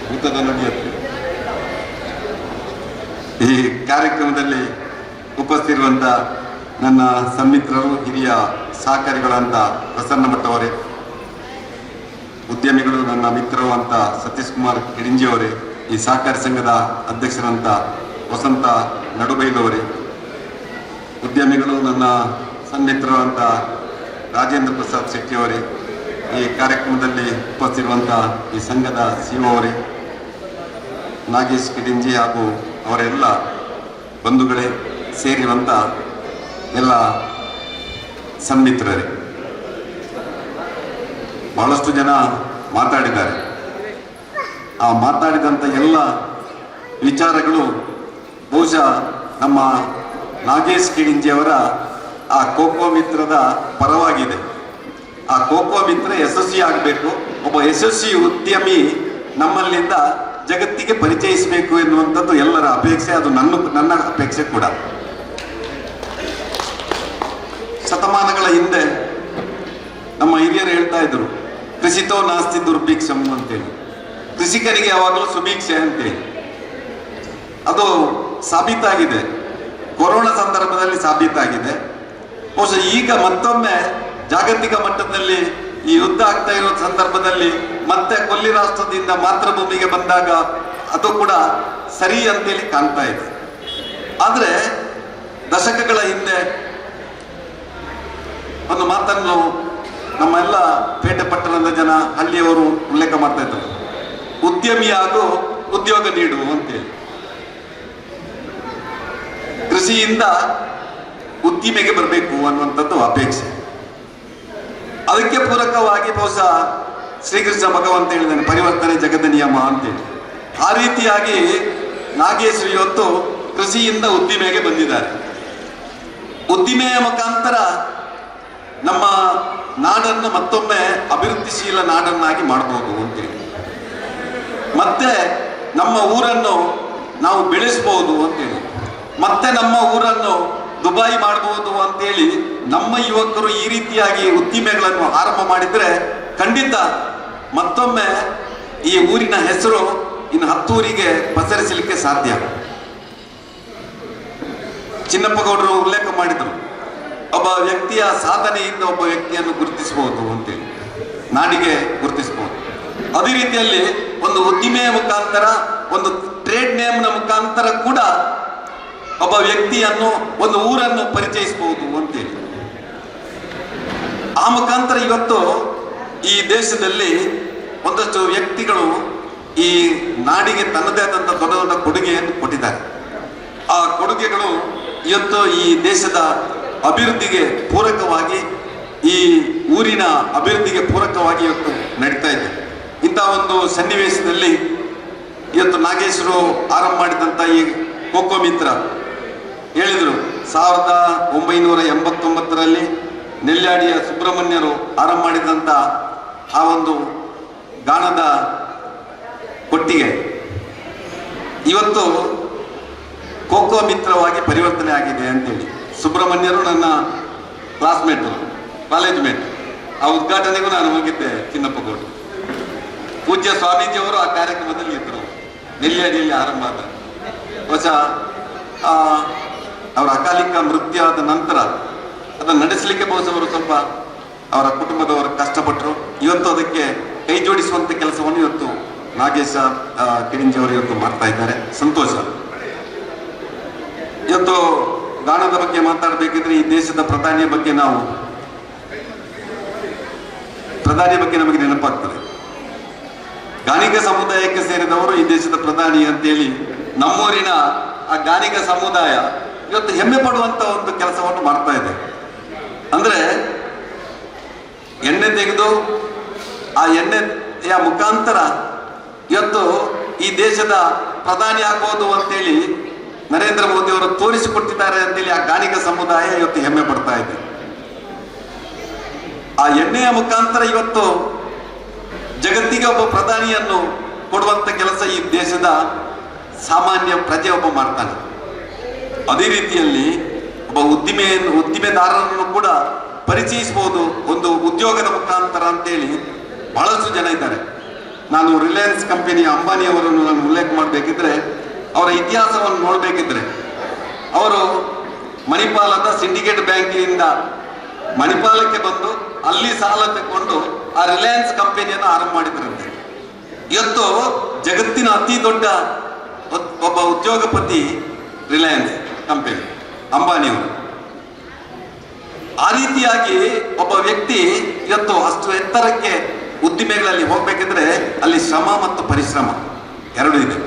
ಭೂತದ ನುಡಿ ಅಂತ. ಈ ಕಾರ್ಯಕ್ರಮದಲ್ಲಿ ಉಪಸ್ಥಿತಿರುವಂಥ ನನ್ನ ಸನ್ಮಿತ್ರರು, ಹಿರಿಯ ಸಹಕಾರಿಗಳಂತ ಪ್ರಸನ್ನ ಭಟ್ ಅವರೇ, ಉದ್ಯಮಿಗಳು ನನ್ನ ಮಿತ್ರರು ಅಂತ ಸತೀಶ್ ಕುಮಾರ್ ಕಿಡಿಂಜಿ ಅವರೇ, ಈ ಸಹಕಾರಿ ಸಂಘದ ಅಧ್ಯಕ್ಷರಂತ ವಸಂತ ನಡುಬೈಲವರೇ, ಉದ್ಯಮಿಗಳು ನನ್ನ ಸನ್ಮಿತ್ರರು ಅಂತ ರಾಜೇಂದ್ರ ಪ್ರಸಾದ್ ಶೆಟ್ಟಿ ಅವರೇ, ಈ ಕಾರ್ಯಕ್ರಮದಲ್ಲಿ ಉಪಸ್ಥಿತಿರುವಂಥ ಈ ಸಂಘದ ಸಿಒ ಅವರೇ, ನಾಗೇಶ್ ಕಿಡಿಂಜಿ ಹಾಗೂ ಅವರೆಲ್ಲ ಬಂಧುಗಳೇ, ಸೇರಿರುವಂಥ ಎಲ್ಲ ಸನ್ಮಿತ್ರರೇ, ಬಹಳಷ್ಟು ಜನ ಮಾತಾಡಿದ್ದಾರೆ. ಆ ಮಾತಾಡಿದಂಥ ಎಲ್ಲ ವಿಚಾರಗಳು ಬಹುಶಃ ನಮ್ಮ ನಾಗೇಶ್ ಕಿಡಿಂಜಿಯವರ ಆ ಕೋಕೋ ಮಿತ್ರದ ಪರವಾಗಿದೆ. ಆ ಕೋಕೋ ಮಿತ್ರ ಯಶಸ್ವಿ ಆಗಬೇಕು, ಒಬ್ಬ ಯಶಸ್ವಿ ಉದ್ಯಮಿ ನಮ್ಮಲ್ಲಿಂದ ಜಗತ್ತಿಗೆ ಪರಿಚಯಿಸಬೇಕು ಎನ್ನುವಂಥದ್ದು ಎಲ್ಲರ ಅಪೇಕ್ಷೆ, ಅದು ನನ್ನ ಅಪೇಕ್ಷೆ ಕೂಡ. ಶತಮಾನಗಳ ಹಿಂದೆ ನಮ್ಮ ಹಿರಿಯರು ಹೇಳ್ತಾ ಇದ್ರು, ಕೃಷಿತೋ ನಾಸ್ತಿ ದುರ್ಭಿಕ್ಷಂ ಅಂತೇಳಿ, ಕೃಷಿಕರಿಗೆ ಯಾವಾಗಲೂ ಸುಭಿಕ್ಷೆ ಅಂತೇಳಿ. ಅದು ಸಾಬೀತಾಗಿದೆ, ಕೊರೋನಾ ಸಂದರ್ಭದಲ್ಲಿ ಸಾಬೀತಾಗಿದೆ. ಬಹುಶಃ ಈಗ ಮತ್ತೊಮ್ಮೆ ಜಾಗತಿಕ ಮಟ್ಟದಲ್ಲಿ ಈ ಯುದ್ಧ ಆಗ್ತಾ ಇರೋ ಸಂದರ್ಭದಲ್ಲಿ ಮತ್ತೆ ಕೊಲ್ಲಿ ರಾಷ್ಟ್ರದಿಂದ ಮಾತೃಭೂಮಿಗೆ ಬಂದಾಗ ಅದು ಕೂಡ ಸರಿ ಅಂತೇಳಿ ಕಾಣ್ತಾ ಇದೆ. ಆದರೆ ದಶಕಗಳ ಹಿಂದೆ ಒಂದು ಮಾತನ್ನು ನಮ್ಮೆಲ್ಲ ಪೇಟೆ ಪಟ್ಟಣದ ಜನ, ಹಳ್ಳಿಯವರು ಉಲ್ಲೇಖ ಮಾಡ್ತಾ ಇದ್ದಾರೆ, ಉದ್ಯಮಿಯಾಗೂ ಉದ್ಯೋಗ ನೀಡು ಅಂತೇಳಿ. ಕೃಷಿಯಿಂದ ಉದ್ದಿಮೆಗೆ ಬರಬೇಕು ಅನ್ನುವಂಥದ್ದು ಅಪೇಕ್ಷೆ. ಅದಕ್ಕೆ ಪೂರಕವಾಗಿ ಬಹುಶಃ ಶ್ರೀಕೃಷ್ಣ ಭಗವಂತ ಹೇಳಿದ್ದಾನೆ, ಪರಿವರ್ತನೆ ಜಗದ ನಿಯಮ ಅಂತೇಳಿ. ಆ ರೀತಿಯಾಗಿ ನಾಗೇಶ್ವರಿ ಇವತ್ತು ಕೃಷಿಯಿಂದ ಉದ್ದಿಮೆಗೆ ಬಂದಿದ್ದಾರೆ. ಉದ್ದಿಮೆಯ ಮುಖಾಂತರ ನಮ್ಮ ನಾಡನ್ನು ಮತ್ತೊಮ್ಮೆ ಅಭಿವೃದ್ಧಿಶೀಲ ನಾಡನ್ನಾಗಿ ಮಾಡಬಹುದು ಅಂತೇಳಿ, ಮತ್ತೆ ನಮ್ಮ ಊರನ್ನು ನಾವು ಬೆಳೆಸಬಹುದು ಅಂತೇಳಿ, ಮತ್ತೆ ನಮ್ಮ ಊರನ್ನು ದುಬಾಯಿ ಮಾಡಬಹುದು ಅಂತೇಳಿ ನಮ್ಮ ಯುವಕರು ಈ ರೀತಿಯಾಗಿ ಉದ್ದಿಮೆಗಳನ್ನು ಆರಂಭ ಮಾಡಿದ್ರೆ ಖಂಡಿತ ಮತ್ತೊಮ್ಮೆ ಈ ಊರಿನ ಹೆಸರು ಇನ್ನು 10 ಊರಿಗೆ ಪಸರಿಸಲಿಕ್ಕೆ ಸಾಧ್ಯ. ಚಿನ್ನಪ್ಪಗೌಡರು ಉಲ್ಲೇಖ ಮಾಡಿದರು, ಒಬ್ಬ ವ್ಯಕ್ತಿಯ ಸಾಧನೆಯಿಂದ ಒಬ್ಬ ವ್ಯಕ್ತಿಯನ್ನು ಗುರುತಿಸಬಹುದು ಅಂತೇಳಿ, ನಾಡಿಗೆ ಗುರುತಿಸಬಹುದು. ಅದೇ ರೀತಿಯಲ್ಲಿ ಒಂದು ಉದ್ದಿಮೆಯ ಮುಖಾಂತರ, ಒಂದು ಟ್ರೇಡ್ ನೇಮ್ನ ಮುಖಾಂತರ ಕೂಡ ಒಬ್ಬ ವ್ಯಕ್ತಿಯನ್ನು, ಒಂದು ಊರನ್ನು ಪರಿಚಯಿಸಬಹುದು ಅಂತೇಳಿ. ಆ ಮುಖಾಂತರ ಇವತ್ತು ಈ ದೇಶದಲ್ಲಿ ಒಂದಷ್ಟು ವ್ಯಕ್ತಿಗಳು ಈ ನಾಡಿಗೆ ತನ್ನದೇ ಆದಂಥ ದೊಡ್ಡ ದೊಡ್ಡ ಕೊಡುಗೆಯನ್ನು ಕೊಟ್ಟಿದ್ದಾರೆ. ಆ ಕೊಡುಗೆಗಳು ಇವತ್ತು ಈ ದೇಶದ ಅಭಿವೃದ್ಧಿಗೆ ಪೂರಕವಾಗಿ, ಈ ಊರಿನ ಅಭಿವೃದ್ಧಿಗೆ ಪೂರಕವಾಗಿ ಇವತ್ತು ನಡೀತಾ ಇದೆ. ಇಂಥ ಒಂದು ಸನ್ನಿವೇಶದಲ್ಲಿ ಇವತ್ತು ನಾಗೇಶ್ವರು ಆರಂಭ ಮಾಡಿದಂಥ ಈ ಕೋಕೋ ಮಿತ್ರ ಹೇಳಿದರು, 1989ರಲ್ಲಿ ನೆಲ್ಯಾಡಿಯ ಸುಬ್ರಹ್ಮಣ್ಯರು ಆರಂಭ ಮಾಡಿದಂಥ ಆ ಒಂದು ಗಾಣದ ಕೊಟ್ಟಿಗೆ ಇವತ್ತು ಕೋಕೋ ಮಿತ್ರವಾಗಿ ಪರಿವರ್ತನೆ ಆಗಿದೆ ಅಂತೇಳಿ. ಸುಬ್ರಹ್ಮಣ್ಯರು ನನ್ನ ಕ್ಲಾಸ್ಮೇಟು, ಕಾಲೇಜ್ ಮೇಟ್. ಆ ಉದ್ಘಾಟನೆಗೂ ನಾನು ಹೋಗಿದ್ದೆ ಚಿನ್ನಪ್ಪಗೌಡರು. ಪೂಜ್ಯ ಸ್ವಾಮೀಜಿಯವರು ಆ ಕಾರ್ಯಕ್ರಮದಲ್ಲಿ ಇದ್ದರು, ನೆಲ್ಯಾಡಿಯಲ್ಲಿ ಆರಂಭ ಆದ. ಬಹುಶಃ ಅವರ ಅಕಾಲಿಕ ಮೃತ್ಯು ಆದ ನಂತರ ಅದನ್ನು ನಡೆಸಲಿಕ್ಕೆ ಬಹುಶಃ ಅವರು ಸ್ವಲ್ಪ ಅವರ ಕುಟುಂಬದವರು ಕಷ್ಟಪಟ್ಟರು. ಇವತ್ತು ಅದಕ್ಕೆ ಕೈ ಜೋಡಿಸುವಂಥ ಕೆಲಸವನ್ನು ಇವತ್ತು ನಾಗೇಶ ಕಿಡಿಂಜಿ ಅವರು ಇವತ್ತು ಮಾಡ್ತಾ ಇದ್ದಾರೆ. ಸಂತೋಷ. ಇವತ್ತು ಗಾಣದ ಬಗ್ಗೆ ಮಾತಾಡಬೇಕಿದ್ರೆ ಈ ದೇಶದ ಪ್ರಧಾನಿಯ ಬಗ್ಗೆ ನಮಗೆ ನೆನಪಾಗ್ತದೆ. ಗಾಣಿಗ ಸಮುದಾಯಕ್ಕೆ ಸೇರಿದವರು ಈ ದೇಶದ ಪ್ರಧಾನಿ ಅಂತೇಳಿ ನಮ್ಮೂರಿನ ಆ ಗಾಣಿಗ ಸಮುದಾಯ ಇವತ್ತು ಹೆಮ್ಮೆ ಪಡುವಂತ ಒಂದು ಕೆಲಸವನ್ನು ಮಾಡ್ತಾ ಇದೆ. ಅಂದ್ರೆ ಎಣ್ಣೆ ತೆಗೆದು ಆ ಎಣ್ಣೆಯ ಮುಖಾಂತರ ಇವತ್ತು ಈ ದೇಶದ ಪ್ರಧಾನಿ ಆಗ್ಬೋದು ಅಂತೇಳಿ ನರೇಂದ್ರ ಮೋದಿ ಅವರು ತೋರಿಸಿಕೊಟ್ಟಿದ್ದಾರೆ ಅಂತೇಳಿ ಆ ಗಾಣಿಗ ಸಮುದಾಯ ಇವತ್ತು ಹೆಮ್ಮೆ ಪಡ್ತಾ ಇದೆ. ಆ ಎಣ್ಣೆಯ ಮುಖಾಂತರ ಇವತ್ತು ಜಗತ್ತಿಗೆ ಒಬ್ಬ ಪ್ರಧಾನಿಯನ್ನು ಕೊಡುವಂತ ಕೆಲಸ ಈ ದೇಶದ ಸಾಮಾನ್ಯ ಪ್ರಜೆ ಒಬ್ಬ ಮಾಡ್ತಾನೆ. ಅದೇ ರೀತಿಯಲ್ಲಿ ಒಬ್ಬ ಉದ್ದಿಮೆದಾರರನ್ನು ಕೂಡ ಪರಿಚಯಿಸಬಹುದು ಒಂದು ಉದ್ಯೋಗದ ಮುಖಾಂತರ ಅಂತೇಳಿ ಬಹಳಷ್ಟು ಜನ ಇದ್ದಾರೆ. ನಾನು ರಿಲಯನ್ಸ್ ಕಂಪನಿಯ ಅಂಬಾನಿಯವರನ್ನು ನಾನು ಉಲ್ಲೇಖ ಮಾಡಬೇಕಿದ್ರೆ, ಅವರ ಇತಿಹಾಸವನ್ನು ನೋಡಬೇಕಿದ್ರೆ, ಅವರು ಮಣಿಪಾಲದ ಸಿಂಡಿಕೇಟ್ ಬ್ಯಾಂಕಿನಿಂದ ಮಣಿಪಾಲಕ್ಕೆ ಬಂದು ಅಲ್ಲಿ ಸಾಲ ತಗೊಂಡು ಆ ರಿಲಯನ್ಸ್ ಕಂಪನಿಯನ್ನು ಆರಂಭ ಮಾಡಿದ್ರಂತೆ. ಇವತ್ತು ಜಗತ್ತಿನ ಅತಿ ದೊಡ್ಡ ಒಬ್ಬ ಉದ್ಯೋಗಪತಿ ರಿಲಯನ್ಸ್ ಕಂಪನಿ ಅಂಬಾನಿಯವರು. ಆ ರೀತಿಯಾಗಿ ಒಬ್ಬ ವ್ಯಕ್ತಿ ಇವತ್ತು ಅಷ್ಟು ಎತ್ತರಕ್ಕೆ ಉದ್ದಿಮೆಗಳಲ್ಲಿ ಹೋಗ್ಬೇಕಿದ್ರೆ ಅಲ್ಲಿ ಶ್ರಮ ಮತ್ತು ಪರಿಶ್ರಮ ಎರಡು ಇದೆ.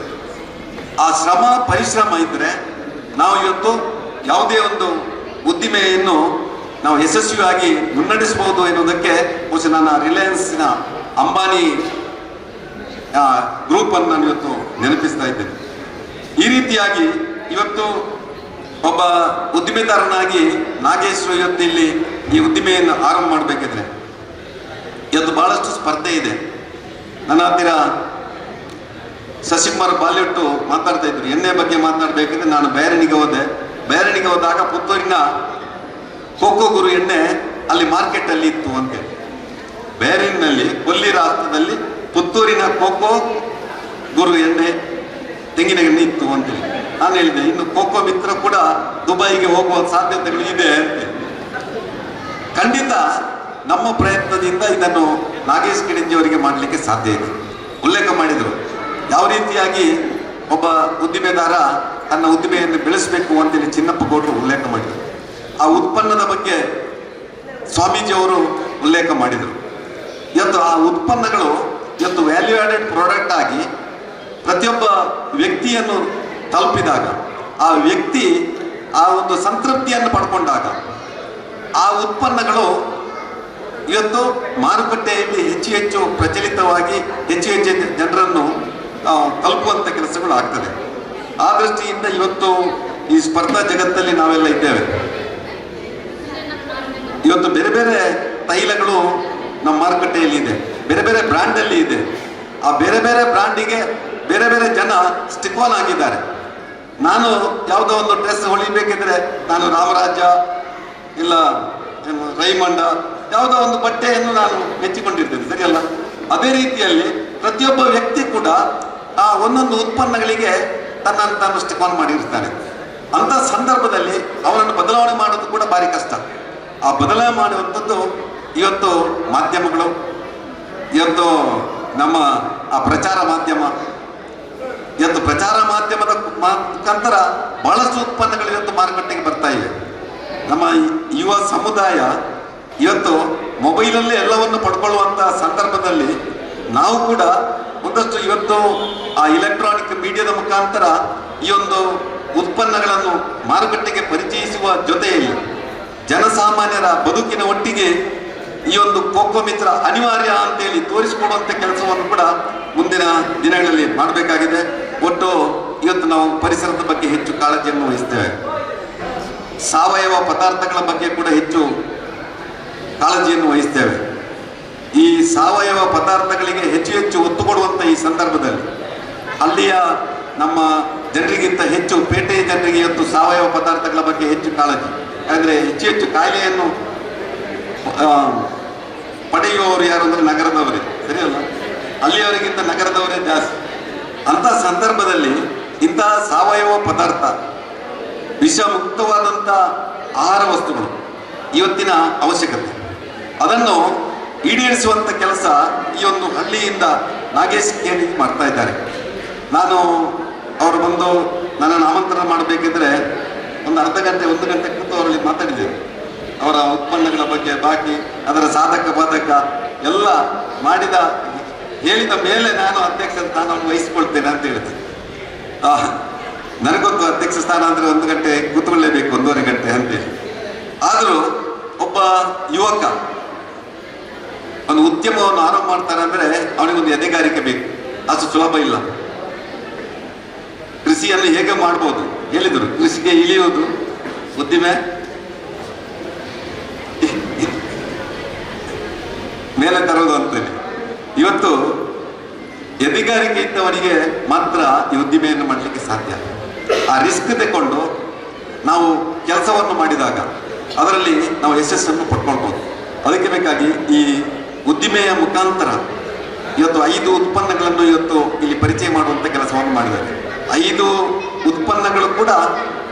ಆ ಶ್ರಮ ಪರಿಶ್ರಮ ಇದ್ರೆ ನಾವು ಇವತ್ತು ಯಾವುದೇ ಒಂದು ಉದ್ದಿಮೆಯನ್ನು ನಾವು ಯಶಸ್ವಿಯಾಗಿ ಮುನ್ನಡೆಸಬಹುದು ಎನ್ನುವುದಕ್ಕೆ ಬಹುಶಃ ನನ್ನ ರಿಲಯನ್ಸ್ನ ಅಂಬಾನಿ ಗ್ರೂಪ್ ಅನ್ನು ನಾನು ಇವತ್ತು ನೆನಪಿಸ್ತಾ ಇದ್ದೇನೆ. ಈ ರೀತಿಯಾಗಿ ಇವತ್ತು ಒಬ್ಬ ಉದ್ದಿಮೆದಾರನಾಗಿ ನಾಗೇಶ್ವರ ಇವತ್ತು ಇಲ್ಲಿ ಈ ಉದ್ದಿಮೆಯನ್ನು ಆರಂಭ ಮಾಡಬೇಕಿದ್ರೆ ಇವತ್ತು ಬಹಳಷ್ಟು ಸ್ಪರ್ಧೆ ಇದೆ. ನನ್ನ ಹತ್ತಿರ ಶಶಿಕುಮಾರ್ ಬಾಲಿವುಡ್ ಮಾತಾಡ್ತಾ ಇದ್ರು, ಎಣ್ಣೆ ಬಗ್ಗೆ ಮಾತಾಡಬೇಕಿದ್ರೆ ನಾನು ಬೇರಣಿಗೆ ಹೋದಾಗ ಪುತ್ತೂರಿನ ಕೋಕೋ ಗುರು ಎಣ್ಣೆ ಅಲ್ಲಿ ಮಾರ್ಕೆಟ್ ಅಲ್ಲಿ ಇತ್ತು ಅಂತೇಳಿ. ಬೇರಿನಲ್ಲಿ ಕೊಲ್ಲಿ ರಾಷ್ಟ್ರದಲ್ಲಿ ಪುತ್ತೂರಿನ ಕೋಕೋ ಗುರು ಎಣ್ಣೆ ತೆಂಗಿನ ಎಣ್ಣೆ ಇತ್ತು ಅಂತೇಳಿ ನಾನು ಹೇಳಿದೆ. ಇನ್ನು ಕೋಕೋ ಮಿತ್ರ ಕೂಡ ದುಬೈಗೆ ಹೋಗುವ ಸಾಧ್ಯತೆಗಳು ಇದೆ ಅಂತ. ಖಂಡಿತ ನಮ್ಮ ಪ್ರಯತ್ನದಿಂದ ಇದನ್ನು ನಾಗೇಶ್ ಕಿಡಿಂಜಿ ಅವರಿಗೆ ಮಾಡಲಿಕ್ಕೆ ಸಾಧ್ಯ ಇದೆ. ಉಲ್ಲೇಖ ಮಾಡಿದರು ಯಾವ ರೀತಿಯಾಗಿ ಒಬ್ಬ ಉದ್ದಿಮೆದಾರ ತನ್ನ ಉದ್ದಿಮೆಯನ್ನು ಬೆಳೆಸಬೇಕು ಅಂತೇಳಿ ಚಿನ್ನಪ್ಪ ಗೌಡರು ಉಲ್ಲೇಖ ಮಾಡಿದರು. ಆ ಉತ್ಪನ್ನದ ಬಗ್ಗೆ ಸ್ವಾಮೀಜಿಯವರು ಉಲ್ಲೇಖ ಮಾಡಿದರು. ಇವತ್ತು ಆ ಉತ್ಪನ್ನಗಳು ಇವತ್ತು ವ್ಯಾಲ್ಯೂ ಆಡೆಡ್ ಪ್ರಾಡಕ್ಟ್ ಆಗಿ ಪ್ರತಿಯೊಬ್ಬ ವ್ಯಕ್ತಿಯನ್ನು ತಲುಪಿದಾಗ ಆ ವ್ಯಕ್ತಿ ಆ ಒಂದು ಸಂತೃಪ್ತಿಯನ್ನು ಪಡ್ಕೊಂಡಾಗ ಆ ಉತ್ಪನ್ನಗಳು ಇವತ್ತು ಮಾರುಕಟ್ಟೆಯಲ್ಲಿ ಹೆಚ್ಚು ಪ್ರಚಲಿತವಾಗಿ ಹೆಚ್ಚು ಜನರನ್ನು ತಲುಪುವಂಥ ಕೆಲಸಗಳು ಆಗ್ತದೆ. ಆ ದೃಷ್ಟಿಯಿಂದ ಇವತ್ತು ಈ ಸ್ಪರ್ಧಾ ಜಗತ್ತಲ್ಲಿ ನಾವೆಲ್ಲ ಇದ್ದೇವೆ. ಇವತ್ತು ಬೇರೆ ಬೇರೆ ತೈಲಗಳು ನಮ್ಮ ಮಾರುಕಟ್ಟೆಯಲ್ಲಿ ಇದೆ, ಬೇರೆ ಬೇರೆ ಬ್ರ್ಯಾಂಡಲ್ಲಿ ಇದೆ. ಆ ಬೇರೆ ಬೇರೆ ಬ್ರ್ಯಾಂಡಿಗೆ ಬೇರೆ ಬೇರೆ ಜನ ಸ್ಟಿಕ್ ಆನ್ ಆಗಿದ್ದಾರೆ. ನಾನು ಯಾವುದೋ ಒಂದು ಡ್ರೆಸ್ ಹೊಲಿಬೇಕಿದ್ರೆ ನಾನು ರಾಮರಾಜ ಇಲ್ಲ ರೈಮಂಡ ಯಾವುದೋ ಒಂದು ಬಟ್ಟೆಯನ್ನು ನಾನು ಮೆಚ್ಚಿಕೊಂಡಿರ್ತೇನೆ, ಸರಿಯಲ್ಲ? ಅದೇ ರೀತಿಯಲ್ಲಿ ಪ್ರತಿಯೊಬ್ಬ ವ್ಯಕ್ತಿ ಕೂಡ ಆ ಒಂದೊಂದು ಉತ್ಪನ್ನಗಳಿಗೆ ತನ್ನನ್ನು ತಾನು ಸ್ಟಿಕ್ ಆನ್ ಮಾಡಿರ್ತಾನೆ. ಅಂಥ ಸಂದರ್ಭದಲ್ಲಿ ಅವನನ್ನು ಬದಲಾವಣೆ ಮಾಡೋದು ಕೂಡ ಭಾರಿ ಕಷ್ಟ. ಆ ಬದಲಾವಣೆ ಮಾಡುವಂಥದ್ದು ಇವತ್ತು ಮಾಧ್ಯಮಗಳು, ಇವತ್ತು ನಮ್ಮ ಆ ಪ್ರಚಾರ ಮಾಧ್ಯಮ, ಇವತ್ತು ಪ್ರಚಾರ ಮಾಧ್ಯಮದ ಮುಖಾಂತರ ಬಹಳಷ್ಟು ಉತ್ಪನ್ನಗಳು ಇವತ್ತು ಮಾರುಕಟ್ಟೆಗೆ ಬರ್ತಾ ಇವೆ. ನಮ್ಮ ಯುವ ಸಮುದಾಯ ಇವತ್ತು ಮೊಬೈಲಲ್ಲೇ ಎಲ್ಲವನ್ನು ಪಡ್ಕೊಳ್ಳುವಂಥ ಸಂದರ್ಭದಲ್ಲಿ ನಾವು ಕೂಡ ಒಂದಷ್ಟು ಇವತ್ತು ಆ ಇಲೆಕ್ಟ್ರಾನಿಕ್ ಮೀಡಿಯಾದ ಮುಖಾಂತರ ಈ ಒಂದು ಉತ್ಪನ್ನಗಳನ್ನು ಮಾರುಕಟ್ಟೆಗೆ ಪರಿಚಯಿಸುವ ಜೊತೆಯಲ್ಲಿ ಜನಸಾಮಾನ್ಯರ ಬದುಕಿನ ಒಟ್ಟಿಗೆ ಈ ಒಂದು ಕೋಕೋ ಮಿತ್ರ ಅನಿವಾರ್ಯ ಅಂತೇಳಿ ತೋರಿಸಿಕೊಡುವಂಥ ಕೆಲಸವನ್ನು ಕೂಡ ಮುಂದಿನ ದಿನಗಳಲ್ಲಿ ಮಾಡಬೇಕಾಗಿದೆ. ಒಟ್ಟು ಇವತ್ತು ನಾವು ಪರಿಸರದ ಬಗ್ಗೆ ಹೆಚ್ಚು ಕಾಳಜಿಯನ್ನು ವಹಿಸ್ತೇವೆ, ಸಾವಯವ ಪದಾರ್ಥಗಳ ಬಗ್ಗೆ ಕೂಡ ಹೆಚ್ಚು ಕಾಳಜಿಯನ್ನು ವಹಿಸ್ತೇವೆ. ಈ ಸಾವಯವ ಪದಾರ್ಥಗಳಿಗೆ ಹೆಚ್ಚು ಒತ್ತು ಕೊಡುವಂಥ ಈ ಸಂದರ್ಭದಲ್ಲಿ ಅಲ್ಲಿಯ ನಮ್ಮ ಜನರಿಗಿಂತ ಹೆಚ್ಚು ಪೇಟೆಯ ಜನರಿಗೆ ಇವತ್ತು ಸಾವಯವ ಪದಾರ್ಥಗಳ ಬಗ್ಗೆ ಹೆಚ್ಚು ಕಾಳಜಿ. ಯಾಕಂದರೆ ಹೆಚ್ಚು ಕಾಯಿಲೆಯನ್ನು ಪಡೆಯುವವರು ಯಾರು ಅಂದರೆ ನಗರದವರೇ, ಸರಿಯಲ್ಲ? ಅಲ್ಲಿಯವರಿಗಿಂತ ನಗರದವರೇ ಜಾಸ್ತಿ. ಅಂಥ ಸಂದರ್ಭದಲ್ಲಿ ಇಂತಹ ಸಾವಯವ ಪದಾರ್ಥ, ವಿಷ ಮುಕ್ತವಾದಂಥ ಆಹಾರ ವಸ್ತುಗಳು ಇವತ್ತಿನ ಅವಶ್ಯಕತೆ, ಅದನ್ನು ಈಡೇರಿಸುವಂಥ ಕೆಲಸ ಈ ಒಂದು ಹಳ್ಳಿಯಿಂದ ನಾಗೇಶ್ ಕೇಳಿ ಮಾಡ್ತಾ ಇದ್ದಾರೆ. ನಾನು ಅವರು ಬಂದು ನನ್ನನ್ನು ಆಮಂತ್ರಣ ಮಾಡಬೇಕಿದ್ರೆ ಒಂದು ಅರ್ಧ ಗಂಟೆ 1 ಗಂಟೆ ಕೂತು ಅವರಲ್ಲಿ ಮಾತಾಡಿದ್ದೇವೆ. ಅವರ ಉತ್ಪನ್ನಗಳ ಬಗ್ಗೆ ಬಾಕಿ ಅದರ ಸಾಧಕ ಬಾಧಕ ಎಲ್ಲ ಹೇಳಿದ ಮೇಲೆ ನಾನು ಅಧ್ಯಕ್ಷ ಸ್ಥಾನವನ್ನು ವಹಿಸಿಕೊಳ್ತೇನೆ ಅಂತ ಹೇಳ್ತೇನೆ. ನನಗೊತ್ತು ಅಧ್ಯಕ್ಷ ಸ್ಥಾನ ಅಂದರೆ 1 ಗಂಟೆ ಕೂತ್ಕೊಳ್ಳೇಬೇಕು, 1.5 ಗಂಟೆ ಅಂತೇಳಿ. ಆದರೂ ಒಬ್ಬ ಯುವಕ ಒಂದು ಉದ್ಯಮವನ್ನು ಆರಂಭ ಮಾಡ್ತಾನೆ ಅಂದರೆ ಅವನಿಗೊಂದು ಎದೆಗಾರಿಕೆ ಬೇಕು. ಅಷ್ಟು ಸುಲಭ ಇಲ್ಲ. ಕೃಷಿಯನ್ನು ಹೇಗೆ ಮಾಡ್ಬೋದು ಹೇಳಿದರು. ಕೃಷಿಗೆ ಇಳಿಯುವುದು ಉದ್ದಿಮೆ ಮೇಲೆ ತರೋದು ಅಂತೇಳಿ. ಇವತ್ತು ಎದೆಗಾರಿಕೆ ಇದ್ದವರಿಗೆ ಮಾತ್ರ ಈ ಉದ್ದಿಮೆಯನ್ನು ಮಾಡಲಿಕ್ಕೆ ಸಾಧ್ಯ. ಆ ರಿಸ್ಕ್ ತಗೊಂಡು ನಾವು ಕೆಲಸವನ್ನು ಮಾಡಿದಾಗ ಅದರಲ್ಲಿ ನಾವು ಯಶಸ್ಸನ್ನು ಪಡ್ಕೊಳ್ಬೋದು. ಅದಕ್ಕೆ ಬೇಕಾಗಿ ಈ ಉದ್ದಿಮೆಯ ಮುಖಾಂತರ ಇವತ್ತು 5 ಉತ್ಪನ್ನಗಳನ್ನು ಇವತ್ತು ಇಲ್ಲಿ ಪರಿಚಯ ಮಾಡುವಂಥ ಕೆಲಸವನ್ನು ಮಾಡಿದ್ದಾರೆ. 5 ಉತ್ಪನ್ನಗಳು ಕೂಡ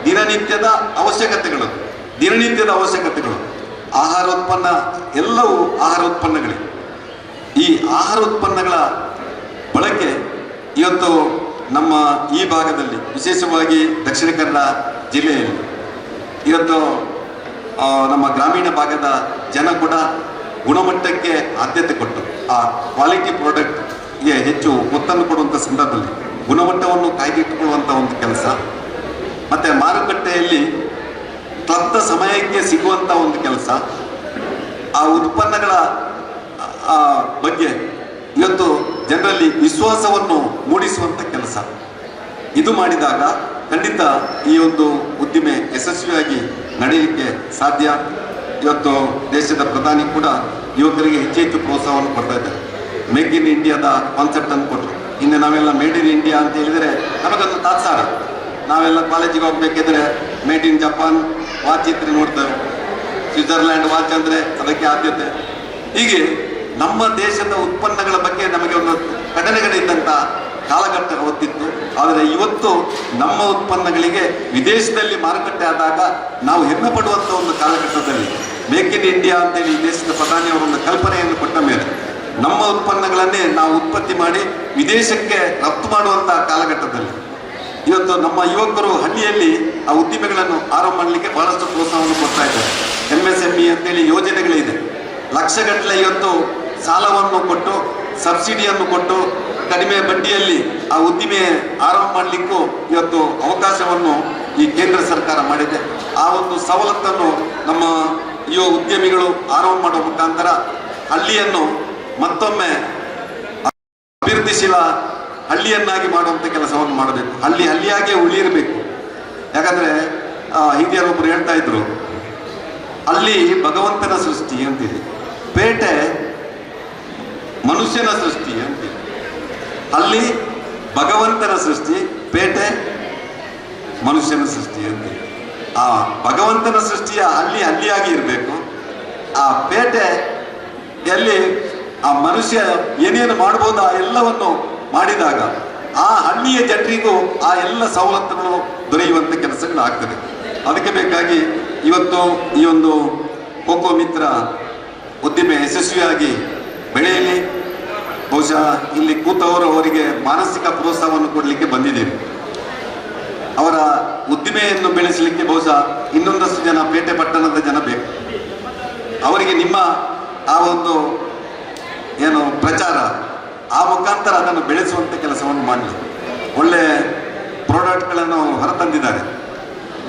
ದಿನನಿತ್ಯದ ಅವಶ್ಯಕತೆಗಳು. ಆಹಾರ ಉತ್ಪನ್ನ ಎಲ್ಲವೂ ಆಹಾರ ಉತ್ಪನ್ನಗಳೇ. ಈ ಆಹಾರ ಉತ್ಪನ್ನಗಳ ಬಳಕೆ ಇವತ್ತು ನಮ್ಮ ಈ ಭಾಗದಲ್ಲಿ, ವಿಶೇಷವಾಗಿ ದಕ್ಷಿಣ ಕನ್ನಡ ಜಿಲ್ಲೆಯಲ್ಲಿ ಇವತ್ತು ನಮ್ಮ ಗ್ರಾಮೀಣ ಭಾಗದ ಜನ ಕೂಡ ಗುಣಮಟ್ಟಕ್ಕೆ ಆದ್ಯತೆ ಕೊಟ್ಟು ಆ ಕ್ವಾಲಿಟಿ ಪ್ರಾಡಕ್ಟ್ಗೆ ಹೆಚ್ಚು ಒತ್ತನ್ನು ಕೊಡುವಂಥ ಸಂದರ್ಭದಲ್ಲಿ ಗುಣಮಟ್ಟವನ್ನು ಕಾಯ್ದಿಟ್ಟುಕೊಳ್ಳುವಂಥ ಒಂದು ಕೆಲಸ, ಮತ್ತು ಮಾರುಕಟ್ಟೆಯಲ್ಲಿ ತಕ್ಕ ಸಮಯಕ್ಕೆ ಸಿಗುವಂಥ ಒಂದು ಕೆಲಸ, ಆ ಉತ್ಪನ್ನಗಳ ಬಗ್ಗೆ ಇವತ್ತು ಜನರಲ್ಲಿ ವಿಶ್ವಾಸವನ್ನು ಮೂಡಿಸುವಂಥ ಕೆಲಸ ಇದು ಮಾಡಿದಾಗ ಖಂಡಿತ ಈ ಒಂದು ಉದ್ದಿಮೆ ಯಶಸ್ವಿಯಾಗಿ ನಡೆಯಲಿಕ್ಕೆ ಸಾಧ್ಯ. ಇವತ್ತು ದೇಶದ ಪ್ರಧಾನಿ ಕೂಡ ಯುವಕರಿಗೆ ಹೆಚ್ಚು ಪ್ರೋತ್ಸಾಹವನ್ನು ಕೊಡ್ತಾ ಇದ್ದಾರೆ. ಮೇಕ್ ಇನ್ ಇಂಡಿಯಾದ ಕಾನ್ಸೆಪ್ಟ್ ಅನ್ನು ಕೊಟ್ಟರು. ಇನ್ನು ನಾವೆಲ್ಲ ಮೇಡ್ ಇನ್ ಇಂಡಿಯಾ ಅಂತ ಹೇಳಿದರೆ ನಮಗೊಂದು ತಾತ್ಸಾರ. ನಾವೆಲ್ಲ ಕಾಲೇಜಿಗೆ ಹೋಗ್ಬೇಕಿದ್ರೆ ಮೇಡ್ ಇನ್ ಜಪಾನ್ ವಾಚ್ ಇದ್ರೆ ನೋಡ್ತೇವೆ, ಸ್ವಿಟ್ಜರ್ಲ್ಯಾಂಡ್ ವಾಚ್ ಅಂದರೆ ಅದಕ್ಕೆ ಆದ್ಯತೆ. ಹೀಗೆ ನಮ್ಮ ದೇಶದ ಉತ್ಪನ್ನಗಳ ಬಗ್ಗೆ ನಮಗೆ ಒಂದು ಘಟನೆಗಳಿದ್ದಂಥ ಕಾಲಘಟ್ಟ ಹೊತ್ತಿತ್ತು. ಆದರೆ ಇವತ್ತು ನಮ್ಮ ಉತ್ಪನ್ನಗಳಿಗೆ ವಿದೇಶದಲ್ಲಿ ಮಾರುಕಟ್ಟೆ ಆದಾಗ ನಾವು ಹೆಮ್ಮೆ ಪಡುವಂಥ ಒಂದು ಕಾಲಘಟ್ಟದಲ್ಲಿ ಮೇಕ್ ಇನ್ ಇಂಡಿಯಾ ಅಂತೇಳಿ ಈ ದೇಶದ ಪ್ರಧಾನಿಯವರೊಂದು ಕಲ್ಪನೆಯನ್ನು ಕೊಟ್ಟ ಮೇಲೆ ನಮ್ಮ ಉತ್ಪನ್ನಗಳನ್ನೇ ನಾವು ಉತ್ಪತ್ತಿ ಮಾಡಿ ವಿದೇಶಕ್ಕೆ ರಫ್ತು ಮಾಡುವಂಥ ಕಾಲಘಟ್ಟದಲ್ಲಿ ಇವತ್ತು ನಮ್ಮ ಯುವಕರು ಹಳ್ಳಿಯಲ್ಲಿ ಆ ಉದ್ದಿಮೆಗಳನ್ನು ಆರಂಭ ಮಾಡಲಿಕ್ಕೆ ಬಹಳಷ್ಟು ಪ್ರೋತ್ಸಾಹವನ್ನು ಕೊಡ್ತಾ ಇದ್ದಾರೆ. MSME ಅಂತೇಳಿ ಯೋಜನೆಗಳಿದೆ. ಲಕ್ಷಗಟ್ಟಲೆ ಇವತ್ತು ಸಾಲವನ್ನು ಕೊಟ್ಟು, ಸಬ್ಸಿಡಿಯನ್ನು ಕೊಟ್ಟು, ಕಡಿಮೆ ಬಡ್ಡಿಯಲ್ಲಿ ಆ ಉದ್ದಿಮೆ ಆರಂಭ ಮಾಡಲಿಕ್ಕೂ ಇವತ್ತು ಅವಕಾಶವನ್ನು ಈ ಕೇಂದ್ರ ಸರ್ಕಾರ ಮಾಡಿದೆ. ಆ ಒಂದು ಸವಲತ್ತನ್ನು ನಮ್ಮ ಯುವ ಉದ್ಯಮಿಗಳು ಆರಂಭ ಮಾಡುವ ಮುಖಾಂತರ ಹಳ್ಳಿಯನ್ನು ಮತ್ತೊಮ್ಮೆ ಅಭಿವೃದ್ಧಿಶೀಲ ಹಳ್ಳಿಯನ್ನಾಗಿ ಮಾಡುವಂಥ ಕೆಲಸವನ್ನು ಮಾಡಬೇಕು. ಹಳ್ಳಿಯಾಗೆ ಉಳಿಯಿರಬೇಕು. ಯಾಕಂದರೆ ಹಿರಿಯರೊಬ್ಬರು ಹೇಳ್ತಾ ಇದ್ರು, ಅಲ್ಲಿ ಭಗವಂತನ ಸೃಷ್ಟಿ ಅಂತಿದೆ, ಪೇಟೆ ಮನುಷ್ಯನ ಸೃಷ್ಟಿ ಅಂತಿದೆ. ಅಲ್ಲಿ ಭಗವಂತನ ಸೃಷ್ಟಿ, ಪೇಟೆ ಮನುಷ್ಯನ ಸೃಷ್ಟಿ ಅಂತಿದೆ. ಆ ಭಗವಂತನ ಸೃಷ್ಟಿಯ ಹಳ್ಳಿಯಾಗಿ ಇರಬೇಕು. ಆ ಪೇಟೆಯಲ್ಲಿ ಆ ಮನುಷ್ಯ ಏನೇನು ಮಾಡ್ಬೋದು ಆ ಎಲ್ಲವನ್ನು ಮಾಡಿದಾಗ ಆ ಹಳ್ಳಿಯ ಜನರಿಗೂ ಆ ಎಲ್ಲ ಸವಲತ್ತುಗಳು ದೊರೆಯುವಂಥ ಕೆಲಸಗಳು ಆಗ್ತದೆ. ಅದಕ್ಕೆ ಬೇಕಾಗಿ ಇವತ್ತು ಈ ಒಂದು ಕೋಕೋ ಮಿತ್ರ ಉದ್ದಿಮೆ ಯಶಸ್ವಿಯಾಗಿ ಬೆಳೆಯಲಿ. ಬಹುಶಃ ಇಲ್ಲಿ ಕೂತವರು ಅವರಿಗೆ ಮಾನಸಿಕ ಪ್ರೋತ್ಸಾಹವನ್ನು ಕೊಡಲಿಕ್ಕೆ ಬಂದಿದ್ದೀವಿ. ಅವರ ಉದ್ದಿಮೆಯನ್ನು ಬೆಳೆಸಲಿಕ್ಕೆ ಬಹುಶಃ ಇನ್ನೊಂದಷ್ಟು ಜನ ಪೇಟೆ ಪಟ್ಟಣದ ಜನ ಬೇಕು. ಅವರಿಗೆ ನಿಮ್ಮ ಆ ಒಂದು ಏನು ಪ್ರಚಾರ, ಆ ಮುಖಾಂತರ ಅದನ್ನು ಬೆಳೆಸುವಂಥ ಕೆಲಸವನ್ನು ಮಾಡಲಿ. ಒಳ್ಳೆ ಪ್ರಾಡಕ್ಟ್ಗಳನ್ನು ಹೊರತಂದಿದ್ದಾರೆ.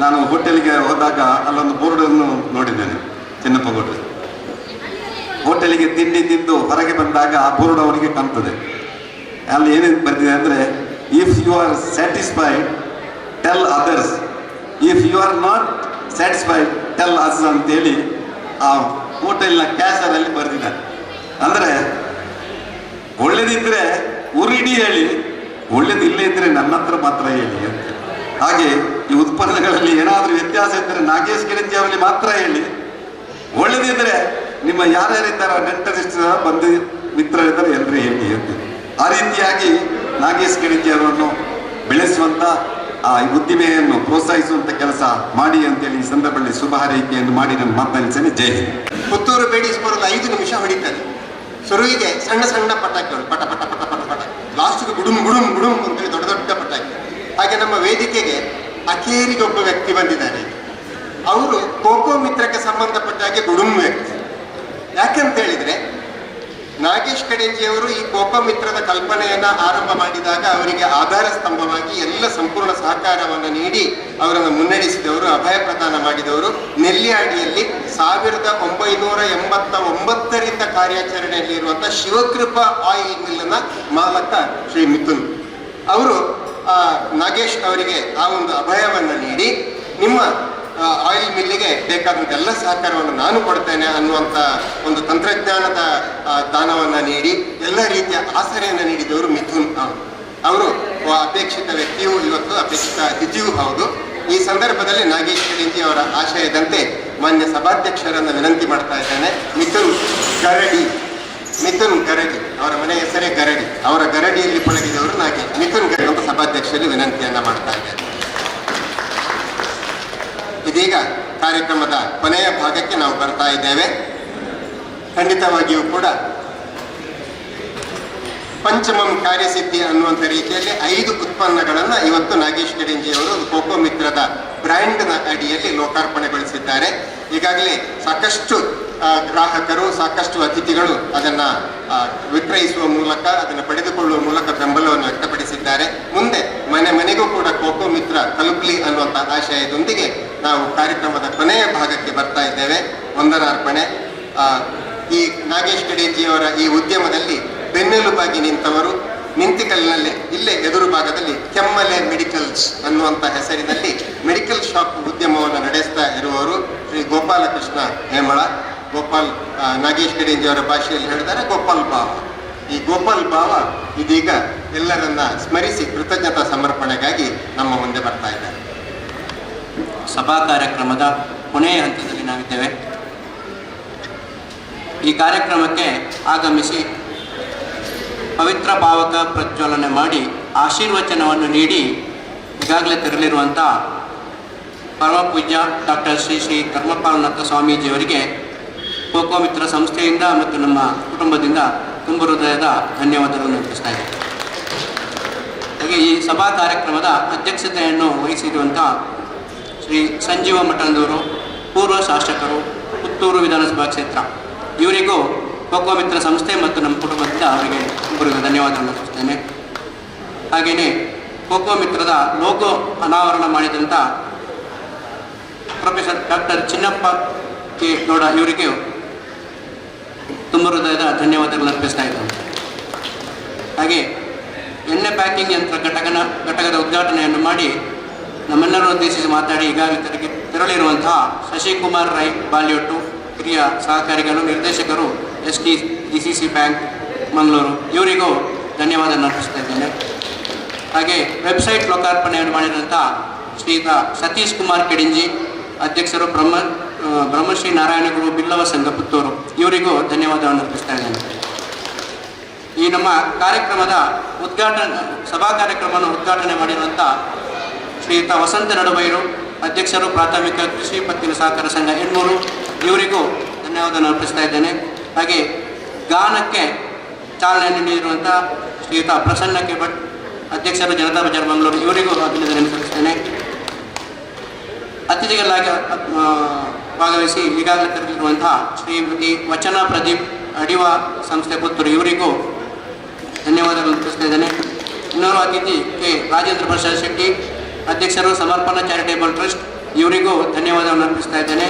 ನಾನು ಹೋಟೆಲ್ಗೆ ಹೋದಾಗ ಅಲ್ಲೊಂದು ಬೋರ್ಡನ್ನು ನೋಡಿದ್ದೇನೆ, ಚಿನ್ನಪ್ಪ ಗೌಡ್ರೆ. ಹೋಟೆಲಿಗೆ ತಿಂಡಿ ತಿಂದು ಹೊರಗೆ ಬಂದಾಗ ಆ ಬೋರ್ಡ್ ಅವರಿಗೆ ಕಾಣ್ತದೆ. ಅಲ್ಲಿ ಏನೇನು ಬರ್ತಿದೆ ಅಂದರೆ, if you are satisfied tell others, if you are not satisfied tell us ಅಂತೇಳಿ ಆ ಹೋಟೆಲ್ನ ಕ್ಯಾಶರಲ್ಲಿ ಬರೆದಿದ್ದಾರೆ. ಅಂದರೆ ಒಳ್ಳೇದಿದ್ರೆ ಊರಿಡೀ ಹೇಳಿ, ಒಳ್ಳೇದಿಲ್ಲೇ ಇದ್ರೆ ನನ್ನ ಹತ್ರ ಮಾತ್ರ ಹೇಳಿ ಅಂತ. ಹಾಗೆ ಈ ಉತ್ಪನ್ನಗಳಲ್ಲಿ ಏನಾದರೂ ವ್ಯತ್ಯಾಸ ಇದ್ದರೆ ನಾಗೇಶ್ ಗಿರಂಜಿ ಅವರಲ್ಲಿ ಮಾತ್ರ ಹೇಳಿ, ಒಳ್ಳೇದಿದ್ರೆ ನಿಮ್ಮ ಯಾರ್ಯಾರಿದ್ದಾರೆ ನೆಂಟರಿಷ್ಟ ಬಂಧು ಮಿತ್ರರಿದ್ದಾರೆ ಎಲ್ಲರೂ ಹೇಳಿ ಅಂತ. ಆ ರೀತಿಯಾಗಿ ನಾಗೇಶ್ ಗಿರಂಜಿ ಅವರನ್ನು ಬೆಳೆಸುವಂಥ ಆ ಉದ್ದಿಮೆಯನ್ನು ಪ್ರೋತ್ಸಾಹಿಸುವಂಥ ಕೆಲಸ ಮಾಡಿ ಅಂತೇಳಿ ಈ ಸಂದರ್ಭದಲ್ಲಿ ಶುಭ ಹಾರೈಕೆಯನ್ನು ಮಾಡಿ ನಾನು ಮಾತನಾಡಿದ್ದೇನೆ. ಜೈ ಹಿಂದ್. ಪುತ್ತೂರು ಬೇಡಿಸ್ ಬರೋದು 5 ನಿಮಿಷ ಹೊಡಿತಾರೆ. ಶುರುವಿಗೆ ಸಣ್ಣ ಸಣ್ಣ ಪಟಾಕಿಗಳು, ಪಟ ಪಟ ಪಟ ಪಟ ಪಟ, ಲಾಸ್ಟ್ಗೆ ಗುಡುಮ್ ಗುಡುಮ್ ಗುಡುಮ್ ಅಂತೇಳಿ ದೊಡ್ಡ ದೊಡ್ಡ ಪಟಾಕಿ. ಹಾಗೆ ನಮ್ಮ ವೇದಿಕೆಗೆ ಅಕೇರಿಗೆ ಒಬ್ಬ ವ್ಯಕ್ತಿ ಬಂದಿದ್ದಾರೆ. ಅವರು ಕೋಕೋ ಮಿತ್ರಕ್ಕೆ ಸಂಬಂಧಪಟ್ಟ ಹಾಗೆ ಗುಡುಮ್ ವ್ಯಕ್ತಿ. ಯಾಕಂತ ಹೇಳಿದ್ರೆ ನಾಗೇಶ್ ಕಡೆಂಜಿಯವರು ಈ ಕೋಕೋ ಮಿತ್ರದ ಕಲ್ಪನೆಯನ್ನ ಆರಂಭ ಮಾಡಿದಾಗ ಅವರಿಗೆ ಆಧಾರ ಸ್ತಂಭವಾಗಿ ಎಲ್ಲ ಸಂಪೂರ್ಣ ಸಹಕಾರವನ್ನು ನೀಡಿ ಅವರನ್ನು ಮುನ್ನಡೆಸಿದವರು, ಅಭಯ ಪ್ರದಾನ ಮಾಡಿದವರು. ನೆಲ್ಯಾಡಿಯಲ್ಲಿ 1989ರಿಂದ ಕಾರ್ಯಾಚರಣೆಯಲ್ಲಿ ಇರುವಂತಹ ಶಿವಕೃಪಾ ಆಯಿಲ್ ಮಿಲ್ನ ಮಾಲಕ ಶ್ರೀ ಮಿಥುನ್ ಅವರು ನಾಗೇಶ್ ಅವರಿಗೆ ಆ ಒಂದು ಅಭಯವನ್ನು ನೀಡಿ, ನಿಮ್ಮ ಆಯಿಲ್ ಮಿಲ್ಲಿಗೆ ಬೇಕಾದಂಥ ಎಲ್ಲ ಸಹಕಾರವನ್ನು ನಾನು ಕೊಡ್ತೇನೆ ಅನ್ನುವಂಥ ಒಂದು ತಂತ್ರಜ್ಞಾನದ ದಾನವನ್ನು ನೀಡಿ ಎಲ್ಲ ರೀತಿಯ ಆಸರೆಯನ್ನು ನೀಡಿದವರು ಮಿಥುನ್ ಅವರು. ಅಪೇಕ್ಷಿತ ವ್ಯಕ್ತಿಯೂ ಇವತ್ತು, ಅಪೇಕ್ಷಿತ ಅತಿಥಿಯೂ ಹೌದು. ಈ ಸಂದರ್ಭದಲ್ಲಿ ನಾಗೇಶ್ ಕಡೆಂಜಿ ಅವರ ಆಶಯದಂತೆ ಮಾನ್ಯ ಸಭಾಧ್ಯಕ್ಷರನ್ನು ವಿನಂತಿ ಮಾಡ್ತಾ ಇದ್ದೇನೆ. ಮಿಥುನ್ ಗರಡಿ, ಅವರ ಮನೆ ಹೆಸರೇ ಗರಡಿ, ಅವರ ಗರಡಿಯಲ್ಲಿ ಪಳಗಿದವರು ನಾಗೇಶ್. ಮಿಥುನ್ ಗರಡಿ ಅಂತ ಸಭಾಧ್ಯಕ್ಷರಲ್ಲಿ ವಿನಂತಿಯನ್ನ ಮಾಡ್ತಾ ಇದ್ದೇನೆ. ಇದೀಗ ಕಾರ್ಯಕ್ರಮದ ಕೊನೆಯ ಭಾಗಕ್ಕೆ ನಾವು ಬರ್ತಾ ಇದ್ದೇವೆ. ಖಂಡಿತವಾಗಿಯೂ ಕೂಡ ಪಂಚಮಂ ಕಾರ್ಯಸಿದ್ಧಿ ಅನ್ನುವಂಥ ರೀತಿಯಲ್ಲಿ 5 ಉತ್ಪನ್ನಗಳನ್ನು ಇವತ್ತು ನಾಗೇಶ್ ಕಡೆಂಜಿಯವರು ಕೋಕೋ ಮಿತ್ರದ ಬ್ರ್ಯಾಂಡ್ನ ಅಡಿಯಲ್ಲಿ ಲೋಕಾರ್ಪಣೆಗೊಳಿಸಿದ್ದಾರೆ. ಈಗಾಗಲೇ ಸಾಕಷ್ಟು ಗ್ರಾಹಕರು, ಸಾಕಷ್ಟು ಅತಿಥಿಗಳು ಅದನ್ನು ವಿಕ್ರಯಿಸುವ ಮೂಲಕ, ಅದನ್ನು ಪಡೆದುಕೊಳ್ಳುವ ಮೂಲಕ ಬೆಂಬಲವನ್ನು ವ್ಯಕ್ತಪಡಿಸಿದ್ದಾರೆ. ಮುಂದೆ ಮನೆಗೂ ಕೂಡ ಕೋಕೋ ಮಿತ್ರ ತಲುಪಲಿ ಅನ್ನುವಂಥ ಆಶಯದೊಂದಿಗೆ ನಾವು ಕಾರ್ಯಕ್ರಮದ ಕೊನೆಯ ಭಾಗಕ್ಕೆ ಬರ್ತಾ ಇದ್ದೇವೆ. ವಂದನಾರ್ಪಣೆ. ಈ ನಾಗೇಶ್ ಕಡೆಂಜಿಯವರ ಈ ಉದ್ಯಮದಲ್ಲಿ ಬೆನ್ನೆಲುಬಾಗಿ ನಿಂತವರು, ನಿಂತಿಕಲ್ನಲ್ಲೇ ಇಲ್ಲೇ ಎದುರು ಭಾಗದಲ್ಲಿ ಕೆಮ್ಮಲೆ ಮೆಡಿಕಲ್ಸ್ ಅನ್ನುವಂಥ ಹೆಸರಿನಲ್ಲಿ ಮೆಡಿಕಲ್ ಶಾಪ್ ಉದ್ಯಮವನ್ನು ನಡೆಸ್ತಾ ಇರುವವರು ಶ್ರೀ ಗೋಪಾಲಕೃಷ್ಣ ಹೇಮಳ. ನಾಗೇಶ್ ಕಡೆಂಜಿಯವರ ಭಾಷೆಯಲ್ಲಿ ಹೇಳಿದರೆ ಗೋಪಾಲ್ ಬಾವ. ಈ ಗೋಪಾಲ್ ಬಾವ ಇದೀಗ ಎಲ್ಲರನ್ನ ಸ್ಮರಿಸಿ ಕೃತಜ್ಞತಾ ಸಮರ್ಪಣೆಗಾಗಿ ನಮ್ಮ ಮುಂದೆ ಬರ್ತಾ ಇದ್ದಾರೆ. ಸಭಾ ಕಾರ್ಯಕ್ರಮದ ಕೊನೆಯ ಹಂತದಲ್ಲಿ ನಾವಿದ್ದೇವೆ. ಈ ಕಾರ್ಯಕ್ರಮಕ್ಕೆ ಆಗಮಿಸಿ ಪವಿತ್ರ ಪಾವಕ ಪ್ರಜ್ವಲನೆ ಮಾಡಿ ಆಶೀರ್ವಚನವನ್ನು ನೀಡಿ ಈಗಾಗಲೇ ತೆರಳಿರುವಂಥ ಪರಮ ಪೂಜ್ಯ ಡಾಕ್ಟರ್ ಶ್ರೀ ಶ್ರೀ ಧರ್ಮಪಾಲನಾಥ ಸ್ವಾಮೀಜಿಯವರಿಗೆ ಕೋಕೋ ಮಿತ್ರ ಸಂಸ್ಥೆಯಿಂದ ಮತ್ತು ನಮ್ಮ ಕುಟುಂಬದಿಂದ ತುಂಬ ಹೃದಯದ ಧನ್ಯವಾದಗಳನ್ನು ಅರ್ಪಿಸ್ತಾ ಇದ್ದೇವೆ. ಹಾಗೆ ಈ ಸಭಾ ಕಾರ್ಯಕ್ರಮದ ಅಧ್ಯಕ್ಷತೆಯನ್ನು ವಹಿಸಿರುವಂಥ ಶ್ರೀ ಸಂಜೀವ ಮಠಂದೂರು, ಪೂರ್ವ ಶಾಸಕರು, ಪುತ್ತೂರು ವಿಧಾನಸಭಾ ಕ್ಷೇತ್ರ, ಇವರಿಗೂ ಕೋಕೋ ಮಿತ್ರ ಸಂಸ್ಥೆ ಮತ್ತು ನಮ್ಮ ಕುಟುಂಬದಿಂದ ಅವರಿಗೆ ಇಬ್ಬರಿಗೂ ಧನ್ಯವಾದವನ್ನು ಅರ್ಪಿಸ್ತೇನೆ. ಹಾಗೆಯೇ ಕೋಕೋ ಮಿತ್ರದ ಲೋಗೋ ಅನಾವರಣ ಮಾಡಿದಂಥ professor doctor Chinnappa K Gowda ಇವರಿಗೆ ತುಂಬ ಹೃದಯದ ಧನ್ಯವಾದಗಳನ್ನು ಅರ್ಪಿಸ್ತಾ ಇದ್ದೇನೆ. ಹಾಗೆ ಎಣ್ಣೆ ಪ್ಯಾಕಿಂಗ್ ಯಂತ್ರ ಘಟಕದ ಉದ್ಘಾಟನೆಯನ್ನು ಮಾಡಿ ನಮ್ಮೆಲ್ಲರೂ ಉದ್ದೇಶಿಸಿ ಮಾತಾಡಿ ಈಗಾಗಲೇ ತೆರಳಿರುವಂತಹ ಶಶಿಕುಮಾರ್ ರೈ ಬಾಲ್ಯೋಟು, ಹಿರಿಯ ಸಹಕಾರಿಗಳು, ನಿರ್ದೇಶಕರು, SDCC ಬ್ಯಾಂಕ್ ಮಂಗಳೂರು, ಇವರಿಗೂ ಧನ್ಯವಾದವನ್ನು ಅರ್ಪಿಸ್ತಾ ಇದ್ದೇನೆ. ಹಾಗೆ ವೆಬ್ಸೈಟ್ ಲೋಕಾರ್ಪಣೆಯನ್ನು ಮಾಡಿದಂಥ ಶ್ರೀಯುತ ಸತೀಶ್ ಕುಮಾರ್ ಕೆಡಿಂಜಿ, ಅಧ್ಯಕ್ಷರು ಬ್ರಹ್ಮಶ್ರೀ ನಾರಾಯಣ ಗುರು ಬಿಲ್ಲವ ಸಂಘ ಪುತ್ತೂರು, ಇವರಿಗೂ ಧನ್ಯವಾದವನ್ನು ಅರ್ಪಿಸ್ತಾ ಇದ್ದೇನೆ. ಈ ನಮ್ಮ ಕಾರ್ಯಕ್ರಮದ ಸಭಾ ಕಾರ್ಯಕ್ರಮವನ್ನು ಉದ್ಘಾಟನೆ ಮಾಡಿರುವಂಥ ಶ್ರೀಯುತ ವಸಂತ ನಡುಬೈರು, ಅಧ್ಯಕ್ಷರು ಪ್ರಾಥಮಿಕ ಕೃಷಿ ಪತ್ತಿನ ಸಹಕಾರ ಸಂಘ ಹೆಣ್ಣೂರು, ಇವರಿಗೂ ಧನ್ಯವಾದವನ್ನು ಅರ್ಪಿಸ್ತಾ ಇದ್ದೇನೆ. ಹಾಗೆ ಗಾನಕ್ಕೆ ಚಾಲನೆಯನ್ನು ನೀಡಿರುವಂಥ ಶ್ರೀಯುತ ಪ್ರಸನ್ನ ಕೆ ಭಟ್, ಅಧ್ಯಕ್ಷರು ಜನತಾ ಬಜಾರ್ ಮಂಗಳೂರು, ಇವರಿಗೂ ಅಭಿನಂದನೆ ಸಲ್ಲಿಸ್ತೇನೆ. ಅತಿಥಿಗಳಾಗಿ ಭಾಗವಹಿಸಿ ಈಗಾಗಲೇ ತೆರಳಿರುವಂತಹ ಶ್ರೀಮತಿ ವಚನ ಪ್ರದೀಪ್ ಅಡಿವ ಸಂಸ್ಥೆ ಪುತ್ತೂರು, ಇವರಿಗೂ ಧನ್ಯವಾದಗಳನ್ನು ಅರ್ಪಿಸ್ತಾ ಇದ್ದೇನೆ. ಇನ್ನೋರ್ವ ಅತಿಥಿ ಕೆ ರಾಜೇಂದ್ರ ಪ್ರಸಾದ್ ಶೆಟ್ಟಿ, ಅಧ್ಯಕ್ಷರು ಸಮರ್ಪಣಾ ಚಾರಿಟೇಬಲ್ ಟ್ರಸ್ಟ್, ಇವರಿಗೂ ಧನ್ಯವಾದವನ್ನು ಅರ್ಪಿಸ್ತಾ ಇದ್ದೇನೆ.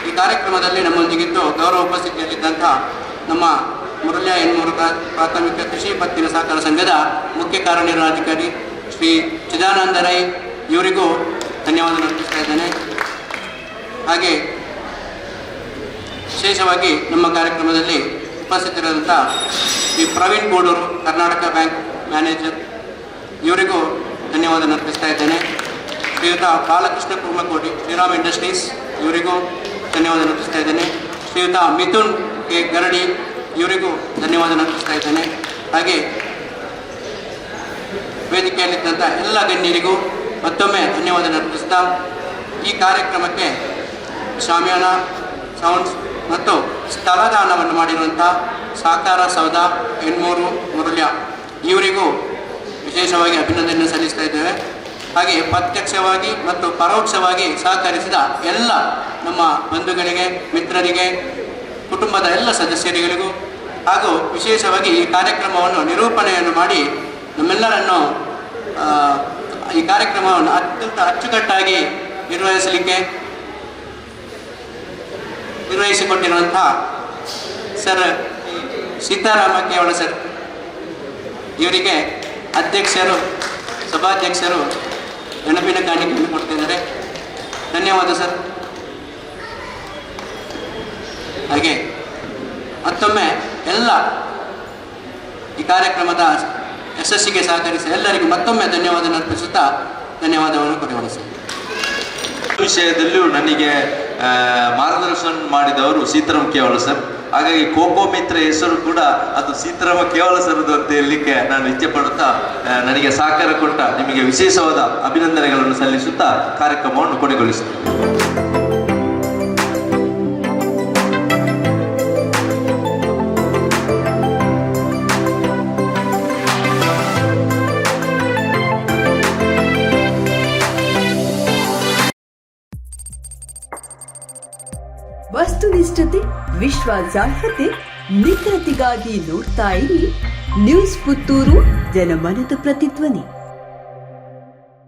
ಈ ಕಾರ್ಯಕ್ರಮದಲ್ಲಿ ನಮ್ಮೊಂದಿಗಿದ್ದು ಗೌರವ ಉಪಸ್ಥಿತಿಯಲ್ಲಿದ್ದಂಥ ನಮ್ಮ ಮುರಳ್ಯ ಹೆಣ್ಣೂರು ಪ್ರಾಥಮಿಕ ಕೃಷಿ ಪತ್ತಿನ ಸಹಕಾರ ಸಂಘದ ಮುಖ್ಯ ಕಾರ್ಯನಿರ್ವಹಣಾಧಿಕಾರಿ ಶ್ರೀ ಚಿದಾನಂದ ರೈ, ಇವರಿಗೂ ಧನ್ಯವಾದವನ್ನು ಅರ್ಪಿಸ್ತಾ ಇದ್ದೇನೆ. ಹಾಗೆ ವಿಶೇಷವಾಗಿ ನಮ್ಮ ಕಾರ್ಯಕ್ರಮದಲ್ಲಿ ಉಪಸ್ಥಿತರಿರುವಂಥ ಶ್ರೀ ಪ್ರವೀಣ್ ಗೋಡೂರು, ಕರ್ನಾಟಕ ಬ್ಯಾಂಕ್ ಮ್ಯಾನೇಜರ್, ಇವರಿಗೂ ಧನ್ಯವಾದವನ್ನು ಅರ್ಪಿಸ್ತಾ ಇದ್ದೇನೆ. ಶ್ರೀಯುತ ಬಾಲಕೃಷ್ಣ ಕುರ್ಮಕೋಟಿ, ಶ್ರೀರಾಮ್ ಇಂಡಸ್ಟ್ರೀಸ್, ಇವರಿಗೂ ಧನ್ಯವಾದವನ್ನು ಅರ್ಪಿಸ್ತಾ ಇದ್ದೇನೆ. ಶ್ರೀಯುತ ಮಿಥುನ್ ಕೆ ಗರಡಿ, ಇವರಿಗೂ ಧನ್ಯವಾದವನ್ನು ಅರ್ಪಿಸ್ತಾ ಇದ್ದೇನೆ. ಹಾಗೆ ವೇದಿಕೆಯಲ್ಲಿದ್ದಂಥ ಎಲ್ಲ ಗಣ್ಯರಿಗೂ ಮತ್ತೊಮ್ಮೆ ಧನ್ಯವಾದವನ್ನು ಅರ್ಪಿಸ್ತಾ ಈ ಕಾರ್ಯಕ್ರಮಕ್ಕೆ ಶಾಮಿಯಾನ ಸೌಂಡ್ಸ್ ಮತ್ತು ಸ್ಥಳದಾನವನ್ನು ಮಾಡಿರುವಂಥ ಸಹಕಾರ ಸೌಧ ಹೆಣ್ಣೂರು ಮುರುಳ್ಯ, ಇವರಿಗೂ ವಿಶೇಷವಾಗಿ ಅಭಿನಂದನೆ ಸಲ್ಲಿಸ್ತಾ ಇದ್ದೇವೆ. ಹಾಗೆ ಪ್ರತ್ಯಕ್ಷವಾಗಿ ಮತ್ತು ಪರೋಕ್ಷವಾಗಿ ಸಹಕರಿಸಿದ ಎಲ್ಲ ನಮ್ಮ ಬಂಧುಗಳಿಗೆ, ಮಿತ್ರರಿಗೆ, ಕುಟುಂಬದ ಎಲ್ಲ ಸದಸ್ಯರಿಗಳಿಗೂ ಹಾಗೂ ವಿಶೇಷವಾಗಿ ಈ ಕಾರ್ಯಕ್ರಮವನ್ನು ನಿರೂಪಣೆಯನ್ನು ಮಾಡಿ ನಮ್ಮೆಲ್ಲರನ್ನು ಈ ಕಾರ್ಯಕ್ರಮವನ್ನು ಅತ್ಯಂತ ಅಚ್ಚುಕಟ್ಟಾಗಿ ನಿರ್ವಹಿಸಿಕೊಟ್ಟಿರುವಂತಹ ಸರ್ ಸೀತಾರಾಮ ಕೇವಳ ಸರ್ ಇವರಿಗೆ ಅಧ್ಯಕ್ಷರು ಸಭಾಧ್ಯಕ್ಷರು ನೆನಪಿನ ಕಾಣಿಕೆಯನ್ನು ಕೊಡ್ತಿದ್ದಾರೆ. ಧನ್ಯವಾದ ಸರ್. ಹಾಗೆ ಮತ್ತೊಮ್ಮೆ ಎಲ್ಲ ಈ ಕಾರ್ಯಕ್ರಮದ ಯಶಸ್ಸಿಗೆ ಸಹಕರಿಸಿ ಎಲ್ಲರಿಗೂ ಮತ್ತೊಮ್ಮೆ ಧನ್ಯವಾದ ಅರ್ಪಿಸುತ್ತಾ ಧನ್ಯವಾದವನ್ನು ಕೊನೆಗೊಳಿಸಿ. ವಿಷಯದಲ್ಲಿಯೂ ನನಗೆ ಮಾರ್ಗದರ್ಶನ ಮಾಡಿದವರು ಸೀತಾರಾಮ್ ಕೇವಲ ಸರ್. ಹಾಗಾಗಿ ಕೋಕೋ ಮಿತ್ರ ಹೆಸರು ಕೂಡ ಅದು ಸೀತಾರಾಮ ಕೇವಲ ಸರ್ದು ಅಂತ ಹೇಳಲಿಕ್ಕೆ ನಾನು ಇಚ್ಛೆ ಪಡುತ್ತಾ ನನಗೆ ಸಹಕಾರ ಕೊಟ್ಟ ನಿಮಗೆ ವಿಶೇಷವಾದ ಅಭಿನಂದನೆಗಳನ್ನು ಸಲ್ಲಿಸುತ್ತಾ ಕಾರ್ಯಕ್ರಮವನ್ನು ಕೊನೆಗೊಳಿಸುತ್ತೇನೆ. ವಸ್ತುನಿಷ್ಠತೆ, ವಿಶ್ವಾಸಾರ್ಹತೆ, ನಿಖರತೆಗಾಗಿ ನೋಡ್ತಾ ಇರಿ ನ್ಯೂಸ್ ಪುತ್ತೂರು, ಜನಮನದ ಪ್ರತಿಧ್ವನಿ.